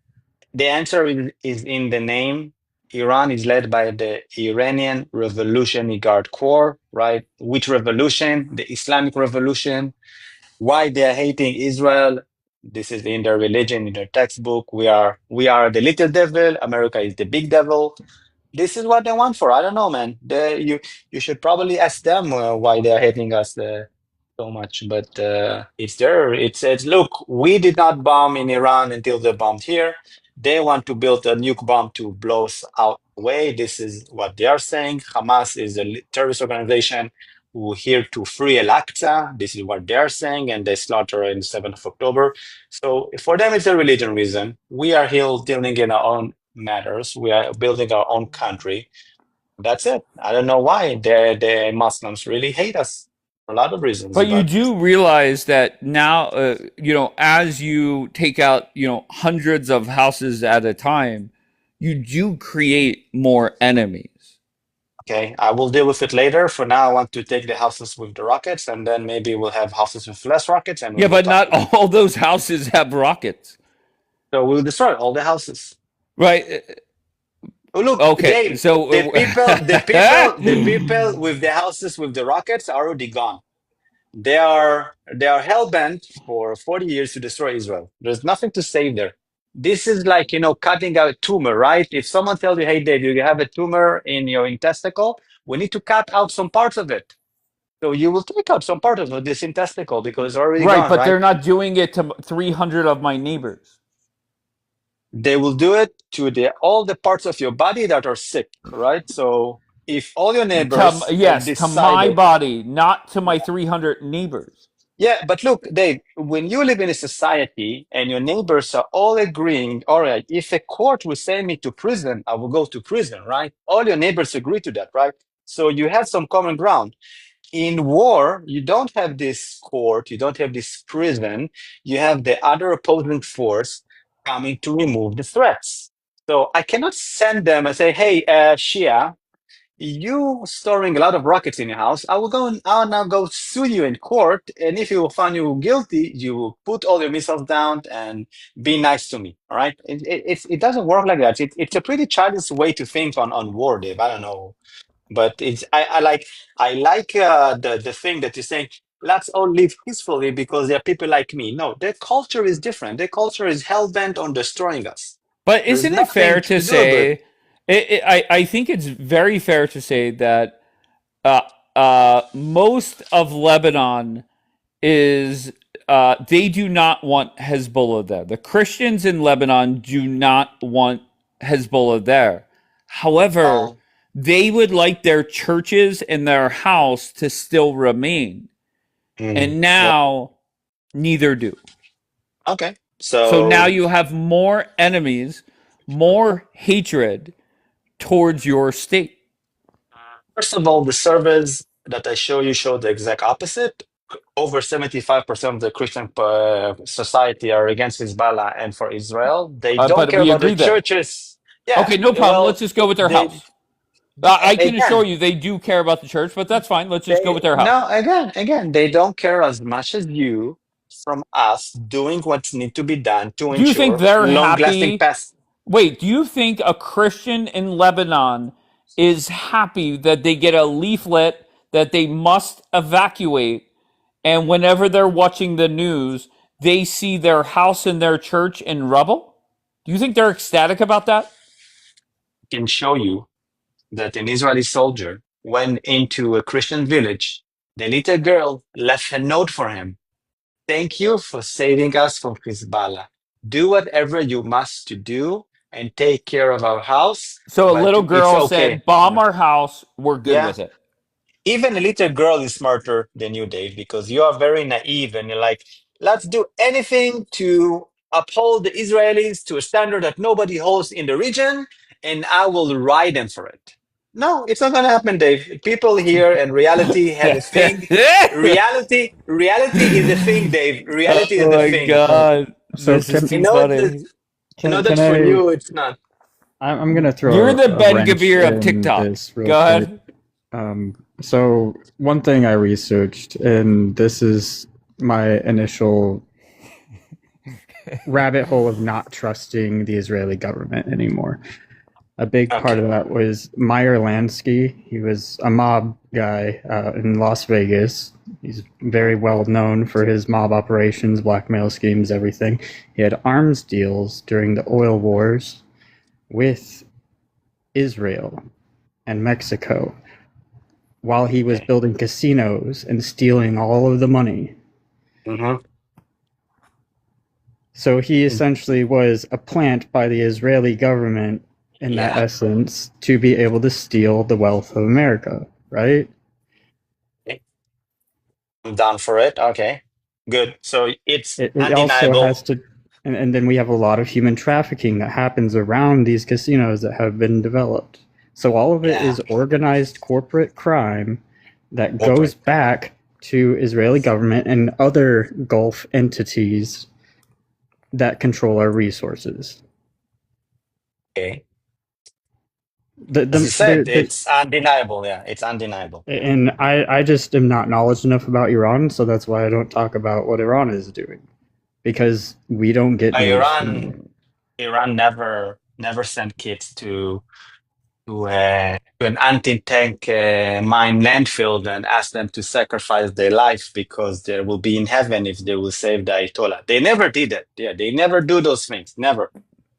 the answer is in the name. Iran is led by the Iranian Revolutionary Guard Corps, right? Which revolution? The Islamic Revolution. Why they are hating Israel? This is in their religion, in their textbook. We are the little devil. America is the big devil. This is what they want for. I don't know, man. You should probably ask them why they are hating us so much. But it's look. We did not bomb in Iran until they bombed here. They want to build a nuke bomb to blow us out away. This is what they are saying. Hamas is a terrorist organization who here to free Al-Aqsa. This is what they are saying, and they slaughter in the 7th of October. So for them, it's a religion reason. We are here dealing in our own matters. We are building our own country. That's it. I don't know why the Muslims really hate us for a lot of reasons. But you do realize that now, as you take out, hundreds of houses at a time, you do create more enemies. Okay, I will deal with it later. For now, I want to take the houses with the rockets, and then maybe we'll have houses with less rockets. And Yeah, but not all those houses have rockets. So we'll destroy all the houses. Right. Oh, look, okay, Dave, so the people with the houses with the rockets are already gone. They are hell bent for 40 years to destroy Israel. There's nothing to save there. This is like cutting out a tumor, right? If someone tells you, "Hey, Dave, you have a tumor in your intesticle," we need to cut out some parts of it. So you will take out some part of this intesticle because it's already gone, but right? they're not doing it to 300 of my neighbors. They will do it to all the parts of your body that are sick, right? So if all your neighbors to my body, not to my 300 neighbors. Yeah, but look, Dave, when you live in a society and your neighbors are all agreeing, all right, if a court will send me to prison, I will go to prison, right? All your neighbors agree to that, right? So you have some common ground. In war, you don't have this court, you don't have this prison, you have the other opposing force coming to remove the threats. So I cannot send them and say, hey, Shia, you storing a lot of rockets in your house, I'll now go sue you in court, and if you will find you guilty, you will put all your missiles down and be nice to me. All right? It doesn't work like that. It's a pretty childish way to think on war, Dave. I don't know, but I like the thing that you're saying. Let's all live peacefully because there are people like me. No, their culture is different. Their culture is hell bent on destroying us. But isn't it fair to say? I think it's very fair to say that most of Lebanon is they do not want Hezbollah there. The Christians in Lebanon do not want Hezbollah there. However, they would like their churches and their house to still remain. And now neither do. Okay. So now you have more enemies, more hatred, towards your state? First of all, the surveys that I show you show the exact opposite. Over 75% of the Christian society are against Hezbollah and for Israel. They don't But care we about the agree there. churches. Yeah, Okay, no problem. Let's well, just go with their they house. I can assure again, you they do care about the church, but that's fine. Let's just go with their house. no, again, they don't care as much as you from us doing what needs to be done to Do you think ensure they're long-lasting happy? peace. Wait, do you think a Christian in Lebanon is happy that they get a leaflet that they must evacuate, and whenever they're watching the news, they see their house and their church in rubble? Do you think they're ecstatic about that? I can show you that an Israeli soldier went into a Christian village. The little girl left a note for him. Thank you for saving us from Hezbollah. Do whatever you must to do and take care of our house, So a but little it's girl okay. said, "Bomb our house. We're good Yeah. with it." Even a little girl is smarter than you, Dave, because you are very naive and you're like, let's do anything to uphold the Israelis to a standard that nobody holds in the region, and I will ride them for it. No, it's not going to happen, Dave. People here and reality have a thing. Reality is a thing, Dave. Reality is Oh the my thing. god, So this is I too know funny. that. I know that for you, it's not. I'm gonna throw You're the a Ben wrench Gavir of in TikTok. this real Go quick. ahead. So one thing I researched, and this is my initial rabbit hole of not trusting the Israeli government anymore. A big part of that was Meyer Lansky. He was a mob guy in Las Vegas. He's very well known for his mob operations, blackmail schemes, everything. He had arms deals during the oil wars with Israel and Mexico while he was building casinos and stealing all of the money. Mm-hmm. So he essentially was a plant by the Israeli government in that essence to be able to steal the wealth of America, right? I'm down for it. Okay, good. So it's It also undeniable. has to, and then we have a lot of human trafficking that happens around these casinos that have been developed. So all of it is organized corporate crime that goes back to Israeli government and other Gulf entities that control our resources. Okay. As you said, it's undeniable. Yeah, it's undeniable. And I just am not knowledgeable enough about Iran, so that's why I don't talk about what Iran is doing, because we don't get news from them. Iran never sent kids to an anti-tank mine landfill and ask them to sacrifice their life because they will be in heaven if they will save the Ayatollah. They never did it. Yeah, they never do those things. Never.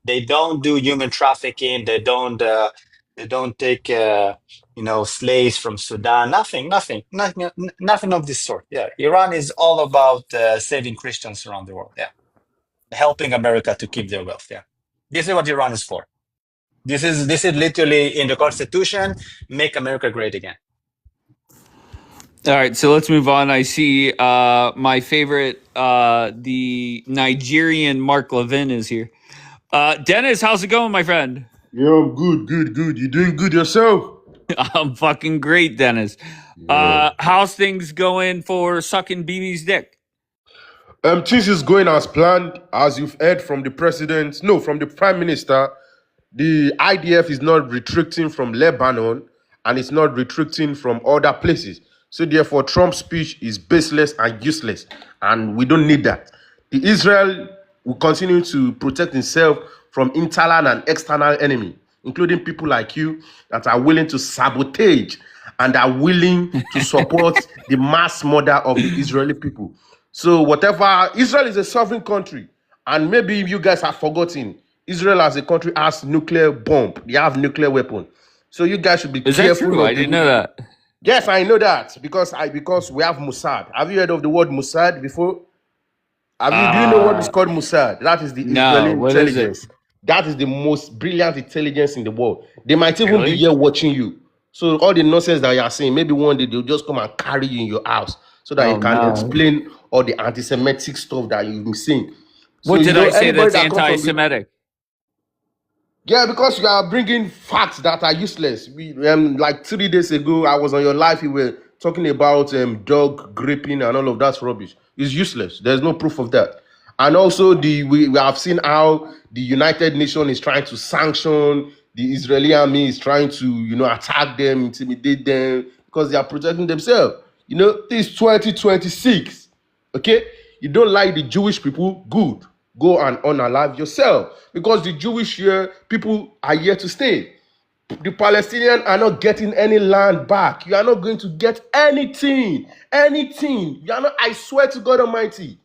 They don't do human trafficking. They don't take slaves from Sudan. Nothing of this sort. Yeah, Iran is all about saving Christians around the world. Yeah, helping America to keep their wealth. Yeah, this is what Iran is for. This is literally in the Constitution. Make America great again. All right, so let's move on. I see my favorite, the Nigerian Mark Levin is here. Dennis, how's it going, my friend? Yeah, I'm good. You doing good yourself? I'm fucking great, Dennis. How's things going for sucking BB's dick? Things is going as planned, as you've heard from the president. No, from the prime minister. The IDF is not retreating from Lebanon, and it's not retreating from other places. So therefore, Trump's speech is baseless and useless, and we don't need that. The Israel will continue to protect itself from internal and external enemy, including people like you that are willing to sabotage and are willing to support the mass murder of the Israeli people. So whatever, Israel is a sovereign country, and maybe you guys have forgotten, Israel as a country has nuclear bomb. They have nuclear weapon. So you guys should be Is careful. that true? I didn't know that. Yes, I know that because we have Mossad. Have you heard of the word Mossad before? Do you know what is called Mossad? That is the Israeli intelligence. That is the most brilliant intelligence in the world. They might even be here watching you. So all the nonsense that you are saying, maybe one day they'll just come and carry you in your house so that you can explain all the anti-Semitic stuff that you've been saying. So What did I say that's anti-Semitic? Yeah, because you are bringing facts that are useless. We like 3 days ago, I was on your live. You were talking about dog gripping and all of that rubbish. It's useless. There's no proof of that. And also, we have seen how the United Nations is trying to sanction the Israeli army, is trying to attack them, intimidate them because they are protecting themselves. This 2026. Okay, you don't like the Jewish people, good. Go and unalive yourself because the Jewish people are here to stay. The Palestinians are not getting any land back. You are not going to get anything. You are not. I swear to God Almighty,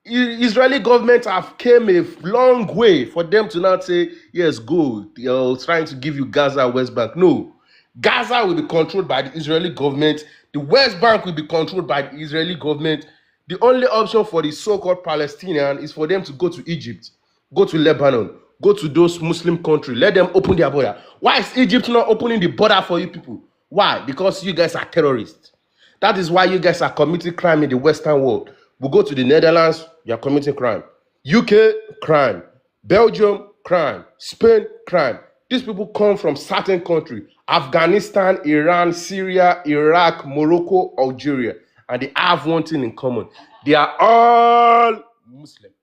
Israeli government have came a long way for them to now say yes, go. They're trying to give you Gaza, West Bank. No, Gaza will be controlled by the Israeli government. The West Bank will be controlled by the Israeli government. The only option for the so-called Palestinian is for them to go to Egypt, go to Lebanon, go to those Muslim countries. Let them open their border. Why is Egypt not opening the border for you people? Why? Because you guys are terrorists. That is why you guys are committing crime in the Western world. We go to the Netherlands, you are committing crime. UK, crime. Belgium, crime. Spain, crime. These people come from certain countries. Afghanistan, Iran, Syria, Iraq, Morocco, Algeria. And they have one thing in common. They are all Muslims.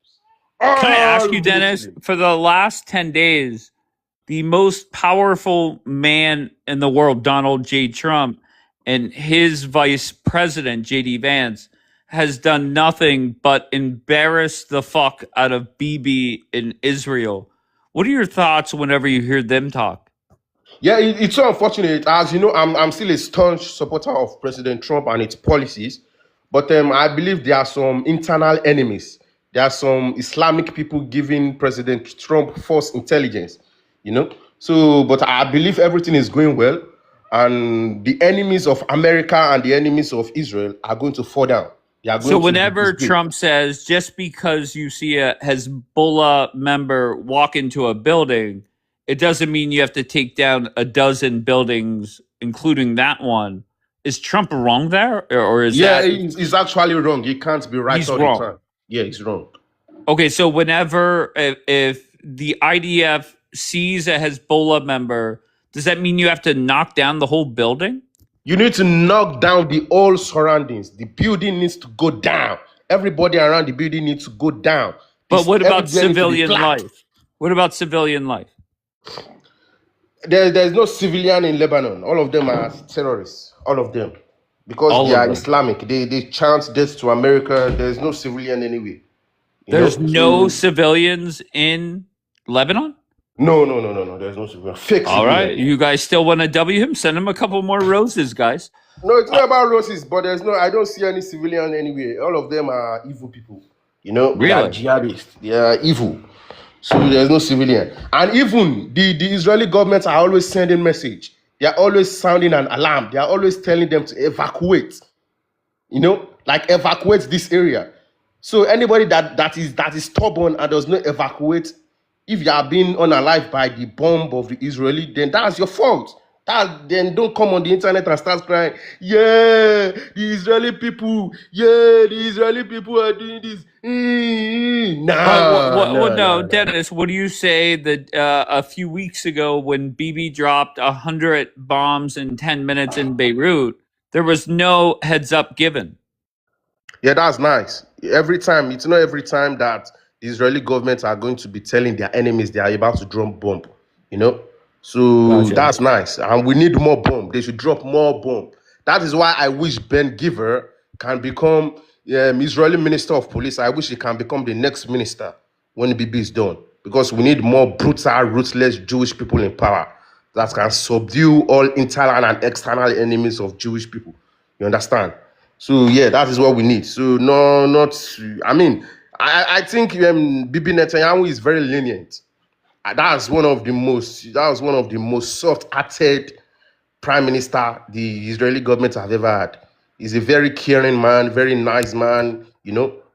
Can I ask All you, Dennis, Muslims. for the last 10 days, the most powerful man in the world, Donald J. Trump, and his vice president, J.D. Vance, has done nothing but embarrass the fuck out of Bibi in Israel. What are your thoughts whenever you hear them talk? Yeah, it's so unfortunate. As you know, I'm still a staunch supporter of President Trump and its policies, but I believe there are some internal enemies. There are some Islamic people giving President Trump false intelligence. So, but I believe everything is going well, and the enemies of America and the enemies of Israel are going to fall down. They are So going to be whenever disgraced. Trump says, just because you see a Hezbollah member walk into a building, it doesn't mean you have to take down a dozen buildings, including that one. Is Trump wrong there? Or is Yeah, that... he's actually wrong. He can't be right He's all wrong. the time. Yeah, he's wrong. Okay, so whenever, if the IDF sees a Hezbollah member, does that mean you have to knock down the whole building? You need to knock down the whole surroundings. The building needs to go down. Everybody around the building needs to go down. But what about Everywhere needs to be civilian flat. life? What about civilian life? There's no civilian in Lebanon. All of them are terrorists. All of them. Because All they of are them. Islamic. They chant death to America. There's no civilian anyway. There's no So, civilians in Lebanon? no. There's no civilian. Fake All civilian. right. You guys still want to W him? Send him a couple more roses, guys. No, it's not about roses, but I don't see any civilian anyway. All of them are evil people. They are Really? jihadists. They are evil. So there's no civilian. And even the Israeli government are always sending message. They are always sounding an alarm. They are always telling them to evacuate. Like evacuate this area. So anybody that is stubborn and does not evacuate, if you are being unalived by the bomb of the Israeli, then that's your fault. Then don't come on the internet and start crying. Yeah, the Israeli people are doing this. No, Dennis, what do you say that a few weeks ago when Bibi dropped 100 bombs in 10 minutes in Beirut, there was no heads up given? Yeah, that's nice. It's not every time that the Israeli government are going to be telling their enemies they are about to drop bomb. So Gotcha. that's nice. And we need more bomb. They should drop more bomb. That is why I wish Ben Giver can become Israeli Minister of Police. I wish he can become the next minister when BB is done. Because we need more brutal, ruthless Jewish people in power that can subdue all internal and external enemies of Jewish people. You understand? So yeah, that is what we need. So I think Bibi Netanyahu is very lenient. That was one of the most soft-hearted prime minister the Israeli government have ever had. He's a very caring man, very nice man,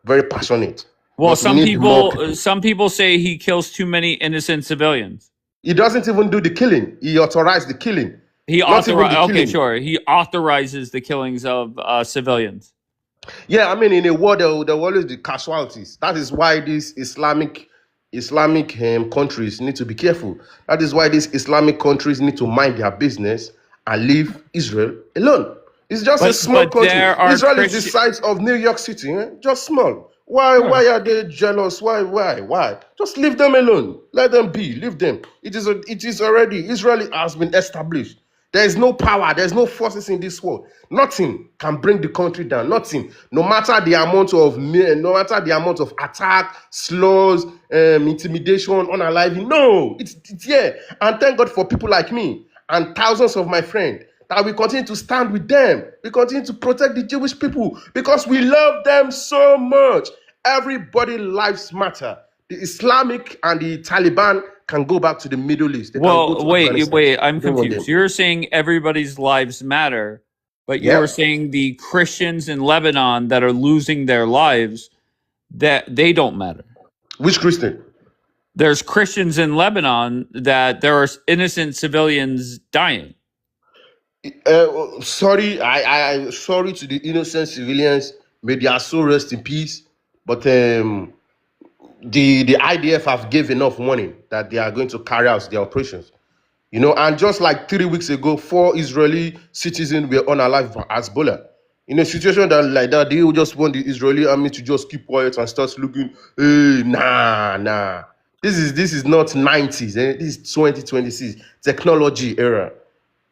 very passionate. Well, But we need more people. some people say he kills too many innocent civilians. He doesn't even do the killing. He authorized the killing. He Not even the killing. He authorizes the killings of civilians. Yeah, in a war there will always be casualties. That is why these Islamic Islamic countries need to be careful. That is why these Islamic countries need to mind their business and leave Israel alone. It's just a small country. there are Israel is the Christian. size of New York City, just small. Why are they jealous? Why? Just leave them alone. Let them be. Leave them. It is already, Israel has been established. There is no power, there's no forces in this world. Nothing can bring the country down. Nothing. No matter the amount of attack, slurs, intimidation, unaliving. No, it's here. And thank God for people like me and thousands of my friends that we continue to stand with them. We continue to protect the Jewish people because we love them so much. Everybody lives matter. The Islamic and the Taliban can go back to the Middle East. They can go Well, to wait, Afghanistan. I'm We don't want confused. them. You're saying everybody's lives matter, but you're Yep. saying the Christians in Lebanon that are losing their lives, that they don't matter. Which Christian? There's Christians in Lebanon that there are innocent civilians dying. Sorry, I sorry to the innocent civilians. May their soul rest in peace. But the IDF have given enough warning that they are going to carry out their operations. And just like 3 weeks ago, 4 Israeli citizens were unalive by Hezbollah. In a situation like that, they will just want the Israeli army to just keep quiet and start looking. Hey, nah. This is not 90s. This is 2026 technology era.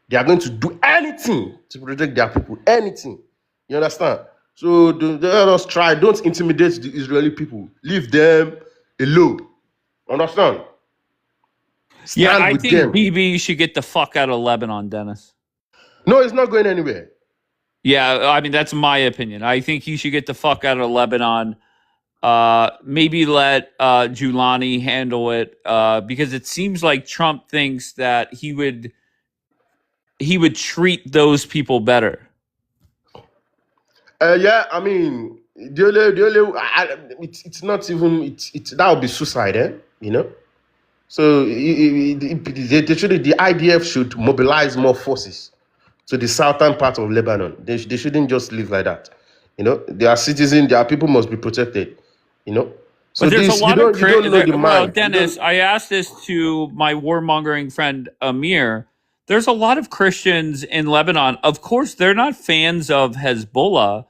They are going to do anything to protect their people. Anything. You understand? So let us try. Don't intimidate the Israeli people. Leave them alone. Understand? Yeah, Stand I with think them. BB should get the fuck out of Lebanon, Dennis. No, it's not going anywhere. Yeah, I mean, that's my opinion. I think he should get the fuck out of Lebanon. Maybe let Giuliani handle it because it seems like Trump thinks that he would treat those people better. Yeah, I mean, it's not even, that would be suicide, So the IDF should mobilize more forces to the southern part of Lebanon. They shouldn't just live like that. Their citizens, their people must be protected. So But there's a lot you of don't know the well, mind. Dennis, I asked this to my warmongering friend Amir. There's a lot of Christians in Lebanon. Of course, they're not fans of Hezbollah,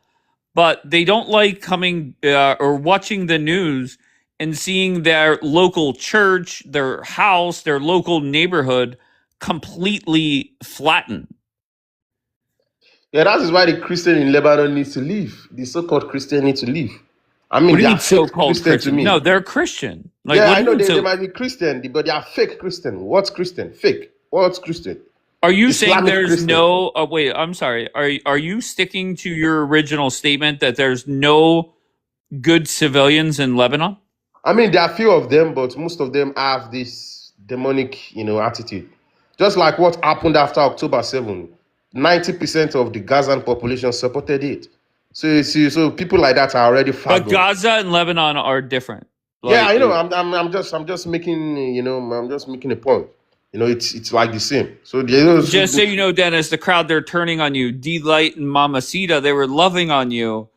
but they don't like coming or watching the news and seeing their local church, their house, their local neighborhood completely flattened. Yeah, that is why the Christian in Lebanon needs to leave. The so-called Christian need to leave. I mean, What do they you are mean fake so-called Christian to Christian? me. No, they're Christian. Like, Yeah, what I do know you mean they might be Christian, but they are fake Christian. What's Christian? Fake. What's Christian? Are you saying Islamic there's Christian. no? Oh, wait, I'm sorry. Are you sticking to your original statement that there's no good civilians in Lebanon? I mean, there are few of them, but most of them have this demonic, attitude. Just like what happened after October 7. 90% of the Gazan population supported it. So people like that are already But fagged. Gaza and Lebanon are different. Yeah, I Like, know. I'm just making, I'm just making a point. It's like the same. So just so you know, Dennis, the crowd, they're turning on you. D-Light and Mamacita, they were loving on you,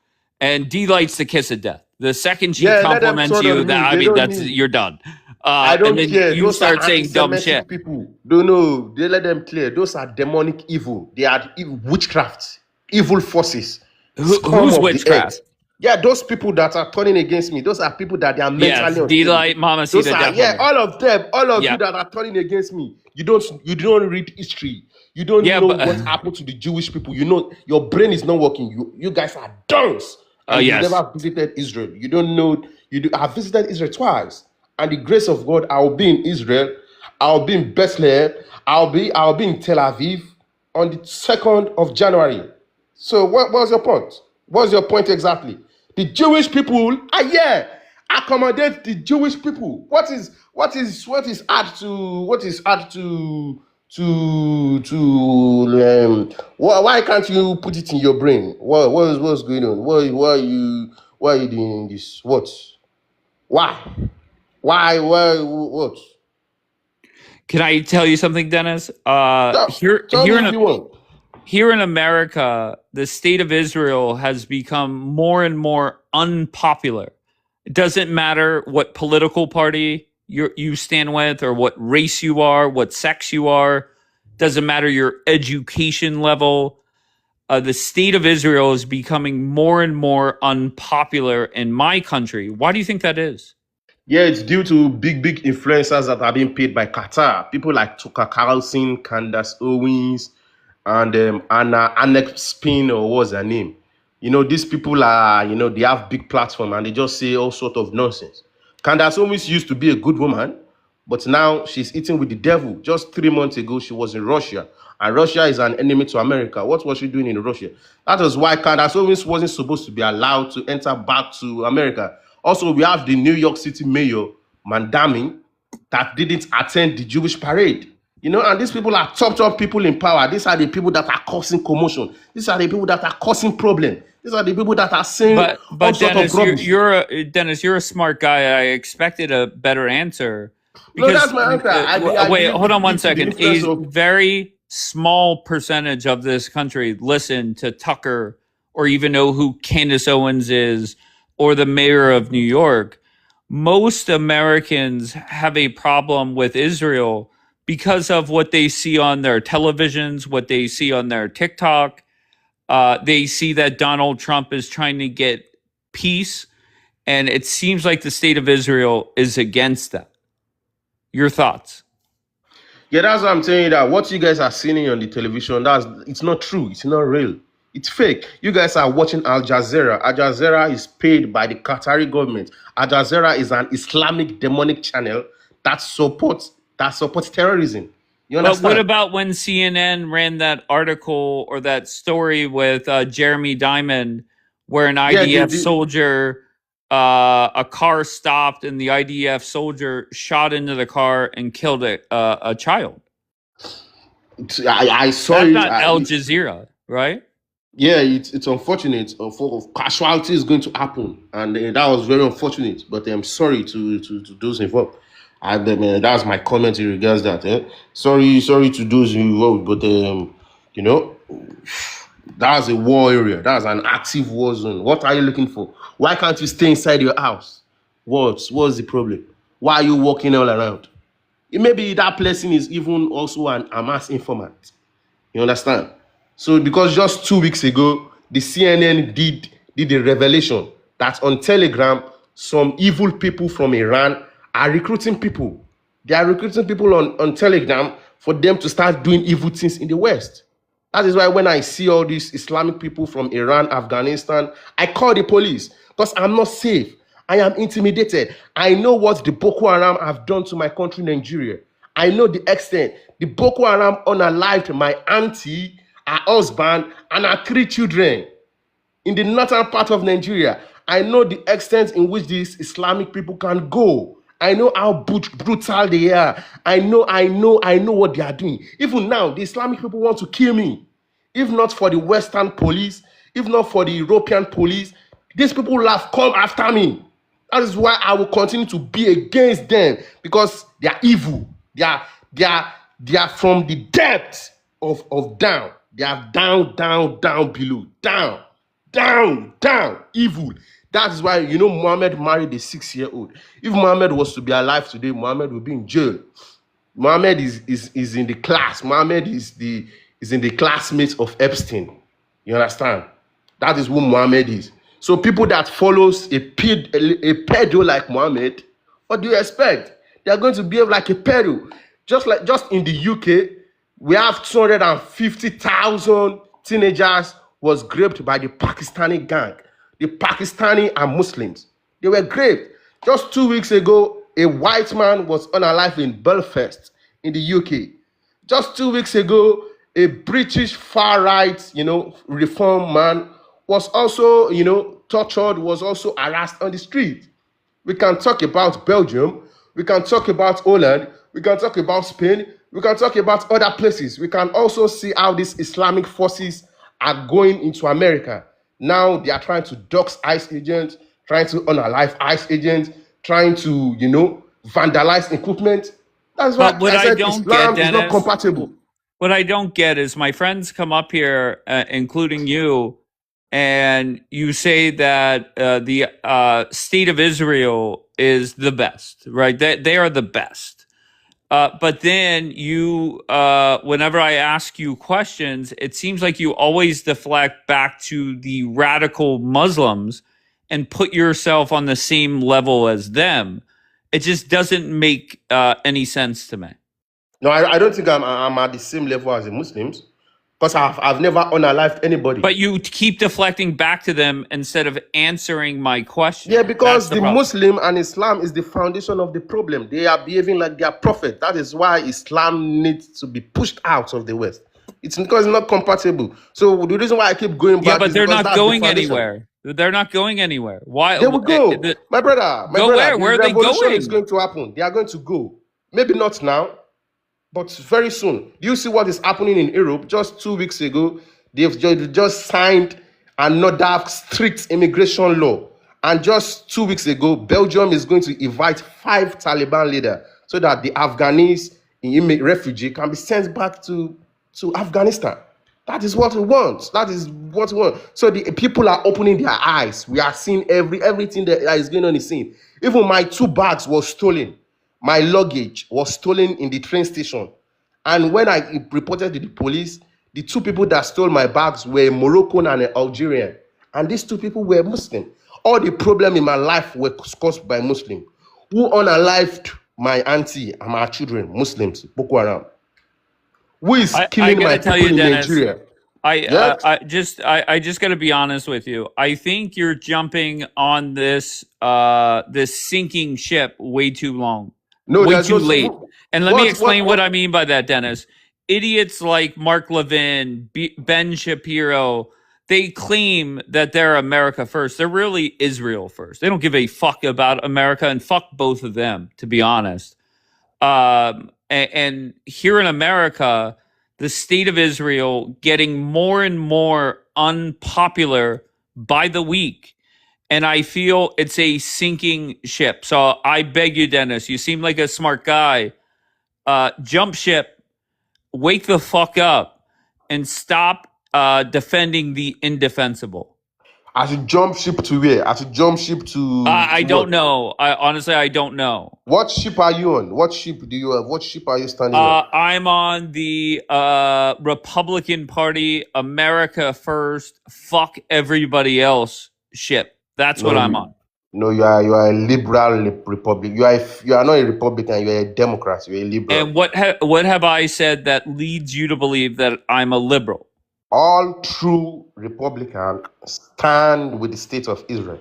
and D-Light's the kiss of death. The second she yeah, let them compliments turn you, on me. that I They mean, don't that's need. you're done. I And don't then care. you Those are start saying dumb anti-Semitic shit. people. Don't know. They let them clear. Those are demonic evil. They are witchcraft, evil forces. Scum Who's of witchcraft? the earth. Yeah, those people that are turning against me. Those are people that they are Yes, mentally unstable. D-Light, Mamacita, Those are definitely. all of them. All of Yeah. you that are turning against me. You don't read history. You don't Yeah, know but- what happened to the Jewish people. Your brain is not working. You guys are dunce. And yes. you never visited Israel. You don't know. I've visited Israel twice. And the grace of God, I will be in Israel. I'll be in Bethlehem. I'll be in Tel Aviv on the 2nd of January. So what was your point? What's your point exactly? The Jewish people, accommodate the Jewish people. What is add to why can't you put it in your brain? What's going on? Why are you doing this? What? Why? What? Can I tell you something, Dennis? Tell Here me in if you want. here in America, the state of Israel has become more and more unpopular It doesn't matter what political party you stand with or what race you are, what sex you are. Doesn't matter your education level. The state of Israel is becoming more and more unpopular in my country. Why do you think that is? Yeah, it's due to big influencers that are being paid by Qatar. People like Tucker Carlson, Candace Owens, and Anna Anek Spin, or what's her name? These people are, they have big platform and they just say all sort of nonsense. Candace Owens used to be a good woman, but now she's eating with the devil. Just 3 months ago, she was in Russia, and Russia is an enemy to America. What was she doing in Russia? That is why Candace Owens wasn't supposed to be allowed to enter back to America. Also, we have the New York City mayor, Mandami, that didn't attend the Jewish parade. And these people are top people in power. These are the people that are causing commotion. These are the people that are causing problem. These are the people that are saying all sort Dennis, of rubbish. Dennis, you're a smart guy. I expected a better answer. No, that's my answer. Wait, hold on one second. A very small percentage of this country listen to Tucker or even know who Candace Owens is or the mayor of New York. Most Americans have a problem with Israel because of what they see on their televisions, what they see on their TikTok. They see that Donald Trump is trying to get peace, and it seems like the state of Israel is against that. Your thoughts? Yeah, that's what I'm saying. That what you guys are seeing on the television, it's not true. It's not real. It's fake. You guys are watching Al Jazeera. Al Jazeera is paid by the Qatari government. Al Jazeera is an Islamic demonic channel that supports terrorism. You understand? But what about when CNN ran that article or that story with Jeremy Diamond, where an IDF soldier, a car stopped and the IDF soldier shot into the car and killed a child? I saw That's it. not Al Jazeera, right? Yeah, it's unfortunate. Casualty is going to happen, and that was very unfortunate. But I'm sorry to those involved. That's my comment in regards to that. Sorry to those involved, but that's a war area. That's an active war zone. What are you looking for? Why can't you stay inside your house? What's the problem? Why are you walking all around? Maybe that person is even also an Hamas informant. You understand? So because just 2 weeks ago, the CNN did a revelation that on Telegram, some evil people from Iran are recruiting people. They are recruiting people on Telegram for them to start doing evil things in the West. That is why when I see all these Islamic people from Iran, Afghanistan, I call the police because I'm not safe. I am intimidated. I know what the Boko Haram have done to my country, Nigeria. I know the extent. The Boko Haram unalived my auntie, her husband, and her 3 children in the northern part of Nigeria. I know the extent in which these Islamic people can go. I know how brutal they are. I know what they are doing. Even now, the Islamic people want to kill me. If not for the Western police, if not for the European police, these people will have come after me. That is why I will continue to be against them, because they are evil. They are from the depths of down. They are down below. Down, evil. That is why, Muhammad married a 6-year-old. If Muhammad was to be alive today, Muhammad would be in jail. Muhammad is in the class. Muhammad is in the classmates of Epstein. You understand? That is who Muhammad is. So people that follows a pedo like Muhammad, what do you expect? They are going to behave like a pedo. Just in the UK, we have 250,000 teenagers was raped by the Pakistani gang. The Pakistani and Muslims. They were raped. Just 2 weeks ago, a white man was unalive in Belfast in the UK. Just 2 weeks ago, a British far-right, reform man was also, tortured, was also harassed on the street. We can talk about Belgium. We can talk about Holland. We can talk about Spain. We can talk about other places. We can also see how these Islamic forces are going into America. Now they are trying to dox ICE agents, trying to unalive ICE agents, trying to, vandalize equipment. That's why I said Islam is not compatible. What I don't get is my friends come up here, including you, and you say that the state of Israel is the best, right? They are the best. But then whenever I ask you questions, it seems like you always deflect back to the radical Muslims and put yourself on the same level as them. It just doesn't make any sense to me. No, I don't think I'm at the same level as the Muslims, because I've never unalived anybody. But you keep deflecting back to them instead of answering my question. Yeah, because That's the the problem. Muslim and Islam is the foundation of the problem. They are behaving like their prophet. That is why Islam needs to be pushed out of the West. It's because it's not compatible. So the reason why I keep going back Yeah, but is they're because not that's the going foundation. anywhere. They're not going anywhere. Why? They will go. My brother. Go where? Where are they revolution going? is going to happen. They are going to go. Maybe not now, but very soon. Do you see what is happening in Europe? Just 2 weeks ago, they've just signed another strict immigration law. And just 2 weeks ago, Belgium is going to invite 5 Taliban leaders so that the Afghanese refugee can be sent back to Afghanistan. That is what we want. That is what we want. So the people are opening their eyes. We are seeing everything that is going on in the scene. Even my 2 bags was stolen. My luggage was stolen in the train station. And when I reported to the police, the 2 people that stole my bags were a Moroccan and an Algerian. And these 2 people were Muslim. All the problem in my life were caused by Muslim. Who unalived my auntie and my children? Muslims, Boko Haram. Who is killing my people in Nigeria? I just got to be honest with you. I think you're jumping on this sinking ship way too long. No, way there's too no- late. And let me what- explain what- what I mean by that, Dennis. Idiots like Mark Levin, Ben Shapiro, they claim that they're America first. They're really Israel first. They don't give a fuck about America, and fuck both of them, to be honest. And here in America, the state of Israel getting more and more unpopular by the week. And I feel it's a sinking ship. So I beg you, Dennis, you seem like a smart guy. Jump ship, wake the fuck up, and stop defending the indefensible. I should jump ship to where? I should jump ship to. I don't know. Honestly, I don't know. What ship are you on? What ship do you have? What ship are you standing on? I'm on the Republican Party, America First, fuck everybody else ship. That's what I'm on. No, you are a liberal Republican. You are not a Republican. You are a Democrat. You are a liberal. And what have I said that leads you to believe that I'm a liberal? All true Republicans stand with the state of Israel.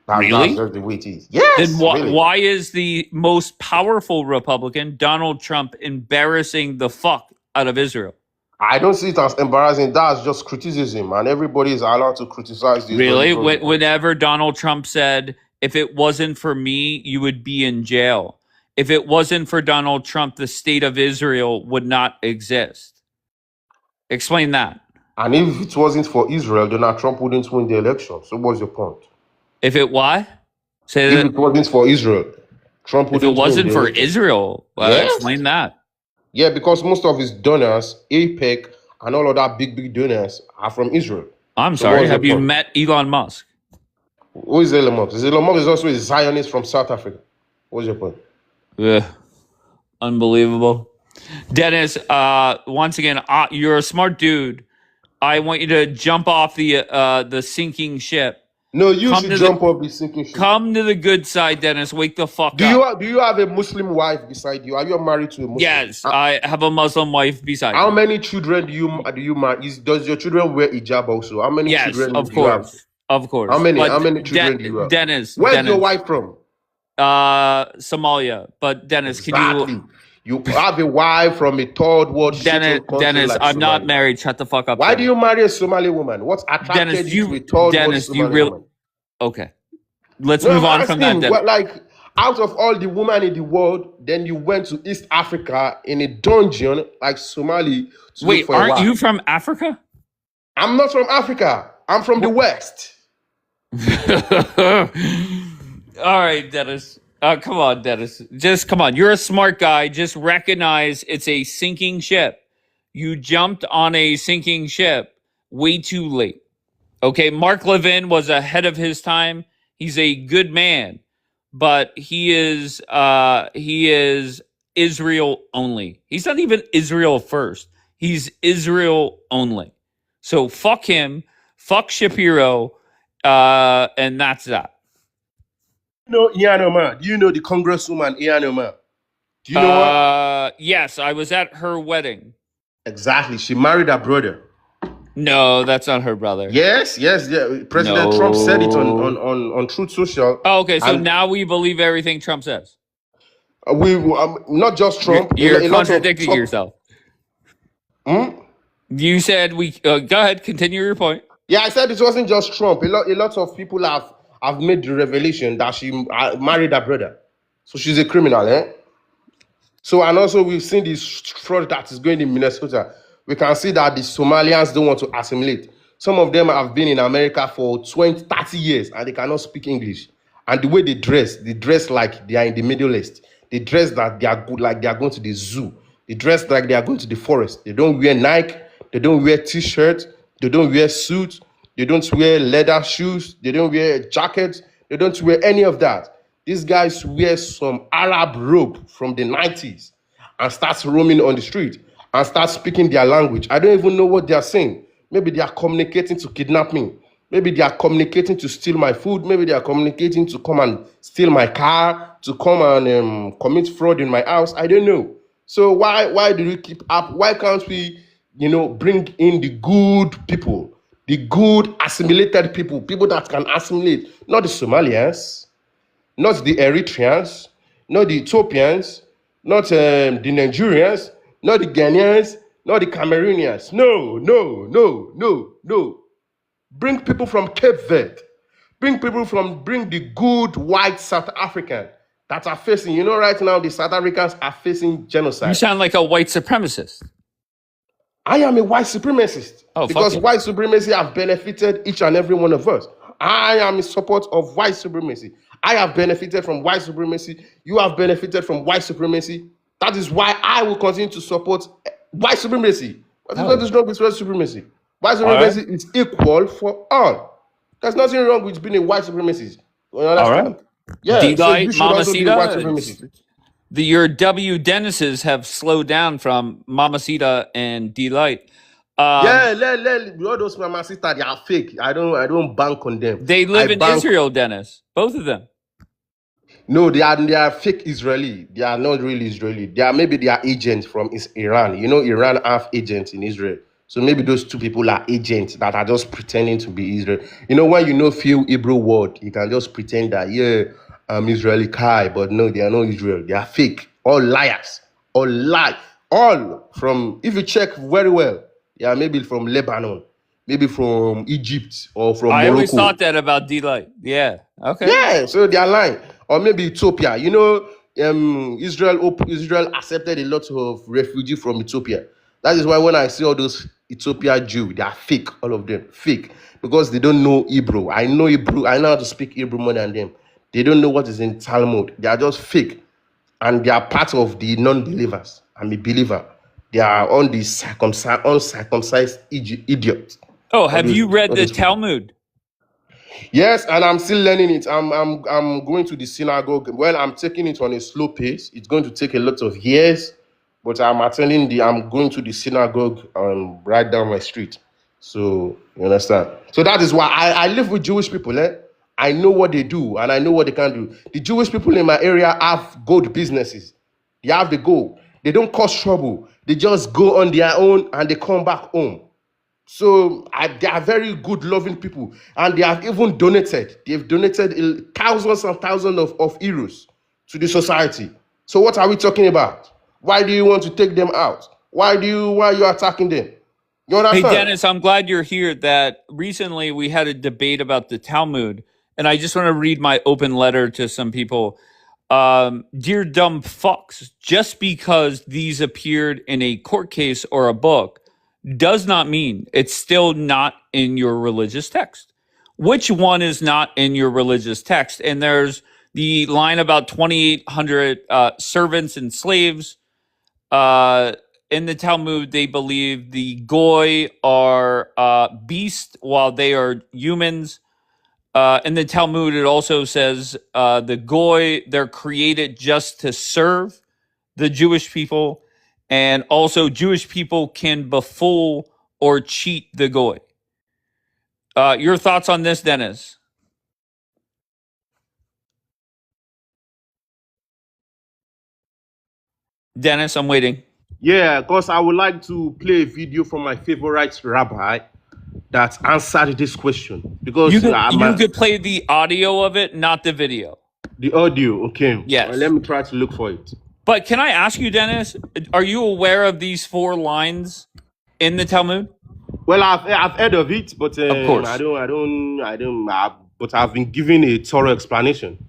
Really? That's just the way it is. Yes. Then really. why is the most powerful Republican, Donald Trump, embarrassing the fuck out of Israel? I don't see it as embarrassing. That's just criticism, and everybody is allowed to criticize this. Really? Whenever Donald Trump said, if it wasn't for me, you would be in jail. If it wasn't for Donald Trump, the state of Israel would not exist. Explain that. And if it wasn't for Israel, Donald Trump wouldn't win the election. So what's your point? If it what? Say If that. it wasn't for Israel, Trump If wouldn't it wasn't win the for election. Israel, Yes. explain that. Yeah, because most of his donors, APEC, and all of that big donors are from Israel. I'm So sorry. what's Have your you point? met Elon Musk? Who is Elon Musk? Elon Musk is also a Zionist from South Africa. What's your point? Ugh. Unbelievable. Dennis, once again, you're a smart dude. I want you to jump off the sinking ship. No, you Come should to jump off the sinking ship. Come to the good side, Dennis. Wake the fuck Do up. you have a Muslim wife beside you? Are you married to a Muslim? Yes, I have a Muslim wife beside How me. many children do you marry? Does your children wear hijab also? How many Yes, children of do you have? course. Of course. How many? But How many children do you have? Dennis. Where's Dennis, your wife from? Somalia. But Dennis, can Exactly. You have a wife from a third world shithole country Dennis, like I'm not Somalia. married. Shut the fuck up. Why do Dennis. you marry a Somali woman? What attracted Dennis, you to a third world Dennis, do you Somali really? woman? Okay. Let's No, move I'm on from that, asking, Dennis. like, out of all the women in the world, then you went to East Africa in a dungeon like Somali to look Wait, for a aren't wife. you from Africa? I'm not from Africa. I'm from the West. All right, Dennis. Come on, Dennis. Just come on. You're a smart guy. Just recognize it's a sinking ship. You jumped on a sinking ship way too late. Okay, Mark Levin was ahead of his time. He's a good man, but he is Israel only. He's not even Israel first. He's Israel only. So fuck him, fuck Shapiro, and that's that. You know Ian Omar? Do you know the Congresswoman Ian Omar? Do you know her? Yes, I was at her wedding. Exactly. She married her brother. No, that's not her brother. Yes. President Trump said it on Truth Social. Oh, okay, so and now we believe everything Trump says. we not just Trump. You're a lot of contradicting top- yourself. Hmm? You said we. Go ahead, continue your point. Yeah, I said it wasn't just Trump. A lot of people have made the revelation that she married her brother, so she's a criminal, eh? So, and also we've seen this fraud that is going in Minnesota. We can see that the Somalians don't want to assimilate. Some of them have been in America for 20, 30 years and they cannot speak English. And the way they dress like they are in the Middle East. They dress that they are good, like they are going to the zoo. They dress like they are going to the forest. They don't wear Nike. They don't wear T-shirts. They don't wear suits. They don't wear leather shoes. They don't wear jackets. They don't wear any of that. These guys wear some Arab robe from the 90s and start roaming on the street and start speaking their language. I don't even know what they are saying. Maybe they are communicating to kidnap me. Maybe they are communicating to steal my food. Maybe they are communicating to come and steal my car, to come and commit fraud in my house. I don't know. So why do we keep up? Why can't we, bring in the good people, the good assimilated people, people that can assimilate, not the Somalians, not the Eritreans, not the Ethiopians, not the Nigerians, not the Ghanaians, not the Cameroonians. No. Bring people from Cape Verde. Bring the good white South African that are facing, right now the South Africans are facing genocide. You sound like a white supremacist. I am a white supremacist because white supremacy have benefited each and every one of us. I am in support of white supremacy. I have benefited from white supremacy. You have benefited from white supremacy. That is why I will continue to support white supremacy. What is wrong with white supremacy? White supremacy is equal for all. There's nothing wrong with being a white supremacist. You understand? All right. Yeah. D-Light, so you should also be a white supremacist. Your W Dennises have slowed down from Mamacita and D-Light. All those mama sisters, they are fake. I don't bank on them. They live in Israel, Dennis. Both of them. No, they are fake Israeli. They are not really Israeli. They are agents from Iran. Iran have agents in Israel. So maybe those two people are agents that are just pretending to be Israel. When few Hebrew word, you can just pretend that, I'm Israeli Kai, but no, they are not Israel. They are fake. All liars. All lie. All from, if you check very well, maybe from Lebanon, maybe from Egypt or from Morocco. I always thought that about D-Light. Yeah. Okay. Yeah, so they are lying. Or maybe Ethiopia. Israel accepted a lot of refugees from Ethiopia. That is why when I see all those Ethiopia Jews, they are fake, all of them, fake. Because they don't know Hebrew. I know Hebrew. I know how to speak Hebrew more than them. They don't know what is in Talmud. They are just fake. And they are part of the non-believers. I'm a believer. They are on the uncircumcised idiot. Oh, have you read the Talmud? Yes, and I'm still learning it. I'm going to the synagogue. Well, I'm taking it on a slow pace. It's going to take a lot of years, but I'm going to the synagogue right down my street. So you understand. So that is why I live with Jewish people. I know what they do and I know what they can do. The Jewish people in my area have gold businesses. They have the gold. They don't cause trouble. They just go on their own and they come back home. So they are very good, loving people. And they have even donated. They've donated thousands and thousands of euros to the society. So what are we talking about? Why do you want to take them out? Why are you attacking them? You understand? Hey, Dennis, I'm glad you're here. That recently we had a debate about the Talmud. And I just want to read my open letter to some people. Dear dumb fucks, just because these appeared in a court case or a book does not mean it's still not in your religious text. Which one is not in your religious text? And there's the line about 2,800 servants and slaves. in the Talmud, they believe the goy are beasts while they are humans. In the Talmud, it also says the goy, they're created just to serve the Jewish people. And also Jewish people can befool or cheat the goy. Your thoughts on this, Dennis? Dennis, I'm waiting. Yeah, because I would like to play a video from my favorite rabbi that answered this question. Because You could play the audio of it, not the video. The audio, okay. Yes. Let me try to look for it. But can I ask you, Dennis, are you aware of these 4 lines in the Talmud? Well, I've heard of it, but of course. But I've been given a thorough explanation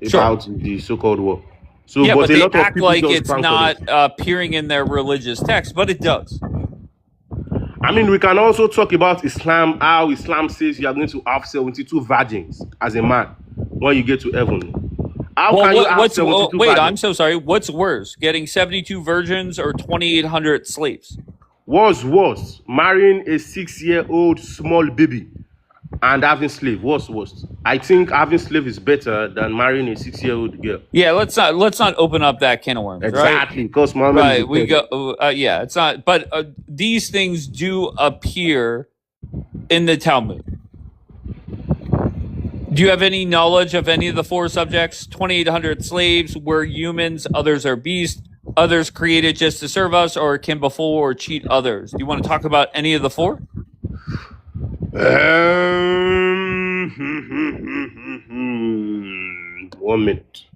about the so-called war. So, yeah, but a they lot of act people like just it's bank on not it. appearing in their religious text, but it does. I mean, we can also talk about Islam, how Islam says you are going to have 72 virgins as a man when you get to heaven. How can you have 72 wait, virgins? I'm so sorry. What's worse, getting 72 virgins or 2,800 slaves? What's worse? Marrying a 6-year-old small baby and having slave. What's worse? I think having slave is better than marrying a 6-year-old girl. Yeah, let's not open up that can of worms. Exactly, because right? Muhammad Right, we go. Yeah, it's not. But these things do appear in the Talmud. Do you have any knowledge of any of the 4 subjects? 2,800 slaves were humans, others are beasts, others created just to serve us, or can befool or cheat others. Do you want to talk about any of the 4? 1 minute.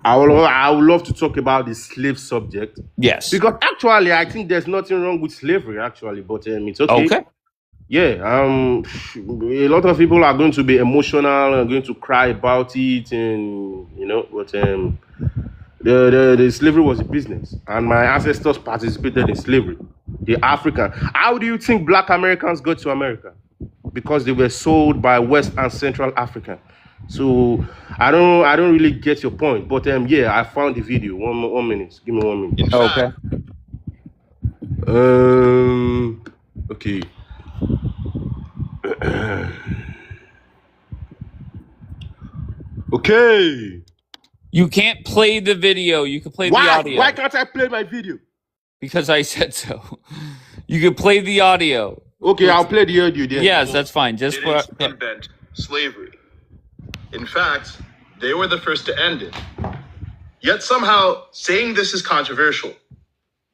I would love to talk about the slave subject. Yes. Because actually, I think there's nothing wrong with slavery, actually, but it's okay. Okay. Yeah, a lot of people are going to be emotional and going to cry about it, and but the slavery was a business, and my ancestors participated in slavery. The African. How do you think Black Americans got to America? Because they were sold by West and Central Africa. So I don't really get your point, but yeah, I found the video. One minute. Give me 1 minute. Okay. Okay. Okay. You can't play the video. You can play the audio. Why can't I play my video? Because I said so. You can play the audio. Okay, I'll play the audio then. Yes, that's fine. Just invent slavery. In fact, they were the first to end it. Yet somehow saying this is controversial.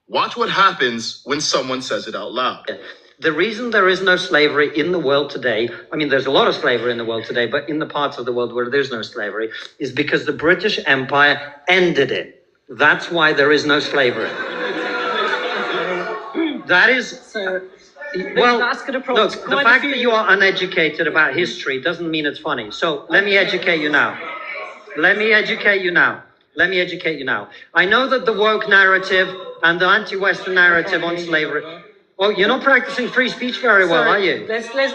Watch what happens when someone says it out loud. The reason there is no slavery in the world today, I mean, there's a lot of slavery in the world today, but in the parts of the world where there's no slavery, is because the British Empire ended it. That's why there is no slavery. That is... Well, look, the fact that you are uneducated about history doesn't mean it's funny. So let me educate you now. Let me educate you now. I know that the woke narrative and the anti-Western narrative on slavery... Well, you're not practicing free speech very well, are you?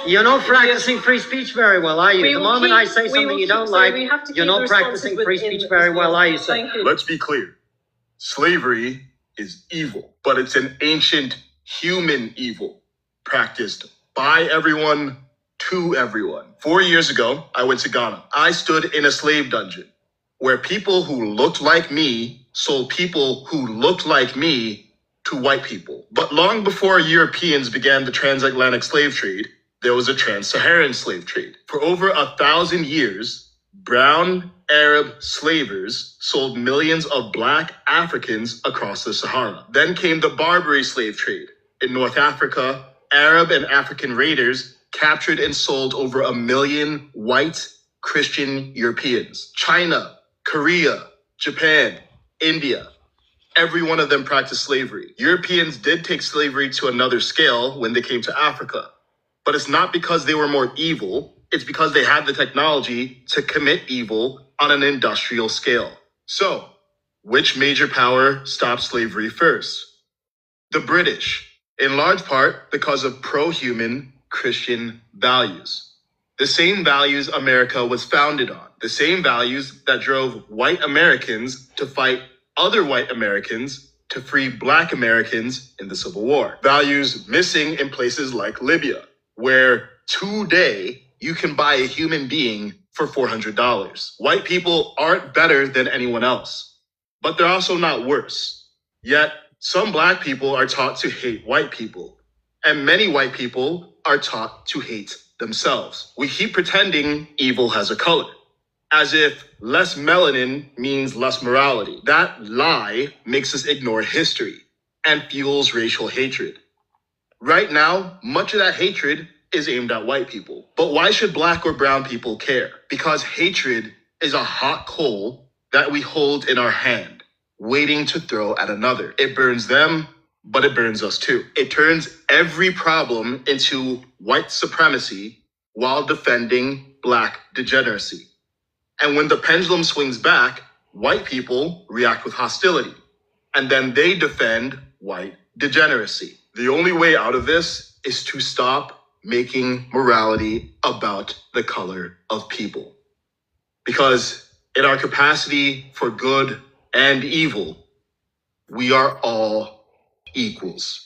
You're not practicing free speech very well, are you? The moment I say something you don't like, you're not practicing free speech very well, are you, sir? Let's be clear. Slavery is evil, but it's an ancient human evil practiced by everyone to everyone. 4 years ago, I went to Ghana. I stood in a slave dungeon where people who looked like me sold people who looked like me to white people. But long before Europeans began the transatlantic slave trade, there was a trans-Saharan slave trade. For over 1,000 years, brown Arab slavers sold millions of black Africans across the Sahara. Then came the Barbary slave trade. In North Africa, Arab and African raiders captured and sold over 1 million white Christian Europeans. China, Korea, Japan, India, every one of them practiced slavery. Europeans did take slavery to another scale when they came to Africa. But it's not because they were more evil. It's because they had the technology to commit evil on an industrial scale. So, which major power stopped slavery first? The British, in large part because of pro-human Christian values. The same values America was founded on. The same values that drove white Americans to fight other white Americans to free Black Americans in the Civil War. Values missing in places like Libya, where today you can buy a human being for $400. White people aren't better than anyone else, but they're also not worse. Yet, some Black people are taught to hate white people, and many white people are taught to hate themselves. We keep pretending evil has a color, as if less melanin means less morality. That lie makes us ignore history and fuels racial hatred. Right now, much of that hatred is aimed at white people. But why should Black or brown people care? Because hatred is a hot coal that we hold in our hand, waiting to throw at another. It burns them, but it burns us too. It turns every problem into white supremacy while defending Black degeneracy. And when the pendulum swings back, white people react with hostility, and then they defend white degeneracy. The only way out of this is to stop making morality about the color of people. Because in our capacity for good and evil, we are all equals.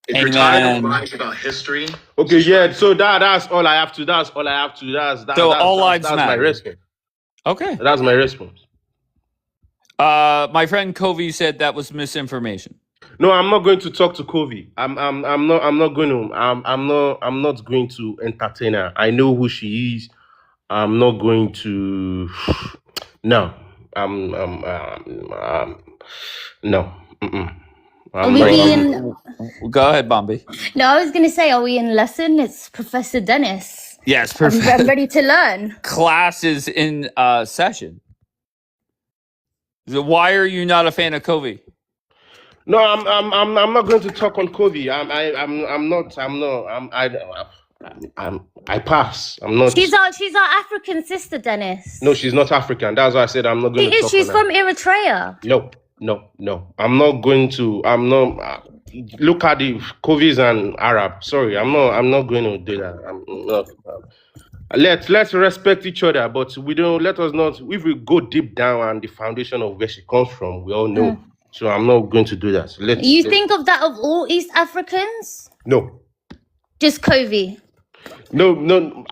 If you're tired of lying about history, Okay, yeah. So that's all I have to. That's all I have to. That's my response. Okay. That's my response. My friend Covey said that was misinformation. No, I'm not going to talk to Kovi. I'm not going to entertain her. I know who she is. I'm not going to. No. No. Are we being... Go ahead, Bombi. No, I was going to say, are we in lesson? It's Professor Dennis. Yes, I'm ready to learn. Class is in session. So why are you not a fan of Covey? No, I'm not going to talk on Kovi. I pass. I'm not. She's our African sister, Dennis. No, she's not African. That's why I said I'm not going to talk She's on from Eritrea. No. I'm not going to. I'm not. Look at the Kovis and Arab. Sorry, I'm not going to do that. I'm not. Let's respect each other, but we don't. Let us not. If we go deep down and the foundation of where she comes from, we all know. So I'm not going to do that. You think of that of all East Africans? No. Just Covey. No.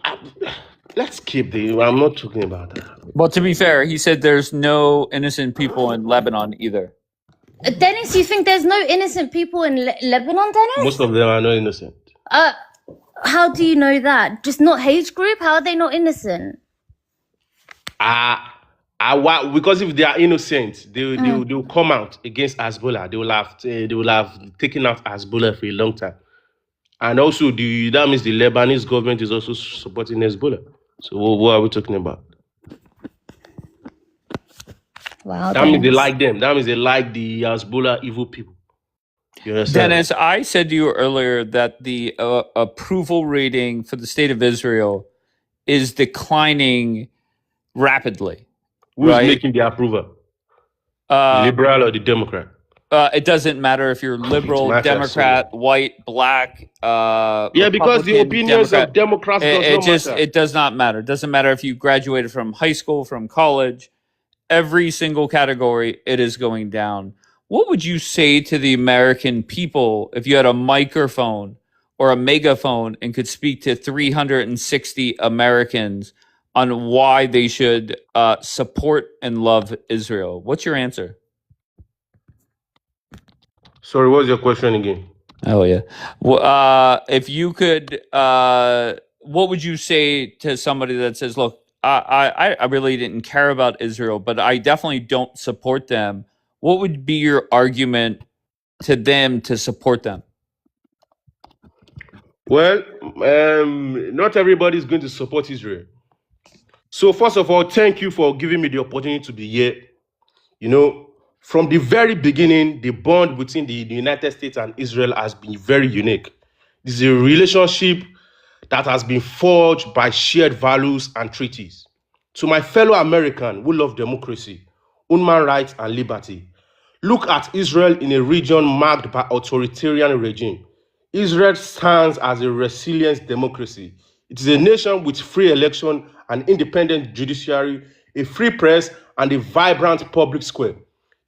Let's keep the. I'm not talking about that. Well, to be fair, he said there's no innocent people in Lebanon either. Dennis, you think there's no innocent people in Lebanon, Dennis? Most of them are not innocent. How do you know that? Just not hate group? How are they not innocent? Because if they are innocent, they'll come out against Hezbollah. They will have taken out Hezbollah for a long time. And also, that means the Lebanese government is also supporting Hezbollah. So what are we talking about? Wow, that means they like them. That means they like the Hezbollah evil people. You understand? Dennis, I said to you earlier that the approval rating for the state of Israel is declining rapidly. Who's making the approval? The liberal or the Democrat? It doesn't matter if you're liberal, Democrat, white, black. Yeah, because the opinions of Democrats matter. It does not matter. It doesn't matter if you graduated from high school, from college. Every single category, it is going down. What would you say to the American people if you had a microphone or a megaphone and could speak to 360 Americans on why they should support and love Israel? What's your answer? Sorry, what's your question again? Oh, yeah. Well, if you could, what would you say to somebody that says, look, I really didn't care about Israel, but I definitely don't support them. What would be your argument to them to support them? Well, not everybody is going to support Israel. So first of all, thank you for giving me the opportunity to be here. You know, from the very beginning, the bond between the United States and Israel has been very unique. This is a relationship that has been forged by shared values and treaties. To my fellow American who love democracy, human rights, and liberty, look at Israel in a region marked by authoritarian regime. Israel stands as a resilient democracy. It is a nation with free election, an independent judiciary, a free press, and a vibrant public square.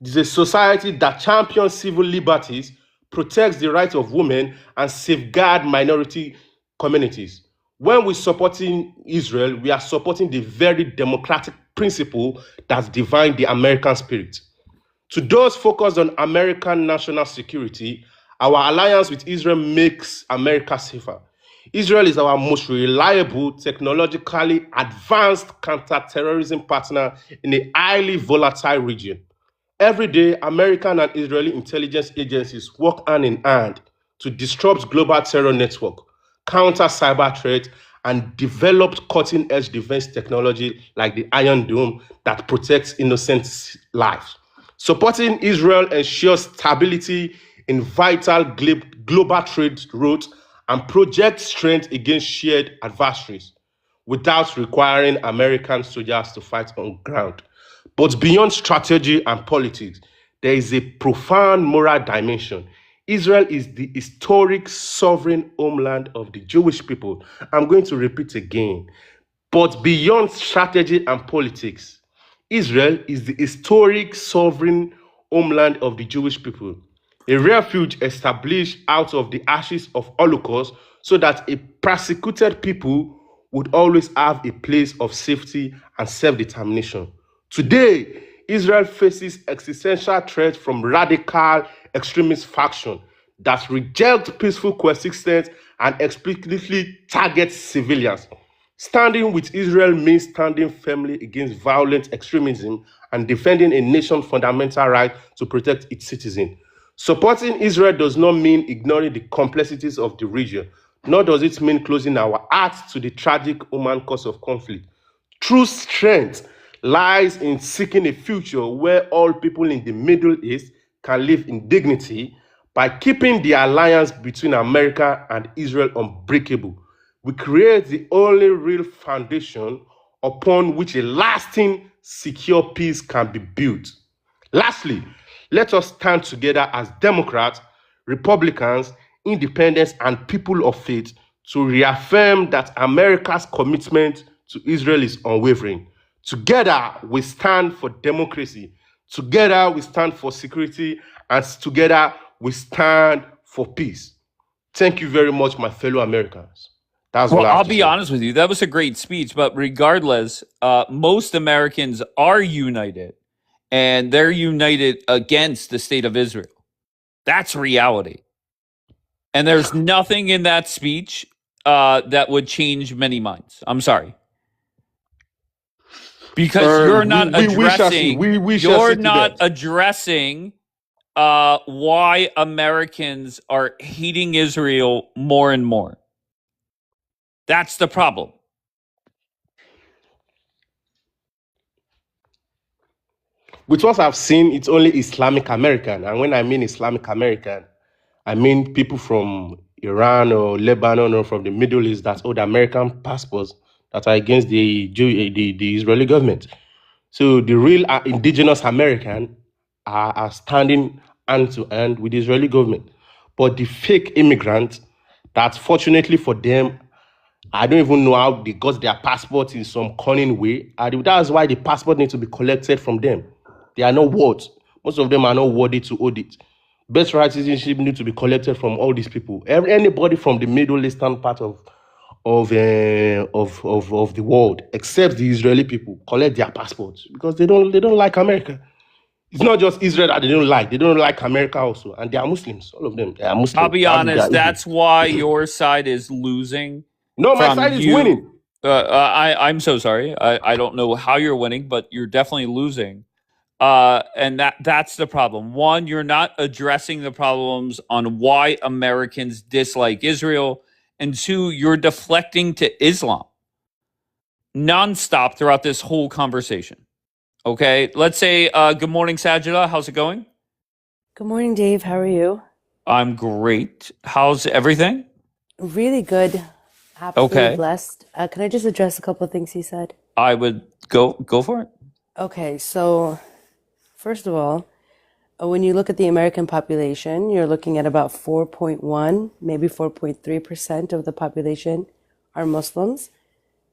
It is a society that champions civil liberties, protects the rights of women, and safeguards minority communities. When we supporting Israel, we are supporting the very democratic principle that defines the American spirit. To those focused on American national security, our alliance with Israel makes America safer. Israel is our most reliable, technologically advanced counterterrorism partner in a highly volatile region. Every day, American and Israeli intelligence agencies work hand in hand to disrupt global terror network, counter cyber threats, and develop cutting-edge defense technology like the Iron Dome that protects innocent lives. Supporting Israel ensures stability in vital global trade routes and projects strength against shared adversaries without requiring American soldiers to fight on ground. But beyond strategy and politics, there is a profound moral dimension. Israel is the historic sovereign homeland of the Jewish people. I'm going to repeat again. But beyond strategy and politics, Israel is the historic sovereign homeland of the Jewish people, a refuge established out of the ashes of Holocaust so that a persecuted people would always have a place of safety and self-determination. Today, Israel faces existential threats from radical extremist factions that reject peaceful coexistence and explicitly target civilians. Standing with Israel means standing firmly against violent extremism and defending a nation's fundamental right to protect its citizens. Supporting Israel does not mean ignoring the complexities of the region, nor does it mean closing our hearts to the tragic human cause of conflict. True strength lies in seeking a future where all people in the Middle East can live in dignity by keeping the alliance between America and Israel unbreakable. We create the only real foundation upon which a lasting, secure peace can be built. Lastly, let us stand together as Democrats, Republicans, independents, and people of faith to reaffirm that America's commitment to Israel is unwavering. Together, we stand for democracy. Together, we stand for security. And together, we stand for peace. Thank you very much, my fellow Americans. That's Well, all I have I'll to be say. honest with you. That was a great speech, but regardless, most Americans are united, and they're united against the state of Israel. That's reality. And there's nothing in that speech that would change many minds. I'm sorry. Because you're not We shall see. addressing We shall you're see to not that. addressing why Americans are hating Israel more and more. That's the problem. With what I've seen, it's only Islamic American. And when I mean Islamic American, I mean people from Iran or Lebanon or from the Middle East that hold American passports that are against the Israeli government. So the real indigenous American are standing hand to hand with the Israeli government. But the fake immigrants, that fortunately for them, I don't even know how they got their passport in some cunning way. That's why the passport needs to be collected from them. They are not worth. Most of them are not worthy to hold it. Birthright citizenship need to be collected from all these people. Anybody from the Middle Eastern part of the world, except the Israeli people, collect their passports because they don't like America. It's not just Israel that they don't like. They don't like America also, and they are Muslims. All of them, they are Muslims. I'll be honest, that's why your side is losing No, my from side is you. winning. I'm so sorry. I don't know how you're winning, but you're definitely losing. And that's the problem. One, you're not addressing the problems on why Americans dislike Israel. And two, you're deflecting to Islam nonstop throughout this whole conversation. Okay, let's say good morning, Sajida. How's it going? Good morning, Dave. How are you? I'm great. How's everything? Really good. Absolutely Okay, blessed. Can I just address a couple of things he said? I would go for it. Okay, so first of all, when you look at the American population, you're looking at about 4.1, maybe 4.3% of the population are Muslims.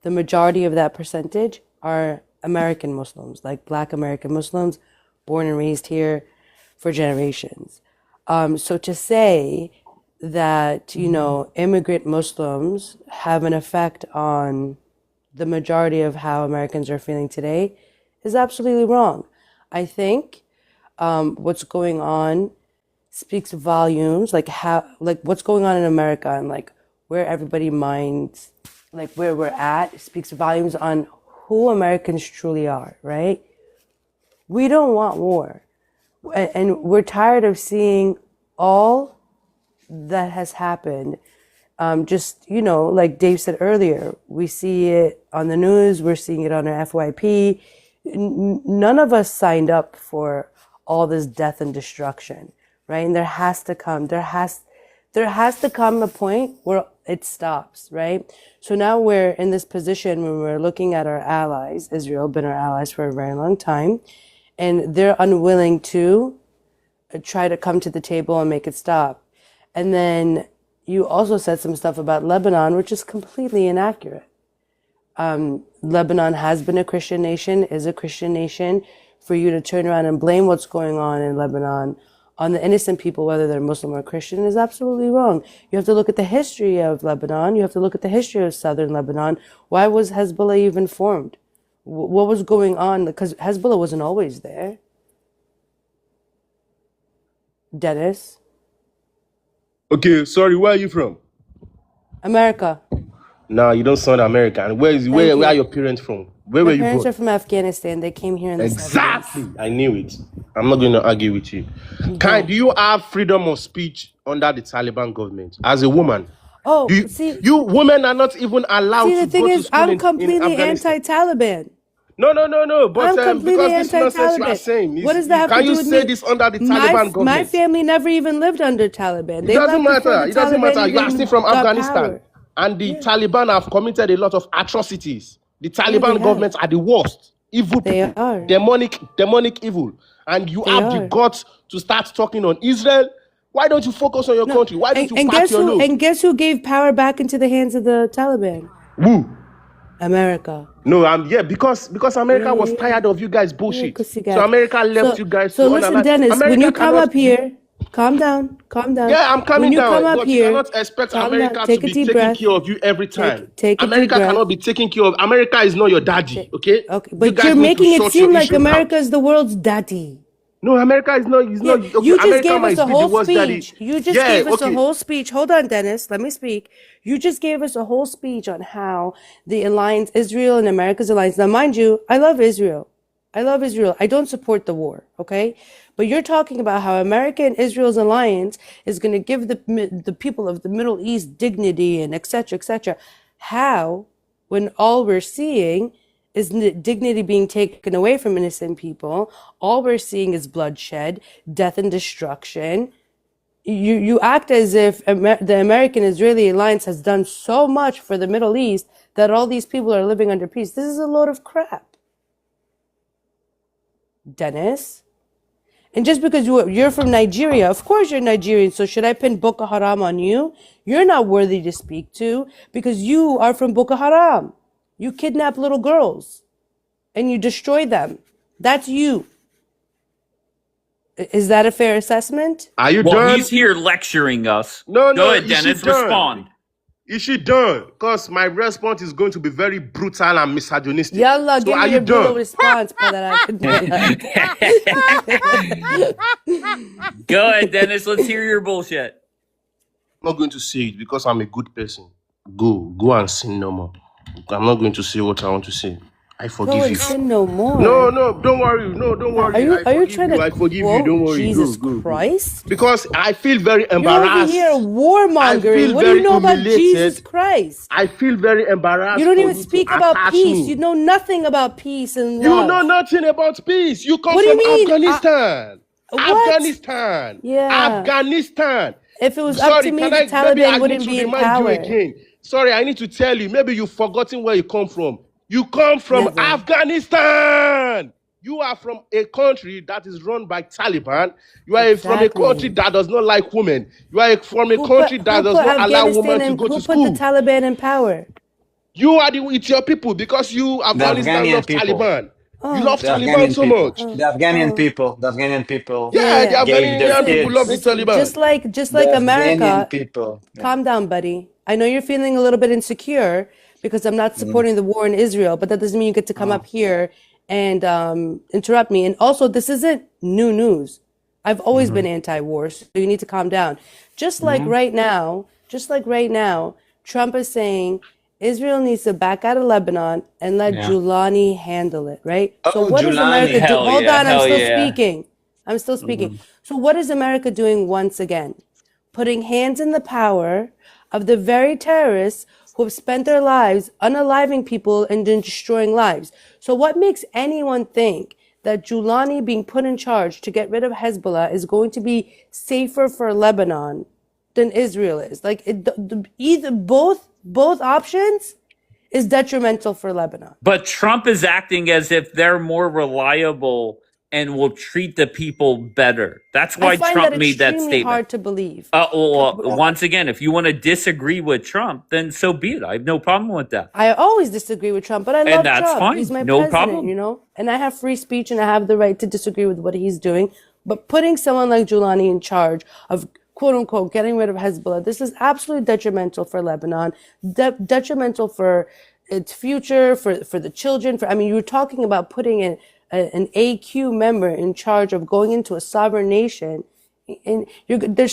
The majority of that percentage are American Muslims, like Black American Muslims born and raised here for generations. So to say that, immigrant Muslims have an effect on the majority of how Americans are feeling today is absolutely wrong. I think what's going on speaks volumes, like what's going on in America and like where everybody minds, like where we're at, speaks volumes on who Americans truly are, right? We don't want war. And we're tired of seeing all that has happened. Just, like Dave said earlier, we see it on the news, we're seeing it on our FYP. None of us signed up for all this death and destruction, right? And there has to come a point where it stops, right? So now we're in this position when we're looking at our allies. Israel been our allies for a very long time, and they're unwilling to try to come to the table and make it stop. And then you also said some stuff about Lebanon, which is completely inaccurate. Lebanon has been a Christian nation, is a Christian nation. For you to turn around and blame what's going on in Lebanon on the innocent people, whether they're Muslim or Christian, is absolutely wrong. You have to look at the history of Lebanon. You have to look at the history of southern Lebanon. Why was Hezbollah even formed? What was going on? Because Hezbollah wasn't always there. Dennis? Okay, sorry, where are you from? America. No, you don't sound American. Where are your parents from? Where were My you parents born? are from Afghanistan. They came here in the 70s. Exactly. I knew it. I'm not going to argue with you. Do you have freedom of speech under the Taliban government as a woman? Oh, you women are not even allowed see, to the thing go to is, school I'm completely anti-Taliban. No. But I'm completely because this nonsense you are anti-Taliban. saying, What does that have to can do you with say me? this under the Taliban government? My family never even lived under Taliban. It doesn't matter. It doesn't matter. You are still from Afghanistan. And the Taliban have committed a lot of atrocities. The Taliban governments are the worst. Evil people. Are. Demonic evil. And you have the guts to start talking on Israel. Why don't you focus on your country? Why don't you pat your nose? And guess who gave power back into the hands of the Taliban? Who? America. No, because America was tired of you guys bullshit. So America left you guys. So listen, Dennis, when you come up here, calm down. Yeah, I'm coming down. When you come up here, you cannot expect America to be taking care of you every time. America cannot be taking care of. America is not your daddy, okay? Okay, but you're making it seem like America is the world's daddy. No, America is not. Okay, you just America gave us a whole speech. Daddy. You just gave us a whole speech. Hold on, Dennis. Let me speak. You just gave us a whole speech on how the alliance, Israel and America's alliance. Now, mind you, I love Israel. I don't support the war, okay? But you're talking about how America and Israel's alliance is going to give the people of the Middle East dignity and et cetera, How, when all we're seeing is dignity being taken away from innocent people, all we're seeing is bloodshed, death and destruction. You act as if the American-Israeli alliance has done so much for the Middle East that all these people are living under peace. This is a load of crap. Dennis? And just because you're from Nigeria, of course you're Nigerian, so should I pin Boko Haram on you? You're not worthy to speak to because you are from Boko Haram. You kidnap little girls and you destroy them. That's you. Is that a fair assessment? Are you done? done? He's here lecturing us. No. Go ahead, Dennis. Respond. Is she done? Because my response is going to be very brutal and misogynistic. Yalla, so give me your brutal response, brother. Go ahead, Dennis. Let's hear your bullshit. I'm not going to say it because I'm a good person. Go and sin no more. I'm not going to say what I want to say. I forgive Go and you. sin no more. No, don't worry. No, don't worry. Are you trying to I forgive you. Don't worry. Jesus Christ? Because I feel very embarrassed. You're over here warmongering. What do you know about Jesus Christ? I feel very embarrassed. You don't even speak about peace. You know nothing about peace and love. You know nothing about peace. You come from Afghanistan. Afghanistan. Yeah. Afghanistan. If it was up to me, the Taliban wouldn't be in power. Sorry, I need to tell you. Maybe you've forgotten where you come from. You come from Afghanistan. You are from a country that is run by Taliban. You are from a country that does not like women. You are from a country that does not allow women to go to school. Who put the Taliban in power? You are it's your people because you Afghanistan love Taliban. You Oh, love The Taliban Afghanian so people. much. The Afghanian oh. people. The Afghanian people Yeah, Yeah, the yeah. gave their Afghanistan people Listen, love the kids. listen. Taliban. Just like The Afghanian America. people. Yeah. Calm down, buddy. I know you're feeling a little bit insecure because I'm not Mm. supporting the war in Israel, but that doesn't mean you get to come up here and interrupt me. And also, this isn't new news. I've always been anti-war, so you need to calm down. Just like right now, Trump is saying Israel needs to back out of Lebanon and let Yeah. Giuliani handle it, right? So Oh, what is America Julani. do? Hell Hold yeah, on, I'm hell still yeah. speaking. I'm still speaking. So what is America doing once again? Putting hands in the power of the very terrorists who have spent their lives unaliving people and then destroying lives. So what makes anyone think that Giuliani being put in charge to get rid of Hezbollah is going to be safer for Lebanon than Israel is? Like either both options is detrimental for Lebanon. But Trump is acting as if they're more reliable and will treat the people better. That's I why find that Trump made that extremely statement. hard to believe. Once again, if you want to disagree with Trump, then so be it. I have no problem with that. I always disagree with Trump, but I And love that's Trump. fine. He's my No president, problem. you know? And I have free speech and I have the right to disagree with what he's doing. But putting someone like Giuliani in charge of quote unquote getting rid of Hezbollah, this is absolutely detrimental for Lebanon, detrimental for its future, for the children. I mean, you were talking about putting an AQ member in charge of going into a sovereign nation. And they're going to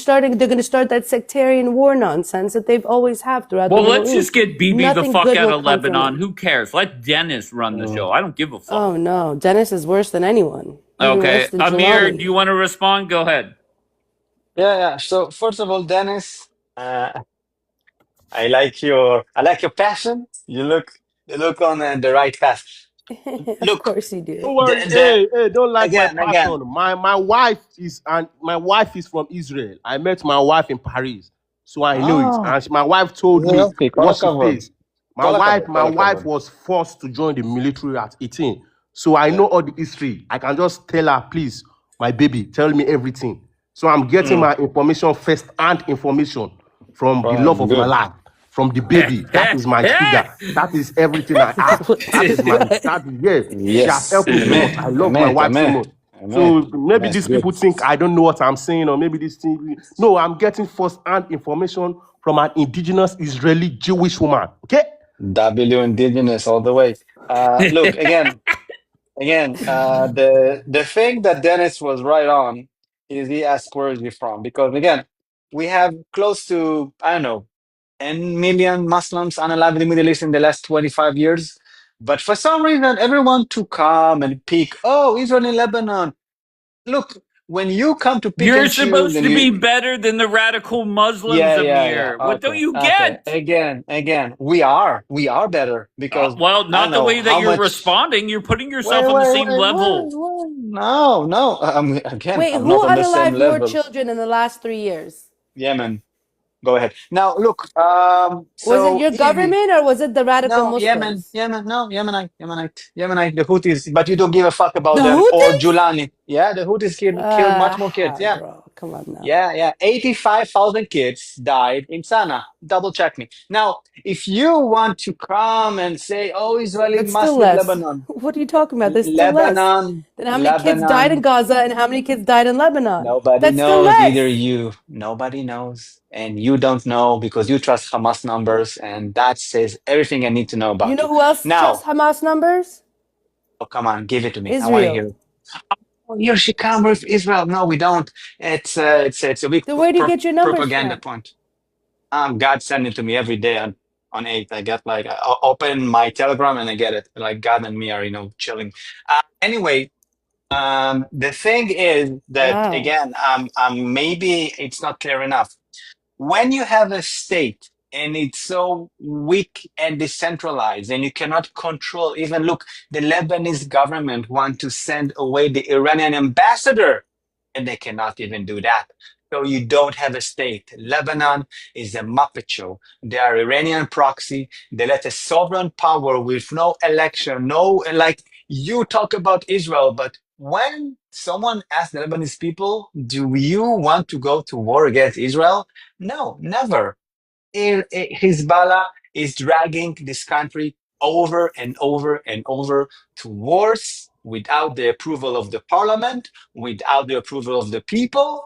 start that sectarian war nonsense that they've always have throughout Well, the Middle let's East. just get Bibi the Nothing fuck good out will of come from Lebanon. it. Who cares? Let Dennis run the show. I don't give a fuck. Oh no, Dennis is worse than anyone. Even Okay. worse than Amir, do Giuliani. you want to respond? Go ahead. Yeah. So first of all, Dennis, I like your passion. You look on the right path. Of Look, course you do. Don't worry. the Hey, don't like my again. passion. My wife is from Israel. I met my wife in Paris, so I know it. Oh, And my wife told me okay. what Kola she covered. faced. My Kola wife covered. was forced to join the military at 18. So I Yeah. know all the history. I can just tell her, please, my baby, tell me everything. So I'm getting my information first-hand information from the love of my Good. life, from the baby. That is my sugar. That is everything I have. That is, yes. She has Yes. helped me so much. Amen. I love my Amen. wife so Amen. much. Amen. So maybe That's these good. people think I don't know what I'm saying, or maybe this thing. No, I'm getting first-hand information from an indigenous Israeli Jewish woman. Okay? W indigenous all the way. Look again. The thing that Dennis was right on is he asked where is he from, because again we have close to, I don't know, 10 million Muslims unalive in the Middle East in the last 25 years. But for some reason, everyone to come and pick, oh, Israel and Lebanon. Look, when you come to pick You're and choose, supposed and to be you, better than the radical Muslims, yeah. Amir. What don't you Okay. get? Again, we are better because Well, I don't not the know way that how you're much. responding. You're putting yourself on the same level. No. Again, Wait, I'm who not on the same unalived more level. children in the last 3 years? Yemen, go ahead. Now, look, Was it so your Evie, government or was it the radical no, Muslims? No, Yemenite, the Houthis, but you don't give a fuck The about them or Houthis? Julani. Yeah, the Houthis killed much more kids. Yeah, Bro, come on now. yeah. 85,000 kids died in Sana. Double check me. Now, if you want to come and say, oh, Israeli That's still must leave less. Lebanon, What are you talking about? There's still less. Lebanon, Then how many kids died in Lebanon. Gaza and how many kids died in Lebanon? Nobody That's still knows, either less. you. Nobody knows. And you don't know because you trust Hamas numbers, and that says everything I need to know You about know you. who else trusts Now, Hamas numbers? oh, come on, give it to me. I want to hear Israel. it. Oh, here she comes with Israel. No, we don't. It's a big Then where do you get your numbers propaganda from? point. God send it to me every day on 8. I get like, I open my Telegram and I get it. Like God and me are, chilling. Anyway, the thing is that Wow. again, maybe it's not clear enough. When you have a state and it's so weak and decentralized and you cannot control, even look, the Lebanese government want to send away the Iranian ambassador and they cannot even do that. So you don't have a state. Lebanon is a Muppet show. They are Iranian proxy. They let a sovereign power with no election, no, like you talk about Israel, but when someone asks the Lebanese people, do you want to go to war against Israel? No, never. Hezbollah is dragging this country over and over and over to wars without the approval of the parliament, without the approval of the people,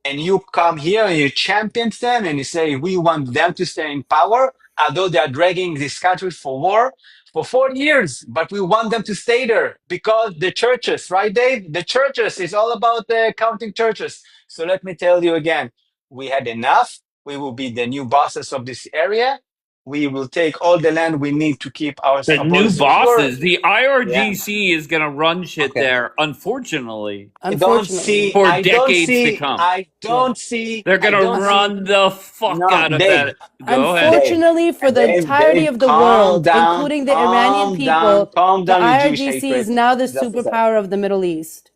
and you come here and you champion them and you say, we want them to stay in power, although they are dragging this country for war for 40 years, but we want them to stay there because the churches, right, Dave? The churches is all about counting churches. So let me tell you again, we had enough. We will be the new bosses of this area. We will take all the land we need to keep our The new border secure. bosses, the Yeah. IRGC is going to run shit Okay. there, unfortunately. Unfortunately. For I don't decades see, to come. I don't see, They're going I to don't run see. the fuck No, out of Dave. that. Go ahead. Unfortunately for the entirety of the world, including the Iranian people, calm the down, you Jewish IRGC hatred. is now the Just a sec. superpower of the Middle East.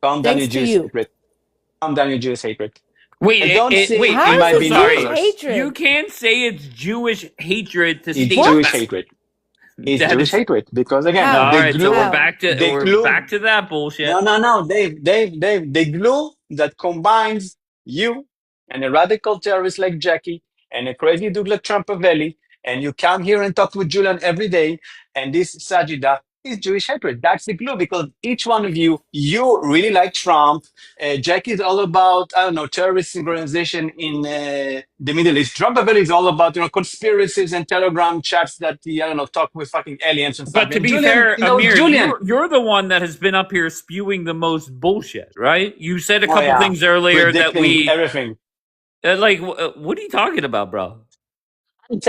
Calm down, Thanks you to Jewish you. hatred. Calm down, you Jewish hatred. Wait, I don't see wait, How in is my it Jewish binoculars. hatred? You can't say it's Jewish hatred to It's state Jewish that. hatred. It's That Jewish is hatred because again, How? all they right. glue. So They we're glue. back to that bullshit. No, Dave. The glue that combines you and a radical terrorist like Jackie and a crazy dude like Trumpavelli, and you come here and talk with Julian every day, and this Sajida is Jewish hatred. That's the glue because each one of you really like Trump. Jackie is all about, I don't know, terrorist organization in the Middle East. Trumpavelli is all about, conspiracies and Telegram chats that, I don't know, talk with fucking aliens and stuff. But to And be Julian, fair, Amir, Julian. you're the one that has been up here spewing the most bullshit, right? You said a couple things earlier that Predicting everything. What are you talking about, bro? I'm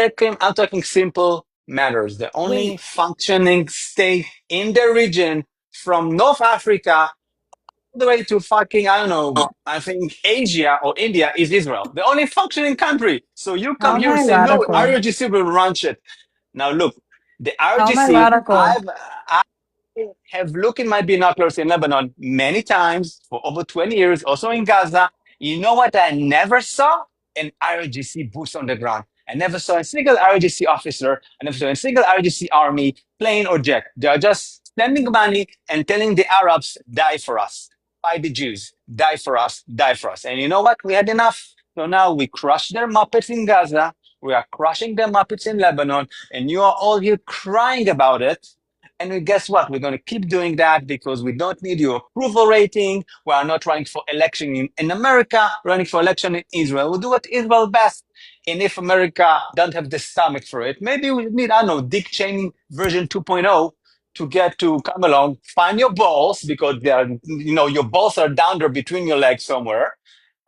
talking simple matters. The only functioning state in the region from North Africa all the way to fucking, I don't know, I think Asia or India is Israel. The only functioning country. So you How come am here and I say, no, radical? IRGC will run shit. Now look, the How am I IRGC, radical? I have looked in my binoculars in Lebanon many times for over 20 years, also in Gaza. You know what I never saw? An IRGC boots on the ground. I never saw a single IRGC officer. I never saw a single IRGC army, plane or jet. They are just spending money and telling the Arabs, die for us. Fight the Jews. Die for us. Die for us. And you know what? We had enough. So now we crush their Muppets in Gaza. We are crushing their Muppets in Lebanon. And you are all here crying about it. And guess what? We're going to keep doing that because we don't need your approval rating. We are not running for election in America, running for election in Israel. We'll do what Israel best. And if America don't have the stomach for it, maybe we need, I don't know, Dick Cheney version 2.0 to come along, find your balls because they are, your balls are down there between your legs somewhere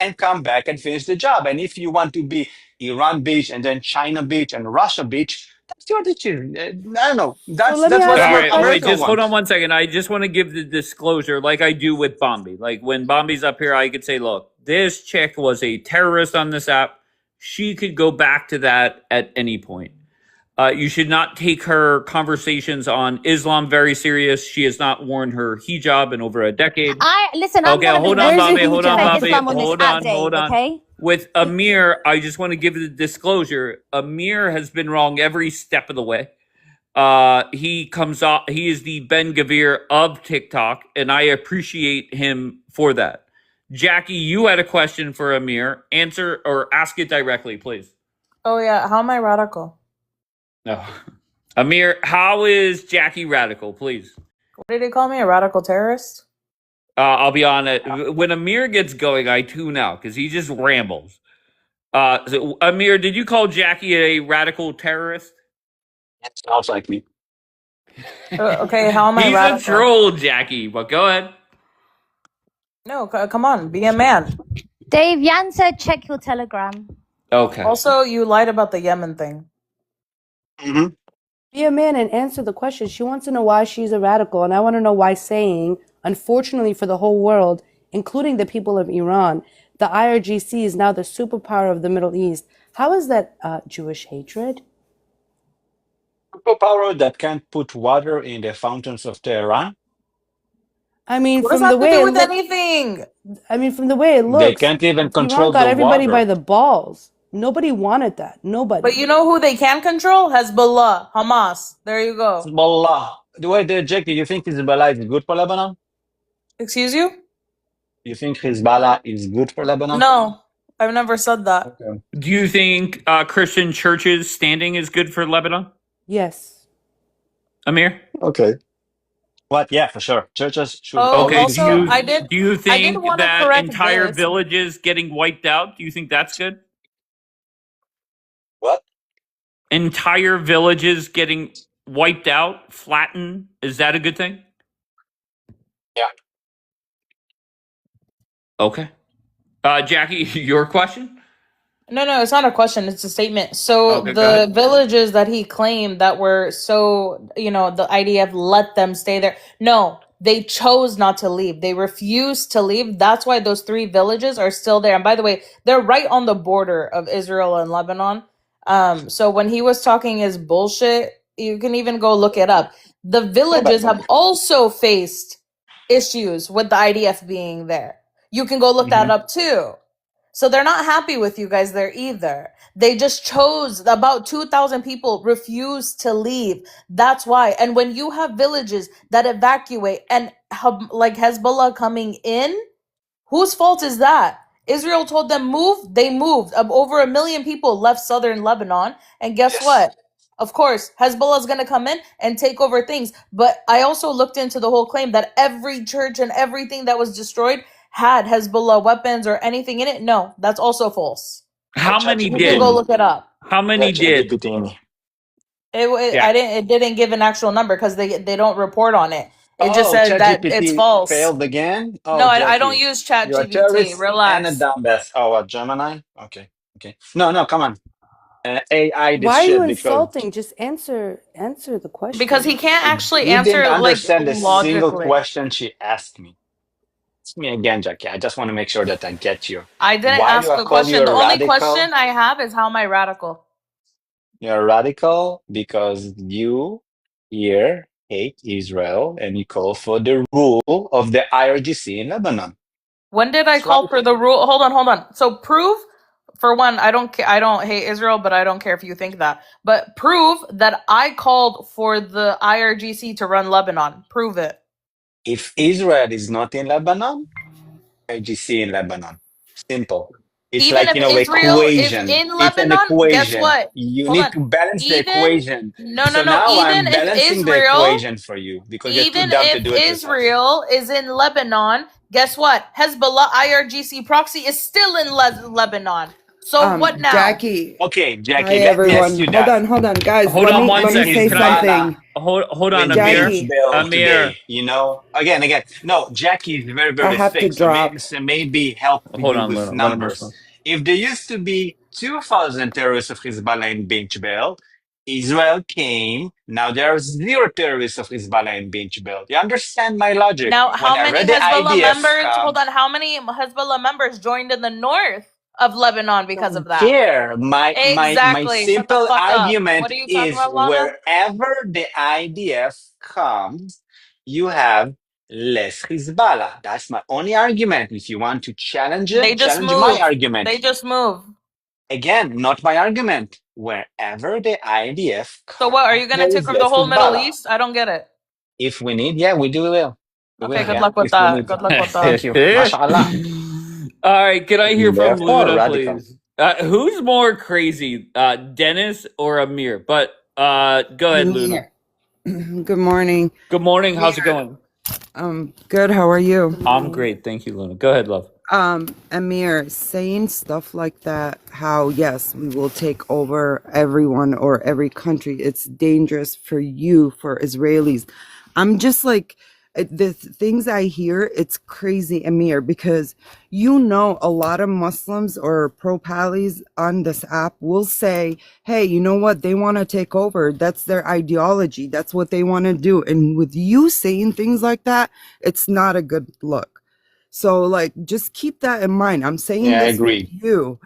and come back and finish the job. And if you want to be Iran beach and then China beach and Russia beach, that's your decision. I don't know. That's let me what ask All you a right, question. wait, America just hold wants. on one second. I just want to give the disclosure like I do with Bombi. Like when Bombi's up here, I could say, look, this chick was a terrorist on this app. She could go back to that at any point. You should not take her conversations on Islam very serious. She has not worn her hijab in over a decade. Listen. Okay, I'm hold gonna on, be Bobby. Hold on, fake Bobby. Islam on this Hold app, on, Dave. hold on. Okay. With Amir, I just want to give the disclosure. Amir has been wrong every step of the way. He comes off. He is the Ben Gavir of TikTok, and I appreciate him for that. Jackie, you had a question for Amir. Answer or ask it directly, please. Oh yeah, how am I radical? No, Amir, how is Jackie radical? Please. What did he call me? A radical terrorist? I'll be on it. When Amir gets going, I tune out because he just rambles. So, Amir, did you call Jackie a radical terrorist? Sounds like me. Okay, how am I He's radical? a troll, Jackie. But go ahead. No, come on, be a man. Dave, Yan said check your Telegram. Okay. Also, you lied about the Yemen thing. Mm-hmm. Be a man and answer the question. She wants to know why she's a radical, and I want to know why saying, unfortunately for the whole world, including the people of Iran, the IRGC is now the superpower of the Middle East. How is that Jewish hatred? Superpower that can't put water in the fountains of Tehran. I mean, What does from that the have to way do it with looks, anything? I mean, from the way it They looks, can't even Iran control got the everybody by water. the balls. Nobody wanted that. Nobody. But you know who they can control? Hezbollah, Hamas. There you go. Hezbollah. The way they Jack, do you think Hezbollah is good for Lebanon? Excuse you? You think Hezbollah is good for Lebanon? No, I've never said that. Okay. Do you think Christian churches standing is good for Lebanon? Yes. Amir? Okay. What? Yeah, for sure. Churches should Oh, Okay. always be also, strong. Do you I did think want to that correct entire this. villages getting wiped out? Do you think that's good? What? Entire villages getting wiped out, flattened, is that a good thing? Yeah. Okay. Jackie, your question? No, it's not a question. It's a statement. So Okay, go the ahead. villages that he claimed that were so, the IDF let them stay there. No, they chose not to leave. They refused to leave. That's why those three villages are still there. And by the way, they're right on the border of Israel and Lebanon. So when he was talking his bullshit, you can even go look it up. The villages have also faced issues with the IDF being there. You can go look that up too. So they're not happy with you guys there either. They just chose about 2,000 people refused to leave. That's why. And when you have villages that evacuate and like Hezbollah coming in, whose fault is that? Israel told them move, they moved. Over 1 million people left southern Lebanon. And guess Yes. what? Of course, Hezbollah is going to come in and take over things. But I also looked into the whole claim that every church and everything that was destroyed had Hezbollah weapons or anything in it. No, that's also false. How many You can go did? look it up. How many did? It Yeah. it didn't give an actual number because they don't report on it. It just Oh, said that it's ChatGPT false. failed again? No, Oh, I don't Jackie. use Chat You're a GBT. terrorist and a Relax. dumbass. Oh, what, Gemini? Okay. No, come on. AI this Why are you shit because insulting? Just answer the Because question. he can't actually you didn't answer like understand a single logically. question she asked me. Ask me again, Jackie. I just want to make sure that I get you. I didn't Why do ask I a call you question. The a only radical? question I have is how am I radical? You're a radical because you here hate Israel and you call for the rule of the IRGC in Lebanon. When did I It's call for radical. the rule? Hold on. So prove, for one, I don't hate Israel, but I don't care if you think that. But prove that I called for the IRGC to run Lebanon. Prove it. If Israel is not in Lebanon, IRGC in Lebanon. Simple. It's Even like, if Israel is equation. in It's an Lebanon, guess equation. what? You Hold need on. to balance the Even equation. no, So no. now Even I'm if balancing the Israel, equation for you because you're too even dumb to if do it yourself. Israel is in Lebanon, guess what? Hezbollah IRGC proxy is still in Lebanon. So what now? Jackie. Okay, Hi Jackie, let me everyone. ask you that. Hold on, guys. Hold Let on me one let me second. say Can I Hezbollah something. hold on, went Amir? Jackie, Pittsburgh Amir, today, again. No, Jackie is very, I very have to thick, drop. so maybe help hold you on, with Luna. Let him numbers. respond. If there used to be 2,000 terrorists of Hezbollah in Binch-Bel, Israel came, now there are 0 terrorists of Hezbollah in Binch-Bel. You understand my logic? Now, how Whenever many the Hezbollah IDF members? Hold come, on. How many Hezbollah members joined in the north of Lebanon because of don't that? care. My Exactly. Shut the simple fuck up. What argument are you talking is about, Lana? wherever the IDF comes, you have less Hezbollah. That's my only argument. If you want to challenge They it, just challenge my move. argument. They just move. Again, not my argument. Wherever the IDF So comes, what? Are you gonna there take is over the less whole Middle Hezbollah. East? I don't get it. If we need, yeah, we do will. We Okay, will, good yeah. luck with If we that. need. Good luck with that. Thank you. Mashallah. All right, can I hear from Therefore, Luna, radical. please? Who's more crazy, Dennis or Amir? But go ahead, Luna. Good morning. Good morning. How's it going? Good. How are you? I'm great, thank you, Luna. Go ahead, love. Amir, saying stuff like that, how yes, we will take over everyone or every country. It's dangerous for you, for Israelis. I'm just like the things I hear, it's crazy, Amir, because a lot of Muslims or pro-palis on this app will say, hey, you know what? They want to take over. That's their ideology. That's what they want to do. And with you saying things like that, it's not a good look. So like, just keep that in mind. I'm saying Yeah, I this with agree. you.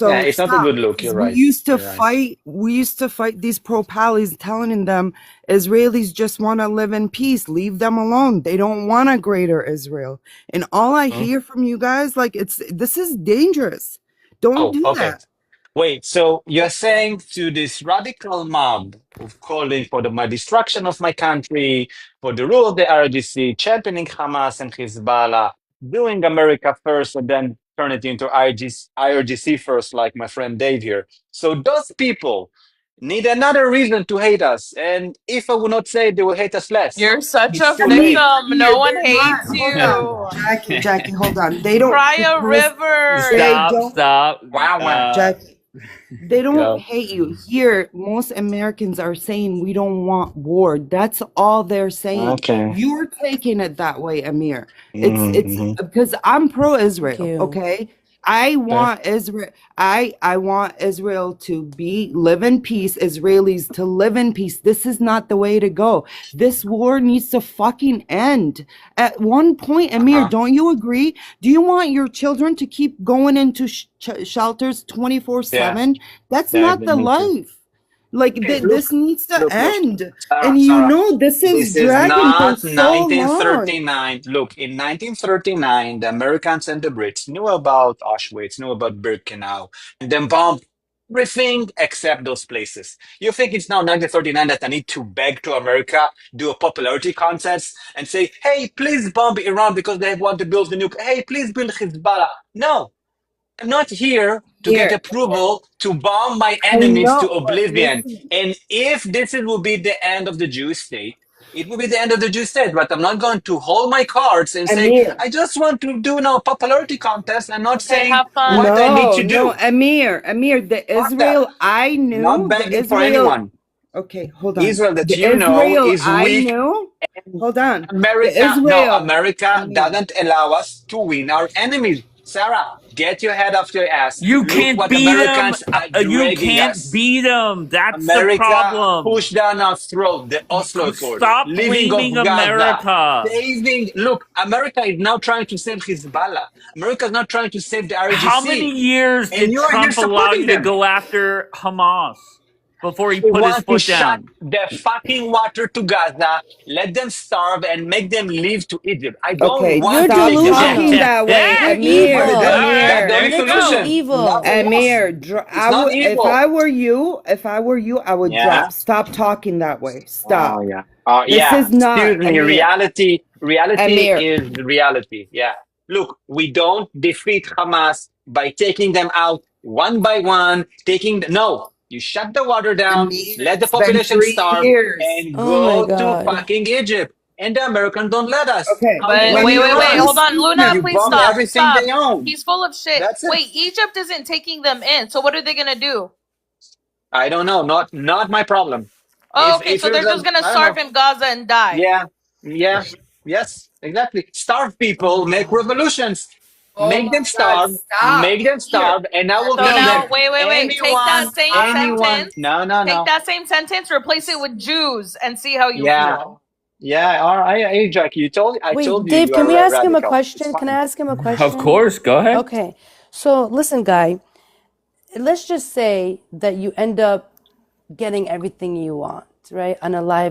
Yeah, So it's not a stop, good look. because You're we right. used to You're right. fight these pro-palis, telling them Israelis just want to live in peace. Leave them alone. They don't want a greater Israel. And all I hear from you guys, like this is dangerous. Don't Oh, do okay. that. Wait, so you're saying to this radical mob of calling for my destruction of my country, for the rule of the RGC, championing Hamas and Hezbollah, doing America first and then turn it into IRGC first, like my friend Dave here. So those people, need another reason to hate us. And if I would not say it, they will hate us less. You're such It's a too late. victim. No one They're not. hates Hold on, you. Jackie, hold on. They don't Cry a because river. they Stop, don't. stop. Wow, wow. Jackie, they don't Go. hate you. Here, most Americans are saying we don't want war. That's all they're saying. Okay. You're taking it that way, Amir. Mhm, It's mhm. because I'm Thank pro-Israel, you. okay? I want Israel. I want Israel to live in peace. Israelis to live in peace. This is not the way to go. This war needs to fucking end. At one point, Amir, Uh-huh. don't you agree? Do you want your children to keep going into shelters 24/7? That's Yeah, not the me too. life. Like Okay, this needs to look. end. Sarah, And you Sarah, know this is this is dragging for not so long. 1939. Look, in 1939, the Americans and the Brits knew about Auschwitz, knew about Birkenau, and then bombed everything except those places. You think it's now 1939 that I need to beg to America, do a popularity contest, and say, hey, please bomb Iran because they want to build the nuke. Hey, please build Hezbollah. No, I'm not here to get Here, approval to bomb my I enemies to know, but oblivion. listen, And if will be the end of the Jewish state, it will be the end of the Jewish state. But I'm not going to hold my cards and say, Amir. I just want to do no popularity contest and not Okay, saying have fun. what I need No, to no, do. Amir, the Fuck that. Israel I Not knew, the begging for Israel, anyone. okay, hold on. Israel that The you know Israel is I weak. knew, hold on. The America, no, Israel, America Amir, doesn't allow us to win our enemies. Sarah, get your head off your ass. You Look can't what beat them. Americans are You dragging can't us. beat them. That's the America problem. pushed down our throat the Oslo Accord, Stop leaving blaming of Gaza, America. saving. Look, America is now trying to save Hezbollah. America is not trying to save the How many RGC. years And did you are here Trump allow supporting you to them. go after Hamas before he They put his want to foot shut down? the fucking water to Gaza, let them starve, and make them leave to Egypt. I don't okay, want You're to stop take them out. talking delusional. that way, You're Amir, evil. All right, There Amir, you You're that's too go. evil. nothing else. Amir, It's not if evil. I were you, I would Yeah. drop. Stop talking that way. Oh Stop. yeah. Oh This yeah. is not, Excuse me. Amir, Reality Amir. is reality. Yeah. Look, we don't defeat Hamas by taking them out one by one. No, you shut the water down, Amir, let the it's been population 3 starve, years. and Oh my go to god. fucking Egypt. And the Americans don't let us. Okay, How you But when win wait, you wait, let wait. me Iran? Hold on. speak Luna, now. You please bomb stop. everything Stop. they own. He's full of shit. That's it. Wait, Egypt isn't taking them in. So what are they going to do? I don't know. Not my problem. Oh, okay. If So you're they're just the going to I don't starve know. in Gaza and die. Yeah, yeah, yes, exactly. Starve Oh people, my make god. revolutions, Oh my god, stop. make them Amir. starve, and I will So tell now, them Amir. wait. Take that same sentence. anyone. No. Take that same sentence, replace it with Jews, and see how you Yeah, feel. yeah. All right, hey, Jack, I Wait, told you Dave, you can are we ask him a radical. It's question? Can I fine. ask him a Of question? course. Go ahead. Okay. So listen, guy, let's just say that you end up getting everything you want, right?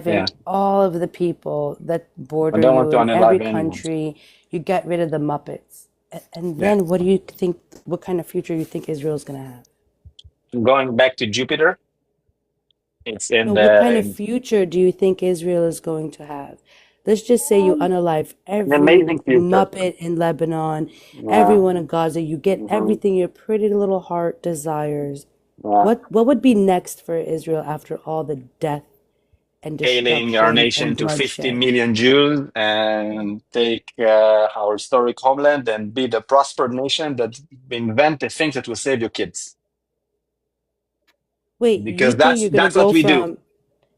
Yeah, Unaliving all of the people that I border don't you want to in every unalive anyone. country. You get rid of the Muppets. And Yeah, then what do you think, what kind of future you think Israel's going to have? going back to Jupiter. It's No, in what kind the of future do you think Israel is going to have? Let's just say you unalive an every amazing future. Muppet in Lebanon, Yeah, everyone in Gaza. You get hmm everything your pretty little heart desires. yeah. What would be next for Israel after all the death and Scaling our destruction and nation to 50 bloodshed? million Jews and take our historic homeland and be the prospered nation that invent the things that will save your kids. Wait, Because that's what we do.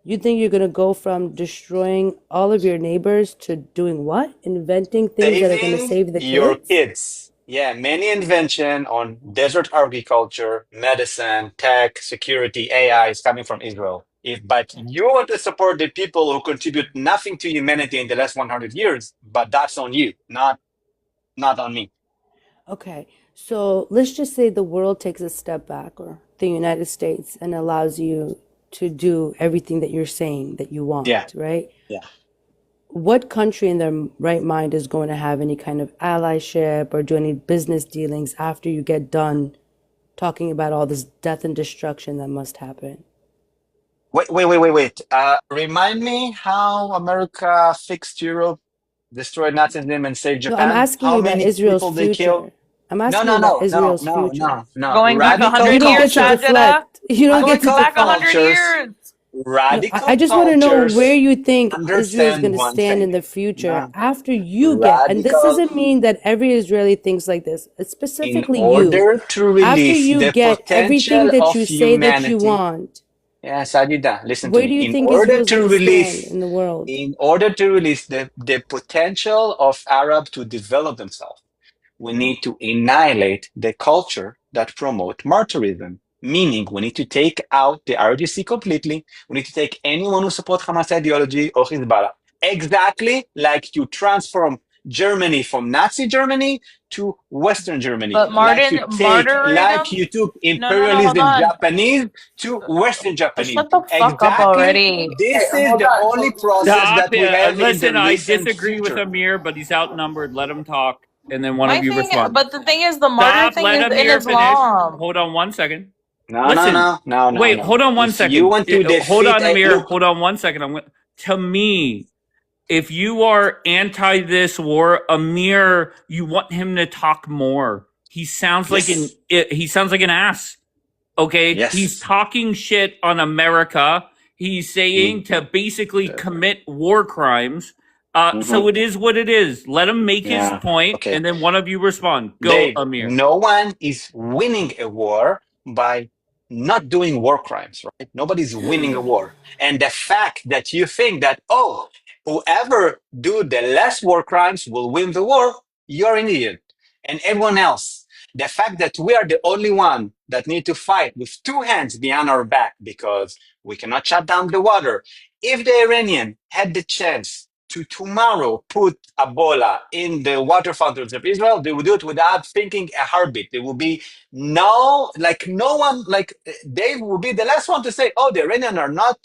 you think you're gonna go from destroying all of your neighbors to doing what? Inventing things that are gonna Saving save the your kids? kids. Yeah, many invention on desert agriculture, medicine, tech, security, AI is coming from Israel. But you want to support the people who contribute nothing to humanity in the last 100 years, but that's on you, not on me. Okay, so let's just say the world takes a step back, or the United States, and allows you to do everything that you're saying that you Yeah, want, right? yeah. What country in their right mind is going to have any kind of allyship or do any business dealings after you get done talking about all this death and destruction that must happen? Wait. Remind me how America fixed Europe, destroyed Nazism, and saved No, I'm Japan. asking How you about many Israel's people they killed? future. I'm No, asking no, you about no, no, Israel's no, future. no, no. Going back Radical 100 You don't years, get to cultures, Sajida. deflect. You don't get Going to radical back 100 deflect. cultures, years. No, radical I just want to know where cultures you think Israel is going understand to one stand thing. in the future No, after you get, and this radical, doesn't mean that every Israeli thinks like this. It's in specifically you. order to After release you the get everything potential that of you say that you humanity. want, Yeah, Sadida, listen to where me. do you think Israel is going to stand in the world? In order to release the potential of Arab to develop themselves, we need to annihilate the culture that promote martyrism. Meaning, we need to take out the RDC completely. We need to take anyone who supports Hamas ideology or Hezbollah. Exactly like you transform Germany from Nazi Germany to Western Germany. But Like martyrdom? you took No, hold imperialism on. Japanese to Western Japanese. Shut the fuck up Exactly. already. This is the only process Stop that we it. have in the Listen, I recent disagree with future. Amir, but he's outnumbered. Let him talk, and then one My of you thing, respond. but the thing is, the martyr Stop. thing Let is in Amir finish. Islam. Hold on 1 second. No, Listen. no. Wait. Hold on 1 If you second. want to Hold defeat on, Amir. look, Hold on 1 second. To me, if you are anti this war, Amir, you want him to talk more. He sounds like yes, an ass. Okay, he's yes. talking shit on America. He's saying Mm, to basically commit war crimes. So mhm. it is what it is. Let him make his Yeah, point, okay. and then one of you respond. Go, Dave, Amir. no one is winning a war by not doing war crimes, right? Nobody's winning a war. And the fact that you think that, oh, whoever do the less war crimes will win the war, you're an idiot. And everyone else. The fact that we are the only one that need to fight with two hands behind our back because we cannot shut down the water. If the Iranian had the chance to tomorrow put Ebola in the water fountains of Israel, they would do it without thinking a heartbeat. There will be no one, they will be the last one to say, oh, the Iranians are not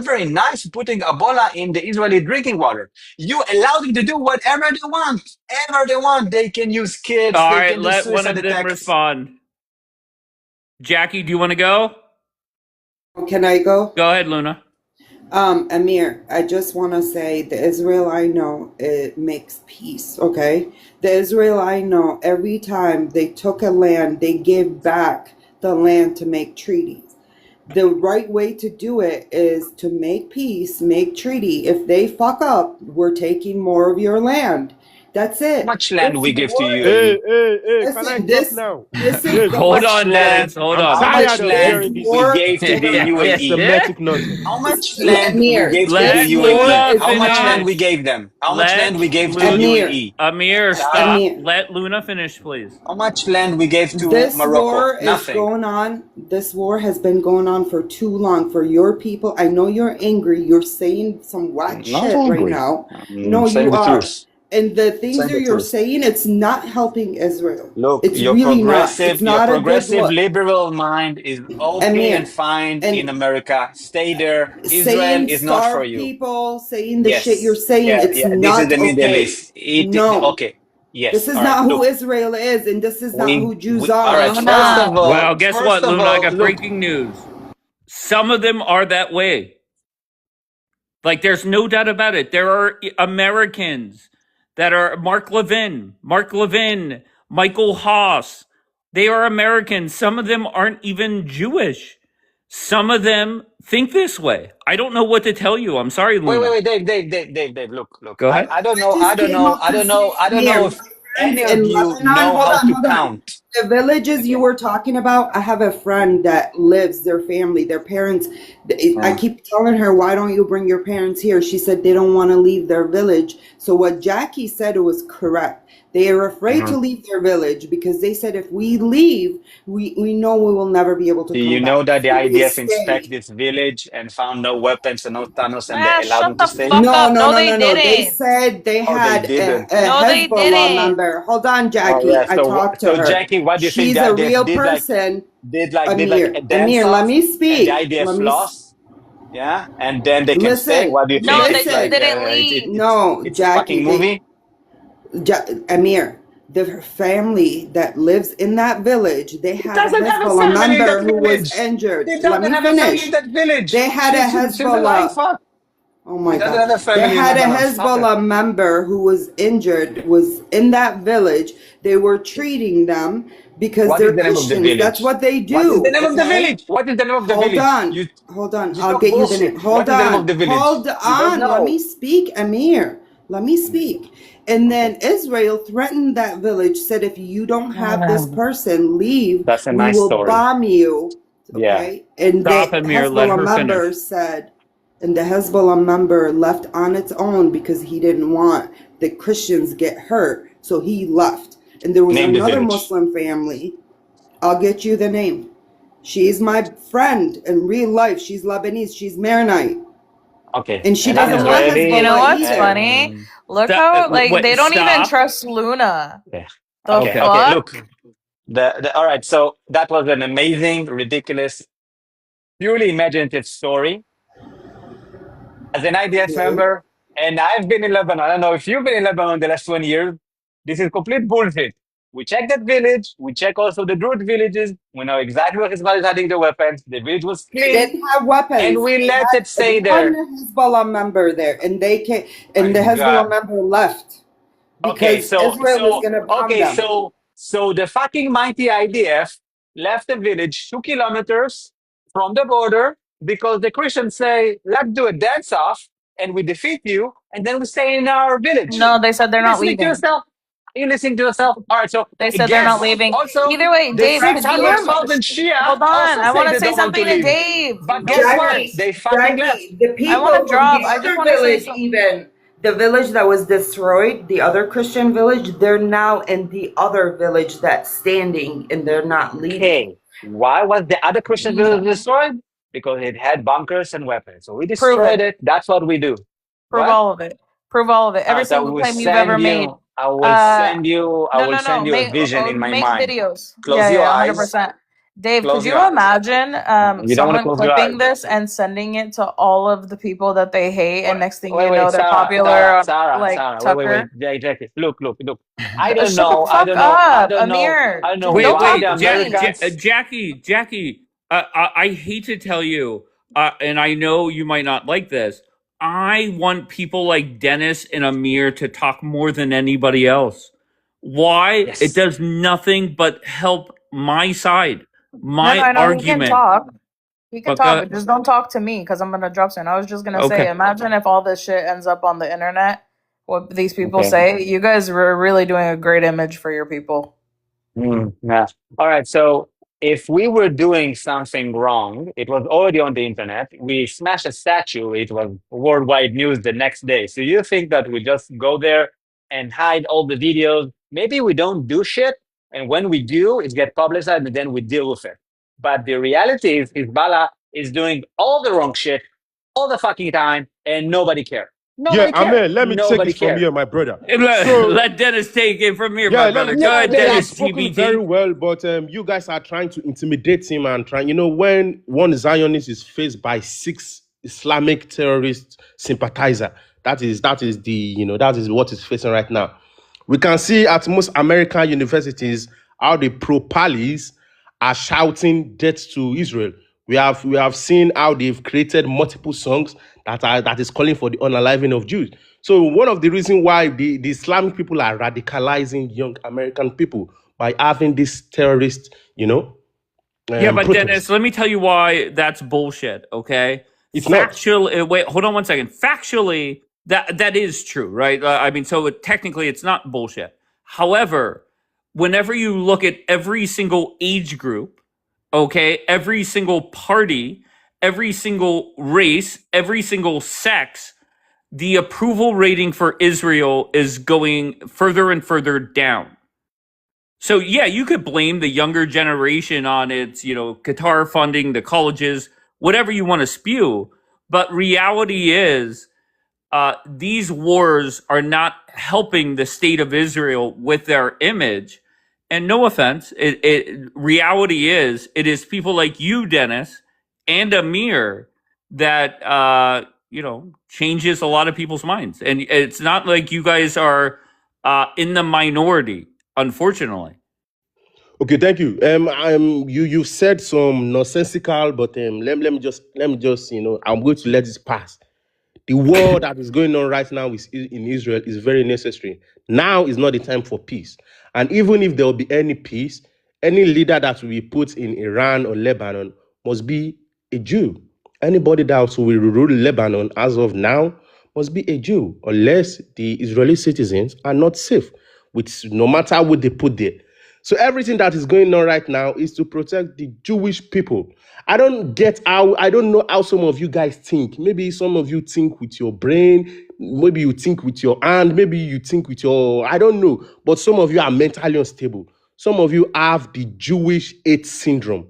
very nice putting Ebola in the Israeli drinking water. You allow them to do whatever they want. Ever they want. They can use kids, All they right, can do let one suicide of them attacks. respond. Jackie, do you want to go? Can I go? Go ahead, Luna. Amir, I just want to say the Israel I know, it makes peace, okay? The Israel I know, every time they took a land, they give back the land to make treaties. The right way to do it is to make peace, make treaty. If they fuck up, we're taking more of your land. That's How it. much land we give to War. UAE? Can I Listen, talk now? this is Yes, the How Hold much on, land? Lance. Hold I'm on. How much tired of this land hearing this we war. gave to the UAE? anti-Semitic nonsense. How much land we Amir, gave to this the Let war UAE? Luna is How much land not. we finish. gave them? How much Let land we gave to the Amir, UAE? Amir, Stop. stop. Amir. Let Luna finish, please. How much land we gave to This Morocco? war is Nothing. going on. This war has been going on for too long for your people. I know you're angry. You're saying some whack Not shit right angry. now. I'm No, you saying the are. truth. And the things Saying that the you're truth. saying, it's not helping Israel. Look, It's really not. It's your not a good progressive look. liberal mind is okay and Amir, fine in and America. Stay there. Israel saying is not for starve you. people, saying the shit you're Yes. saying, Yeah, it's yeah. This is not the Middle okay. East. No, Okay. this Yes. is All right. not who Look, Israel is, and this is not who Jews all are. right. Luna. Well, guess what, First of Luna? I all, got look, breaking news. Some of them are that way. Like, there's no doubt about it. There are Americans that are Mark Levin, Michael Haas. They are Americans. Some of them aren't even Jewish. Some of them think this way. I don't know what to tell you. I'm sorry, Luna. wait, Dave. Look. Go ahead. I just came up to say, I don't know Amir, if my any friends of in you Lebanon, know hold how on, to hold on. count. The villages you Okay. were talking about, I have a friend that lives, their family, their parents. I keep telling her, why don't you bring your parents here? She said they don't want to leave their village. So what Jackie said was correct. They are afraid to leave their village because they said if we leave, we know we will never be able to Do you come know back. that the So they IDF inspect stay. this village and found no weapons and no tunnels and they Ah, allowed shut them to the stay? fuck No, up. no, No, no, they no, no. They didn't. said they Oh, they had didn't. a No, they Hezbollah didn't. member. Hold on, Oh yeah. Jackie. I talked to So her. Jackie, what do you think She's the a IDF real did? person. Like a Amir, dance Amir, let off, me and the speak. IDF lost. Yeah, and then they can stay. Listen, What do you No, think? they It's just like listen. didn't leave. No, it's a fucking Jackie, movie. Amir, the family that lives in that village, they He have a doesn't have a Hezbollah family in member that who was village. injured. He Let doesn't me have a family in finish. that village. They had a She's a Hezbollah. lifer. Oh my It's God. another They family in had a Lebanon. Stop it. Hezbollah member who was injured, was in that village. They were treating them because What is they're the name of the Christians. That's village? what they What is the do, name of the okay? village? What is the name of the Hold village? on. Hold on. You I'll talk get you the name. bullshit. Hold What is the name of on. the village? Hold You don't on. Let know. me speak, Amir. Let me speak. And then Israel threatened that village, said, if you don't have this person leave, That's a we nice will story. bomb you. Yeah. Okay? And Stop, the Amir. Let Hezbollah her finish. member said, and the Hezbollah member left on its own because he didn't want the Christians get hurt. So he left. And there was Name the another village. Muslim family. I'll get you the name. She's my friend in real life. She's Lebanese. She's Maronite. Okay. And she And I'm doesn't want Israeli. You know Hezbollah what's either. funny? Look Stop. how like Wait. they don't even Stop. trust Luna. Okay. The Okay. Okay. fuck? Look. All right. So that was an amazing, ridiculous, purely imaginative story. As an IDF member, and I've been in Lebanon. I don't know if you've been in Lebanon the last 20 years. This is complete bullshit. We check that village. We check also the Druid villages. We know exactly where Hezbollah is hiding the weapons. The village was They clean, didn't have weapons. and we They let had it stay one there. Hezbollah member there, and they came, My and the Hezbollah God. member left Okay, because Israel was gonna bomb them. so the fucking mighty IDF left the village 2 kilometers from the border because the Christians say, let's do a dance off and we defeat you, and then we stay in our village. No, they said they're You not listening to leaving. yourself? Are you listening to yourself? All right, so They I said they're not guess leaving. also Either way, the Dave, could you 600,000 Shia hold on? also I say want to they say don't want to something to leave. Dave. But Don't guess what? worry. They fucking left. Jackie, the I want people to from drop. the I just other want to say village, something. even the village that was destroyed, the other Christian village, they're now in the other village that's standing, and they're not leaving. Okay, why was the other Christian village destroyed? Because it had bunkers and weapons. So we Prove destroyed it. it. That's what we do. Prove What? all of it. Prove all of it. Every So I single will claim you've ever send made. you. I will Uh, send you. I no, will no, no. send you a Make vision in my make mind. videos. Close Yeah, your yeah, eyes. 100%. Dave, could Close you your eyes. imagine You don't want to someone close your eyes. clipping this and sending it to all of the people that they hate, and next thing you know, Wait, they're Sarah, popular on Sarah. like Wait. Tucker? Jackie. Look. I don't Shut the know. I fuck don't know. I up, don't know. Amir. I don't know Don't why talk the to me. Americans. Jackie. I hate to tell you, and I know you might not like this. I want people like Dennis and Amir to talk more than anybody else. Why? Yes. It does nothing but help my side, No, my I know he can argument. talk. He can talk, Okay. but just don't talk to me because I'm gonna drop soon. I was just gonna say, Okay. imagine if all this shit ends up on the internet. What these people Okay. say, you guys were really doing a great image for your people. Yeah. All right. So if we were doing something wrong, it was already on the internet. We smashed a statue. It was worldwide news the next day. So you think that we just go there and hide all the videos? Maybe we don't do shit, and when we do, it gets publicized, and then we deal with it. But the reality is, Hezbollah is doing all the wrong shit all the fucking time, and nobody cares. Yeah, Nobody cares. Amen. Let me take Nobody it from cares. here, my brother. Let, So let Dennis take it from here, yeah, my brother. Go Yeah, ahead, he has Dennis. spoken very TBT. well, but you guys are trying to intimidate him and trying. You know, when one Zionist is faced by 6 Islamic terrorist sympathizer, that is the that is what is facing right now. We can see at most American universities how the pro-palis are shouting death to Israel. We have seen how they've created multiple songs that is calling for the unaliving of Jews. So one of the reasons why the Islamic people are radicalizing young American people by having this terrorist, Yeah, but protest. Dennis, let me tell you why that's bullshit. Okay, It's not. factually. Wait, hold on one second. Factually, that is true, right? I mean, so technically, it's not bullshit. However, whenever you look at every single age group, okay, every single party, every single race, every single sex, the approval rating for Israel is going further and further down. So yeah, you could blame the younger generation on its, Qatar funding, the colleges, whatever you want to spew. But reality is, these wars are not helping the state of Israel with their image. And no offense, reality is, it is people like you, Dennis, and Amir that changes a lot of people's minds. And it's not like you guys are in the minority, unfortunately. Okay, thank you. You said some nonsensical, but let me just I'm going to let this pass. The war that is going on right now in Israel is very necessary. Now is not the time for peace. And even if there will be any peace, any leader that will be put in Iran or Lebanon must be a Jew. Anybody that will rule Lebanon as of now must be a Jew, unless the Israeli citizens are not safe, which no matter what they put there. So everything that is going on right now is to protect the Jewish people. I don't know how some of you guys think. Maybe some of you think with your brain, maybe you think with your hand, maybe you think with your, I don't know. But some of you are mentally unstable. Some of you have the Jewish hate syndrome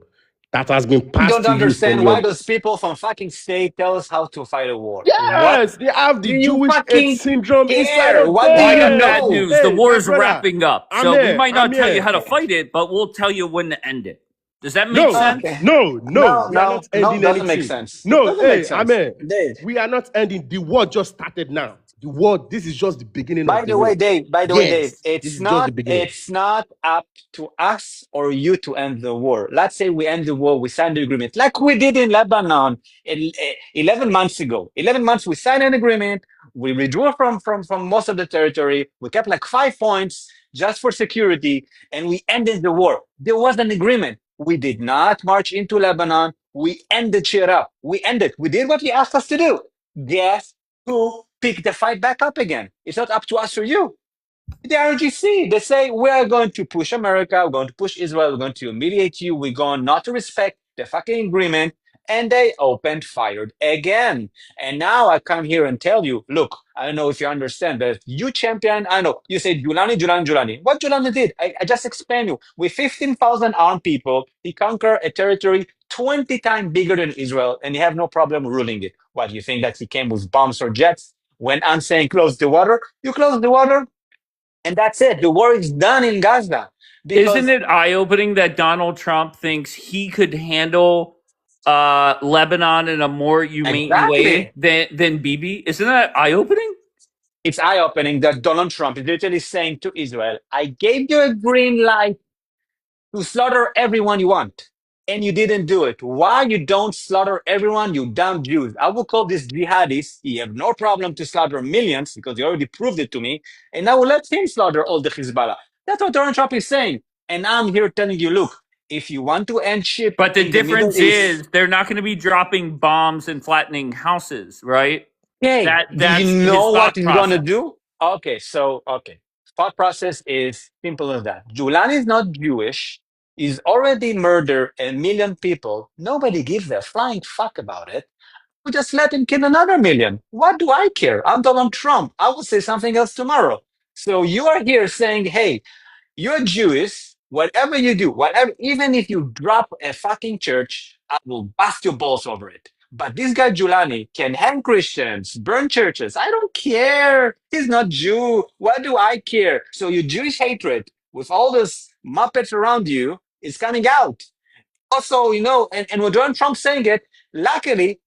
that has been I passed don't to you from understand your. why those people from fucking state tell us how to fight a war. What Yes, they have do the you Jewish hate fucking syndrome inside care? of What do Well, I you got them. bad know? news. The Hey, war my is brother, wrapping up. I'm So we here. might I'm not tell you here. how to fight it, but we'll tell you when to end it. Does that make No, sense? Okay. no, we are not No, ending doesn't make anything. sense. No, Doesn't make hey, sense. Amen. Dave. We are not ending. The war just started now. The war, this is just the beginning By of the the way, war. Dave, Yes, this it's is just the beginning. not up to us or you to end the war. Let's say we end the war, we sign the agreement, like we did in Lebanon 11 months ago. 11 months, we signed an agreement, we withdrew from most of the territory, we kept like 5 points just for security, and we ended the war. There was an agreement. We did not march into Lebanon. We ended shit up. We ended. We did what he asked us to do. Guess who pick the fight back up again? It's not up to us or you. The RGC, they say, we are going to push America, we're going to push Israel, we're going to humiliate you, we're going not to respect the fucking agreement. And they opened fire again. And now I come here and tell you, look, I don't know if you understand, but you champion, I know, you say Julani. What Julani did, I just explained you. With 15,000 armed people, he conquered a territory 20 times bigger than Israel, and he have no problem ruling it. What, you think that he came with bombs or jets? When I'm saying close the water, you close the water, and that's it. The war is done in Gaza. Isn't Because it eye-opening that Donald Trump thinks he could handle Lebanon in a more humane way exactly, than Bibi? Isn't that eye-opening? it's eye-opening that Donald Trump is literally saying to Israel, I gave you a green light to slaughter everyone you want, and you didn't do it. Why you don't slaughter everyone, you damn Jews? I will call this jihadist. He have no problem to slaughter millions because he already proved it to me, and I will let him slaughter all the Hezbollah. That's what Donald Trump is saying. And I'm here telling you, look, if you want to end ship But the in the Middle difference East, is they're not going to be dropping bombs and flattening houses, right? okay, do That's you his know what thought he's gonna process. do? Okay. Thought process is simple as that. Julian is not Jewish. He's already murdered 1 million people. Nobody gives a flying fuck about it. We just let him kill another 1 million. What do I care? I'm Donald Trump. I will say something else tomorrow. So you are here saying, hey, you're Jewish. Whatever you do, whatever, even if you drop a fucking church, I will bust your balls over it. But this guy Giuliani can hang Christians, burn churches. I don't care. He's not Jew. What do I care? So your Jewish hatred with all this muppets around you is coming out. Also, and when Donald Trump's saying it, luckily,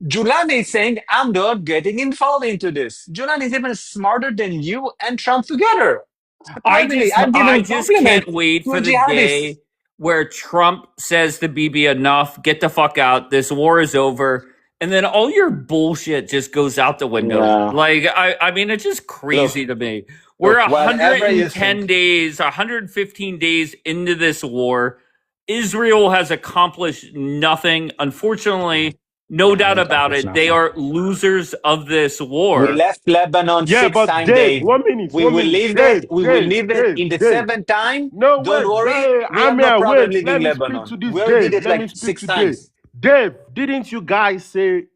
Giuliani is saying, I'm not getting involved into this. Giuliani is even smarter than you and Trump together. Surprisingly, I'm I giving just can't compliment wait to a for the jihadist. day where Trump says to Bibi, enough, get the fuck out, this war is over, and then all your bullshit just goes out the window. No. Like I mean, it's just Look, crazy to me. We're whatever you 110 think. days, 115 days into this war. Israel has accomplished nothing. Unfortunately, no No, doubt we about accomplished it. They nothing. are losers of this We war. left Lebanon Yeah, six but times, Dave, Dave. 1 minute, We 1 will minute. leave it. Dave, We will Dave, leave it Dave, in the Dave. seventh time. No, Don't wait, worry. wait, We have no Amir, problem wait. leaving Let me speak Lebanon. to this We already Dave. did it Let me like speak six to Dave. times. Dave, didn't you guys say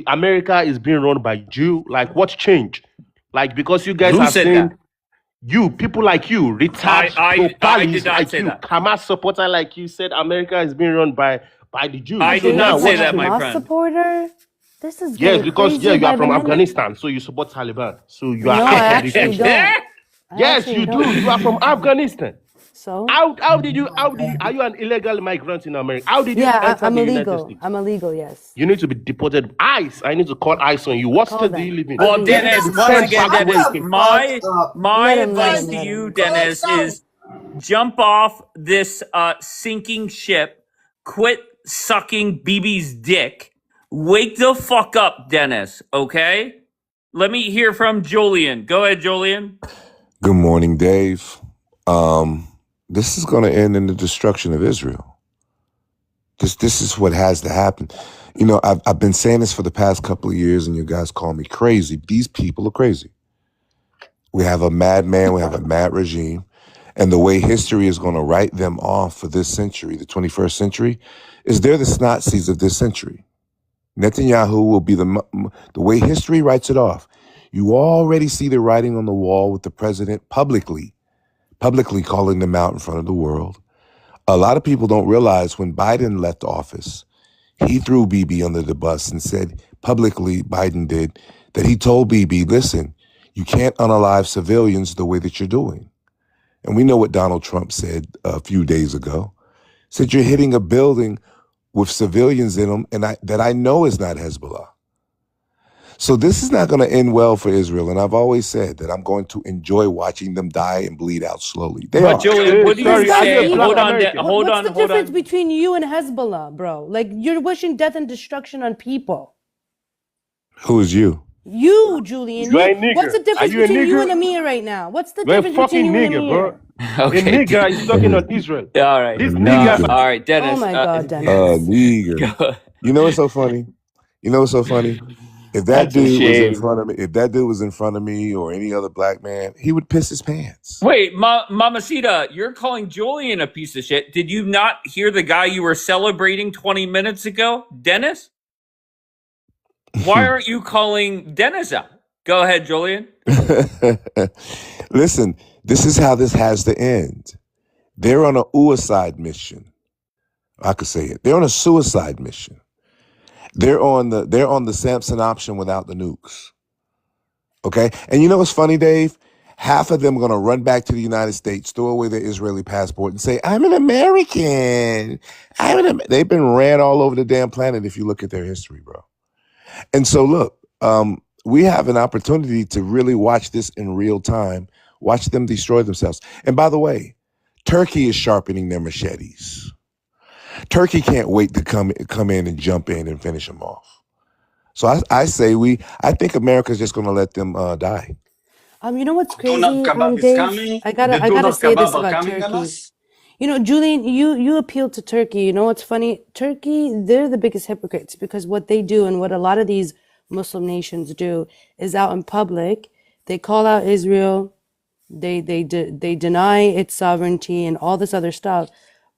America is being run by Jew? Like, what's changed? Like, because you guys Who are said saying that? people like you, retired I did pro-Palis not like say you, that. Hamas supporter like you, said America is being run by the Jews. I So did now, not Dave's a say what's that, my Hamas friend. supporter. This is yes, getting because you crazier are by the from minute. Afghanistan, so you support Taliban. So you are No, I out of the actually country. don't. I Yes, actually you do. don't. You are from Afghanistan. So, How did you are you an illegal migrant in America? How did you yeah, enter I'm the United illegal. States? I'm illegal, yes. You need to be deported. ICE. I need to call ICE on you. What Call state do you them. live in? I've Well, been You getting need to Dennis, be calls. once sent again, back to where you Dennis, came from. my advice to you, Dennis, is jump off this sinking ship, quit sucking BB's dick, Wake the fuck up, Dennis, okay? Let me hear from Julian. Go ahead, Julian. Good morning, Dave. This is going to end in the destruction of Israel. This is what has to happen. You know, I've been saying this for the past couple of years, and you guys call me crazy. These people are crazy. We have a madman, we have a mad regime, and the way history is going to write them off for this century, the 21st century, is they're the Nazis of this century. Netanyahu will be the way history writes it off. You already see the writing on the wall with the president publicly calling them out in front of the world. A lot of people don't realize when Biden left office, he threw Bibi under the bus and said publicly, Biden did, that he told Bibi, listen, you can't unalive civilians the way that you're doing. And we know what Donald Trump said a few days ago. Said you're hitting a building with civilians in them and that I know is not Hezbollah. So this is not going to end well for Israel. And I've always said that I'm going to enjoy watching them die and bleed out slowly. They But are. Julian, what do you say? Hold on, What's the difference between you and Hezbollah, bro? Like, you're wishing death and destruction on people. Who is you? You, Julian. You a nigger. What's the difference Are you a between you nigger? and Amir right now? What's the You're a difference fucking between you and nigger, Amir? bro. A nigger is talking on Israel. All right. This No, nigger. all right, Dennis. Oh my God, Dennis. Nigger. You know what's so funny? If that That's a dude was in shame. front of me, if that dude was in front of me or any other black man, he would piss his pants. Wait, Mamacita, you're calling Julian a piece of shit. Did you not hear the guy you were celebrating 20 minutes ago, Dennis? Why aren't you calling Dennis out? Go ahead, Julian. Listen, this is how this has to end. They're on a suicide mission. I could say it. They're on a suicide mission. They're on the Samson option without the nukes. Okay? And you know what's funny, Dave? Half of them are going to run back to the United States, throw away their Israeli passport and say, I'm an American. They've been ran all over the damn planet if you look at their history, bro. And so look, we have an opportunity to really watch this in real time, watch them destroy themselves. And by the way, Turkey is sharpening their machetes. Turkey can't wait to come in and jump in and finish them off. So I think America's just going to let them die. You know what's crazy, Tuna kebab is Dave? coming. I The gotta tuna say this kebab are about coming on Turkey. us. You know, Julian, you appeal to Turkey. You know what's funny? Turkey, they're the biggest hypocrites because what they do and what a lot of these Muslim nations do is out in public, they call out Israel, they deny its sovereignty and all this other stuff,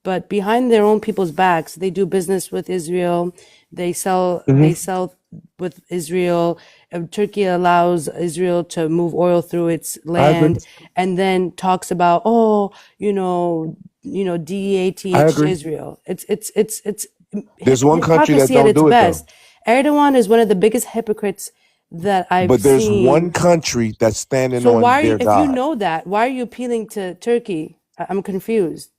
but behind their own people's backs, they do business with Israel. They sell with Israel. Turkey allows Israel to move oil through its land, and then talks about DEATH I agree. Israel. It's There's one country that hypocrisy at don't its do it best. though. Erdogan is one of the biggest hypocrites that I've But there's one seen. country that's standing So on why are you, their if you God. know that, why are you appealing to Turkey? I'm confused.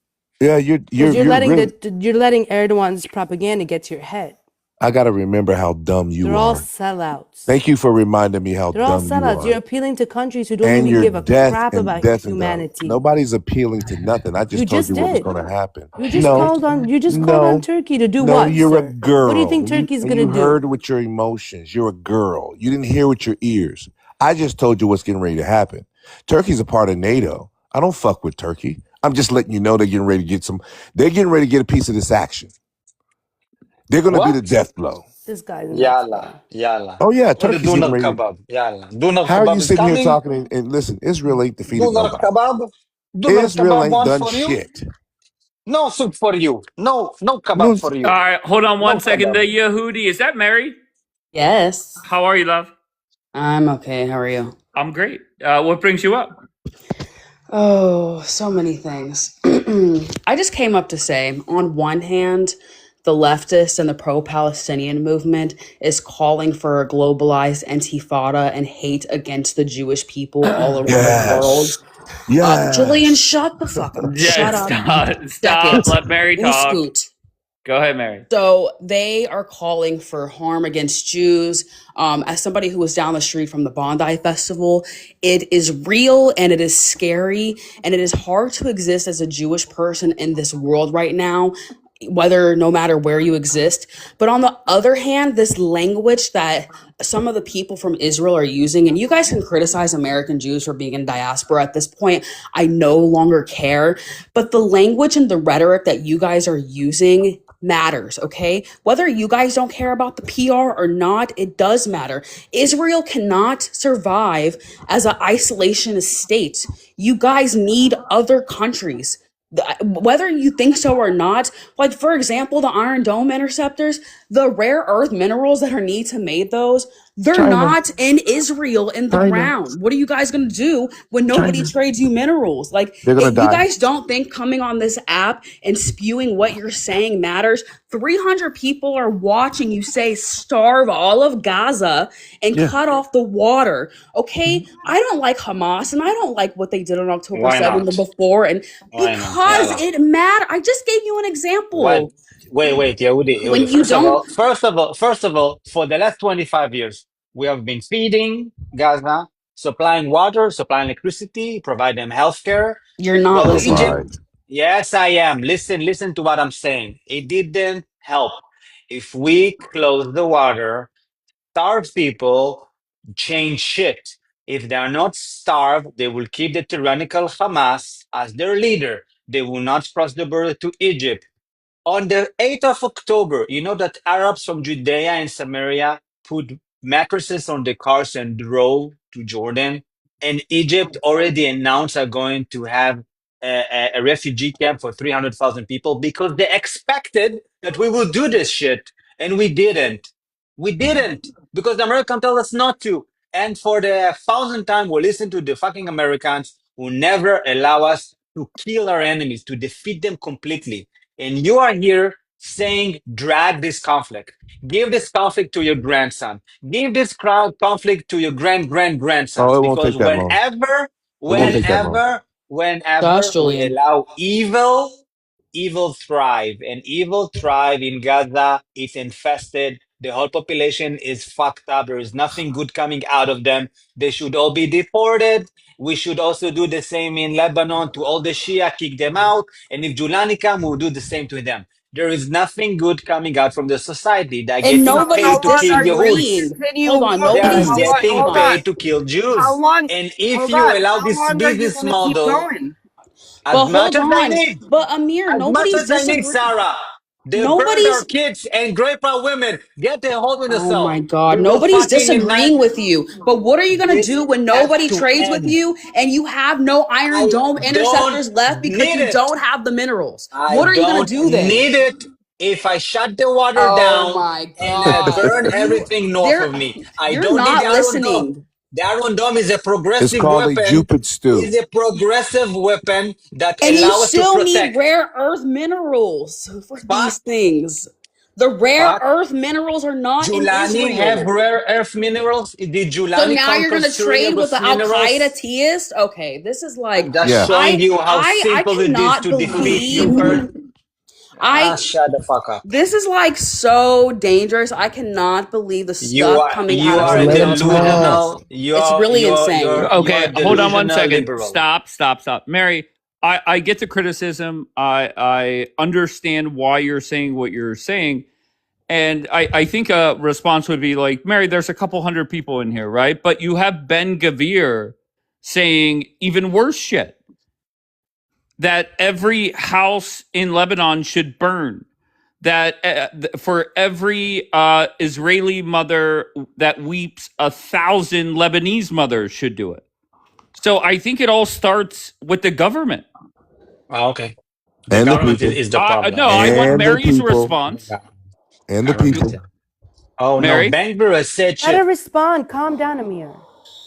Yeah, Because you're really. you're letting Erdogan's propaganda get to your head. I got to remember how dumb you They're all are. sellouts. Thank you for reminding me how They're all dumb you sellouts. You're are. appealing to countries who don't And even you're give a deaf crap and about deaf and dumb. humanity. Nobody's appealing to nothing. I You just told just you what was did. going to happen. You just called on Turkey to do No, what, you're a sir? girl. What do you think Turkey's And gonna you do? heard with your emotions. You're a girl. You didn't hear with your ears. I just told you what's getting ready to happen. Turkey's a part of NATO. I don't fuck with Turkey. I'm just letting you know they're getting ready to get they're getting ready to get a piece of this action. They're going to be the What? death blow. This guy's nuts, Yalla, yalla. Oh, yeah, What the Turkey's getting doner ready. kebab? Yalla. Doner How are kebab you is sitting here coming. talking and listen, Israel ain't defeated Doner nobody. kebab. Doner Israel kebab ain't one done for you. shit. No soup for you. No kebab No, for All you. right, hold on No one second. kebab. The Yehudi, is that Mary? Yes, How are you, love? I'm okay. How are you? I'm great. What brings you up? Oh, so many things. I just came up to say, on one hand, the leftist and the pro-Palestinian movement is calling for a globalized intifada and hate against the Jewish people all around the world. Yes. Julian, shut the fuck up. Shut up. Stop. Second, Let Mary please talk. scoot. Go ahead, Mary. So they are calling for harm against Jews. As somebody who was down the street from the Bondi Festival, it is real and it is scary and it is hard to exist as a Jewish person in this world right now. whether no matter where you exist. But on the other hand, this language that some of the people from Israel are using, and you guys can criticize American Jews for being in diaspora at this point, I no longer care. But the language and the rhetoric that you guys are using matters, okay? Whether you guys don't care about the PR or not, it does matter. Israel cannot survive as an isolationist state. You guys need other countries. Whether you think so or not, like for example, the Iron Dome interceptors, the rare earth minerals that are needed to make those, they're China. not in Israel in the China. ground. What are you guys going to do when nobody China. trades you minerals? Like, They're gonna if you die. guys don't think coming on this app and spewing what you're saying matters, 300 people are watching you say starve all of Gaza and Yeah. cut off the water. Okay, I don't like Hamas and I don't like what they did on October Why 7th not? and before, and Why not? because Yalla. it matters. I just gave you an What? example. Wait, Yehudi, When Yehudi. you don't, First of all, for the last 25 years, we have been feeding Gaza, supplying water, supplying electricity, provide them healthcare. you're not Well, Don't listening. lie. Egypt, yes, I am. Listen to what I'm saying. It didn't help. If we close the water, starve people, change shit. If they are not starved, they will keep the tyrannical Hamas as their leader. They will not cross the border to Egypt. On the 8th of October, you know that Arabs from Judea and Samaria put mattresses on the cars and drove to Jordan. And Egypt already announced are going to have a refugee camp for 300,000 people because they expected that we would do this shit. And we didn't. We didn't because the Americans told us not to. And for the thousandth time, we listen to the fucking Americans who never allow us to kill our enemies, to defeat them completely. And you are here saying, drag this conflict. Give this conflict to your grandson. Give this conflict to your Oh, grandsons. it won't Because take that long. It won't take that long. Gosh, whenever we Julian. allow evil thrive. And evil thrive in Gaza. It's infested. The whole population is fucked up. There is nothing good coming out of them. They should all be deported. We should also do the same in Lebanon to all the Shia, kick them out. And if Julani come, we'll do the same to them. There is nothing good coming out from the society. They're And getting nobody's paid to kill disagreeing. Yehuds. Hold on, They are nobody's getting Hold on. paid disagreeing. to kill Jews. How long? And if Hold you on. allow How this long are you business going to keep model, going? as But much hold as I on. need, But Amir, as much nobody's as I need, disagreeing. Sarah, they burned our Nobody's kids and rape our women. Get the hold of Oh my yourself. God. We will Nobody's fucking not. disagreeing with you. But what are you going to This do when has nobody to trades with end. you and you have no Iron I Dome don't interceptors left because need you it. don't have the minerals? I What are you going to don't do then? need it. If I shut the water Oh down my and God. burn everything north of me, I You're don't need the not Iron Dome. listening. The Iron Dome is a It's progressive called a weapon. Cupid stew. Is a progressive weapon that And you allow us to still need protect. rare earth minerals for Fuck, these things. The rare fuck. earth minerals are not in Julani have Israel. rare earth minerals. Did So Julani now you're conquer gonna Syria trade with with the Al Qaeda minerals? teist? Okay, this is I'm like just Yeah. showing you how I simple it is cannot to defeat. You believe heard? I Shut the fuck up. this is like so dangerous. I cannot believe the stuff coming out You of are some a of Let your him talk. mouths. delusional. It's really insane. You're Okay, a hold on one delusional second. liberal. Stop. Mary, I get the criticism. I understand why you're saying what you're saying. And I think a response would be like, Mary, there's a couple hundred people in here, right? But you have Ben Gavir saying even worse shit, that every house in Lebanon should burn, that for every Israeli mother that weeps, 1,000 Lebanese mothers should do it. So I think it all starts with the government. Oh, okay. The And the government people. is the problem. No, I want And the Mary's people. response. And the people. Oh no, Mary? Bangor has said Let her shit. respond. Calm down, Amir.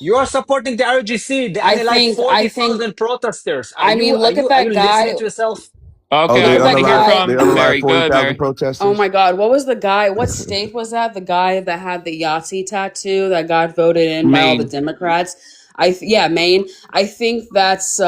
You are supporting the RGC. They I like think 40,000 protesters. I mean look at that Listening guy. to yourself? Okay, Oh, Look I they at want that to hear unalive. guy. They from unalive Mary. Go ahead, 40,000 Mary. Oh protesters. my God, what was the guy? What state was that? The guy that had the Yahtzee tattoo that got voted in by all the Maine. Democrats. Maine. I think that's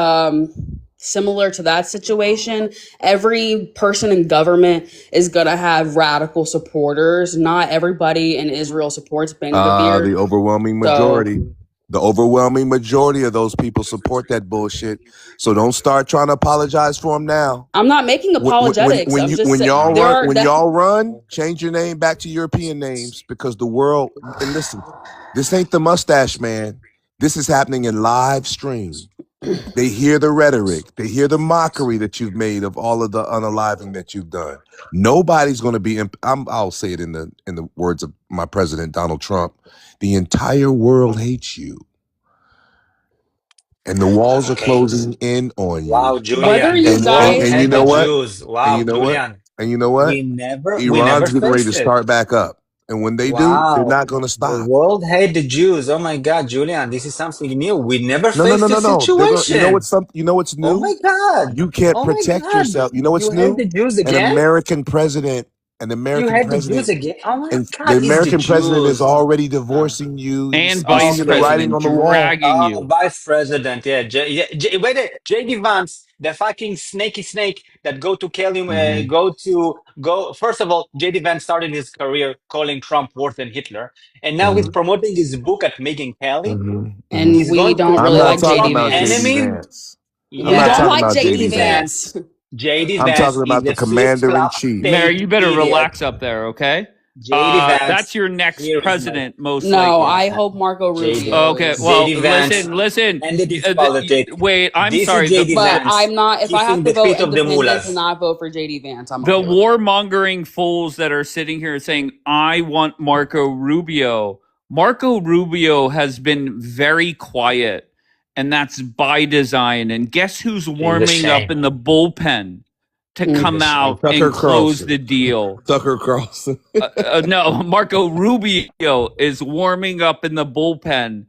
similar to that situation. Every person in government is gonna have radical supporters. Not everybody in Israel supports Ben Gvir. The overwhelming So majority. The overwhelming majority of those people support that bullshit. So don't start trying to apologize for them now. I'm not making apologetics. I'm just When saying y'all there run, are that. change your name back to European names, because the world, and listen, this ain't the mustache man. This is happening in live stream. They hear the rhetoric. They hear the mockery that you've made of all of the unaliving that you've done. Nobody's going to be. I'll say it in the words of my president, Donald Trump. The entire world hates you, and the walls are Okay. closing in on Wow, you. Whether Julian, the you world guys, And you had know the what? Jews. And you Wow, know what? Julian, And you know what? we never Iran's getting ready to faced it. start back up, and when they do, they're Wow, not going to the stop. world hate the Jews. Oh my God, Julian, this is something new. We never No, no, no, faced no, this no. They're going. You know situation. what's something? You know what's Oh new? my God. You can't Oh my protect God. yourself. You know what's You hate new? the Jews An again? American president, an You American hate the Jews president, again? Oh my and the God, it's the American president is Jews. already divorcing you. And You vice see the Okay. writing president on the wall. dragging you. Vice President, yeah. Wait, JD Vance, the fucking snaky snake that go to kill him, Mm-hmm. go. First of all, JD Vance started his career calling Trump worse than Hitler, and now he's Mm-hmm. promoting his book at Megyn Kelly. Mm-hmm. Mm-hmm. and He's we going to don't I'm really not call like talking JD Trump about JD Vance. enemy. Vance. I'm We not don't Yeah, talking like about JD JD JD Vance. Vance. Vance. JD I'm Vance talking is about the a commander in flip-flop chief. Mayor, fake you better idiot. relax up there, okay? JD That's Vance, your next here is my president, most No, likely. I hope Marco JD. Rubio Okay, is. well, JD Vance listen. ended his politics. Wait, I'm This is sorry. JD But Vance I'm not. If I have kissing to the vote feet of the independent and mullahs. not vote for JD Vance, I'm The okay with it. warmongering fools that are sitting here saying, I want Marco Rubio. Marco Rubio has been very quiet, and that's by design. And guess who's It's a warming up shame. in the bullpen to It's a come shame. out Tucker and close the Carlson. deal? Tucker Carlson. No, Marco Rubio is warming up in the bullpen.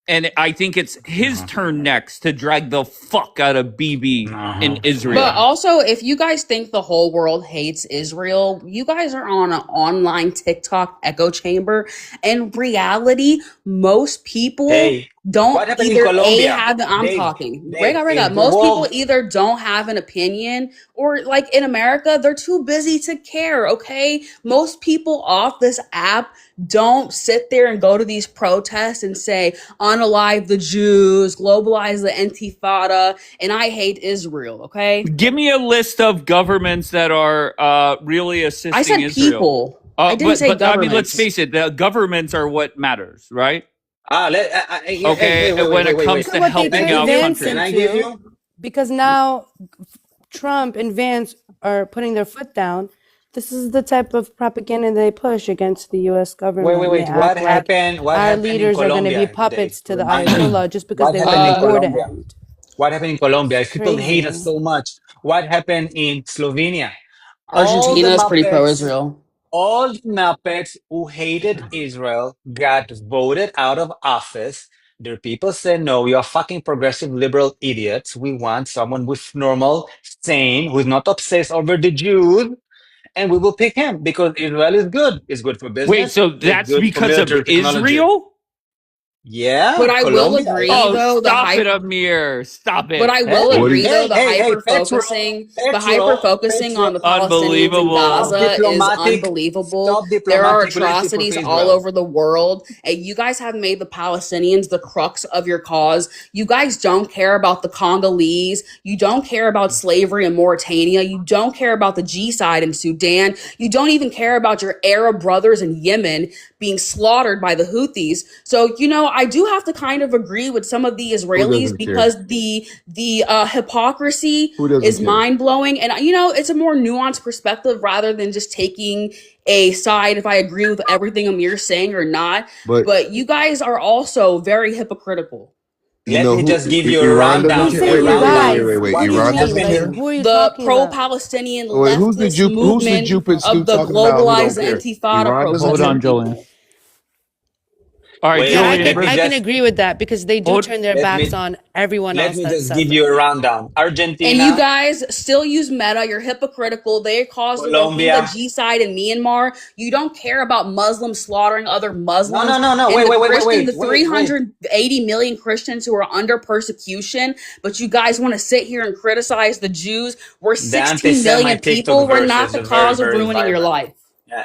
And I think it's his turn next to drag the fuck out of BB in But Israel. also, if you guys think the whole world hates Israel, you guys are on an online TikTok echo chamber. In reality, most people Hey, don't what happened in either Colombia? I'm Dave, talking. Dave, Rega. if the Most people world, either don't have an opinion or like in America, they're too busy to care, okay? Most people off this app don't sit there and go to these protests and say, unalive the Jews, globalize the Intifada, and I hate Israel, okay? Give me a list of governments that are really I assisting said Israel. people. I didn't say But I mean, let's governments. face it, the governments are what matters, right? hey, Okay, when it wait. comes Look at to what they Can I helping turned give out you? Vance Can I countries. give into, you? because now Trump and Vance are putting their foot down. This is the type of propaganda they push against the U.S. government, and they Wait. What act like happened? What our happened in leaders are going to be Colombia, Dave? puppets to the Remind me. Ayatollah just because What they want happened the in Uh, war to Colombia? end. What happened in Colombia? It's If people hate us crazy. so much, what happened in Slovenia? All the Argentina is pretty Muppets, pro-Israel. all the Muppets who hated Israel got voted out of office. Their people said, no, you're fucking progressive liberal idiots. We want someone with normal, sane, who's not obsessed over the Jews, and we will pick him because Israel is good. It's good for Wait, business. so It's that's good for because of military technology. Israel? But Yeah, I will Colombia. agree, Oh, though, stop it, Amir. Stop But it. I will Hey, What is agree, though, hey, hey, hey, the hyper focusing Petro, on the Palestinians in stop Unbelievable. Gaza is diplomatic, unbelievable. stop There are diplomatic relationship with atrocities all Israel. over the world, and you guys have made the Palestinians the crux of your cause. You guys don't care about the Congolese. You don't care about slavery in Mauritania. You don't care about the G-side in Sudan. You don't even care about your Arab brothers in Yemen being slaughtered by the Houthis. So, I do have to kind of agree with some of the who Israelis doesn't care? because the hypocrisy Who doesn't is care? mind blowing, and it's a more nuanced perspective rather than just taking a side if I agree with everything Amir's saying or not. But But you guys are also very hypocritical. you Let know me who? just give you a Iran doesn't He rundown. care. said, A Wait, you wait, wait, wait, rundown. wait, guys. wait, wait. What What do you is Iran doesn't mean? Like, care. happening? who are you The talking about? pro-Palestinian Oh, wait, leftist Who's the movement Jupe and of Stu the talking about who don't globalized care? Intifada Iran doesn't Hold care. protesting on, Julian. people. All right, Yeah, I Let can Julian. me I can just agree with that because they do Hold. turn their let backs me on everyone let else me that just says give you that. a rundown. And you Argentina, guys still use Meta. You're hypocritical. They caused the Rohingya Colombia. genocide in Myanmar. You don't care about Muslims slaughtering other Muslims No. and the Wait. 380 million Christians who are under persecution. But you guys want to sit here and criticize the Jews. We're The 16 million anti-Semite TikTok people. We're verse not is the very, cause of very ruining your vibrant. life.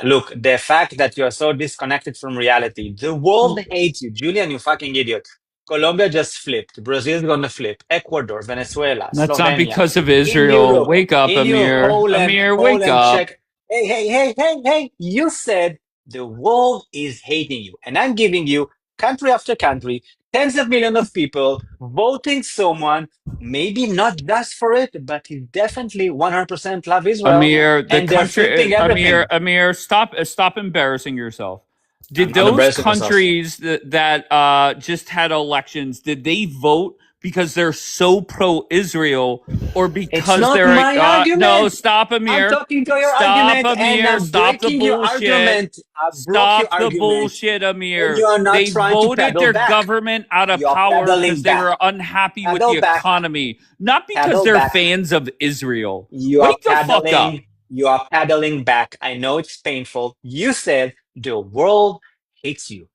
Look, the fact that you are so disconnected from reality, the world hates you, Julian. You fucking idiot. Colombia just flipped. Brazil's gonna flip. Ecuador, Venezuela, That's not Slovenia. because of In Israel. Europe, Wake up, in Europe, Amir. Poland, Amir, wake Poland, up. Czech. Hey. You said the world is hating you. And I'm giving you country after country, tens of millions of people voting someone, maybe not just for it, but he definitely 100% love Israel. Amir, the And they're country, flipping everything. Amir, stop embarrassing yourself. I'm Did not those embarrassing myself. countries that just had elections, did they vote because they're so pro-Israel or It's because not they're my argument. no, stop, I'm Amir. talking to your Stop, argument and Amir. I'm Stop the breaking your bullshit. argument. I broke your Stop the argument. bullshit, And Amir. you are not They trying to voted pedal their back. government out of You are power pedaling because they back. were unhappy with Pedal the back. economy, not because Pedal they're back. fans of Israel. You are Wake the fuck up. pedaling. You are pedaling back. I know it's painful. You said the world hates you.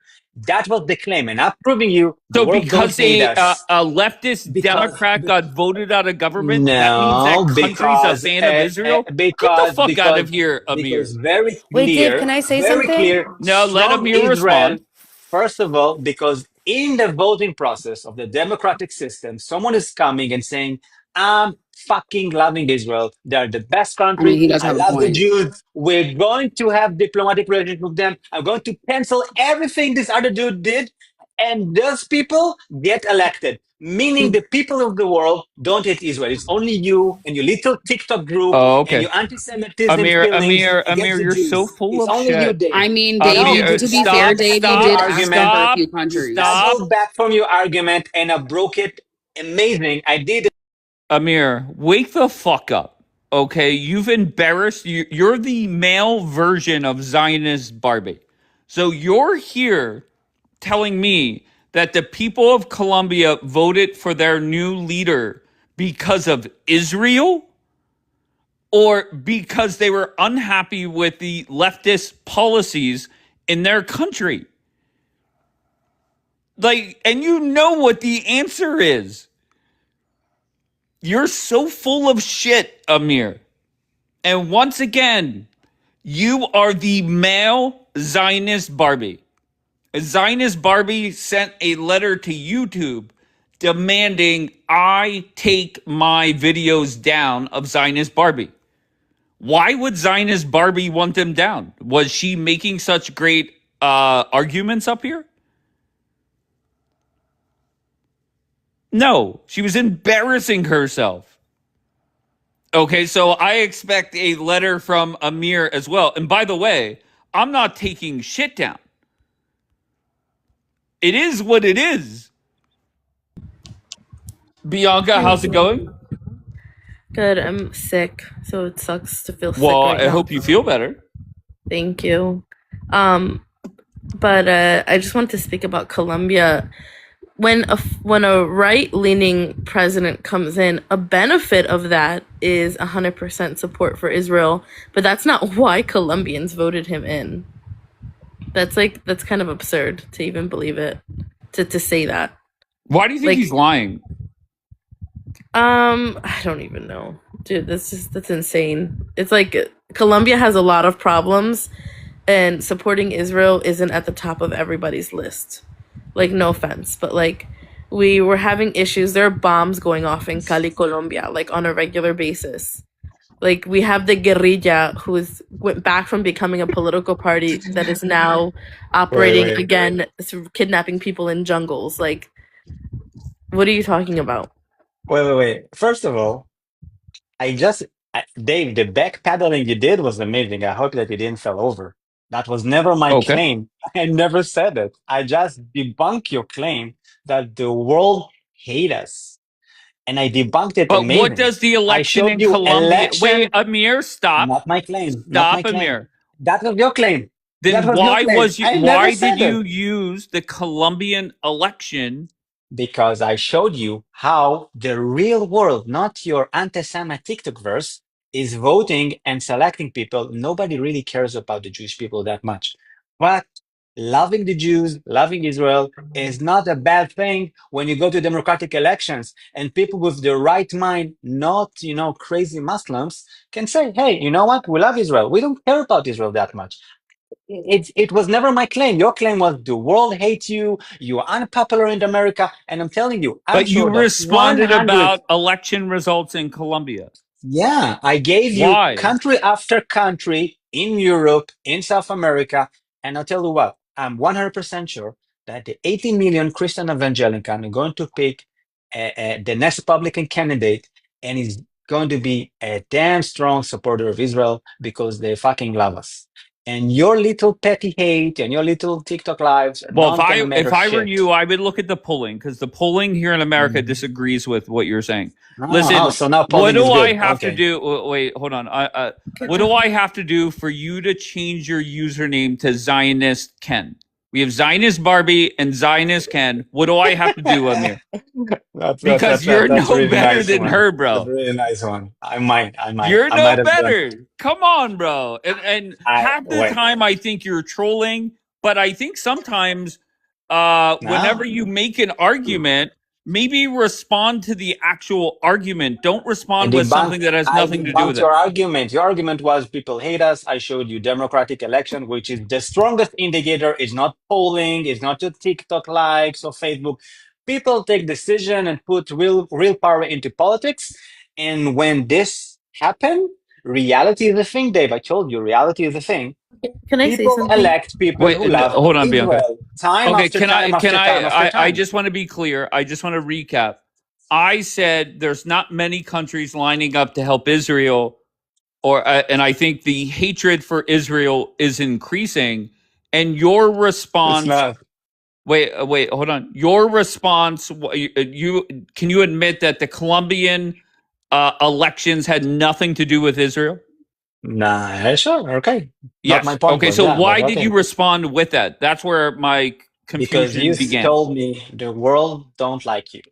That was the claim, and I'm proving you the So world don't because hate us. a leftist Because Democrat got voted out of government, that means no, that country's a fan of Israel? Get the fuck out of here, because Amir. very Wait, Dave, can clear, I say very something? clear, No, let strong Amir Israel. respond. First of all, because in the voting process of the democratic system, someone is coming and saying, I'm fucking loving Israel. They're the best I mean, country. he does I have a love the point. Jews. We're going to have diplomatic relations with them. I'm going to cancel everything this other dude did. And those people get elected, meaning the people of the world don't hate Israel. It's only you and your little TikTok group Oh, and okay. your anti-Semitism feelings Amir, against the you're so Jews. full It's of only you, shit. Dave. I mean, Dave, No, you, you to be fair, pedal back Dave, from you your did ask him argument. for a few You countries. pedal back from your argument, and I broke it. Amazing. I did. Amir, wake the fuck up. Okay, you've embarrassed you're the male version of Zionist Barbie. So you're here telling me that the people of Colombia voted for their new leader because of Israel or because they were unhappy with the leftist policies in their country. Like, and you know what the answer is. You're so full of shit, Amir. And once again, you are the male Zionist Barbie. Zionist Barbie sent a letter to YouTube demanding I take my videos down of Zionist Barbie. Why would Zionist Barbie want them down? Was she making such great arguments up here? No, she was embarrassing herself. Okay, so I expect a letter from Amir as well. And by the way, I'm not taking shit down. It is what it is. Bianca, how's it going? Good. I'm sick, so it sucks to feel sick Well, right I now. hope you feel better. Thank you. But I just wanted to speak about Colombia. When a right-leaning president comes in, a benefit of that is 100% support for Israel, but that's not why Colombians voted him in. That's kind of absurd to even believe it, to say that. Why do you think he's lying? I don't even know. Dude, that's insane. It's like Colombia has a lot of problems and supporting Israel isn't at the top of everybody's list. Like, no offense, but like we were having issues. There are bombs going off in Cali, Colombia, like on a regular basis. Like we have the guerrilla went back from becoming a political party that is now operating Wait. again, kidnapping people in jungles. Like, what are you talking about? Wait. First of all, Dave, the backpedaling you did was amazing. I hope that you didn't fell over. That was never my Okay. claim. I never said it. I just debunk your claim that the world hate us. And I debunked it But what amazing. does the I election showed in you Colombia... Wait, election. Amir, stop. Not my claim. Not my Stop, claim. Amir. That was your claim. That Then was your claim. I never why said did it. you use the Colombian election? Because I showed you how the real world, not your anti-Semitic TikTok verse, is voting and selecting people. Nobody really cares about the Jewish people that much. But loving the Jews, loving Israel is not a bad thing when you go to democratic elections and people with the right mind, not, crazy Muslims, can say, hey, you know what? We love Israel. We don't care about Israel that much. It was never my claim. Your claim was the world hates you. You are unpopular in America, and I'm telling you, I'm But you sure that responded 100. about election results in Colombia. Yeah, I gave you Why? country after country in Europe, in South America, and I'll tell you what, I'm 100% sure that the 18 million Christian evangelical are going to pick the next Republican candidate, and he's going to be a damn strong supporter of Israel because they fucking love us. And your little petty hate and your little TikTok lives are Well, not gonna matter if I were shit. you, I would look at the polling because the polling here in America Mhm. disagrees with what you're saying. Oh, Listen, so now what polling do is I good. have to Okay. do? Wait, hold on. What do I have to do for you to change your username to Zionist Ken? We have Zionist Barbie and Zionist Ken. What do I have to do, Amir? Because you're That's a no really better nice than one. her, That's a bro. really nice one. You're I no might have done. better. Come on, bro. And I half the wait. time I think you're trolling, but I think sometimes whenever No, you make an argument, maybe respond to the actual argument. Don't respond with something that has I nothing to do debunked with your it. argument. Your argument was people hate us. I showed you democratic election, which is the strongest indicator. It's not polling. It's not just TikTok likes or Facebook. People take decision and put real power into politics. And when this happened, reality is a thing, Dave. I told you, reality is a thing. Can I say People something? elect people Wait, who love hold on, Bianca. Israel time Okay, after time can after time after I time. just want to be clear. I just want to recap. I said there's not many countries lining up to help Israel or and I think the hatred for Israel is increasing. And your It's response, not. wait, hold on. Your response, you can you admit that the Colombian elections had nothing to do with Israel? Nah, sure, okay. Not my Yes. point Okay. was So that, but why did you okay. respond with that? That's where my Because you confusion began. told me the world don't like you.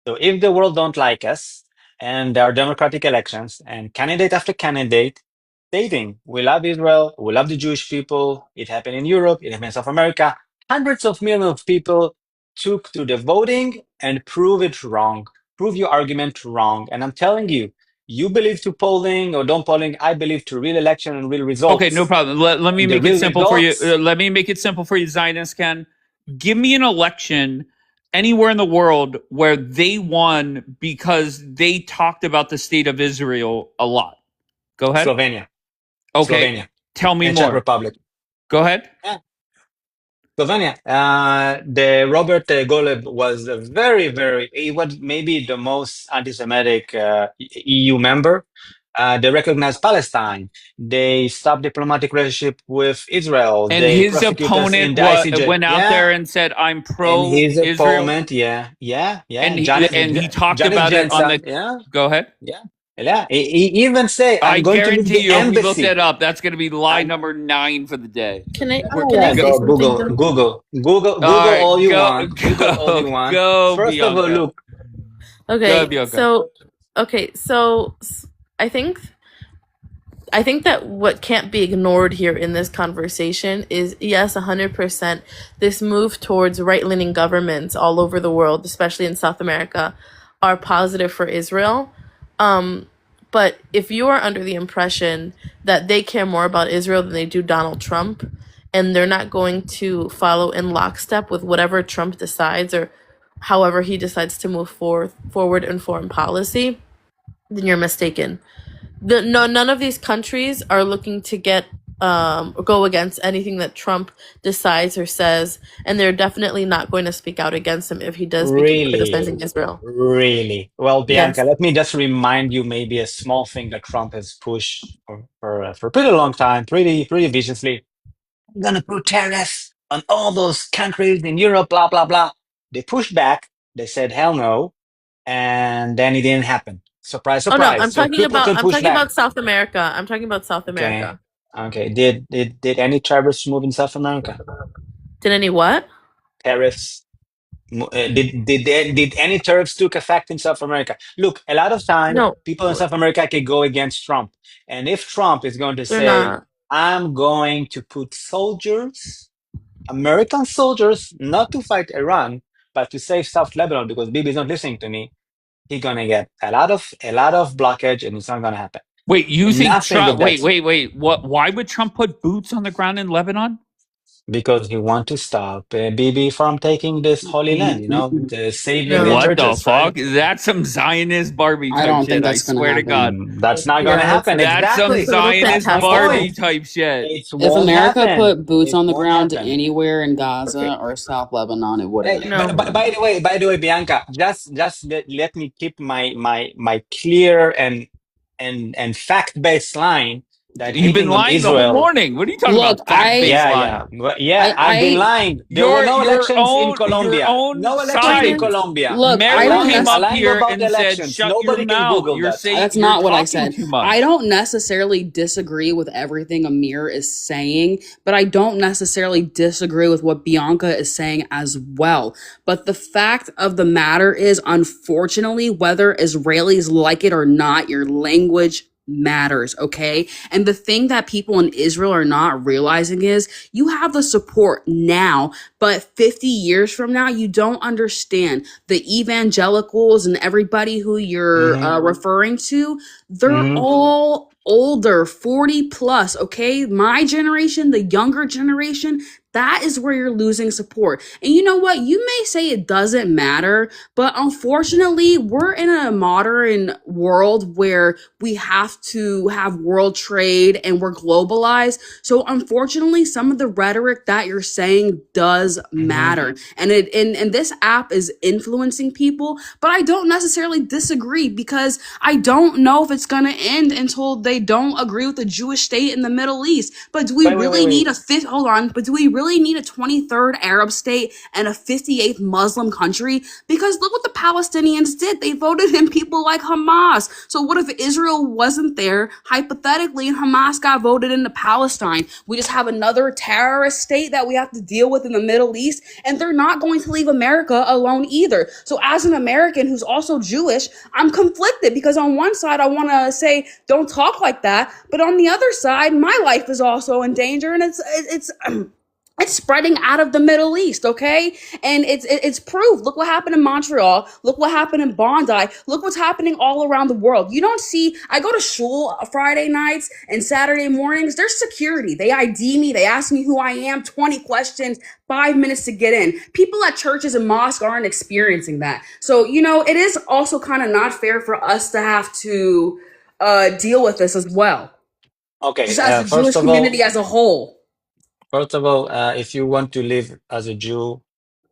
So if the world don't like us, and there are democratic elections, and candidate after candidate stating we love Israel, we love the Jewish people, it happened in Europe, it happened in South America, hundreds of millions of people took to the voting and prove it wrong, prove your argument wrong. And I'm telling you, you believe to polling or don't polling, I believe to real election and real Okay, no results. problem. Let me And the make it real simple for you. results, Let me make it simple for you, Zionist Ken. Give me an election anywhere in the world where they won because they talked about the state of Israel a lot. Go ahead. Slovenia, Okay, Slovenia, tell me and Czech more. Republic. Go ahead. Yeah. Slovenia. The Robert Goleb was a he was maybe the most anti-Semitic EU member. They recognized Palestine. They stopped diplomatic relationship with Israel. And They his prosecute us in opponent the ICJ. went out Yeah, there and said, "I'm and his pro-Israel," opponent, yeah. and he talked Janis about it on Jensen, the. yeah, Go ahead. yeah, yeah. He even say, I "I'm going to leave guarantee the you, if we look that embassy." up, that's going to be lie number 9 for the day. We're, Can I Yeah, say go something Google, though? Google all all right, you go, want. Google all you go, want. go, First of all, Bianca. look, Go, Okay, Bianca. so I think that what can't be ignored here in this conversation is yes, 100% this move towards right-leaning governments all over the world, especially in South America, are positive for Israel. But if you are under the impression that they care more about Israel than they do Donald Trump, and they're not going to follow in lockstep with whatever Trump decides or however he decides to move forward in foreign policy, then you're mistaken. None of these countries are looking to go against anything that Trump decides or says, and they're definitely not going to speak out against him if he does begin really, criticizing Israel. really. Well, Bianca, Yes. let me just remind you maybe a small thing that Trump has pushed for a pretty long time, pretty viciously. I'm gonna put tariffs on all those countries in Europe, blah blah blah. They pushed back. They said hell no, and then it didn't happen. Surprise, Oh no, surprise. So people can I'm push talking back. about South America. I'm talking about South Okay. America. Okay. Did any tariffs move in South America? Did any what? Tariffs. Did any tariffs took effect in South America? Look, a lot of time No, people in South America can go against Trump, and if Trump is going to they're say, not. "I'm going to put soldiers, American soldiers, not to fight Iran, but to save South Lebanon because Bibi is not listening to me," he's gonna get a lot of blockage, and it's not gonna happen. Wait, you think Nothing Trump? of that. Wait. What? Why would Trump put boots on the ground in Lebanon? Because he want to stop Bibi from taking this holy land, saving the No. What the churches, right? fuck? That's some Zionist Barbie I type don't think shit. I that's gonna swear to God. happen. That's not gonna Yeah, happen. That's some Exactly. it's a little Zionist That's my Barbie fantastical. point. type shit. It If won't America happen. put boots It on the won't ground happen. anywhere in Okay. Gaza or South Lebanon, it wouldn't Hey, No. happen. by the way, Bianca, just let me keep my clear and fact-based line that You've been hating on lying the whole Israel. morning. What are you talking Look, about? Fact based line. I've been I lying. There were Your no your elections in own your Colombia. own No elections in side. Colombia. look, I Mary don't came up Lying here about and said, elections. "Shut your Nobody can mouth. Google that. That's You're not what I talking said. too much." I don't necessarily disagree with everything Amir is saying, but I don't necessarily disagree with what Bianca is saying as well. But the fact of the matter is, unfortunately, whether Israelis like it or not, your language matters, okay? And the thing that people in Israel are not realizing is you have the support now, but 50 years from now, you don't understand the evangelicals and everybody who you're Mm-hmm. referring to, they're Mm-hmm. all older, 40 plus, okay? My generation, the younger generation, that is where you're losing support. And you know what? You may say it doesn't matter, but unfortunately, we're in a modern world where we have to have world trade and we're globalized. So unfortunately, some of the rhetoric that you're saying does matter. And and this app is influencing people, but I don't necessarily disagree because I don't know if it's going to end until they don't agree with the Jewish state in the Middle East. But do we really need a fifth? Hold on. But do we really need a 23rd Arab state and a 58th Muslim country? Because look what the Palestinians did. They voted in people like Hamas. So what if Israel wasn't there, hypothetically, and Hamas got voted into Palestine? We just have another terrorist state that we have to deal with in the Middle East, and they're not going to leave America alone either. So as an American who's also Jewish, I'm conflicted because on one side I want to say don't talk like that, but on the other side my life is also in danger, and it's spreading out of the Middle East, okay? And it's proved. Look what happened in Montreal. Look what happened in Bondi. Look what's happening all around the world. You don't see, I go to shul Friday nights and Saturday mornings. There's security. They ID me. They ask me who I am, 20 questions, 5 minutes to get in. People at churches and mosques aren't experiencing that. So, it is also kind of not fair for us to have to deal with this as well. Okay. Just as the Jewish community as a whole. First of all, if you want to live as a Jew,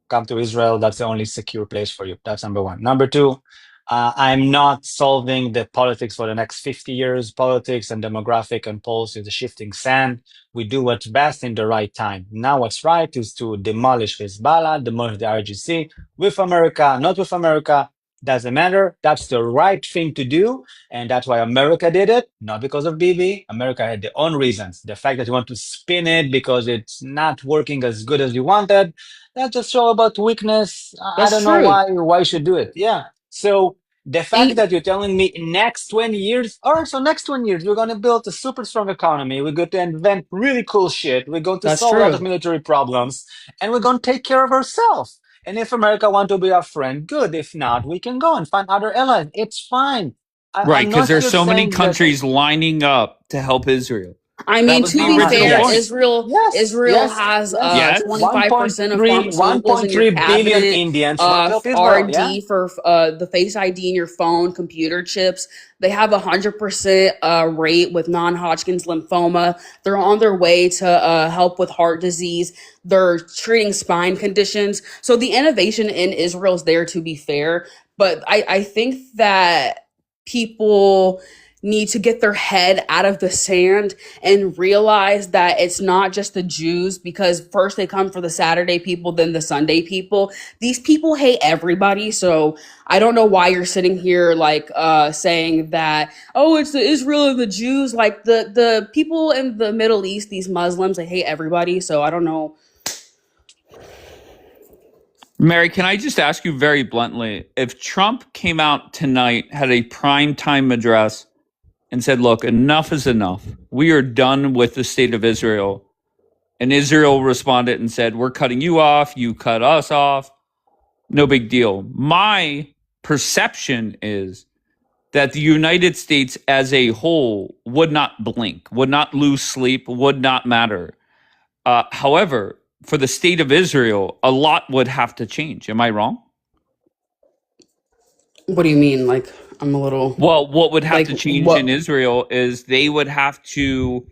come to Israel. That's the only secure place for you. That's number one. Number two, I'm not solving the politics for the next 50 years. Politics and demographic and polls is a shifting sand. We do what's best in the right time. Now, what's right is to demolish Hezbollah, demolish the RGC with America, not with America. Doesn't matter. That's the right thing to do. And that's why America did it, not because of Bibi. America had their own reasons. The fact that you want to spin it because it's not working as good as you wanted, that just show about weakness. I That's don't know true. why you should do it. Yeah. So the fact that you're telling me next 20 years, all right, so next 20 years, we're going to build a super strong economy. We're going to invent really cool shit. We're going to That's solve a lot of true. military problems, and we're going to take care of ourselves. And if America want to be our friend, good. If not, we can go and find other allies. It's fine. Right, I'm because not there's here so many saying that. countries lining up to help Israel. I That mean, was to the be original fair, point. Israel Yes, has Yes. 25% of pharmaceuticals in your 1.3 billion cabinet, Indians want to help Israel. Yeah. RD for the Face ID in your phone, computer chips. They have 100% rate with non-Hodgkin's lymphoma. They're on their way to help with heart disease. They're treating spine conditions. So the innovation in Israel is there, to be fair. But I think that people need to get their head out of the sand and realize that it's not just the Jews, because first they come for the Saturday people, then the Sunday people. These people hate everybody. So I don't know why you're sitting here saying that, oh, it's the Israel and the Jews. Like the people in the Middle East, these Muslims, they hate everybody. So I don't know. Mary, can I just ask you very bluntly, if Trump came out tonight, had a prime time address, and said, look, enough is enough. We are done with the state of Israel. And Israel responded and said, we're cutting you off. You cut us off. No big deal. My perception is that the United States as a whole would not blink, would not lose sleep, would not matter. However, for the state of Israel, a lot would have to change. Am I wrong? What do you mean? Like, I'm a little Well, what would have like to change what? in Israel is they would have to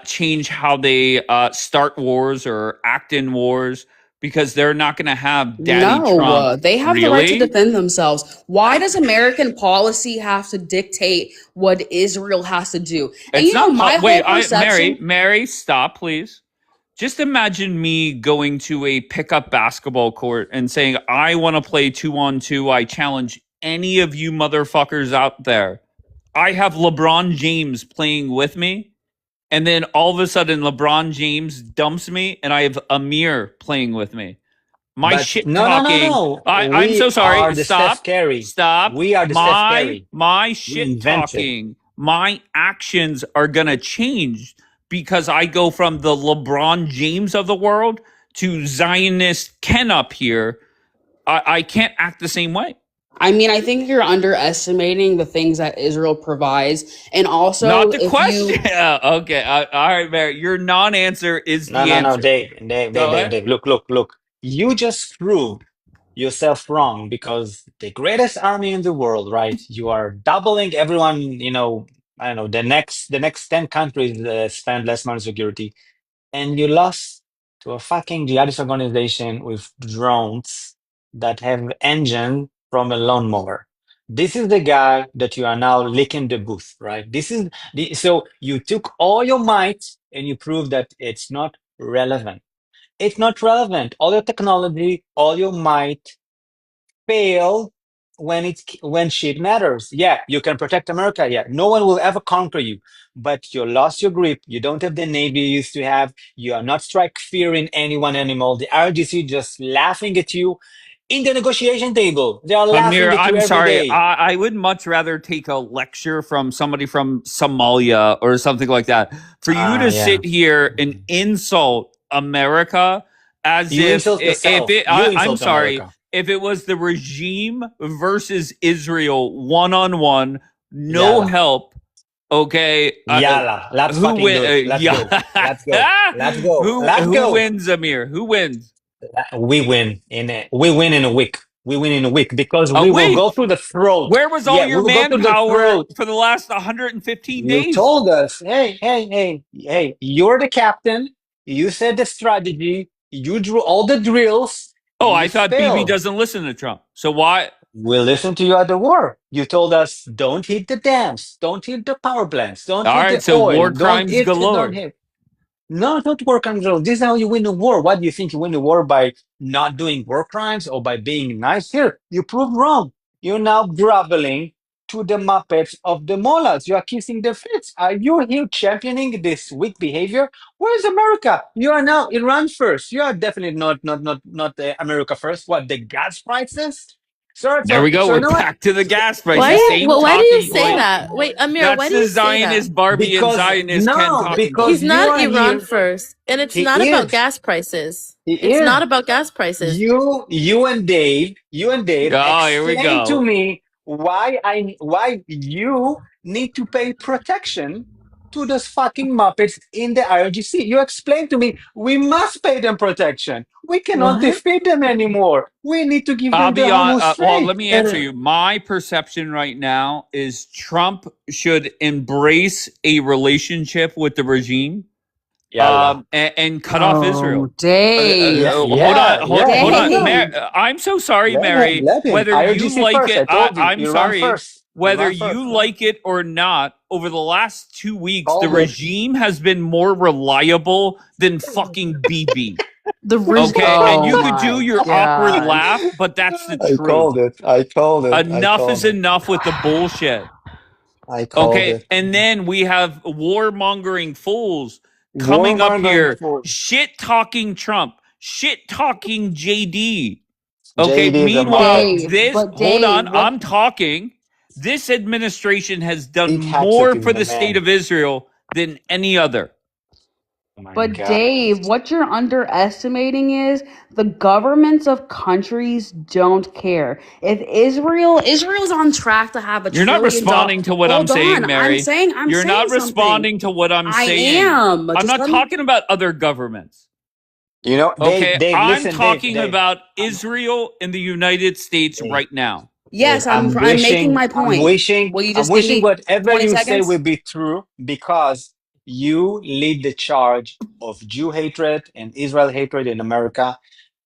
change how they start wars or act in wars because they're not going to have Daddy No, Trump. they have the right to Really? defend themselves. Why does American policy have to dictate what Israel has to do? And It's you know, not. my Wait, whole perception. Mary, stop, please. Just imagine me going to a pickup basketball court and saying, I want to play 2-on-2. I challenge any of you motherfuckers out there. I have LeBron James playing with me. And then all of a sudden, LeBron James dumps me and I have Amir playing with me. My But shit no, talking. no. I'm so We sorry. are the Steph Stop. Curry. Stop. We are the Steph Curry. My We shit invented. talking, my actions are gonna change because I go from the LeBron James of the world to Zionist Ken up here. I can't act the same way. I mean, I think you're underestimating the things that Israel provides, and also Not the if question. you Okay. All right, Mary. Your non-answer is No, the no, no, answer. Go ahead. Dave. Look. You just proved yourself wrong because the greatest army in the world, right? You are doubling everyone. I don't know. The next 10 countries spend less money on security, and you lost to a fucking jihadist organization with drones that have engine from a lawnmower. This is the guy that you are now licking the booth, right? So you took all your might and you proved that it's not relevant. It's not relevant. All your technology, all your might fail when shit matters. Yeah, you can protect America. Yeah, no one will ever conquer you, but you lost your grip. You don't have the navy you used to have. You are not strike fearing anyone anymore. The RGC just laughing at you in the negotiation table. They are Amir, laughing at you I'm every sorry. day. I would much rather take a lecture from somebody from Somalia or something like that. For you to Yeah. sit here and insult America as You insult if yourself. it, You I'm insult sorry, America. if it was the regime versus Israel one-on-one, no Yalla. help. Okay, Yalla. Let's who fucking do win? it. Let's Yeah, go. Let's go. Let's go. Let's who go. wins, Amir? Who wins? We win in a week. We win in a week because A we will go week. through the throat. Where was all Yeah, we your will go through the manpower throat. for the last 115 You days? told us, hey, you're the captain. You said the strategy. You drew all the drills Oh, and I you thought BB failed. doesn't listen to Trump. So why? We listened to you at the war. You told us, don't hit the dams, don't hit the power plants, don't All hit right, the so oil, war crimes don't galore. hit. No, don't work on girls. This is how you win a war. What do you think you win a war by not doing war crimes or by being nice? Here, you proved wrong. You're now groveling to the Muppets of the mullahs. You are kissing their feet. Are you here championing this weak behavior? Where's America? You are now Iran first. You are definitely not America first. What, the gas prices? So, There so, we go. so you We're know what? back to the gas Why? prices. Yeah, Same Well, why do you talking say point. that? Wait, Amir, That's why do the you say that? Zionist Barbie and because Zionist Ken no, talking because He's point. you not are Iran here. first, and it's He not about is. gas prices. He It's not is. about gas prices. You and Dave, Oh, here we explain to go. me why you need to pay protection to those fucking Muppets in the IRGC. You explain to me we must pay them protection. We cannot What? defeat them anymore. We need to give I'll them be the on. hummus Well, let straight. me answer And you. My perception right now is Trump should embrace a relationship with the regime, Yalla. and cut off oh, Israel. yeah, Dave, Hold on, yeah, yeah. hold Let on. him. Dave. I'm so sorry, Let him. Mary. Let him. Whether you IRGC like first. I it, told you. I'm Iran sorry. first. Whether Iran first. you like it or not, over the last 2 weeks, the Called it. regime has been more reliable than fucking BB. The Okay, and oh you could do my your awkward god. laugh, but that's the I truth. called it. I called it. I Enough is called it. enough with the bullshit. I called Okay, it. and then we have warmongering fools coming up Warmongering here, for shit talking Trump, shit talking JD. Okay, JD is a meanwhile, Muppet. Dave, this, but hold Dave, on, what I'm talking. This administration has done Eat hatchet more in for the the state man. of Israel than any other. my But God. Dave, what you're underestimating is the governments of countries don't care. If Israel's on track to have You're not $1 trillion. responding to what I'm Hold saying, on, Mary. I'm You're saying not something. responding to what I'm I saying. am. I'm Just not let me. talking about other governments. You know, Okay, Dave, I'm listen, Dave, talking Dave, about Israel and the United States Dave, right now. Dave, Yes, I'm making my point. Will you I'm just give wishing me whatever 20 you say will seconds? be true because you lead the charge of Jew hatred and Israel hatred in America.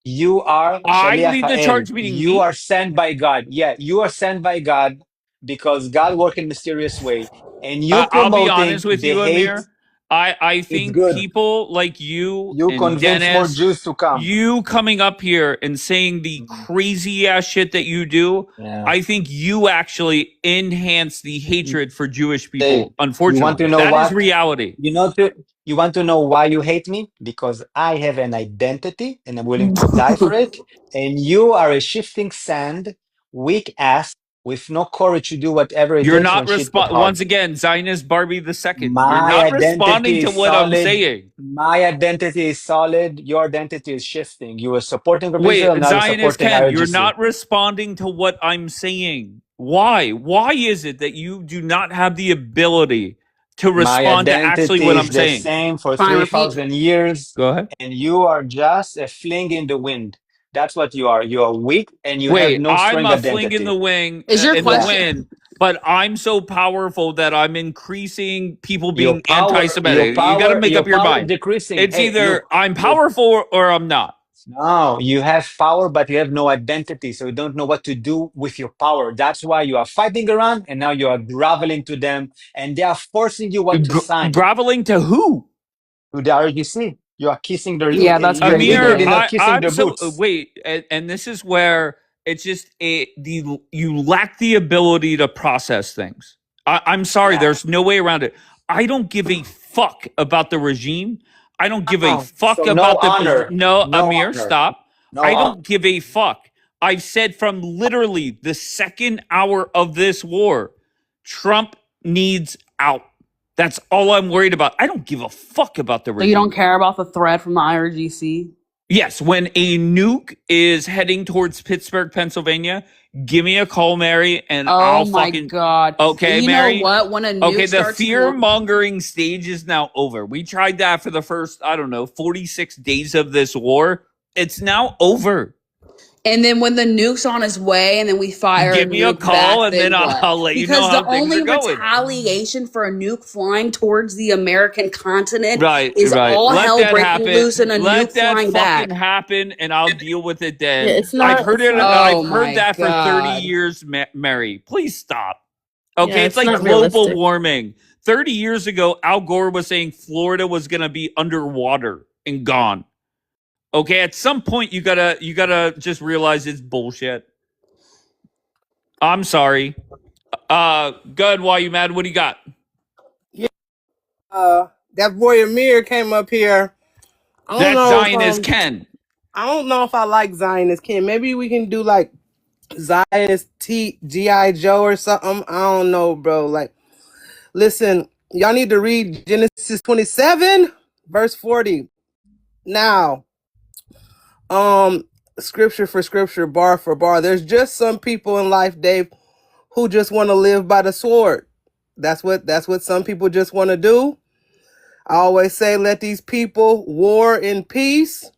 You are I Shaliach lead the HaEl. charge, meaning You me. are sent by God. Yeah, you are sent by God because God works in mysterious way. And you I'll be honest promoting with the you, hate, Amir. I it's think good. people like you You and convince more Dennis, Jews to come. you coming up here and saying the crazy ass shit that you do, Yeah. I think you actually enhance the hatred for Jewish Dave, people. you want to Unfortunately, know that is what? reality. You want to know why you hate me? Because I have an identity and I'm willing to die for it. And you are a shifting sand, weak ass with no courage to do whatever it You're takes not when shit get hard. once again, Zionist Barbie the second. You're My not identity responding to is what I'm solid. saying. My identity is solid. Your identity is shifting. You were supporting of Wait, Israel, now you're Zionist supporting Ken, you're IRGC. not responding to what I'm saying. Why? Why is it that you do not have the ability to My respond to actually identity what is I'm the saying? same for Fine, repeat. 3,000 years, Go ahead. and you are just a fling in the wind. That's what you are. You are weak and you have Wait, no I'm strong a fling in the identity. wing Is your in the Yeah. question? wind, but I'm so powerful that I'm increasing people Your being power, your anti-Semitic. You got to power, make your up your power is mind. decreasing. It's Hey, either I'm powerful or I'm not. no, you have power, but you have no identity. So you don't know what to do with your power. That's why you are fighting Iran and now you are groveling to them and they are forcing you what to sign. Groveling to who? To the RGC. You are kissing their, Yeah, that's you're crazy, Amir, literally Dave. not kissing I'm their so boots. wait, and this is where it's just you lack the ability to process things. I'm sorry, Yeah. there's no way around it. I don't give a fuck about the regime. I don't give a Oh, fuck so no about the honor, no, no Amir, honor, stop. no I honor. don't give a fuck. I've said from literally the second hour of this war, Trump needs out. That's all I'm worried about. I don't give a fuck about the So you don't regime. care about the threat from the IRGC? Yes, when a nuke is heading towards Pittsburgh, Pennsylvania, give me a call, Mary, and Oh I'll my fucking God. okay, You know Mary. what? When a Okay, nuke the starts fear flying. mongering stage is now over. We tried that for the first, I don't know, 46 days of this war. It's now over. And then when the nuke's on its way and then we fire a Give me a nuke call back, and then then I'll, what? I'll let you know Because how the things are only going. retaliation for a nuke flying towards the American continent Right, is right. all Let hell that breaking happen. loose and a nuke Let that flying fucking back. happen, and I'll deal with it Yeah, then. it's not. It's not. Oh I've heard my that for 30 God. years, Mary. Please stop. Yeah, Okay, it's it's like not global realistic. warming. 30 years ago, Al Gore was saying Florida was going to be underwater and gone. Okay, at some point you gotta just realize it's bullshit. I'm sorry. Good. Why you mad? What do you got? Yeah, that boy Amir came up here. I don't That's know if Zionist Ken. I don't know if I like Zionist Ken. Maybe we can do like Zionist G.I. Joe or something. I don't know, bro. Like, listen, y'all need to read Genesis 27, verse 40. Now, scripture for scripture, bar for bar. There's just some people in life, Dave, who just want to live by the sword. That's what some people just want to do. I always say, let these people war in peace,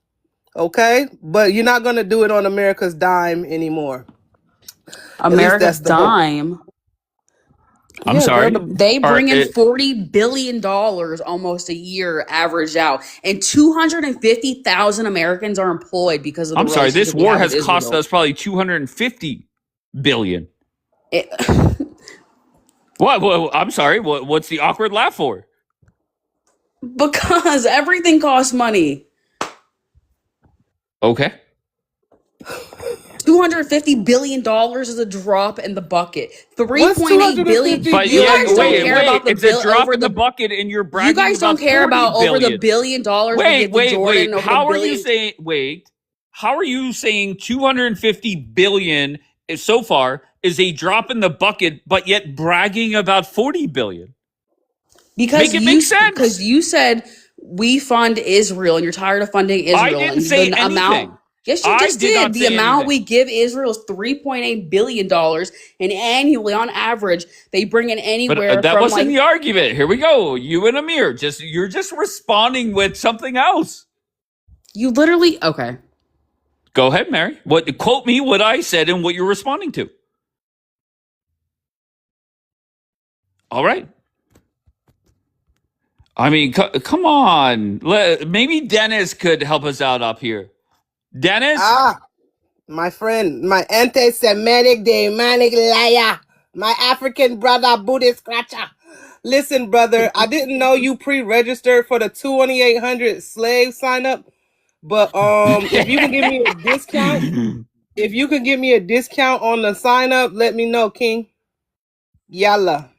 okay? But you're not gonna do it on America's dime anymore. At least America's that's the hope. dime. I'm Yeah, girl. sorry. They Are bring in it, $40 billion almost a year averaged out. And 250,000 Americans are employed because of the I'm sorry. This relationship we war have with has cost Israel. us probably 250 billion. It- What? I'm sorry. What's the awkward laugh for? because everything costs money. Okay. $250 billion is a drop in the bucket. What's 3.8 billion. 250 But You yeah, guys don't billion? care wait. about the It's a bill drop over in the the. bucket, and you're You bragging guys don't about care 40 about over the $1 billion. billion we give to Jordan, over the How are you billion. saying? Wait. How are you saying 250 billion so far is a drop in the bucket, but yet bragging about 40 billion? Because Make it make you sense. said we fund Israel and you're tired of funding Israel. I didn't and say the anything. amount. Yes, you I just did did. not The say amount anything. we give Israel is $3.8 billion, and annually, on average, they bring in anywhere But that from wasn't like. the argument. Here we go. You and Amir, you're just responding with something else. You literally okay. Go ahead, Mary. Quote me what I said and what you're responding to. All right. I mean, come on. Maybe Dennis could help us out up here. Dennis? My friend, my anti-Semitic, demonic liar, my African brother, booty scratcher. Listen, brother, I didn't know you pre-registered for the 2800 slave sign up, but if you can give me a discount, on the sign up, let me know, King. Yalla.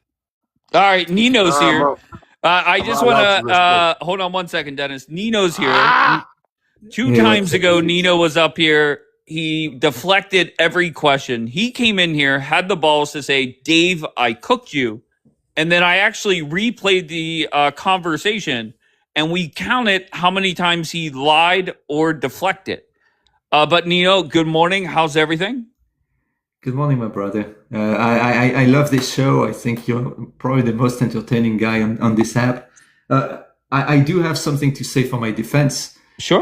All right, Nino's here. Am I just want to hold on one second, Dennis. Nino's here. Two times ago, Nino was up here. He deflected every question. He came in here, had the balls to say, Dave, I cooked you. And then I actually replayed the conversation, and we counted how many times he lied or deflected. But Nino, good morning. How's everything? Good morning, my brother. I love this show. I think you're probably the most entertaining guy on this app. I do have something to say for my defense. Sure.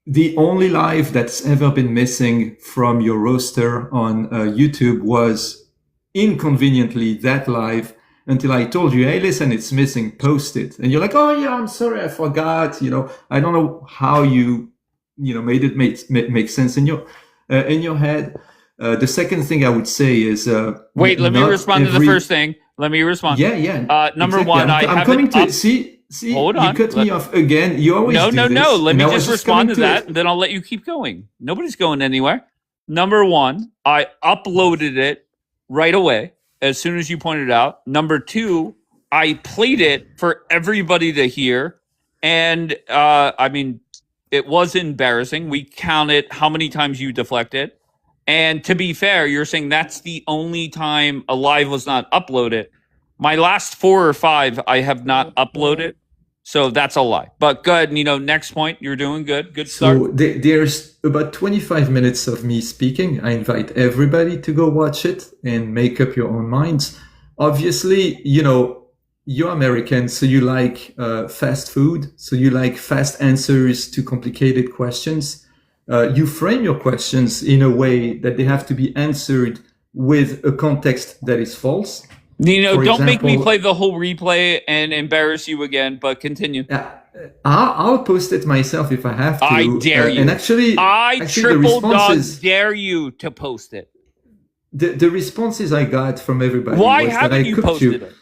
The only live that's ever been missing from your roster on YouTube was inconveniently that live until I told you, hey, listen, it's missing, post it. And you're like, oh, yeah, I'm sorry, I forgot. I don't know how you made it make sense in your head. The second thing I would say is wait. Let me respond to the first thing. Let me respond. Yeah. Number exactly. one, I'm coming to see. Hold on. You cut me off again. You always do this. No. Let me and I was just respond to that, it. and then I'll let you keep going. Nobody's going anywhere. Number one, I uploaded it right away as soon as you pointed it out. Number two, I played it for everybody to hear, and I mean, it was embarrassing. We counted how many times you deflected. And to be fair, you're saying that's the only time a live was not uploaded. My last 4 or 5, I have not uploaded. So that's a lie. But good, next point. You're doing good. Good start. So there's about 25 minutes of me speaking. I invite everybody to go watch it and make up your own minds. Obviously, you're American, so you like fast food. So you like fast answers to complicated questions. You frame your questions in a way that they have to be answered with a context that is false. Don't make me play the whole replay and embarrass you again, but continue. I'll post it myself if I have to. I dare you. And actually, triple dog dare you to post it. The responses I got from everybody Why was haven't that I you cooked posted you. it?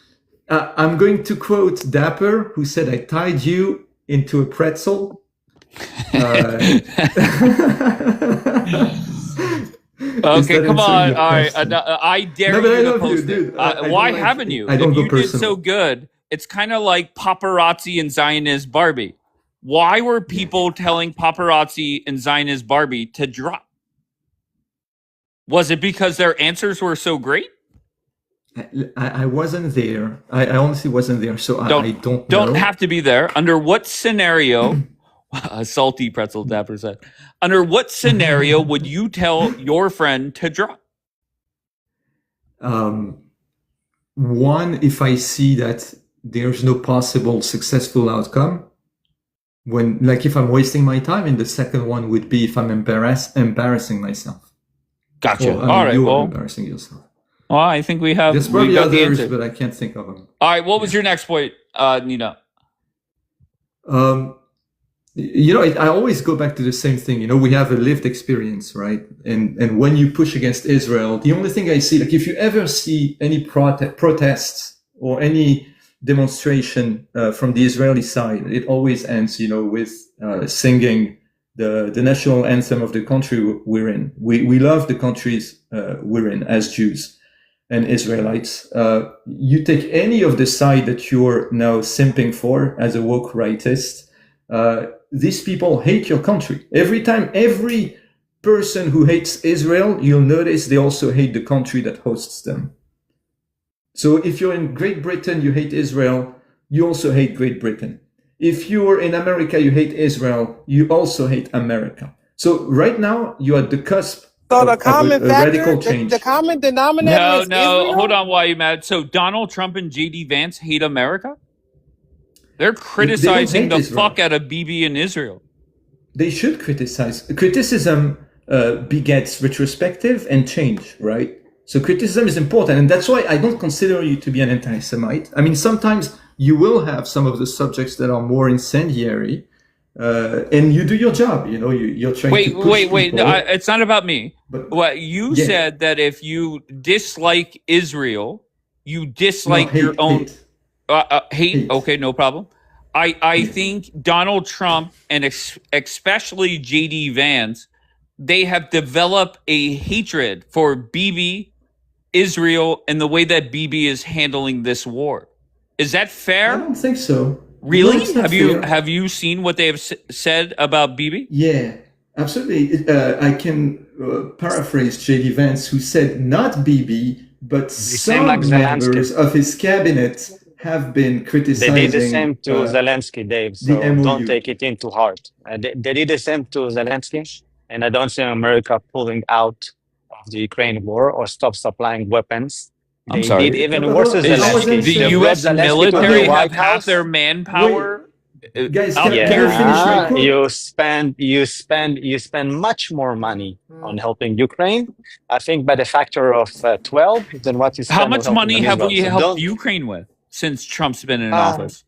I'm going to quote Dapper, who said, I tied you into a pretzel. Okay, come on. All right, I dare you to post it. Why haven't you? I don't If go you personal. did so good, it's kind of like paparazzi and Zionist Barbie. Why were people telling paparazzi and Zionist Barbie to drop? Was it because their answers were so great? I wasn't there. I honestly wasn't there, so I don't know. Don't have to be there. Under what scenario... A salty pretzel, Dapper said. Under what scenario would you tell your friend to drop? One, if I see that there's no possible successful outcome, if I'm wasting my time, and the second one would be if I'm embarrassing myself. Gotcha. All right. You're Well, embarrassing yourself. Well, I think we have. There's probably others, the but I can't think of them. All right. What was your next point, Nina? I always go back to the same thing. We have a lived experience, right? And when you push against Israel, the only thing I see, if you ever see any protests or any demonstration from the Israeli side, it always ends, with singing the national anthem of the country we're in. We love the countries we're in as Jews and Israelites. You take any of the side that you're now simping for as a woke rightist, these people hate your country. Every person who hates Israel, you'll notice they also hate the country that hosts them. So if you're in Great Britain, you hate Israel, you also hate Great Britain. If you're in America, you hate Israel, you also hate America. So right now, you're at the cusp So the of common a factor, radical change. the common denominator No, is no, hold Israel. on. Why you mad? So Donald Trump and JD Vance hate America? They're They don't criticizing hate the Israel. fuck out of Bibi in Israel. They should criticize. Criticism begets retrospective and change, right? So criticism is important, and that's why I don't consider you to be an anti-Semite. I mean, sometimes you will have some of the subjects that are more incendiary, and you do your job. You know, you're trying to push Wait. people. No, it's not about me. What you Yeah. said that if you dislike Israel, you dislike No, your own hate. hate. Okay, no problem. I think Donald Trump and especially JD Vance, they have developed a hatred for Bibi, Israel, and the way that Bibi is handling this war. Is that fair? I don't think so. Really? No, it's not fair. Have you seen what they have said about Bibi? Yeah, absolutely. I can paraphrase J.D. Vance, who said not Bibi, but same like some members Zelensky. of his cabinet have been They criticizing did the same to Zelensky, Dave. the So MOU. don't take it into heart. They did the same to Zelensky, and I don't see America pulling out of the Ukraine war or stop supplying weapons. I'm They sorry. did even worse with Is Zelensky. the They U.S. brought Zelensky to the military have White half House. their manpower Guys, out can there? I finish my quote? You spend much more money on helping Ukraine. I think by the factor of 12 than what you How spend on much helping money on have Israel. we So helped don't. Ukraine with since Trump's been in Uh, office?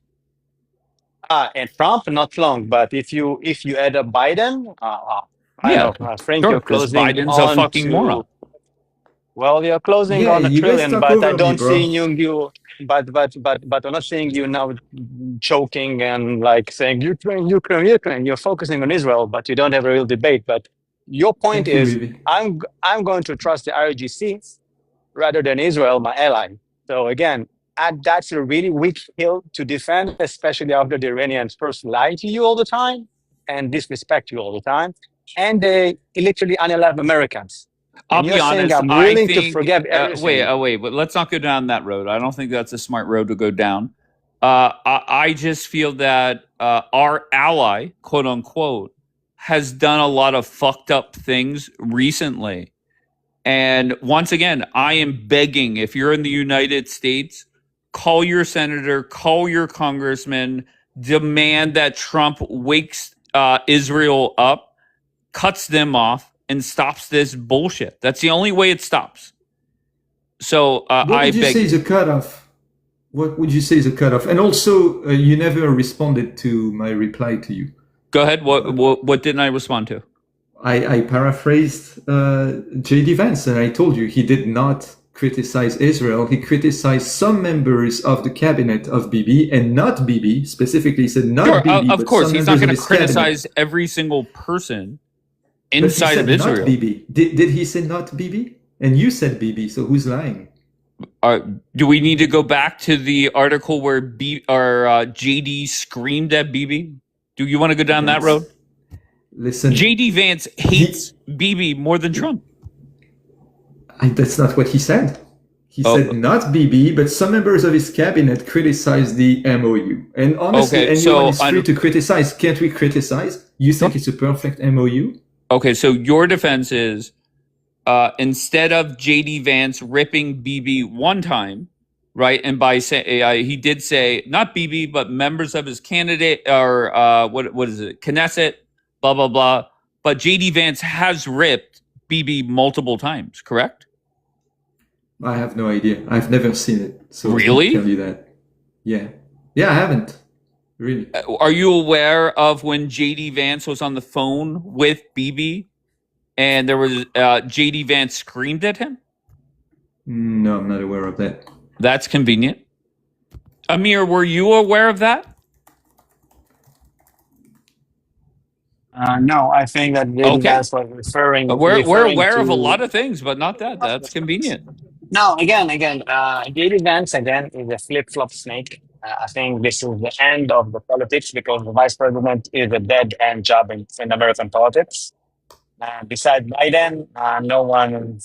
and Trump, not long, but if you add up Biden, I Yeah, know, Frank, sure. you're Because closing Biden's a on fucking moron. to. Well, you're closing Yeah, on a you guys trillion, talk but I over me, don't bro. see you. But I'm not seeing you now choking and like saying Ukraine, Ukraine, Ukraine. You're focusing on Israel, but you don't have a real debate. But your point Thank you, is, Vivi. I'm going to trust the IRGC rather than Israel, my ally. So again, that's a really weak hill to defend, especially after the Iranians first lie to you all the time and disrespect you all the time, and they literally unalive Americans. I'll And be you're saying honest. I'm I willing to think. forgive everything. Wait. But let's not go down that road. I don't think that's a smart road to go down. I just feel that our ally, quote unquote, has done a lot of fucked up things recently. And once again, I am begging, if you're in the United States, call your senator, call your congressman, demand that Trump wakes Israel up, cuts them off, and stops this bullshit. That's the only way it stops. So What I would you beg say you. is a cutoff? What would you say is a cutoff? And also, you never responded to my reply to you. Go ahead. What didn't I respond to? I paraphrased J.D. Vance, and I told you he did not criticize Israel. He criticized some members of the cabinet of Bibi, and not Bibi. Specifically, he said not Sure, Bibi, of but course, some he's not members of going to his cabinet. criticize every single person But he inside said of Israel. not Bibi. Did he say not Bibi? And you said Bibi, so who's lying? Do we need to go back to the article where JD screamed at Bibi? Do you want to go down that road? Listen, JD Vance hates Bibi more than Trump. That's not what he said. He said not Bibi, but some members of his cabinet criticized the MOU. And honestly, Okay, anyone so is free to criticize. Can't we criticize? You think it's a perfect MOU? Okay, so your defense is instead of JD Vance ripping Bibi one time, right? And by saying he did say not Bibi, but members of his candidate or what is it, Knesset, blah blah blah. But JD Vance has ripped Bibi multiple times, correct? I have no idea. I've never seen it. So Really? I can't tell you that. Yeah. Yeah, I haven't. Really. Are you aware of when JD Vance was on the phone with Bibi and there was JD Vance screamed at him? No, I'm not aware of that. That's convenient. Amir, were you aware of that? No, I think that JD Vance was referring. We're aware to, of a lot of things, but not that. That's convenient. No, again, JD Vance again is a flip-flop snake. I think this is the end of the politics because the vice president is a dead-end job in American politics. Besides Biden, no one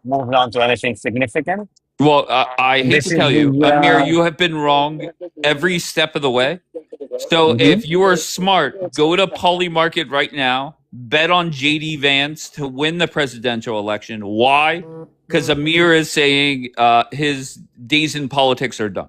moved on to anything significant. Well, I hate This to is tell you, the Amir, you have been wrong every step of the way. So if you are smart, go to Poly Market right now, bet on JD Vance to win the presidential election. Why? Because Amir is saying his days in politics are done.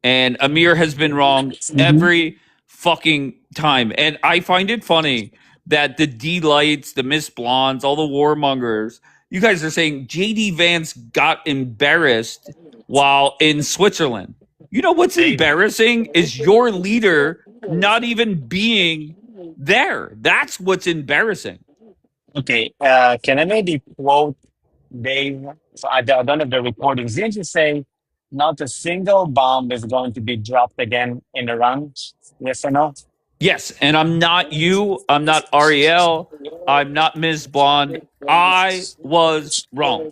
And Amir has been wrong every fucking time. And I find it funny that the D-Lights, the Miss Blondes, all the warmongers, you guys are saying JD Vance got embarrassed while in Switzerland. You know what's embarrassing is your leader not even being there. That's what's embarrassing. Okay, can I maybe quote Dave? So I don't have the recordings. Didn't you say not a single bomb is going to be dropped again in Iran? Yes or no? Yes, and I'm not you. I'm not Ariel. I'm not Ms. Blonde. I was wrong.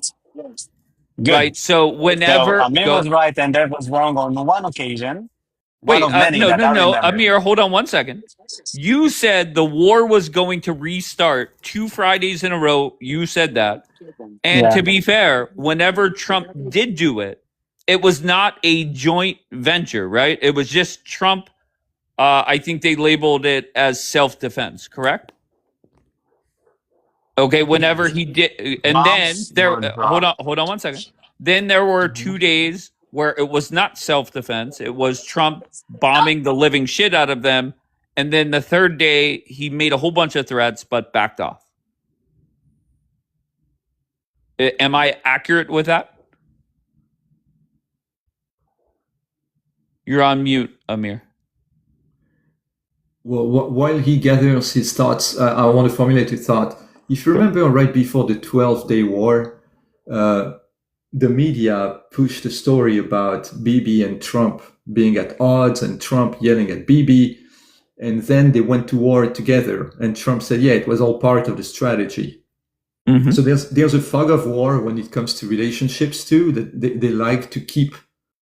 Good. Right? So So whenever Amir go was right and Dave was wrong on one occasion, one wait, of many no, that no, I no, remember. Amir, hold on one second. You said the war was going to restart 2 Fridays in a row. You said that. And Yeah. to be fair, whenever Trump did do it, it was not a joint venture, right? It was just Trump. I think they labeled it as self-defense, correct? Okay, whenever he did, and then Bombs there. were dropped. Hold on one second. Then there were 2 days where it was not self-defense; it was Trump bombing the living shit out of them, and then the third day he made a whole bunch of threats but backed off. Am I accurate with that? You're on mute, Amir. Well, while he gathers his thoughts, I want to formulate a thought. If you remember, right before the 12-day war, the media pushed a story about Bibi and Trump being at odds and Trump yelling at Bibi. And then they went to war together. And Trump said, yeah, it was all part of the strategy. Mm-hmm. So there's a fog of war when it comes to relationships too, that they like to keep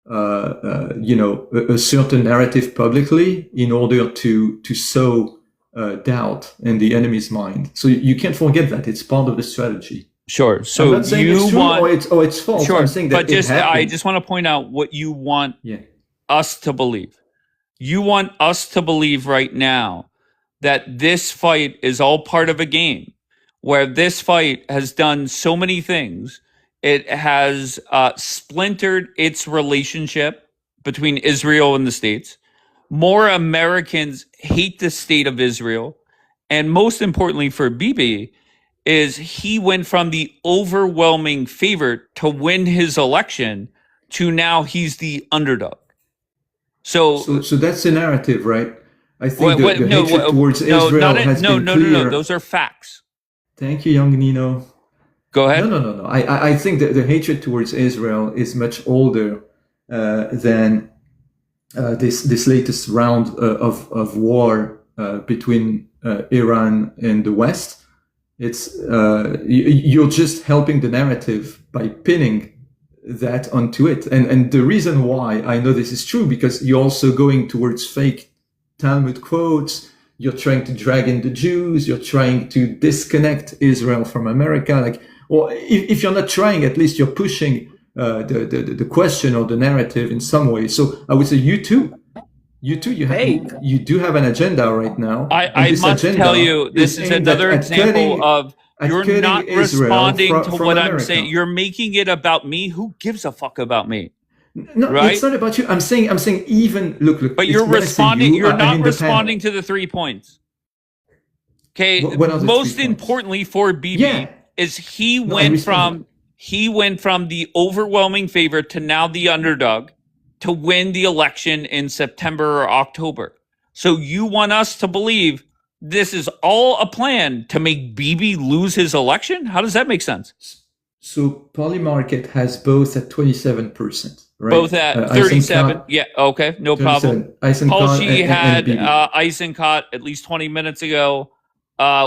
a certain narrative publicly in order to sow doubt in the enemy's mind. So you can't forget that it's part of the strategy. Sure. So I'm not saying you it's true want or it's false. Sure, I'm saying that but I happened. just want to point out what you want us to believe. You want us to believe right now that this fight is all part of a game, where this fight has done so many things. It has splintered its relationship between Israel and the states. More Americans hate the state of Israel. And most importantly for Bibi, is he went from the overwhelming favorite to win his election to now he's the underdog. So that's the narrative, right? I think the hatred towards Israel has been clear. No. Those are facts. Thank you, young Nino. Go ahead. No. I think that the hatred towards Israel is much older than this latest round of war between Iran and the West. It's you're just helping the narrative by pinning that onto it. And the reason why I know this is true, because you're also going towards fake Talmud quotes. You're trying to drag in the Jews. You're trying to disconnect Israel from America. If you're not trying, at least you're pushing the question or the narrative in some way. So I would say you too, you do have an agenda right now. I must tell you, this is another example of you're not responding to what I'm saying. You're making it about me. Who gives a fuck about me? No, right? It's not about you. I'm saying even look. But you're responding. You're not responding to the 3 points. Okay. Most importantly for Bibi is he went from the overwhelming favorite to now the underdog to win the election in September or October. So you want us to believe this is all a plan to make Bibi lose his election? How does that make sense? So Polymarket has both at 27%, right? Both at 37. Yeah, okay, no problem. Paul Shee had Eisenkot at least 20 minutes ago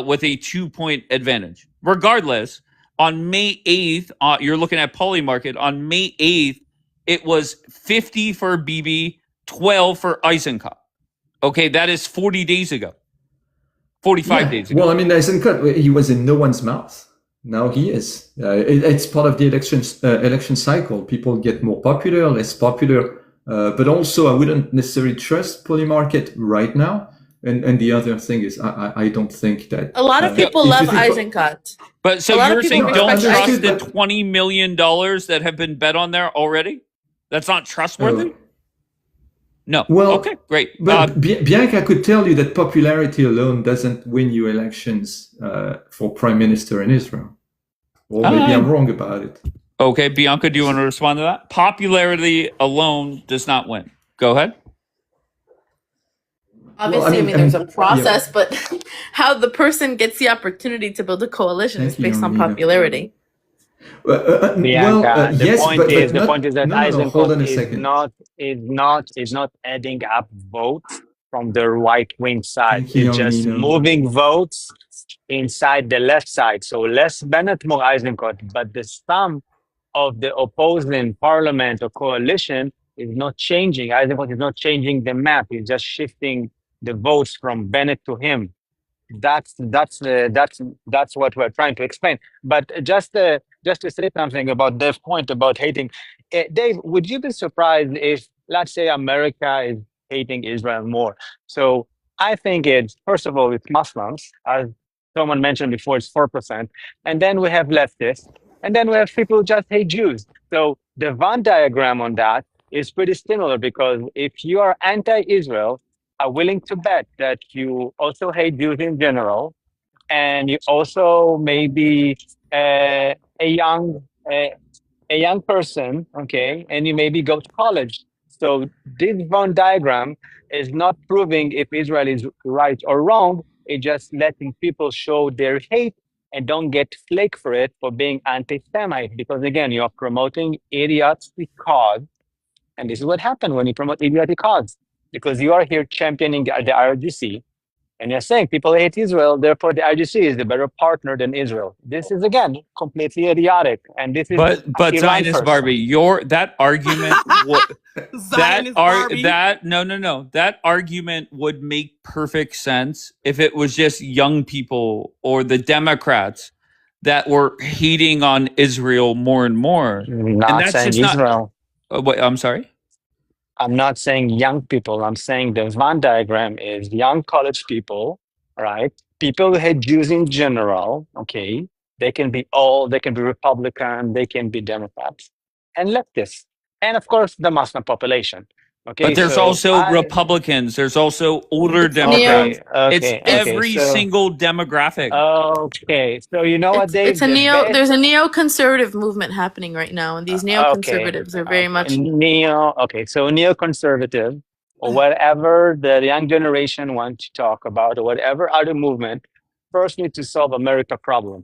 with a 2-point advantage. Regardless, on May 8th, you're looking at Polymarket. On May 8th, it was 50 for Bibi, 12 for Eisenkot. Okay, that is 40 days ago. 45 days ago. Well, I mean, Eisenkot, he was in no one's mouth. Now he is. It's part of the election cycle. People get more popular, less popular, but also I wouldn't necessarily trust Polymarket right now. And the other thing is, I don't think that A lot of people love Eisenkot. But so A lot of you're people saying don't respect trust the Eisenkot. $20 million that have been bet on there already? That's not trustworthy? No. Well, okay, great. But Bianca could tell you that popularity alone doesn't win you elections for prime minister in Israel. Or maybe I'm wrong about it. Okay, Bianca, do you want to respond to that? Popularity alone does not win. Go ahead. Obviously, I mean, there's a process, but how the person gets the opportunity to build a coalition is based on popularity. Bianca, the yes, point but is not, the point is that hold on a Eisenkot second. is not adding up votes from the right wing side. Thank you, It's just Nino. moving votes inside the left side. So less Bennett, more Eisenkot, but the sum of the opposing parliament or coalition is not changing. Eisenkot is not changing the map. He's just shifting the votes from Bennett to him. That's what we're trying to explain. But just to say something about Dave's point about hating, Dave, would you be surprised if, let's say, America is hating Israel more? So I think it's, first of all, it's Muslims, as someone mentioned before, it's 4%, and then we have leftists, and then we have people who just hate Jews. So the Venn diagram on that is pretty similar, because if you are anti-Israel, are willing to bet that you also hate Jews in general, and you also maybe a young person, okay, and you maybe go to college. So this Venn diagram is not proving if Israel is right or wrong. It's just letting people show their hate and don't get flake for it for being anti-Semite, because again, you're promoting idiotic cause, and this is what happened when you promote idiotic cause. Because you are here championing the IRGC, and you're saying people hate Israel, therefore the IRGC is the better partner than Israel. This is, again, completely idiotic. And this is But Iran Zionist first. Barbie, that argument that argument would make perfect sense if it was just young people or the Democrats that were hating on Israel more and more. Not and that's saying just Israel. Wait, I'm sorry? I'm not saying young people. I'm saying the Venn diagram is young college people, right? People who hate Jews in general, okay? They can be Republican, they can be Democrats, and leftists. And of course, the Muslim population. Okay, but there's also Republicans. There's also older Democrats. It's every single demographic. Okay, so you know what, Dave? There's a neoconservative movement happening right now, and these neoconservatives are very much so neoconservative, or whatever the young generation wants to talk about, or whatever other movement, first need to solve America problem.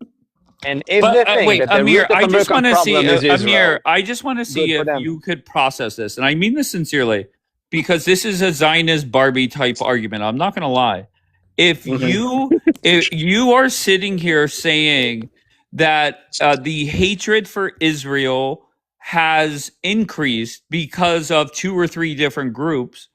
And if they think wait, that the Amir, root of American problem is Israel, Amir, I just want to see if you could process this, and I mean this sincerely, because this is a Zionist Barbie type argument. I'm not going to lie. If you are sitting here saying that the hatred for Israel has increased because of 2 or 3 different groups,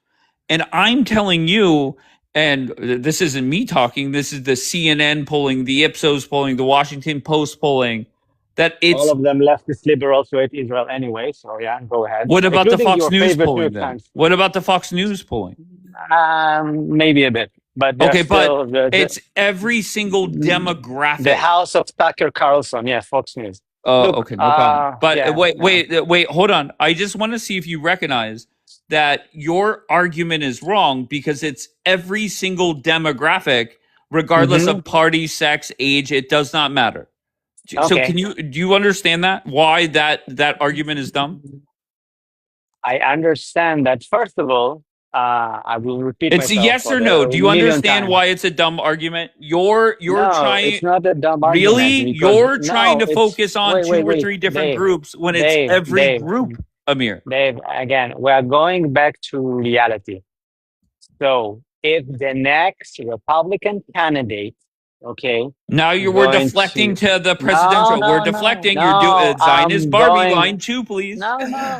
and I'm telling you, and this isn't me talking, this is the CNN polling, the Ipsos polling, the Washington Post polling, that it's... all of them leftist liberals who hate Israel anyway, so yeah, go ahead. What about Including the Fox your News favorite polling New York then? Times. What about the Fox News polling? Maybe a bit. But okay, but it's every single demographic. The house of Tucker Carlson, yeah, Fox News. Okay, no problem. But yeah, wait, hold on. I just want to see if you recognize that your argument is wrong, because it's every single demographic, regardless of party, sex, age. It does not matter. Okay. So do you understand that? Why that argument is dumb? I understand that. First of all, I will repeat it's myself. It's a yes or no. Do you understand why it's a dumb argument? You're trying. It's not a dumb argument. Really? You're trying to focus on 2 or 3 different groups when it's every group, Amir. Dave, again, we're going back to reality. So if the next Republican candidate, okay. Now we're deflecting to the presidential. We're deflecting. You're doing Zionist Barbie line 2, please. No.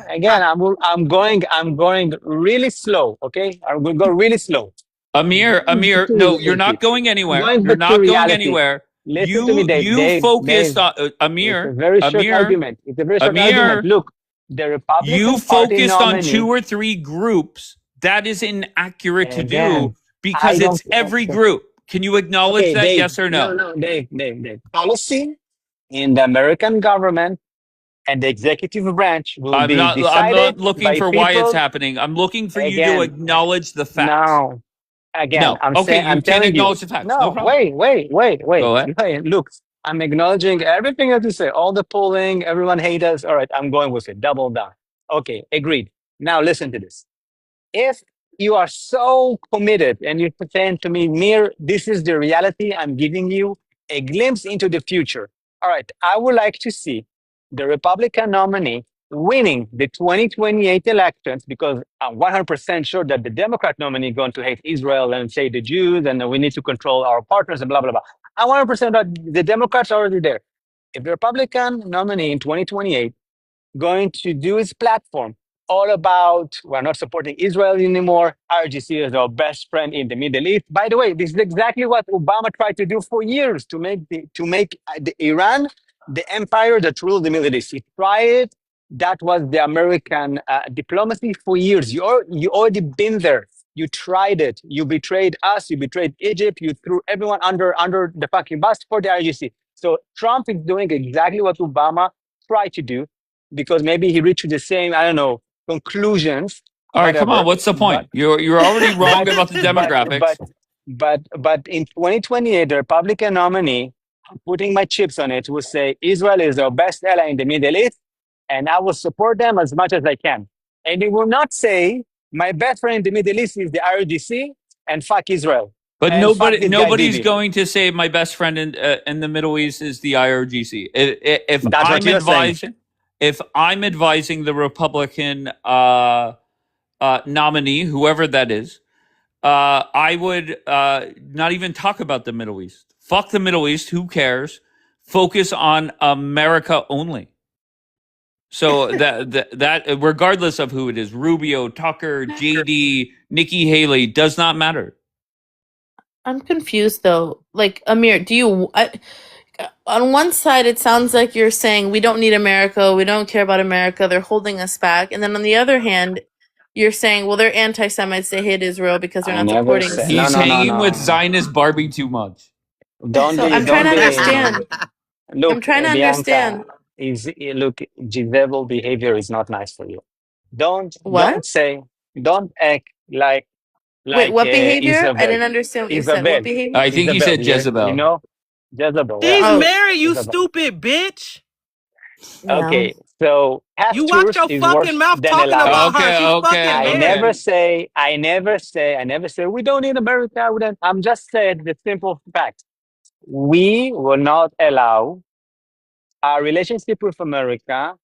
Again, I'm going really slow. Okay, I'm going to go really slow. Amir, no, you're not going anywhere. You're not going anywhere. Listen to me, Dave. focused on It's a Amir. very short argument. It's a very short argument. Amir. Look, the You Republican Party focused on nominee. 2 or 3 groups. That is inaccurate to do Again, because I don't. it's every group. Can you acknowledge Okay, that? Dave. Yes or no? No, Dave. Policy in the American government and the executive branch will I'm be not decided looking by for why it's people. happening. I'm looking for you to Again, acknowledge the facts. no. Again, No. I'm Okay, saying, you I'm can't telling you. acknowledge the facts. No No, problem. wait. Go ahead. Hey, look, I'm acknowledging everything that you say. All the polling, everyone hates us. All right, I'm going with it. Double down. Okay, agreed. Now listen to this. If you are so committed and you pretend to me, Mir, this is the reality, I'm giving you a glimpse into the future. All right, I would like to see the Republican nominee winning the 2028 elections because I'm 100% sure that the Democrat nominee is going to hate Israel and say the Jews and we need to control our partners and blah, blah, blah. I'm 100% that the Democrats are already there. If the Republican nominee in 2028 going to do his platform all about we're not supporting Israel anymore. RGC is our best friend in the Middle East. By the way, this is exactly what Obama tried to do for years to make the Iran the empire that ruled the Middle East. He tried it. That was the American diplomacy for years. You already been there. You tried it. You betrayed us. You betrayed Egypt. You threw everyone under the fucking bus for the RGC. So Trump is doing exactly what Obama tried to do because maybe he reached the same, I don't know, conclusions. All right, come on. What's the point? You're already wrong about the demographics. But in 2028, the Republican nominee, I'm putting my chips on it, will say Israel is our best ally in the Middle East, and I will support them as much as I can. And he will not say my best friend in the Middle East is the RGC and fuck Israel. But and fuck this guy nobody's Bibi. going to say my best friend in the Middle East is the IRGC. If That's what you're saying. If I'm advising the Republican nominee, whoever that is, I would not even talk about the Middle East. Fuck the Middle East. Who cares? Focus on America only. So that regardless of who it is, Rubio, Tucker, JD, Nikki Haley, does not matter. I'm confused though. Like, Amir, on one side, it sounds like you're saying we don't need America, we don't care about America, they're holding us back. And then on the other hand, you're saying, well, they're anti-Semites, they hate Israel because they're not supporting Israel. He's hanging with Zionist Barbie too much. I'm trying to understand. Look, I'm trying to Bianca, understand. Look, Giselle behavior is not nice for you. Don't act like Wait, what behavior? Isabel. I didn't understand what you said. What behavior? I think he said Jezebel. You know, Jezebel. She's yeah. married, you Jezebel. stupid bitch. Okay, so You watch your fucking mouth talking about her. She's fucking married. I never say we don't need America. I'm just saying the simple fact. We will not allow our relationship with America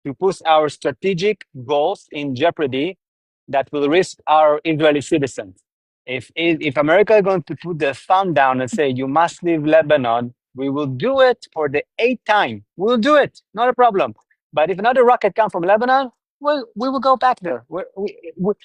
to put our strategic goals in jeopardy that will risk our Israeli citizens. If America is going to put the thumb down and say, you must leave Lebanon, we will do it for the 8th time. We'll do it, not a problem. But if another rocket comes from Lebanon, we will go back there.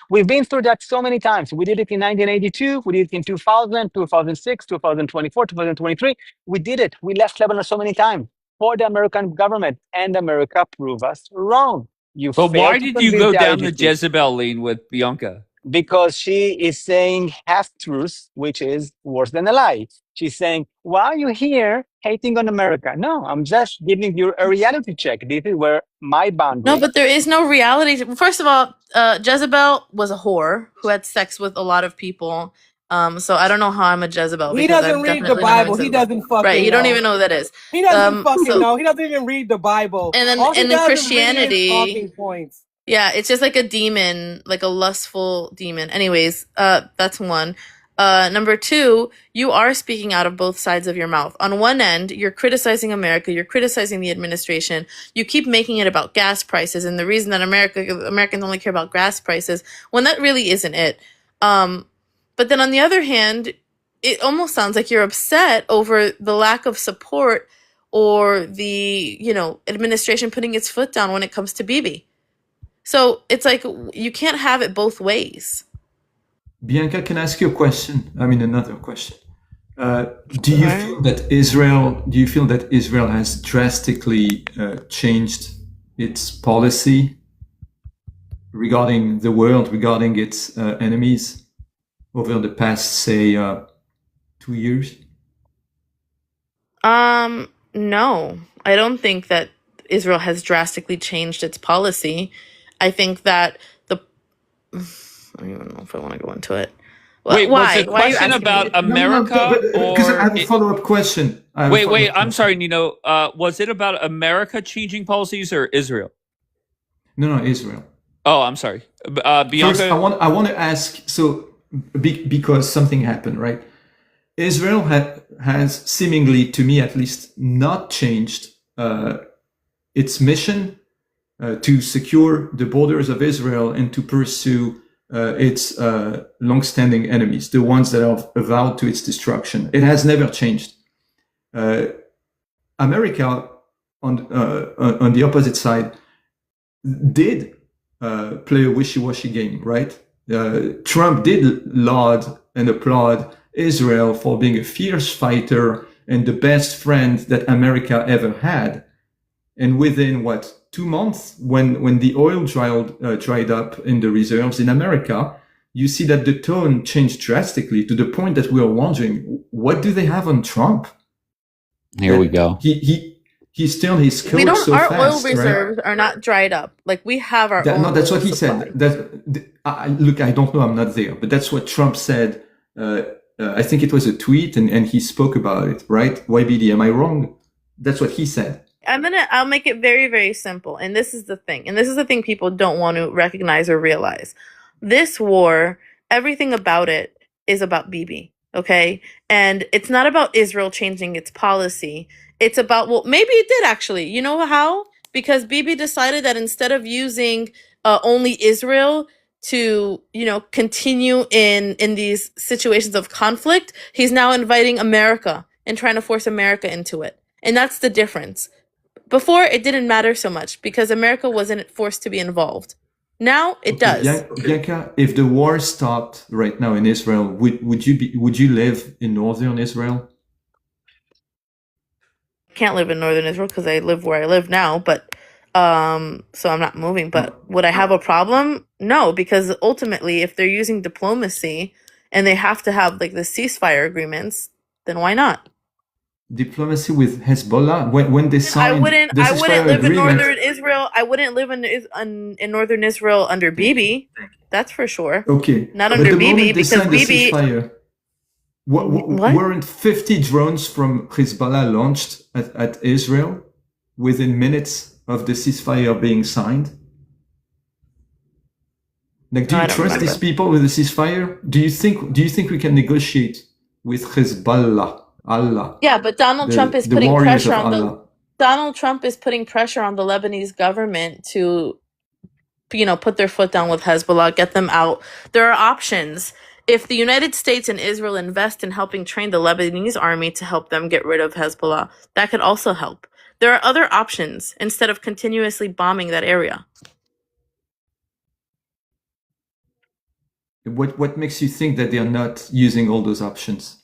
We've been through that so many times. We did it in 1982, we did it in 2000, 2006, 2024, 2023. We did it. We left Lebanon so many times for the American government, and America proved us wrong. But why did you go down the Jezebel lane with Bianca? Because she is saying half-truths, which is worse than a lie. She's saying, why are you here hating on America? No, I'm just giving you a reality check. This is where my boundary. No, but there is no reality. First of all, Jezebel was a whore who had sex with a lot of people. So I don't know how I'm a Jezebel. He doesn't read the Bible. He doesn't fucking Right, you don't know. even know who that is. He doesn't fucking know. He doesn't even read the Bible. And then, All he and then does is read his Christianity. talking points. Yeah, it's just like a demon, like a lustful demon. Anyways, that's one. Number two, you are speaking out of both sides of your mouth. On one end, you're criticizing America, you're criticizing the administration. You keep making it about gas prices and the reason that Americans only care about gas prices when that really isn't it. But then on the other hand, it almost sounds like you're upset over the lack of support or the, administration putting its foot down when it comes to Bibi. So it's like you can't have it both ways. Bianca, can I ask you a question? I mean, another question. Do you feel that Israel? Do you feel that Israel has drastically changed its policy regarding the world, regarding its enemies over the past, say, 2 years? No, I don't think that Israel has drastically changed its policy. I think that I don't even know if I want to go into it. Wait, was the Why are you question asking about me? America Because I or have a follow-up question. wait, I'm sorry, Nino. Was it about America changing policies or Israel? No, Israel. Oh, I'm sorry. First, Bianca? I want to ask. So, because something happened, right? Israel has seemingly, to me at least, not changed its mission to secure the borders of Israel and to pursue its long-standing enemies, the ones that are vowed to its destruction. It has never changed. America, on the opposite side, did play a wishy-washy game, right? Trump did laud and applaud Israel for being a fierce fighter and the best friend that America ever had. And within 2 months, when the oil dried up in the reserves in America, you see that the tone changed drastically to the point that we are wondering, what do they have on Trump? Here we go. He's turned his coat so Our fast, oil reserves are not dried up. Like we have our own. No, that's what oil he supply. said. Look, I don't know. I'm not there, but that's what Trump said. I think it was a tweet, and he spoke about it, right? YBD, am I wrong? That's what he said. I'll make it very, very simple. And this is the thing people don't want to recognize or realize. This war, everything about it is about Bibi, okay? And it's not about Israel changing its policy. It's about, well, maybe it did actually. You know how? Because Bibi decided that instead of using only Israel to, continue in these situations of conflict, he's now inviting America and trying to force America into it. And that's the difference. Before, it didn't matter so much because America wasn't forced to be involved. Now it does. Bianca, if the war stopped right now in Israel, would you live in northern Israel? I can't live in northern Israel because I live where I live now, but so I'm not moving. But would I have a problem? No, because ultimately, if they're using diplomacy and they have to have like the ceasefire agreements, then why not? Diplomacy with Hezbollah when they signed I wouldn't live in northern Israel. I wouldn't live in northern Israel under Bibi. That's for sure. Okay, not under Bibi because Bibi. Weren't 50 drones from Hezbollah launched at Israel within minutes of the ceasefire being signed? Like, do you trust these people with the ceasefire? Do you think we can negotiate with Hezbollah? Allah. Yeah, but Donald Trump is putting pressure on Donald Trump is putting pressure on the Lebanese government to, put their foot down with Hezbollah, get them out. There are options. If the United States and Israel invest in helping train the Lebanese army to help them get rid of Hezbollah, that could also help. There are other options instead of continuously bombing that area. What makes you think that they are not using all those options?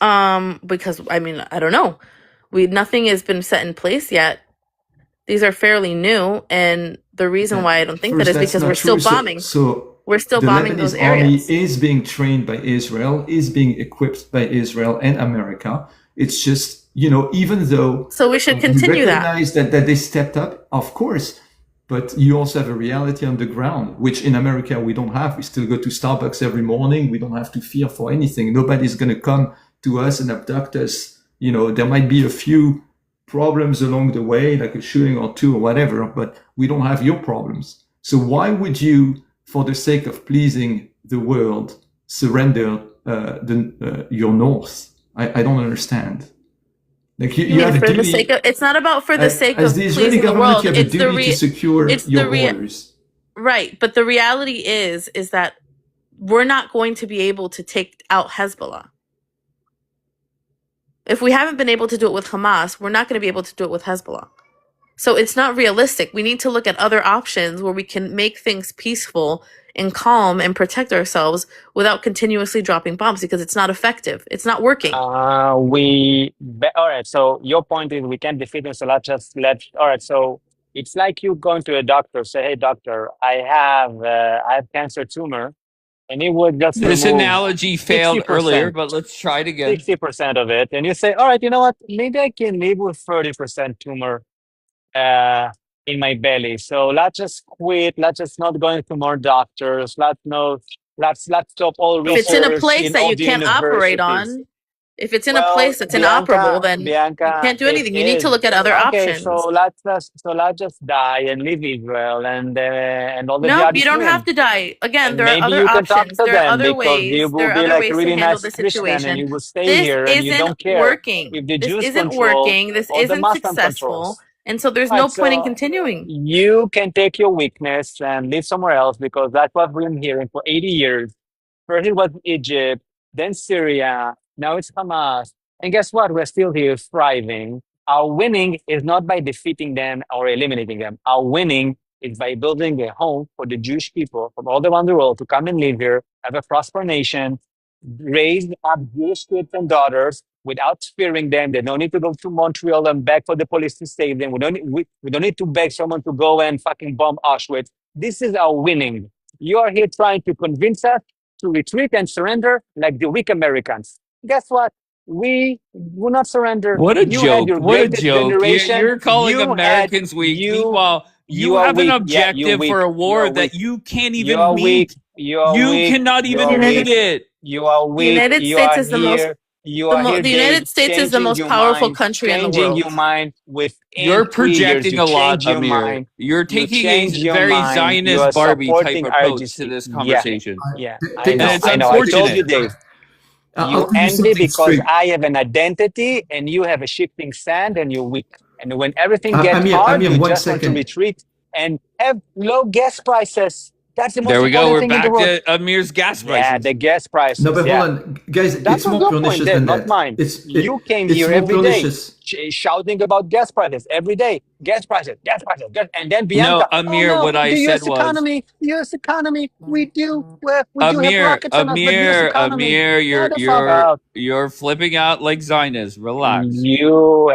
Because I don't know. Nothing has been set in place yet. These are fairly new, and the reason why I don't think that is because we're still bombing. So we're still bombing those areas. The Lebanese army is being trained by Israel, is being equipped by Israel and America. It's just, even though so we should continue recognize that they stepped up, of course. But you also have a reality on the ground, which in America we don't have. We still go to Starbucks every morning. We don't have to fear for anything. Nobody's going to come to us and abduct us. There might be a few problems along the way, like a shooting or two or whatever, but we don't have your problems. So why would you, for the sake of pleasing the world, surrender your north? I don't understand. Like you have a duty. It's not about for the sake of the Israeli pleasing the world. You have a duty to secure your borders. Right, but the reality is that we're not going to be able to take out Hezbollah. If we haven't been able to do it with Hamas, we're not going to be able to do it with Hezbollah. So it's not realistic. We need to look at other options where we can make things peaceful and calm and protect ourselves without continuously dropping bombs, because it's not effective. It's not working. All right. So your point is we can't defeat them. So let's just all right. So it's like you going to a doctor, say, hey, doctor, I have cancer tumor. And he would just This remove analogy failed earlier, 60%, but let's try it again. 60% of it. And you say, all right, you know what? Maybe I can live with 30% tumor in my belly. So let's just quit. Let's just not go into more doctors. Let's stop all If it's in a research place in that all you the can't operate universities. on, if it's in a Well, place that's inoperable, then you Bianca, can't do it anything. You need to is look at other okay. options. So let's just die and leave Israel, and all the No, you jihadists don't have win. to die. Again, And there are maybe other you can talk options. to There are them other because you ways. will There are be other like a ways to really handle nice this Christian and situation. you will stay This here and you isn't don't care working. if the This Jews isn't control working. This or the isn't Muslim successful. controls. And so there's Right, no point in so continuing. you can take your weakness and live somewhere else because that's what we've been hearing for 80 years. First it was Egypt, then Syria, now it's Hamas. And guess what? We're still here thriving. Our winning is not by defeating them or eliminating them. Our winning is by building a home for the Jewish people from all around the world to come and live here, have a prosperous nation, raise up Jewish kids and daughters without fearing them. They don't need to go to Montreal and beg for the police to save them. We don't need to beg someone to go and fucking bomb Auschwitz. This is our winning. You are here trying to convince us to retreat and surrender like the weak Americans. Guess what? We will not surrender. What a You had joke. your What a greatest joke. generation. You're calling Americans weak. Meanwhile, You you are have an weak. Yeah, you're objective for weak. a You war are that weak. you can't You even are weak. meet. You are You weak. cannot You even are meet weak. it. You are The weak. United You States are is the most here. You are here, the United Dave, States is the changing most your powerful mind, country in the changing world. your mind within You're 3 years. projecting You a lot, change your Amir. mind. You're You taking a change your very mind. You Zionist are Barbie type supporting approach to RGC. this Yeah, conversation. yeah. I Take And a know. it's I step know. I back. told you, unfortunate. Dave. I'll You tell you envy something because straight. I have an identity and you have a shifting sand and you're weak. And when everything gets Amir, hard, Amir, you one just want to second. retreat and have low gas prices. That's the There most we go. important We're thing in the back world. to Amir's gas Yeah, prices. the gas No, prices. but hold Yeah. on, guys. That It's was more your point, pernicious Dave, than not that. mine. You came It's here more every day pernicious. shouting about gas prices every day. Gas prices, gas prices, and then No, Bianca, oh Amir, no, what I the said US was economy, we do have rockets on us, but the US economy, Amir, get the fuck out. you're flipping out like Zionists. Relax. You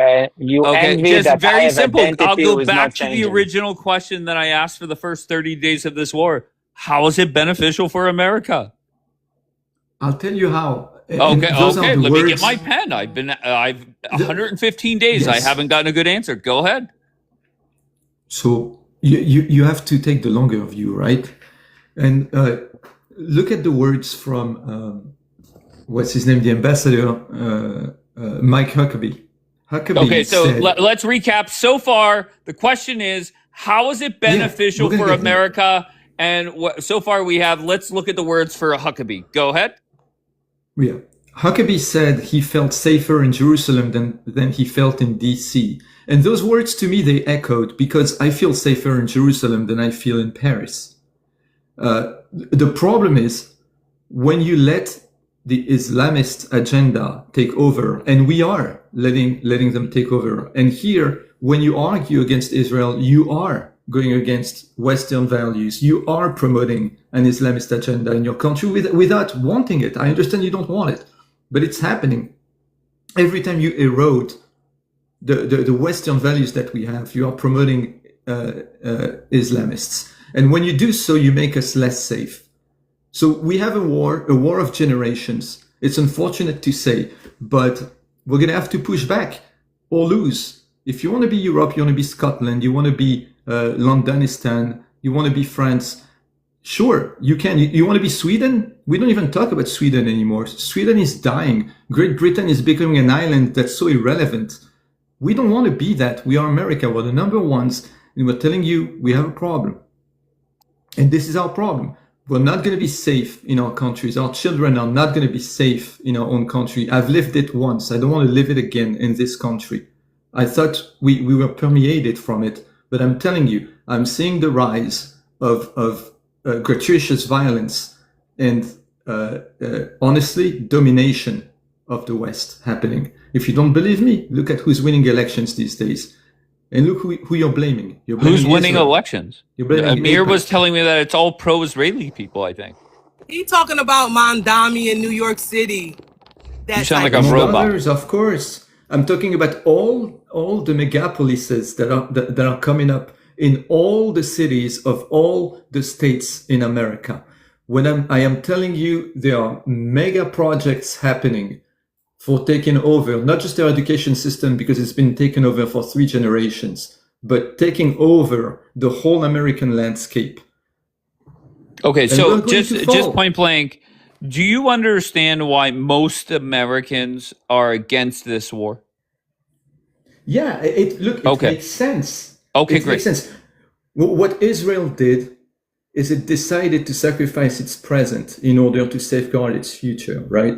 Okay, envy just that I very have simple. I'll identity go who is not back to the changing. original question that I asked for the first 30 days of this war. How is it beneficial for America? I'll tell you how. And Okay, those are okay. the Let me get words. my pen. I've 115 days. I Yes. haven't gotten a good answer. Go ahead. So you have to take the longer view, right? And look at the words from what's his name, the ambassador, Mike Huckabee. Okay, so said, let's recap. So far, the question is, how is it beneficial we're gonna for get there. America? And so far we have, let's look at the words for Huckabee. Go ahead. Yeah. Huckabee said he felt safer in Jerusalem than he felt in DC. And those words to me, they echoed because I feel safer in Jerusalem than I feel in Paris. The problem is when you let the Islamist agenda take over, and we are letting them take over. And here, when you argue against Israel, you are going against Western values. You are promoting an Islamist agenda in your country without wanting it. I understand you don't want it, but it's happening. Every time you erode the Western values that we have, you are promoting Islamists. And when you do so, you make us less safe. So we have a war of generations. It's unfortunate to say, but we're going to have to push back or lose. If you want to be Europe, you want to be Scotland, you want to be Londonistan, you want to be France, sure, you can. You want to be Sweden? We don't even talk about Sweden anymore. Sweden is dying. Great Britain is becoming an island that's so irrelevant. We don't want to be that. We are America. We're the number ones. And we're telling you we have a problem. And this is our problem. We're not going to be safe in our countries. Our children are not going to be safe in our own country. I've lived it once. I don't want to live it again in this country. I thought we were permeated from it. But I'm telling you, I'm seeing the rise of gratuitous violence and honestly, domination of the West happening. If you don't believe me, look at who's winning elections these days. And look who you're blaming. You're blaming Who's winning Israel. elections? You're blaming Amir AIPAC. was telling me that it's all pro-Israeli people, I think. He talking about Mondami in New York City. You sound like a Among robot. others, of course. I'm talking about all the megapolises that are coming up in all the cities of all the states in America. When I am telling you there are mega projects happening for taking over, not just their education system because it's been taken over for 3 generations, but taking over the whole American landscape. Okay, And so we're going to just fall. point blank, do you understand why most Americans are against this war? Yeah, it Okay. makes sense. Okay, It great. makes sense. What Israel did is it decided to sacrifice its present in order to safeguard its future, right?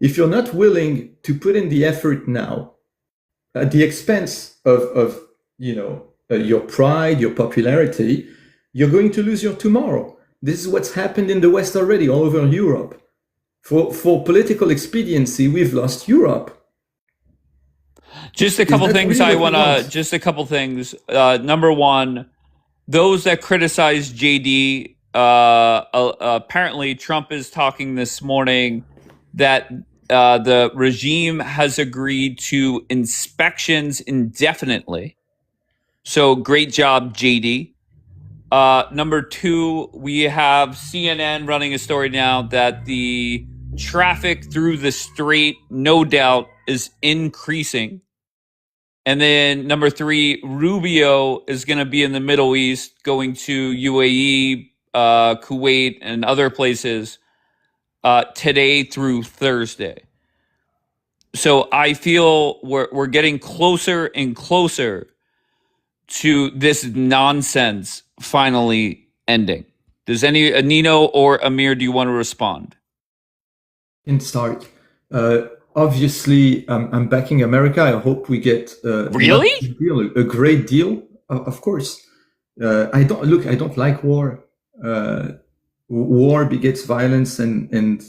If you're not willing to put in the effort now, at the expense of your pride, your popularity, you're going to lose your tomorrow. This is what's happened in the West already, all over Europe. For political expediency, we've lost Europe. Just a couple that things really I what we want to, want? just a couple things. Number one, those that criticize JD, apparently Trump is talking this morning that the regime has agreed to inspections indefinitely. So great job, JD. Number two, we have CNN running a story now that the traffic through the strait, no doubt, is increasing. And then number three, Rubio is going to be in the Middle East, going to UAE, Kuwait, and other places today through Thursday. So I feel we're getting closer and closer to this nonsense finally ending. Does any Nino or Amir, do you want to respond? Can start. Obviously, I'm backing America. I hope we get Really? not a deal, a great deal. Of course, I don't like war. War begets violence, and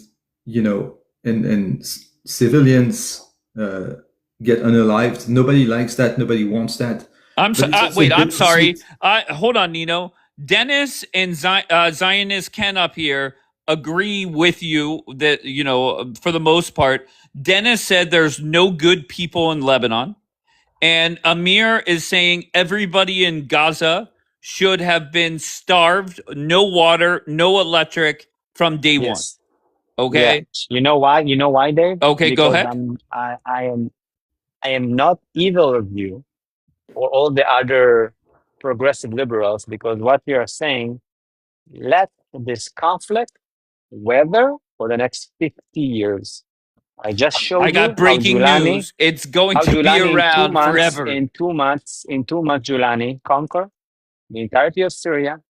civilians get unalived. Nobody likes that. Nobody wants that. I'm But it's also wait. I'm bittersweet. sorry. Hold on, Nino. Dennis and Zionist Ken up here agree with you that for the most part, Dennis said there's no good people in Lebanon, and Amir is saying everybody in Gaza should have been starved, no water, no electric from day one. Yes. Yeah. Okay. You know why? You know why, Dave? Okay, go Because ahead. I am not either of you or all the other progressive liberals, because what you are saying, let this conflict weather for the next 50 years. I just I showed got you how breaking Giuliani, news. It's going how to be Giuliani around forever. in 2 months, Giuliani conquered the entirety of Syria.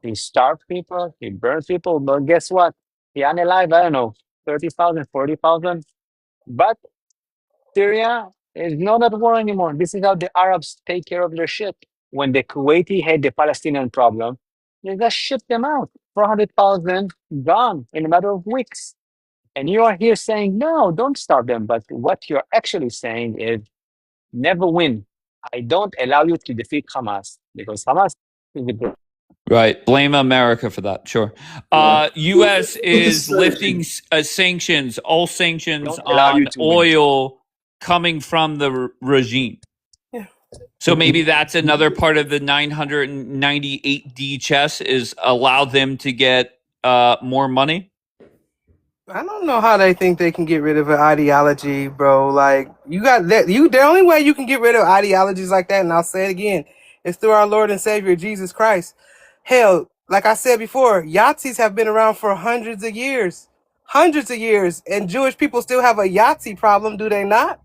He starved people, he burned people, but guess what? He unalive, I don't know, 30,000, 40,000. But Syria is not at war anymore. This is how the Arabs take care of their shit. When the Kuwaiti had the Palestinian problem, they just shipped them out. 400,000 gone in a matter of weeks. And you are here saying, no, don't starve them. But what you're actually saying is never win. I don't allow you to defeat Hamas because Hamas is the Right. Blame America for that. Sure. U.S. is lifting sanctions, all sanctions don't allow you on to win. oil coming from the regime. Yeah. So maybe that's another part of the 998D chess is allow them to get more money. I don't know how they think they can get rid of an ideology, bro. Like you got that. The only way you can get rid of ideologies like that, and I'll say it again, is through our Lord and Savior Jesus Christ. Hell, like I said before, Yahtzees have been around for hundreds of years, and Jewish people still have a Yahtzee problem, do they not?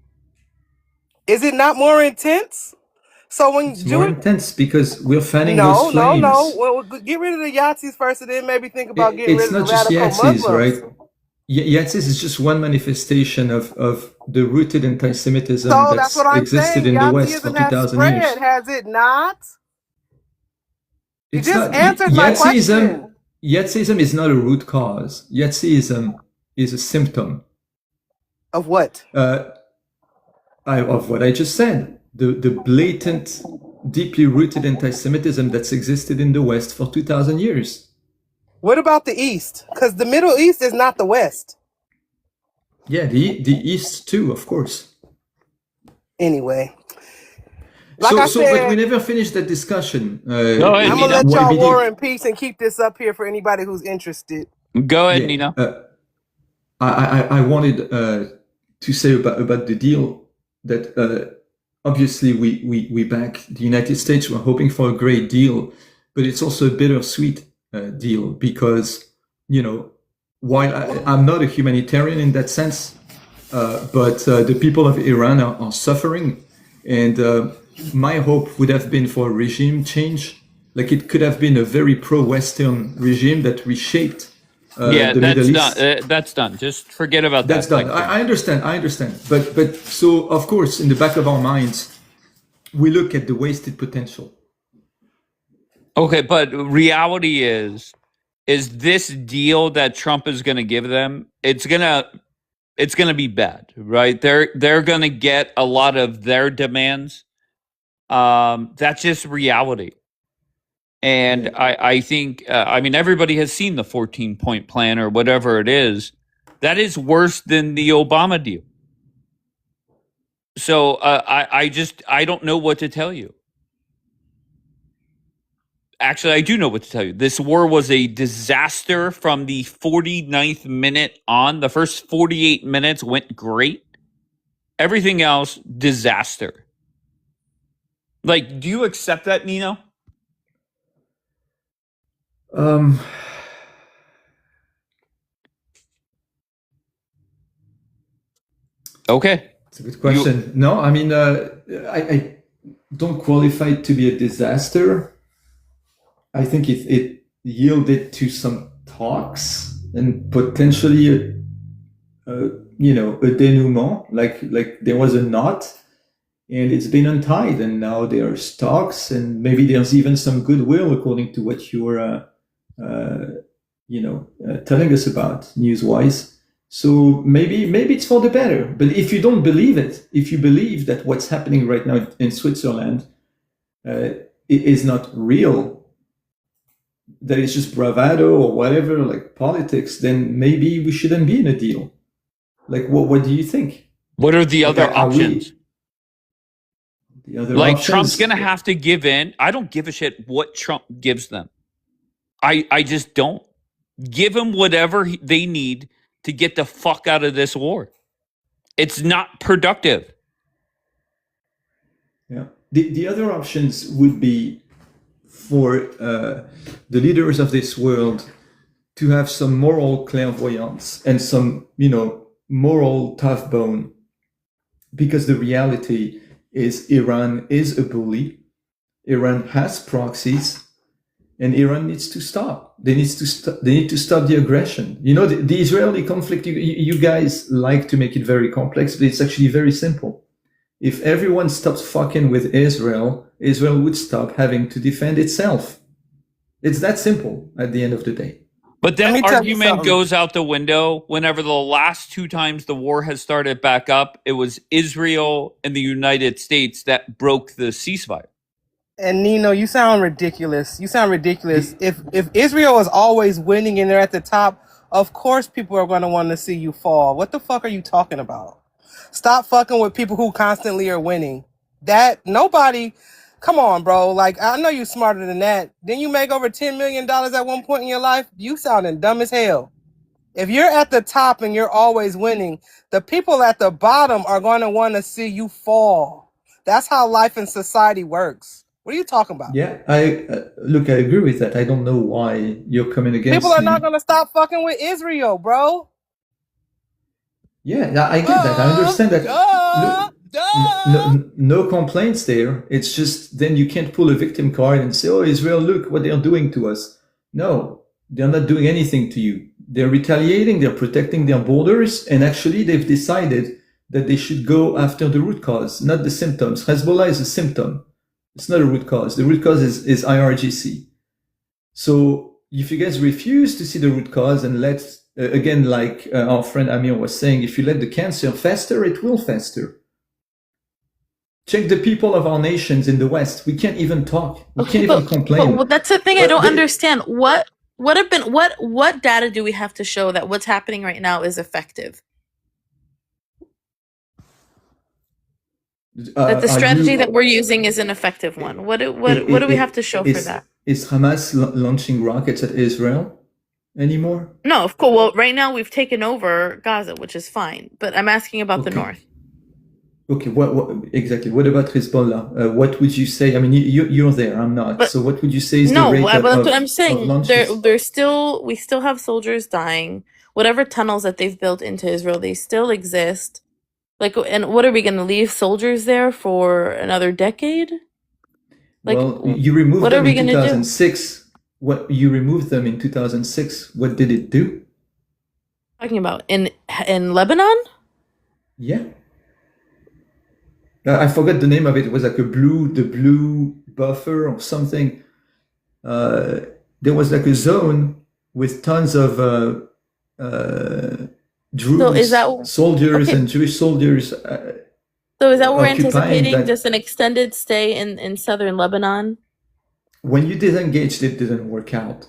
Is it not more intense? So when It's more intense because we're fanning no, those flames. well, get rid of the Yahtzees first, and then maybe think about getting rid It's of the not just radical Yahtzees, Muslims. right? Yahtzees is just one manifestation of the rooted anti-Semitism So that's what I'm existed saying. in the West for Yahtzeeism has 2,000 spread, years. has it not? You It's just not answered my question. Yahtzeeism is not a root cause. Yahtzeeism is a symptom Of what? of what I just said. the blatant, deeply rooted anti-Semitism that's existed in the West for 2,000 years. What about the East? Because the Middle East is not the West. Yeah, the East too, of course. Anyway, But we said, never finished that discussion. Go ahead, I'm gonna Nina. let y'all war and peace and keep this up here for anybody who's interested. Go ahead, Nina. I wanted to say about the deal that obviously we back the United States. We're hoping for a great deal, but it's also a bittersweet deal because, while I'm not a humanitarian in that sense, but the people of Iran are suffering, and my hope would have been for a regime change. Like it could have been a very pro-Western regime that reshaped the Middle East. That's done. Just forget about That's that. done. I understand. But so of course, in the back of our minds, we look at the wasted potential. Okay, but reality is this deal that Trump is going to give them? It's gonna be bad, right? They're going to get a lot of their demands. That's just reality. And I think, everybody has seen the 14-point plan or whatever it is. That is worse than the Obama deal. So I don't know what to tell you. Actually, I do know what to tell you. This war was a disaster from the 49th minute on. The first 48 minutes went great. Everything else, disaster. Like, do you accept that, Nino? Okay. It's a good question. No, I don't qualify it to be a disaster. I think it yielded to some talks and potentially a denouement, like there was a knot and it's been untied and now there's talks and maybe there's even some goodwill according to what you were telling us about news-wise. So maybe it's for the better. But if you don't believe it, if you believe that what's happening right now in Switzerland is not real, that it's just bravado or whatever, like politics, then maybe we shouldn't be in a deal. Like, what do you think? What are the other options? The other like options? Trump's going to have to give in. I don't give a shit what Trump gives them. I just don't. Give them whatever they need to get the fuck out of this war. It's not productive. Yeah. The other options would be for the leaders of this world to have some moral clairvoyance and some, moral tough bone. Because the reality is Iran is a bully. Iran has proxies. And Iran needs to stop. They need to stop the aggression. The Israeli conflict, you guys like to make it very complex, but it's actually very simple. If everyone stops fucking with Israel, Israel would stop having to defend itself. It's that simple at the end of the day. But that argument goes out the window whenever the last two times the war has started back up, it was Israel and the United States that broke the ceasefire. And Nino, you sound ridiculous. If Israel is always winning and they're at the top, of course people are going to want to see you fall. What the fuck are you talking about? Stop fucking with people who constantly are winning. Come on, bro. Like, I know you're smarter than that. Didn't you make over $10 million at one point in your life? You sounding dumb as hell. If you're at the top and you're always winning, the people at the bottom are going to want to see you fall. That's how life and society works. What are you talking about? Yeah, I agree with that. I don't know why you're coming against people are not going to stop fucking with Israel, bro. Yeah, I get that. I understand that. No complaints there. It's just then you can't pull a victim card and say, oh, Israel, look what they're doing to us. No, they're not doing anything to you. They're retaliating. They're protecting their borders. And actually, they've decided that they should go after the root cause, not the symptoms. Hezbollah is a symptom. It's not a root cause. The root cause is IRGC. So if you guys refuse to see the root cause and let, again, like our friend Amir was saying, if you let the cancer fester, it will fester. Check the people of our nations in the West. We can't even talk. We Okay, can't even complain. but that's the thing I But don't they, understand. What data do we have to show that what's happening right now is effective? That the are strategy you? that we're using is an effective one. What do we have to show for that? Is Hamas launching rockets at Israel anymore? No, of course. Well, right now we've taken over Gaza, which is fine. But I'm asking about the north. Okay, what exactly? What about Hezbollah? What would you say? I mean, you're there. I'm not. But so what would you say is no, the rate but that's what I'm of saying. launches? We still have soldiers dying. Whatever tunnels that they've built into Israel, they still exist. Like, and what are we going to leave soldiers there for another decade? Like, Well, you removed what them are we in going to do? 2006. What you removed them in 2006? What did it do? Talking about in Lebanon? Yeah. I forgot the name of it. It was like the blue buffer or something. There was like a zone with tons of Druze soldiers and Jewish soldiers. So is that what we're occupying anticipating? that. Just an extended stay in southern Lebanon? When you disengaged, it didn't work out.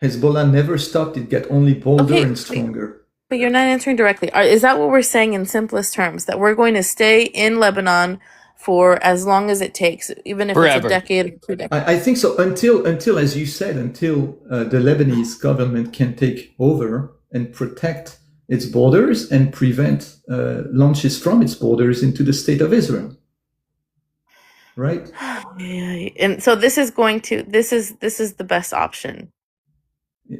Hezbollah never stopped. It got only bolder and stronger. But you're not answering directly. Is that what we're saying in simplest terms? That we're going to stay in Lebanon for as long as it takes, even if it's a decade or 2 decades? I think so. Until, as you said, until the Lebanese government can take over and protect its borders and prevent launches from its borders into the state of Israel. Right? And so this is the best option.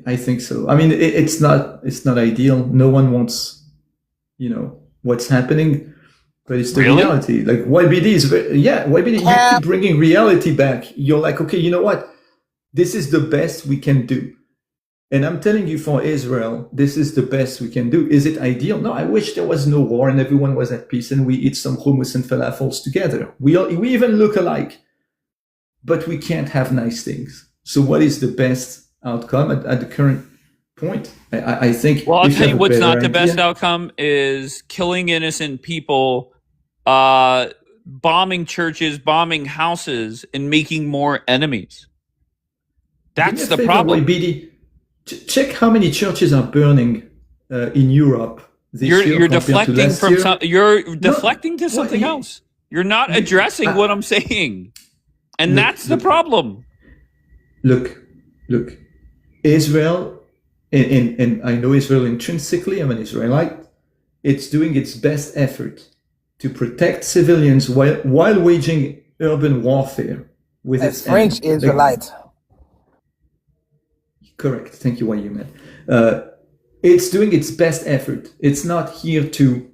I think so. I mean, it's not ideal. No one wants, what's happening, but it's the reality. Like YBD YBD, you keep bringing reality back. You're like, okay, you know what? This is the best we can do. And I'm telling you, for Israel, this is the best we can do. Is it ideal? No, I wish there was no war and everyone was at peace and we eat some hummus and falafels together. We even look alike, but we can't have nice things. So what is the best outcome at the current point? I think. Well, I'll tell you what's not the best outcome is killing innocent people, bombing churches, bombing houses, and making more enemies. That's the problem. YBD, check how many churches are burning in Europe this year. You're deflecting from deflecting to something else. You're not addressing what I'm saying, and that's the problem. Look. Israel, and I know Israel intrinsically, I'm an Israelite, it's doing its best effort to protect civilians while waging urban warfare with its French Israelite. Correct. Thank you, Wayuman. It's doing its best effort. It's not here to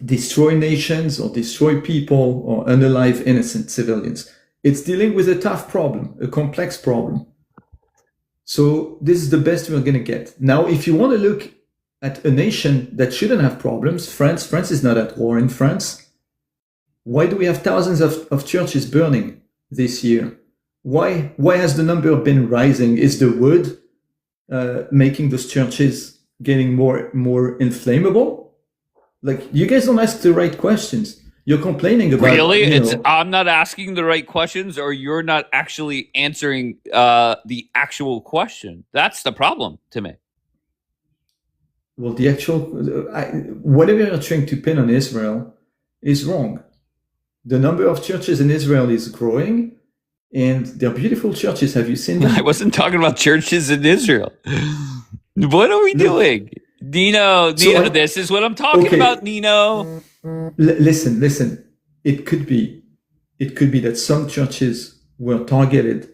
destroy nations or destroy people or unalive innocent civilians. It's dealing with a tough problem, a complex problem. So this is the best we're going to get. Now, if you want to look at a nation that shouldn't have problems, France is not at war in France. Why do we have thousands of churches burning this year? Why has the number been rising? Is the wood making those churches getting more inflammable? Like, you guys don't ask the right questions. You're complaining about I'm not asking the right questions, or you're not actually answering the actual question. That's the problem to me. Well, the actual whatever you're trying to pin on Israel is wrong. The number of churches in Israel is growing, and they're beautiful churches. Have you seen them? I wasn't talking about churches in Israel. What are we doing? Nino, this is what I'm talking about, Nino. Listen. It could be that some churches were targeted,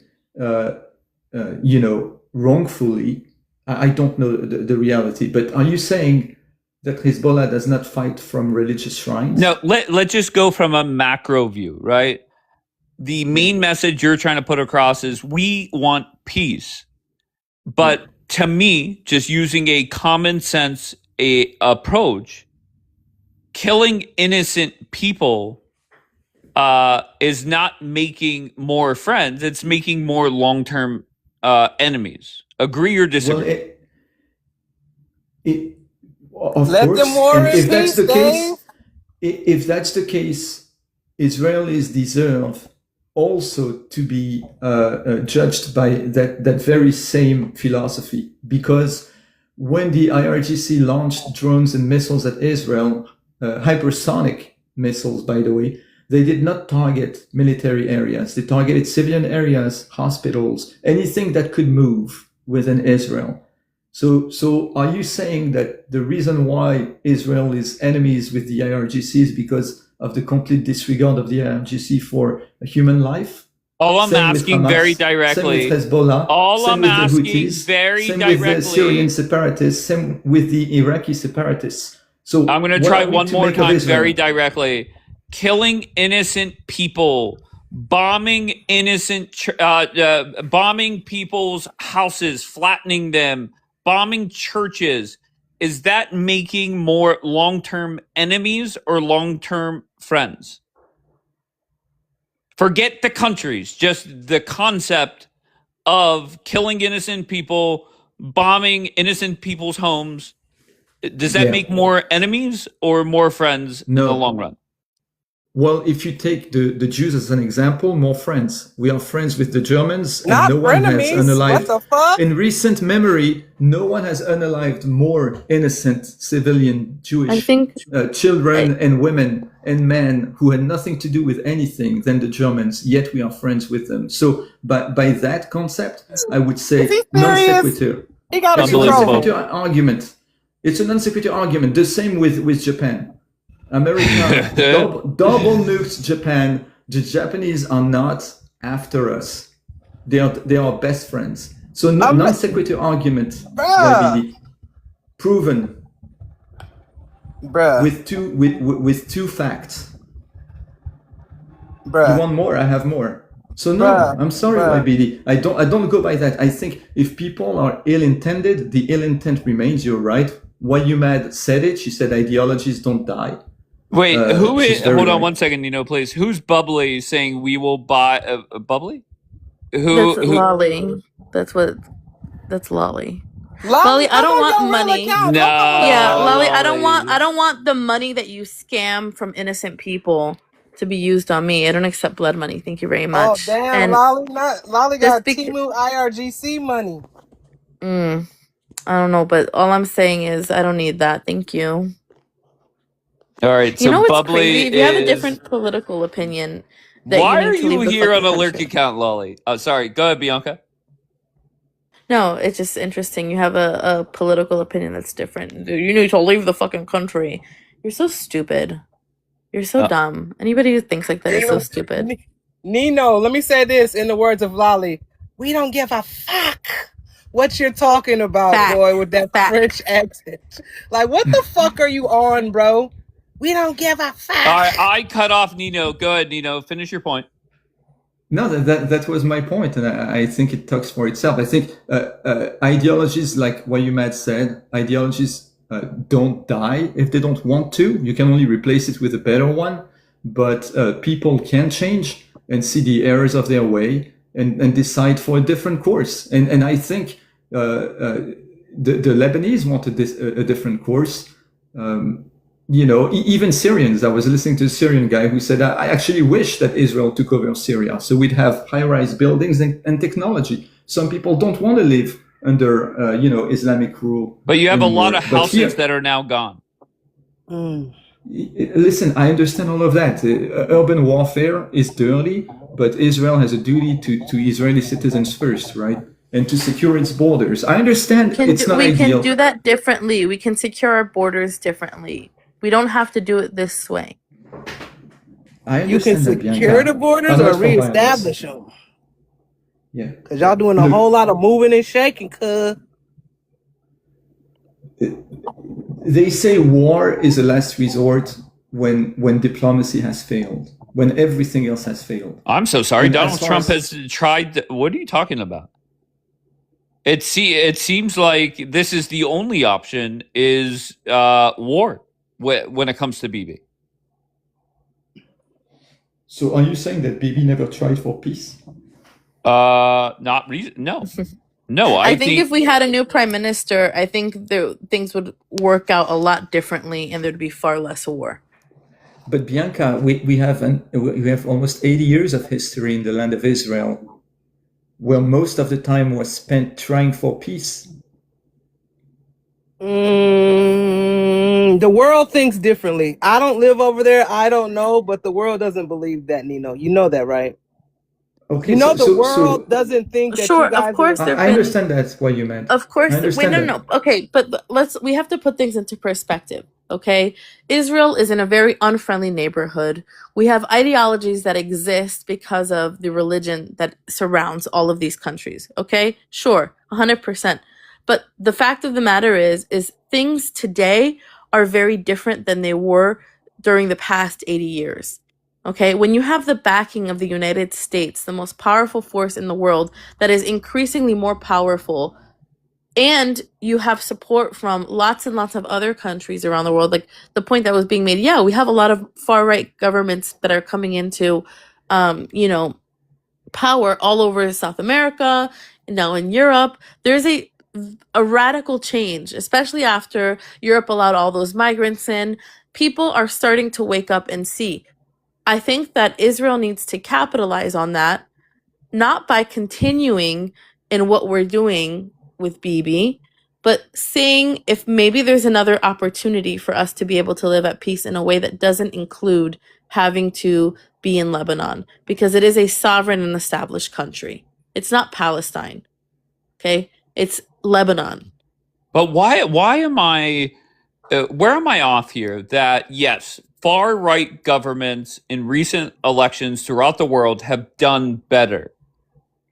wrongfully. I don't know the reality, but are you saying that Hezbollah does not fight from religious shrines? No, let's just go from a macro view, right? The main message you're trying to put across is we want peace. But to me, just using a common sense approach, killing innocent people is not making more friends. It's making more long-term enemies. Agree or disagree? Of course. If that's the case, Israelis deserve also to be judged by that very same philosophy, because when the IRGC launched drones and missiles at Israel, hypersonic missiles, by the way, they did not target military areas. They targeted civilian areas, hospitals, anything that could move within Israel. So are you saying that the reason why Israel is enemies with the IRGC is because of the complete disregard of the IRGC for a human life? All I'm Same with asking Hamas, very same directly. with Hezbollah, All same I'm with the asking Houthis, very same with the directly. Syrian separatists, same with the Iraqi separatists. So I'm going to what try are we one to more make of time Israel? very directly. Killing innocent people, bombing bombing people's houses, flattening them, bombing churches. Is that making more long-term enemies or long-term friends? Forget the countries, just the concept of killing innocent people, bombing innocent people's homes. Does that Yeah. make more enemies or more friends in the No. long run? Well, if you take the Jews as an example, more friends. We are friends with the Germans, and Not no one has frenemies. What unalived. the fuck? In recent memory, no one has unalived more innocent civilian I Jewish think children and women and men who had nothing to do with anything than the Germans, yet we are friends with them. So by that concept, I would say Is he non serious? sequitur. He gotta It's be a non Unbelievable. sequitur argument. It's a non sequitur argument. The same with Japan. America double nuked Japan. The Japanese are not after us. They are best friends. So I'm non not, sequitur argument, bruh, YBD, proven bruh, with two facts. You bruh, want more? I have more. So no, bruh, I'm sorry, bruh. YBD. I don't go by that. I think if people are ill-intended, the ill intent remains. You're right. Wayumad said it. She said ideologies don't die. Wait, who She's is? very Hold on right. one second, please. Who's Bubbly saying we will buy Bubbly? that's Who? Lolly. That's Lolly. Lolly, Lolly, I I'm don't on want your real money. account. Don't come on Yeah, my Lolly, phone. I don't want the money that you scam from innocent people to be used on me. I don't accept blood money. Thank you very Oh much. damn, And Lolly just got Timu IRGC money. I don't know, but all I'm saying is I don't need that. Thank you. All right, You so know what's Bubbly crazy? If you have a is. different political opinion, that you Why need are to you leave the here on fucking a lurk country. account, Lolly? Oh, sorry. Go ahead, Bianca. No, it's just interesting. You have a political opinion that's different. Dude, you need to leave the fucking country. You're so stupid. You're so dumb. Anybody who thinks like that is so stupid. Nino, let me say this in the words of Lolly. We don't give a fuck what you're talking about, Fact. boy, with that Fact. French accent. Like, what the fuck are you on, bro? We don't give a fuck. All right, I cut off Nino. Go ahead, Nino. Finish your point. No, that was my point, and I think it talks for itself. I think ideologies, like what you Matt said, ideologies don't die if they don't want to. You can only replace it with a better one. But people can change and see the errors of their way and decide for a different course. And I think the Lebanese wanted a different course. Even Syrians. I was listening to a Syrian guy who said, I actually wish that Israel took over Syria, so we'd have high-rise buildings and technology. Some people don't want to live under, Islamic rule. But you have anymore. a lot of houses that are now gone. Listen, I understand all of that. Urban warfare is dirty, but Israel has a duty to Israeli citizens first, right? And to secure its borders. I understand it's not We ideal. can do that differently. We can secure our borders differently. We don't have to do it this way. I You can understand that, Bianca. secure the borders I'm not or for violence. reestablish them. Yeah. Because y'all doing a Look, whole lot of moving and shaking, cuz. They say war is a last resort when diplomacy has failed, when everything else has failed. I'm so sorry. And Donald as far Trump as- has tried. What are you talking about? It seems like this is the only option is war when it comes to Bibi. So are you saying that Bibi never tried for peace? Not reason. No, no. I think if we had a new prime minister, I think things would work out a lot differently, and there'd be far less war. But Bianca, we have almost 80 years of history in the land of Israel, where most of the time was spent trying for peace. The world thinks differently. I don't live over there. I don't know, but the world doesn't believe that, Nino. You know that, right? Okay, You know the world doesn't think that Sure, you of guys course are. there've I been understand that's what you meant. Of course, I wait, understand no, that. no. Okay, but we have to put things into perspective. Okay, Israel is in a very unfriendly neighborhood. We have ideologies that exist because of the religion that surrounds all of these countries. Okay, sure, 100%. But the fact of the matter is things today are very different than they were during the past 80 years. Okay, when you have the backing of the United States, the most powerful force in the world that is increasingly more powerful, and you have support from lots and lots of other countries around the world, like the point that was being made, yeah, we have a lot of far-right governments that are coming into, power all over South America, now in Europe. There's a radical change, especially after Europe allowed all those migrants in. People are starting to wake up and see. I think that Israel needs to capitalize on that, not by continuing in what we're doing with Bibi, but seeing if maybe there's another opportunity for us to be able to live at peace in a way that doesn't include having to be in Lebanon, because it is a sovereign and established country. It's not Palestine, okay? It's Lebanon. But why am I where am I off here? That yes, far right governments in recent elections throughout the world have done better.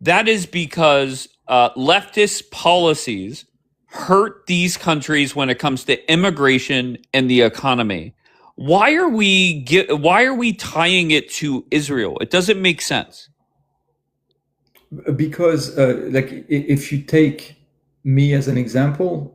That is because leftist policies hurt these countries when it comes to immigration and the economy. Why are we tying it to Israel? It doesn't make sense. Because if you take me as an example,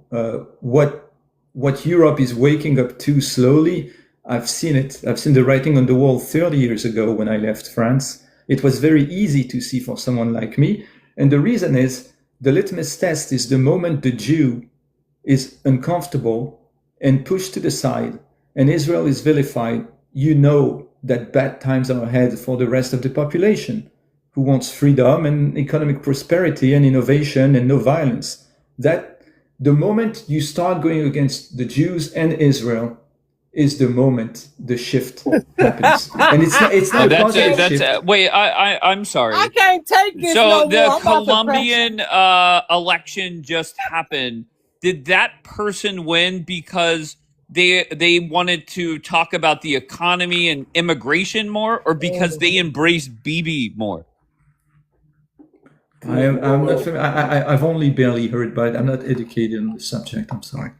what Europe is waking up to slowly, I've seen it. I've seen the writing on the wall 30 years ago when I left France. It was very easy to see for someone like me. And the reason is the litmus test is the moment the Jew is uncomfortable and pushed to the side and Israel is vilified, you know that bad times are ahead for the rest of the population who wants freedom and economic prosperity and innovation and no violence. That the moment you start going against the Jews and Israel is the moment the shift happens. And it's not a positive shift. Wait, I'm sorry. I can't take this So no the more. I'm about to crash. Colombian election just happened. Did that person win because they wanted to talk about the economy and immigration more, or because they embraced Bibi more? I'm not familiar. I've only barely heard, but I'm not educated on the subject. I'm sorry.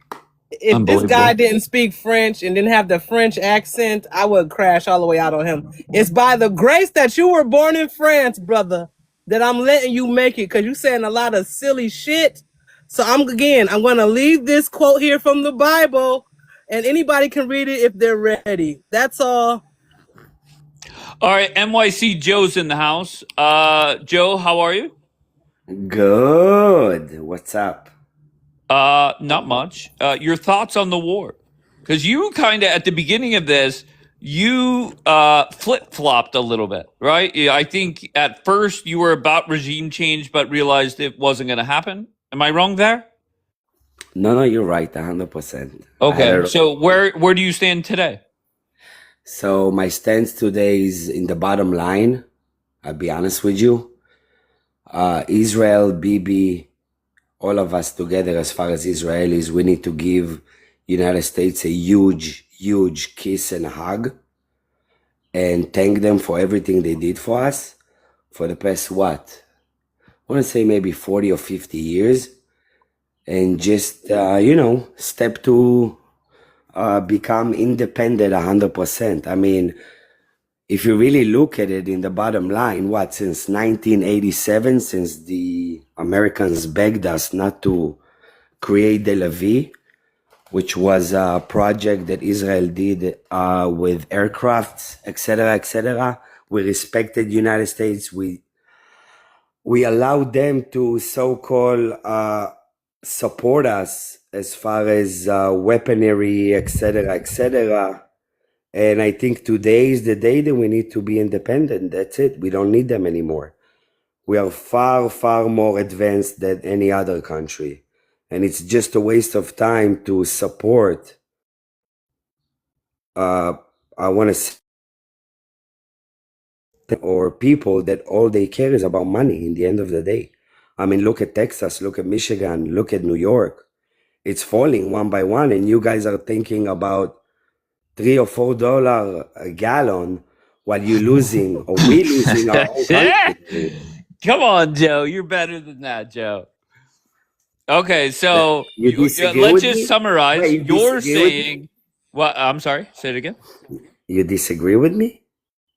If this guy didn't speak French and didn't have the French accent, I would crash all the way out on him. It's by the grace that you were born in France, brother, that I'm letting you make it, because you're saying a lot of silly shit. So I'm going to leave this quote here from the Bible, and anybody can read it if they're ready. That's all. All right, NYC Joe's in the house. Joe, how are you? Good. What's up? Not much. Your thoughts on the war? Because you kind of, at the beginning of this, you flip-flopped a little bit, right? I think at first you were about regime change, but realized it wasn't going to happen. Am I wrong there? No, you're right, 100%. Okay, so where do you stand today? So my stance today is in the bottom line. I'll be honest with you. Israel, Bibi, all of us together, as far as Israelis, we need to give United States a huge, huge kiss and hug and thank them for everything they did for us for the past, I want to say maybe 40 or 50 years. And just, step to become independent 100%. I mean, if you really look at it in the bottom line, since 1987, since the Americans begged us not to create the Levi, which was a project that Israel did with aircrafts, etc., we respected United States. We allowed them to so-called support us as far as weaponry, etc., And I think today is the day that we need to be independent. That's it. We don't need them anymore. We are far, far more advanced than any other country. And it's just a waste of time to support, I want to say, or people that all they care is about money in the end of the day. I mean, look at Texas, look at Michigan, look at New York. It's falling one by one, and you guys are thinking about $3 or $4 a gallon while you're losing, or we losing our own country. Come on, Joe. You're better than that, Joe. Okay, so You disagree let's with just me? summarize. Wait, you You're disagree with me? saying, well, I'm sorry, say it again. You disagree with me?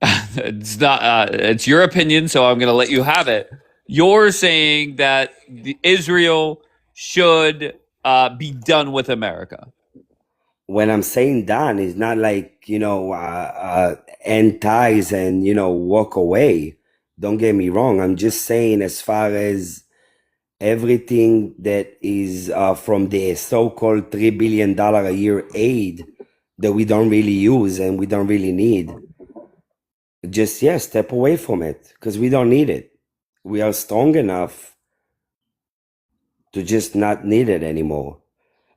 It's not, it's your opinion, so I'm going to let you have it. You're saying that Israel should be done with America. When I'm saying done, it's not like, end ties and, walk away. Don't get me wrong. I'm just saying, as far as everything that is from the so-called $3 billion a year aid that we don't really use and we don't really need, just, step away from it, because we don't need it. We are strong enough to just not need it anymore.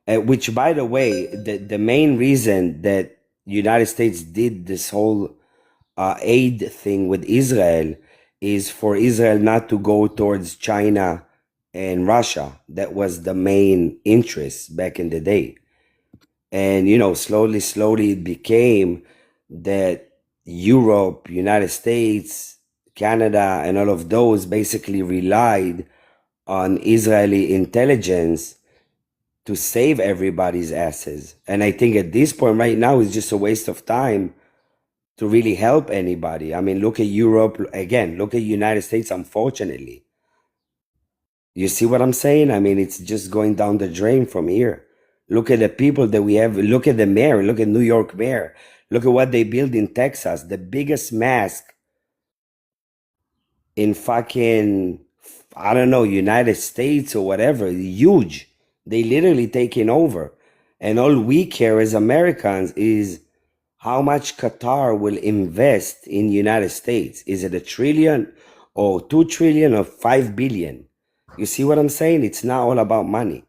Which, by the way, the main reason that United States did this whole aid thing with Israel is for Israel not to go towards China and Russia. That was the main interest back in the day. And, slowly it became that Europe, United States, Canada, and all of those basically relied on Israeli intelligence to save everybody's asses. And I think at this point right now it's just a waste of time to really help anybody. I mean, look at Europe again, look at United States, unfortunately. You see what I'm saying? I mean, it's just going down the drain from here. Look at the people that we have. Look at the mayor. Look at New York mayor. Look at what they built in Texas. The biggest mosque in fucking, I don't know, United States or whatever. Huge. They literally taking over. And all we care as Americans is how much Qatar will invest in United States. Is it $1 trillion or 2 trillion or 5 billion? You see what I'm saying? It's not all about money.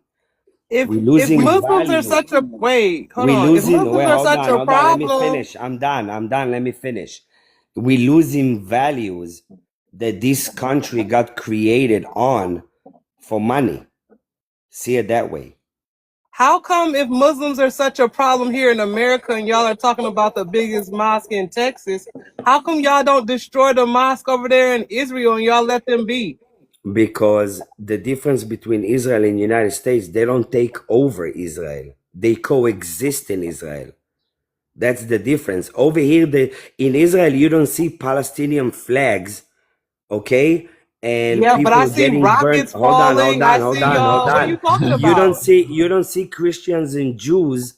If We're losing Muslims are value. such a wait, hold We're on. If losing. Muslims Wait, are hold such on, a hold on. Let me problem, finish. I'm done. Let me finish. We're losing values that this country got created on for money. See it that way. how come if Muslims are such a problem here in America and y'all are talking about the biggest mosque in Texas, how come y'all don't destroy the mosque over there in Israel and y'all let them be? Because the difference between Israel and United States, they don't take over Israel. They coexist in Israel. That's the difference. Over here, in Israel, you don't see Palestinian flags, okay? And Yeah, but I people see getting burnt. rockets falling. I see y'all. What are you talking about? You don't see Christians and Jews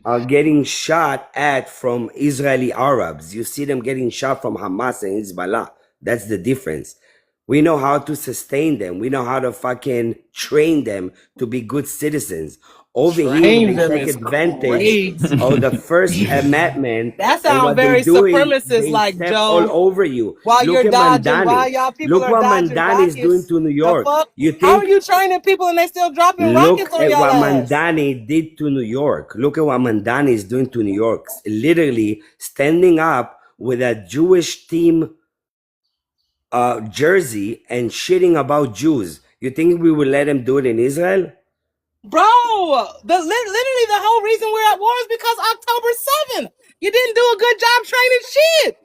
are getting shot at from Israeli Arabs. You see them getting shot from Hamas and Hezbollah. That's the difference. We know how to sustain them. We know how to fucking train them to be good citizens. Over here, Train they them take is advantage crazy. of the First Amendment. That And sounds what they very do is supremacist, they like step all Joe. over you. While Look you're at dodging, while Mandani. y'all people Look are what dodging Mandani is doing rockets, to New the York. fuck? You How are think you training people and they still dropping rockets Look on at y'all what ass? Mandani did to New York. Look at what Mandani is doing to New York. Literally standing up with a Jewish team jersey and shitting about Jews. You think we will let him do it in Israel? Bro, literally the whole reason we're at war is because October 7th. You didn't do a good job training shit.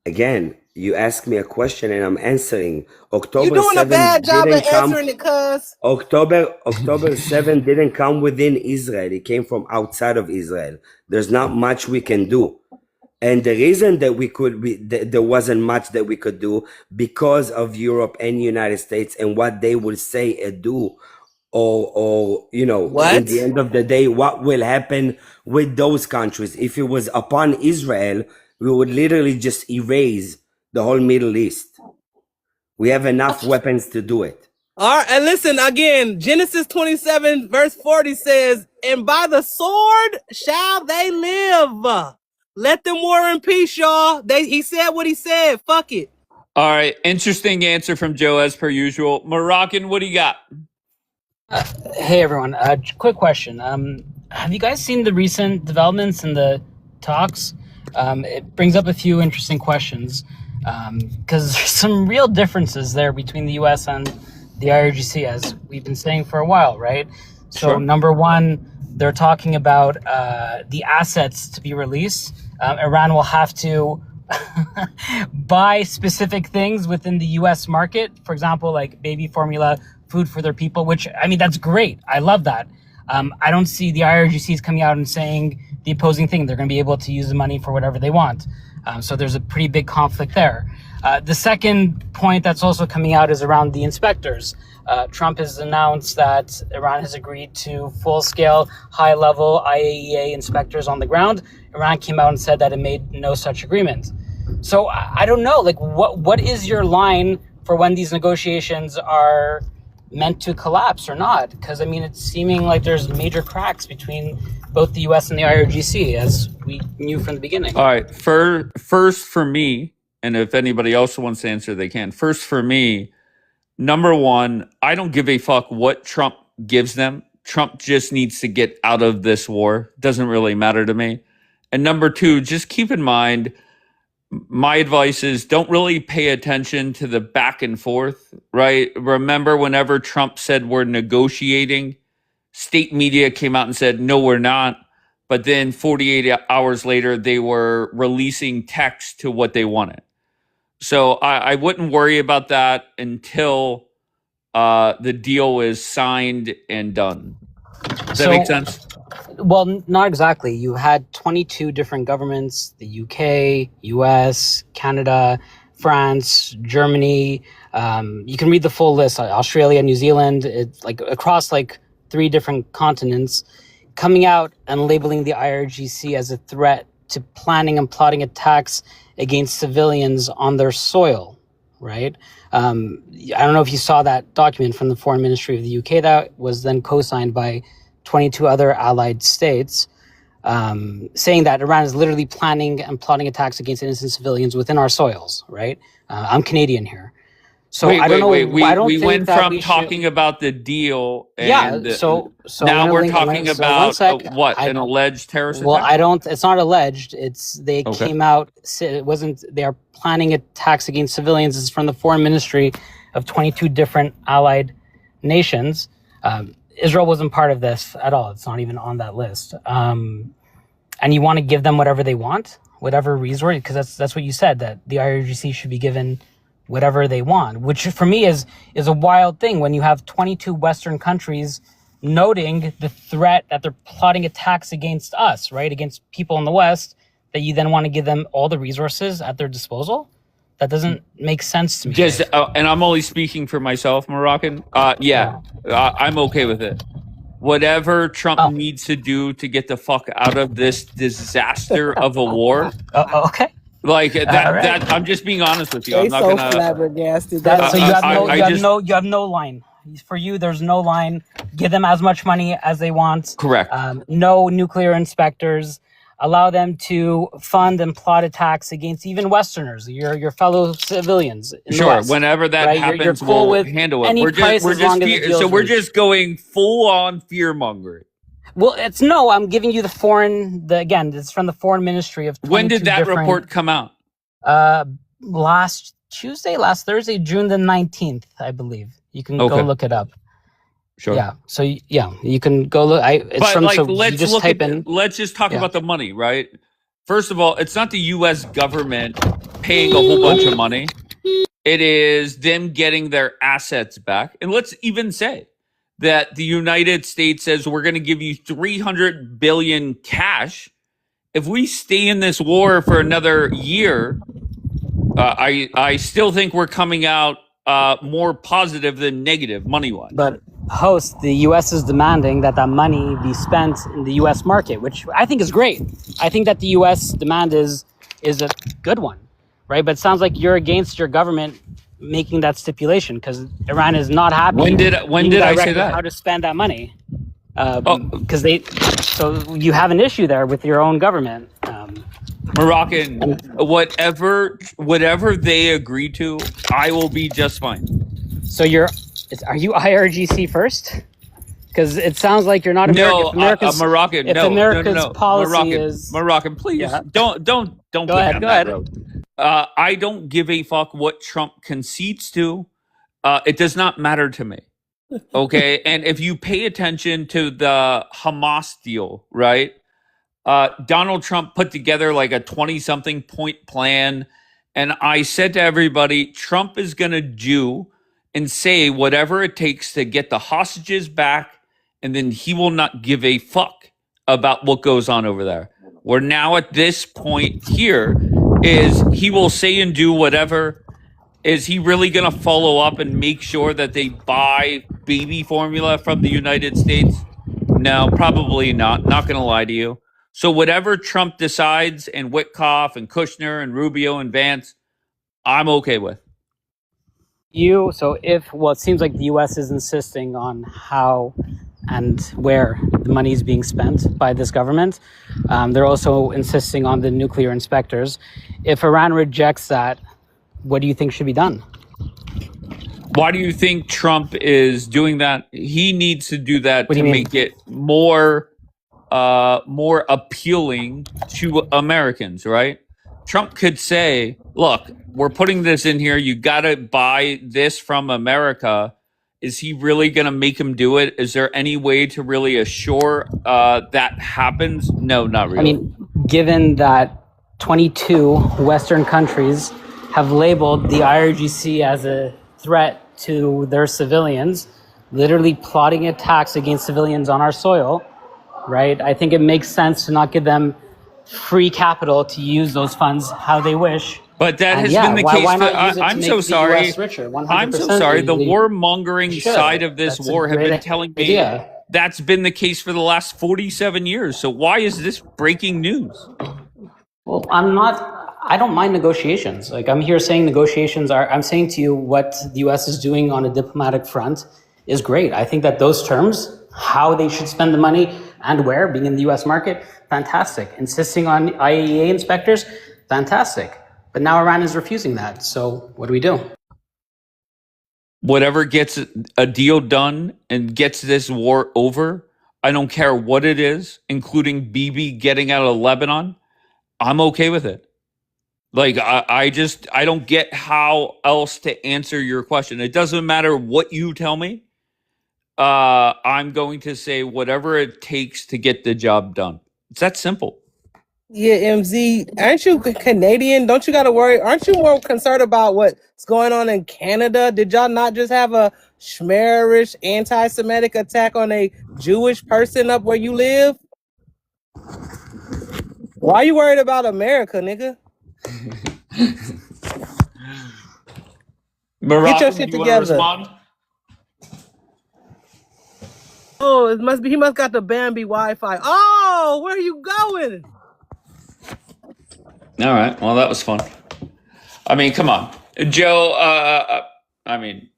Again, you ask me a question and I'm answering. You October doing a 7 bad job didn't at come. answering it, cuz. October 7 didn't come within Israel. It came from outside of Israel. There's not much we can do. And the reason that there wasn't much that we could do because of Europe and United States and what they will say and do, or in What? the end of the day, what will happen with those countries. If it was upon Israel, we would literally just erase the whole Middle East. We have enough weapons to do it. All right, and listen again. Genesis 27 verse 40 says, and by the sword shall they live. Let them war in peace, y'all. He said what he said. Fuck it. All right. Interesting answer from Joe, as per usual. Moroccan, what do you got? Hey everyone, quick question. Have you guys seen the recent developments in the talks? It brings up a few interesting questions because there's some real differences there between the U.S. and the IRGC, as we've been saying for a while, right? So Sure. number one, they're talking about the assets to be released. Iran will have to buy specific things within the U.S. market, for example, like baby formula, food for their people, which, I mean, that's great. I love that. I don't see the IRGCs coming out and saying the opposing thing. They're going to be able to use the money for whatever they want. So there's a pretty big conflict there. The second point that's also coming out is around the inspectors. Trump has announced that Iran has agreed to full-scale, high-level IAEA inspectors on the ground. Iran came out and said that it made no such agreement. So I don't know, like, what is your line for when these negotiations are meant to collapse or not? Because, I mean, it's seeming like there's major cracks between both the U.S. and the IRGC, as we knew from the beginning. All right. First for me, and if anybody else wants to answer, they can. First for me, number one, I don't give a fuck what Trump gives them. Trump just needs to get out of this war. Doesn't really matter to me. And number two, just keep in mind, my advice is don't really pay attention to the back and forth, right? Remember, whenever Trump said we're negotiating, state media came out and said, no, we're not. But then 48 hours later, they were releasing text to what they wanted. So I wouldn't worry about that until the deal is signed and done. Does that make sense? Well, not exactly. You had 22 different governments, the UK, US, Canada, France, Germany. You can read the full list, Australia, New Zealand, it's like across like 3 different continents, coming out and labeling the IRGC as a threat to planning and plotting attacks against civilians on their soil, right? I don't know if you saw that document from the Foreign Ministry of the UK that was then co-signed by 22 other allied states, saying that Iran is literally planning and plotting attacks against innocent civilians within our soils, right? I'm Canadian here. So I don't know. We went from talking about the deal, and so now we're talking about an alleged terrorist attack? It's not alleged. They came out. It wasn't. They are planning attacks against civilians. This is from the Foreign Ministry of 22 different allied nations. Israel wasn't part of this at all. It's not even on that list. And you want to give them whatever they want, whatever resource, because that's what you said, that the IRGC should be given whatever they want, which for me is a wild thing when you have 22 Western countries noting the threat that they're plotting attacks against us, right? Against people in the West, that you then want to give them all the resources at their disposal. That doesn't make sense to me. Just, and I'm only speaking for myself, Moroccan. I'm okay with it. Whatever Trump needs to do to get the fuck out of this disaster of a war. Okay. Like that, I'm just being honest with you. I'm not gonna. Flabbergasted. So you have no line. For you, there's no line. Give them as much money as they want. Correct. No nuclear inspectors. Allow them to fund and plot attacks against even Westerners, your fellow civilians. Sure. Whenever that happens, you're cool we'll with handle it. any price as long as it feels we're right. just going full on fear mongering. Well, I'm giving you it's from the Foreign Ministry of 22 When did that report come out? Last Thursday, June the 19th, I believe. You can go look it up. Sure. Yeah. So you can go look. Let's just talk about the money, right? First of all, it's not the U.S. government paying a whole bunch of money. It is them getting their assets back. And let's even say that the United States says we're going to give you $300 billion cash. If we stay in this war for another year, I still think we're coming out more positive than negative money-wise. But host, the U.S. is demanding that money be spent in the U.S. market, which I think is great. I think that the U.S. demand is a good one, right? But it sounds like you're against your government making that stipulation because Iran is not happy. When did I say that? How to spend that money? because so you have an issue there with your own government. Moroccan, whatever they agree to, I will be just fine. So are you IRGC first? Because it sounds like you're not American. No, Moroccan. If No, America's no. policy is Moroccan. Please don't go take ahead. that road. I don't give a fuck what Trump concedes to. It does not matter to me. Okay, and if you pay attention to the Hamas deal, right? Donald Trump put together like a 20-something point plan, and I said to everybody, Trump is going to do and say whatever it takes to get the hostages back, and then he will not give a fuck about what goes on over there. We're now at this point here is he will say and do whatever. Is he really going to follow up and make sure that they buy baby formula from the United States? No, probably not. Not going to lie to you. So whatever Trump decides, and Witkoff and Kushner and Rubio and Vance, I'm okay with. It seems like the U.S. is insisting on how and where the money is being spent by this government. They're also insisting on the nuclear inspectors. If Iran rejects that, what do you think should be done? Why do you think Trump is doing that? He needs to do that to make it more appealing to Americans, right? Trump could say, look, we're putting this in here. You got to buy this from America. Is he really going to make him do it? Is there any way to really assure that happens? No, not really. I mean, given that 22 Western countries have labeled the IRGC as a threat to their civilians, literally plotting attacks against civilians on our soil, right? I think it makes sense to not give them free capital to use those funds how they wish. But that has been the case. I'm so sorry. I'm so sorry. The warmongering side of this war have been telling me that's been the case for the last 47 years. So why is this breaking news? Well, I don't mind negotiations. Like, I'm here saying I'm saying to you what the US is doing on a diplomatic front is great. I think that those terms, how they should spend the money and where, being in the US market, fantastic. Insisting on IAEA inspectors, fantastic. But now Iran is refusing that. So what do we do? Whatever gets a deal done and gets this war over, I don't care what it is, including Bibi getting out of Lebanon, I'm okay with it. Like, I don't get how else to answer your question. It doesn't matter what you tell me. I'm going to say whatever it takes to get the job done. It's that simple. Yeah, MZ, aren't you Canadian? Don't you got to worry? Aren't you more concerned about what's going on in Canada? Did y'all not just have a schmerish anti-Semitic attack on a Jewish person up where you live? Why are you worried about America, nigga? Get your shit together. Oh, he must got the Bambi Wi-Fi. Oh, where are you going? All right. Well, that was fun. I mean, come on, Joe. I mean,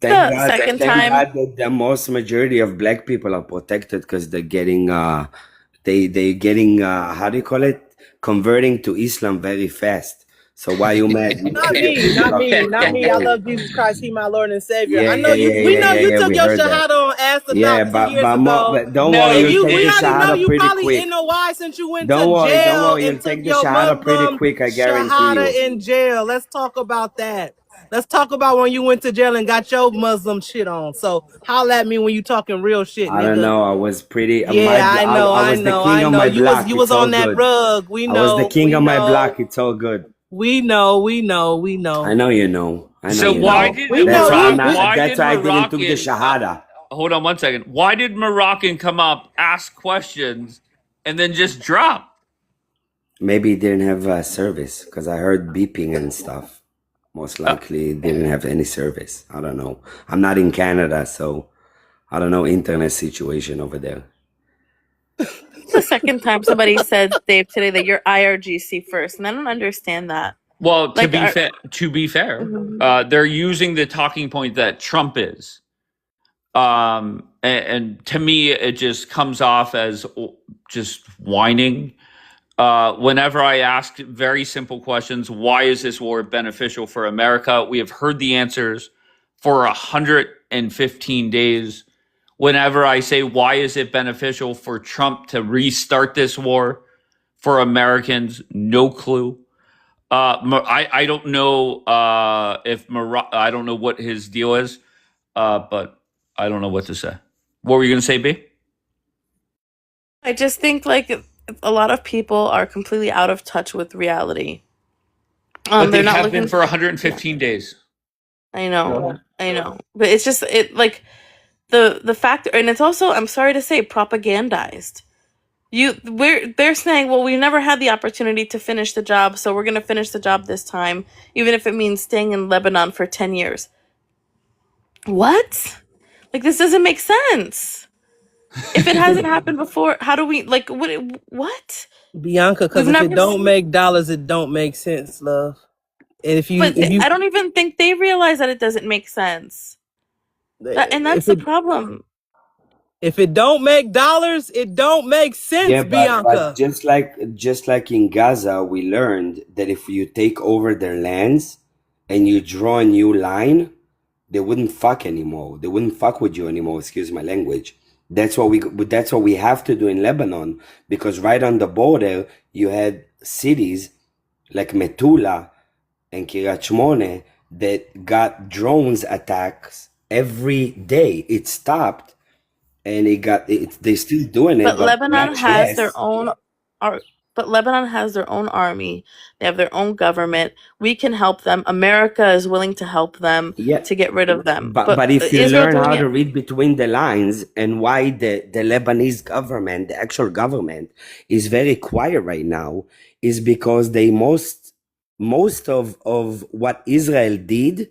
thank God that the most majority of black people are protected because they're getting how do you call it? Converting to Islam very fast. So why you mad? Not me. I love Jesus Christ. He my Lord and Savior. I know we know you took your shahada on Astronaut 2 years ago. But don't worry, you'll take the shahada you pretty probably quick. In the why since you went Don't to worry, jail you'll take the shahada pretty quick. I guarantee shahada you. in jail. Let's talk about that. Let's talk about when you went to jail and got your Muslim shit on. So holla at me when you talking real shit, nigga. I don't know. I was pretty. I know. You was on that rug. We know. I was the king of my block. It's all good. We know. I know you know. So why did that's why I didn't took the shahada. Hold on 1 second. Why did Moroccan come up, ask questions, and then just drop? Maybe he didn't have service because I heard beeping and stuff. Most likely didn't have any service. I don't know. I'm not in Canada, so I don't know internet situation over there. It's the second time somebody said, Dave, today that you're IRGC first, and I don't understand that. Well, to be fair, they're using the talking point that Trump is. And to me, it just comes off as just whining. Whenever I ask very simple questions, why is this war beneficial for America? We have heard the answers for 115 days. Whenever I say, why is it beneficial for Trump to restart this war for Americans? No clue. I don't know I don't know what his deal is, but I don't know what to say. What were you going to say, B? I just think like a lot of people are completely out of touch with reality. But they They're not have looking been for 115 days. I know, but it's just like the fact, and it's also, I'm sorry to say, propagandized. They're saying, well, we never had the opportunity to finish the job, so we're going to finish the job this time, even if it means staying in Lebanon for 10 years. What? Like, this doesn't make sense. If it hasn't happened before, how do we, like, what? Bianca, because We've if it never don't seen. make dollars, it don't make sense, love. And But I don't even think they realize that it doesn't make sense. And that's the problem. if it don't make dollars, it don't make sense, Yeah, but Bianca. just like in Gaza, we learned that if you take over their lands and you draw a new line, they wouldn't fuck anymore. They wouldn't fuck with you anymore. Excuse my language. That's what we have to do in Lebanon, because right on the border you had cities like Metula and Kiryat Shmone that got drones attacks every day. It stopped, and they're still doing it, But but Lebanon much has their less. own but Lebanon has their own army. They have their own government. We can help them. America is willing to help them Yeah, to get rid of them. but if you Israel learn doing how it. to read between the lines, and why the Lebanese government, the actual government, is very quiet right now, is because they most of what Israel did,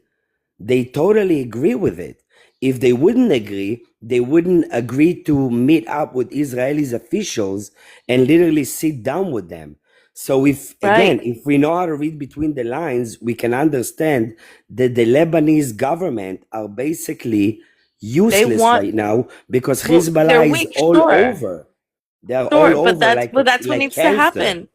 they totally agree with it. If they wouldn't agree, they wouldn't agree to meet up with Israelis officials and literally sit down with them. So if we know how to read between the lines, we can understand that the Lebanese government are basically useless right now, because Hezbollah they're is weak, all sure. over. They're Sure, all but over that's what like needs to cancer. happen.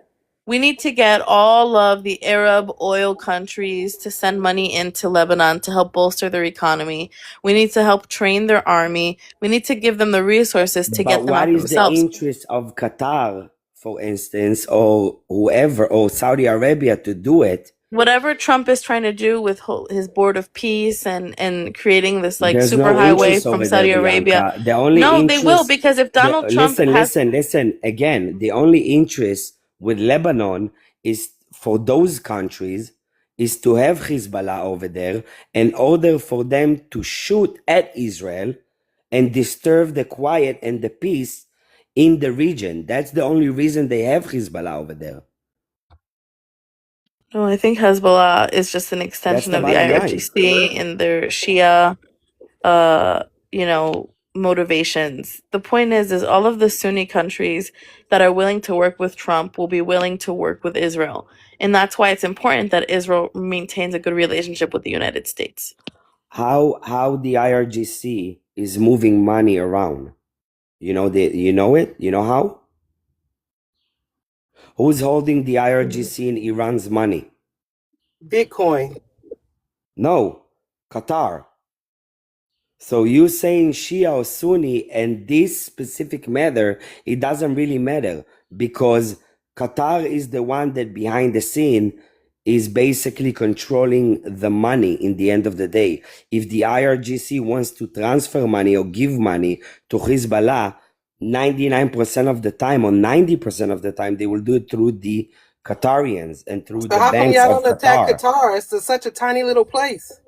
We need to get all of the Arab oil countries to send money into Lebanon to help bolster their economy. We need to help train their army. We need to give them the resources to But get them what out is the themselves. interest of Qatar, for instance, or whoever, or Saudi Arabia to do it? Whatever Trump is trying to do with his board of peace and creating this like There's super no highway interest from over there, Saudi Arabia. Bianca. The only No, they will, interest, because if Donald Trump has listen. Again, the only interest with Lebanon is for those countries is to have Hezbollah over there in order for them to shoot at Israel and disturb the quiet and the peace in the region. That's the only reason they have Hezbollah over there. No, I think Hezbollah is just an That's extension the of the bottom line. IRGC and their Shia, motivations. The point is all of the Sunni countries that are willing to work with Trump will be willing to work with Israel. And that's why it's important that Israel maintains a good relationship with the United States. How the IRGC is moving money around? You know it? You know how? Who's holding the IRGC in Iran's money? Bitcoin. No, Qatar. So you saying Shia or Sunni, and this specific matter, it doesn't really matter, because Qatar is the one that behind the scene is basically controlling the money in the end of the day. If the IRGC wants to transfer money or give money to Hezbollah, 99% of the time or 90% of the time, they will do it through the Qatarians and through So the how come banks y'all of don't attack Qatar, Qatar? It's such a tiny little place.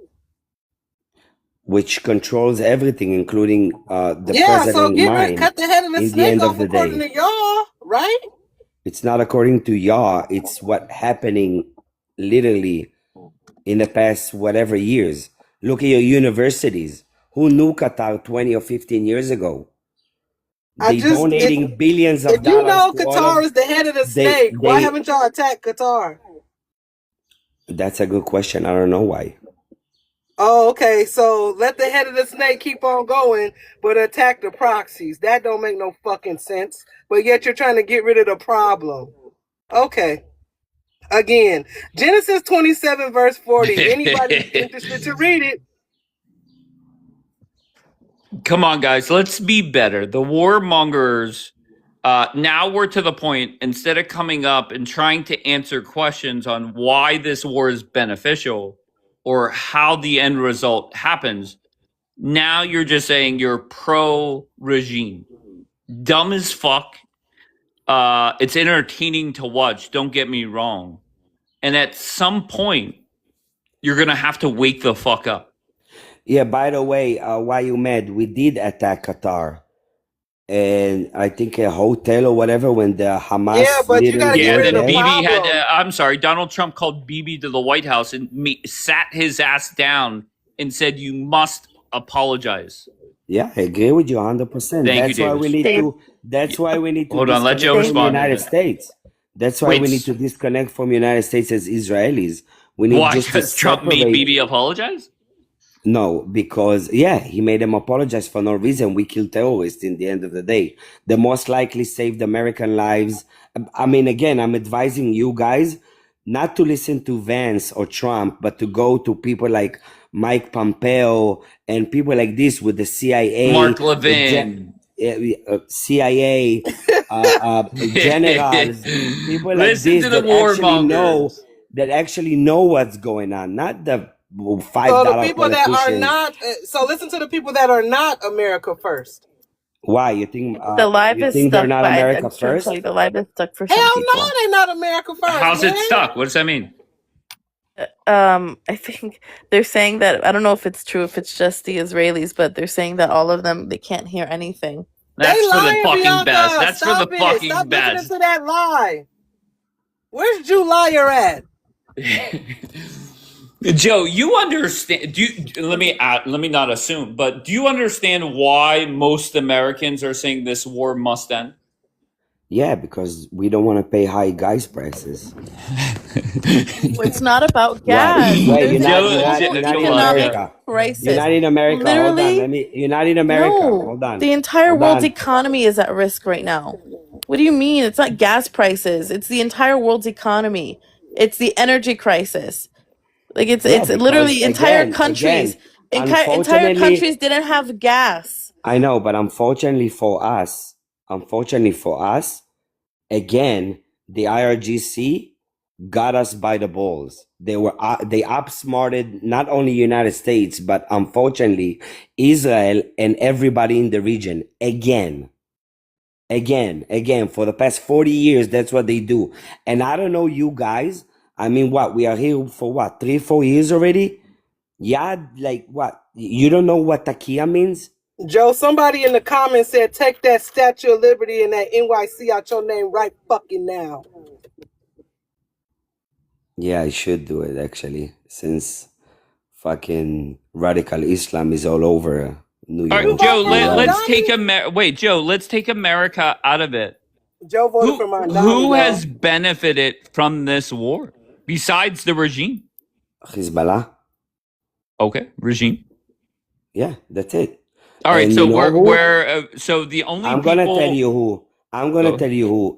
which controls everything, including the Yeah, so president get rid, mind. cut the head of the In the snake end off of the according day, to y'all, right? it's not according to Yah. It's what happening literally in the past whatever years. Look at your universities. Who knew Qatar 20 or 15 years ago? They donating billions of If you dollars know to all Qatar of is the head of the snake, why haven't y'all attacked Qatar? That's a good question. I don't know why. Oh, okay. So let the head of the snake keep on going, but attack the proxies. That don't make no fucking sense. But yet you're trying to get rid of the problem. Okay. Again, Genesis 27, verse 40. Anybody interested to read it? Come on, guys, let's be better. The warmongers. Now we're to the point. Instead of coming up and trying to answer questions on why this war is beneficial or how the end result happens, now you're just saying you're pro regime. Dumb as fuck. It's entertaining to watch. Don't get me wrong. And at some point, you're gonna have to wake the fuck up. Yeah, by the way, while you mad, we did attack Qatar. And I think a hotel or whatever when the Hamas Yeah, but you gotta get rid of the Bibi had. problem. I'm sorry. Donald Trump called Bibi to the White House and sat his ass down and said, "You must apologize." Yeah, I agree with you 100%. Thank That's you, why Davis. we need to. That's why we need to Hold on, let Joe disconnect from the respond. United States. That's why Wait, we need to disconnect from United States as Israelis. We need Why? just to Because Trump made separate. Bibi apologize? No, because yeah, he made them apologize for no reason. We kill terrorists in the end of the day. They most likely saved American lives. I mean, again, I'm advising you guys not to listen to Vance or Trump, but to go to people like Mike Pompeo and people like this with the CIA, Mark Levin. CIA, generals, people like Listen this to the that actually know what's going on, not the $5 So the people that are politicians. not, so listen to the people that are not America first. Why you think The live you is think they're stuck, not but America I'm trying to first? tell you, the live is stuck for some Hell people. no, they're not America first. How's it man. stuck? What does that mean? I think they're saying that, I don't know if it's true, if it's just the Israelis, but they're saying that all of them, they can't hear anything. That's They for the lying, fucking Bianca. best. That's Stop for the it. fucking Stop best. listening to that lie. Where's Jew liar at? Joe, you understand? Let me not assume, but do you understand why most Americans are saying this war must end? Yeah, because we don't want to pay high gas prices. It's not about Wait, gas. you're There's not, a you're not, global you're not in economic America. crisis. You're not in America. Hold on, Literally, you're not in America. no. Hold on. The entire Hold world's on. economy is at risk right now. What do you mean? It's not gas prices. It's the entire world's economy. It's the energy crisis. Like Yeah, it's because literally entire again, countries. Entire unfortunately, countries didn't have gas. I know, but unfortunately for us, again, the IRGC got us by the balls. They outsmarted not only United States, but unfortunately Israel and everybody in the region again. For the past 40 years, that's what they do. And I don't know you guys. I mean, what? We are here for what? 3-4 years already? Yeah, like what? You don't know what takia means? Joe, somebody in the comments said, take that Statue of Liberty and that NYC out your name right fucking now. Yeah, I should do it actually, since fucking radical Islam is all over New All York. right, Joe. Iran. Let's take Joe. Let's take America out of it. Joe voted for Mondani. Who has benefited from this war besides the regime? Hezbollah. Okay, regime. Yeah, that's it. All right, And so you know who? so the only I'm gonna tell you who.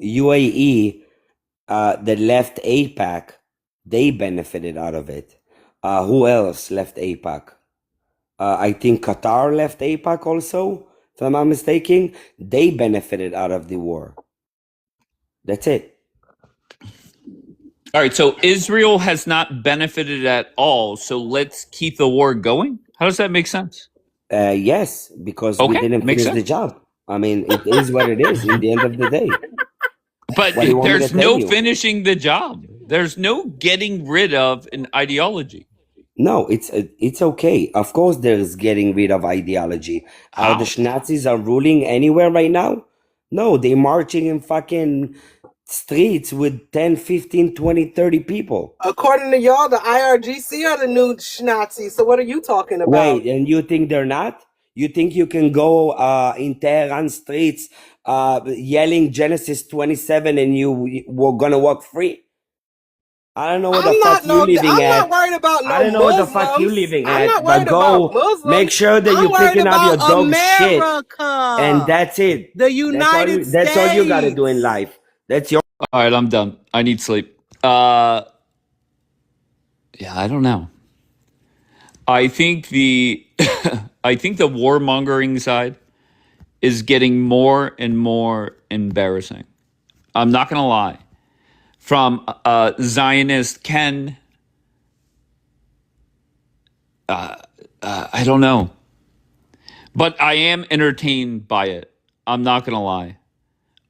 UAE, that left APAC, they benefited out of it. Who else left APAC? I think Qatar left APAC also, if I'm not mistaken. They benefited out of the war. That's it. All right, so Israel has not benefited at all. So let's keep the war going. How does that make sense? Yes, because we didn't makes finish the sense. job. I mean, it is what it is in the end of the day. But What do you want me there's to tell no you? finishing the job. There's no getting rid of an ideology. No, it's okay. Of course, there's getting rid of ideology. Are the Nazis are ruling anywhere right now? No, they're marching in fucking streets with 10, 15, 20, 30 people. According to y'all, the IRGC are the new Nazis. So what are you talking about? Wait, and you think they're not? You think you can go in Tehran streets yelling Genesis 27 and we're gonna walk free? I don't know what the fuck you living I'm at. not worried about I no don't know what the fuck you Muslims. living I'm at, not but worried about go make Muslims. sure that I'm you're worried picking up your about dog's shit, and America, that's it. the United That's all you gotta do in States. life. That's your. All right, I'm done. I need sleep. Yeah, I don't know. I think the I think the warmongering side is getting more and more embarrassing. I'm not gonna lie. From Zionist Ken, I don't know, but I am entertained by it. I'm not gonna lie.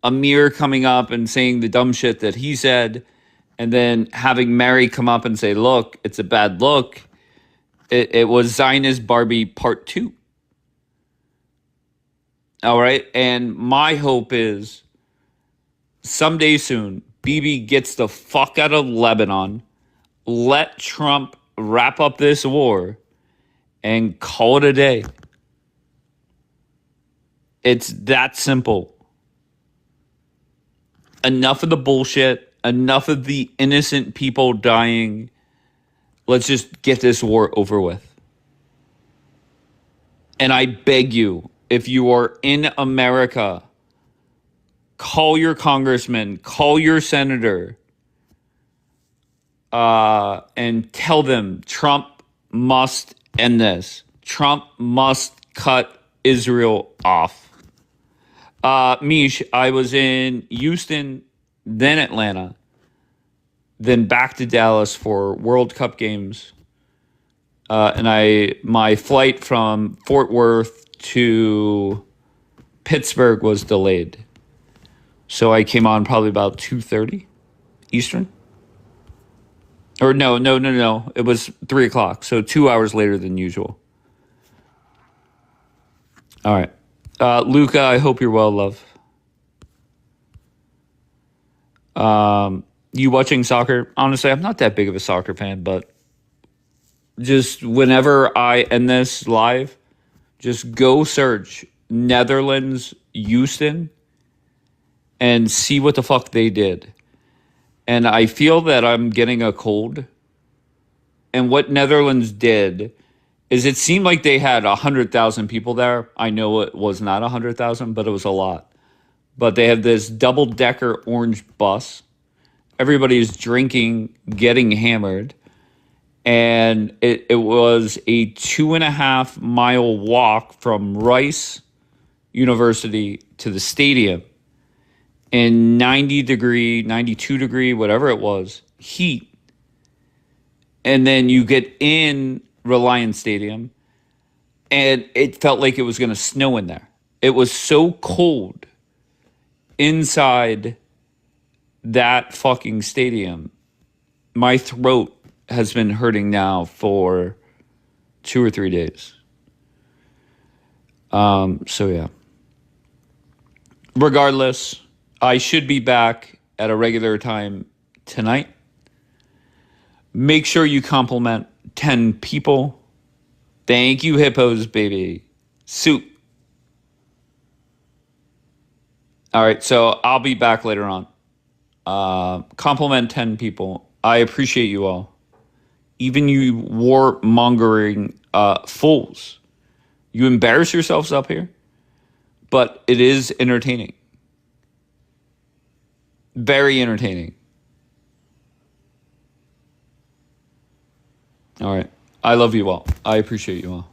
Amir coming up and saying the dumb shit that he said, and then having Mary come up and say, "Look, it's a bad look." It was Zionist Barbie Part 2. All right. And my hope is someday soon, Bibi gets the fuck out of Lebanon, let Trump wrap up this war, and call it a day. It's that simple. Enough of the bullshit, enough of the innocent people dying. Let's just get this war over with. And I beg you, if you are in America, call your congressman, call your senator, and tell them Trump must end this. Trump must cut Israel off. Mish, I was in Houston, then Atlanta, then back to Dallas for World Cup games. And my flight from Fort Worth to Pittsburgh was delayed. So I came on probably about 2:30 Eastern. Or no. It was 3 o'clock. So 2 hours later than usual. All right. Luca, I hope you're well, love. You watching soccer? Honestly, I'm not that big of a soccer fan, but just whenever I end this live, just go search Netherlands, Houston, and see what the fuck they did. And I feel that I'm getting a cold. And what Netherlands did is it seemed like they had 100,000 people there. I know it was not 100,000, but it was a lot. But they have this double-decker orange bus. Everybody's drinking, getting hammered. And it was a 2.5 mile walk from Rice University to the stadium in 90-degree, 92-degree, whatever it was, heat. And then you get in Reliance Stadium, and it felt like it was going to snow in there. It was so cold inside that fucking stadium. My throat has been hurting now for 2 or 3 days. So yeah. Regardless, I should be back at a regular time tonight. Make sure you compliment 10 people. Thank you, hippos, baby. Soup. All right, so I'll be back later on. Compliment 10 people. I appreciate you all. Even you war-mongering fools. You embarrass yourselves up here, but it is entertaining. Very entertaining. All right. I love you all. I appreciate you all.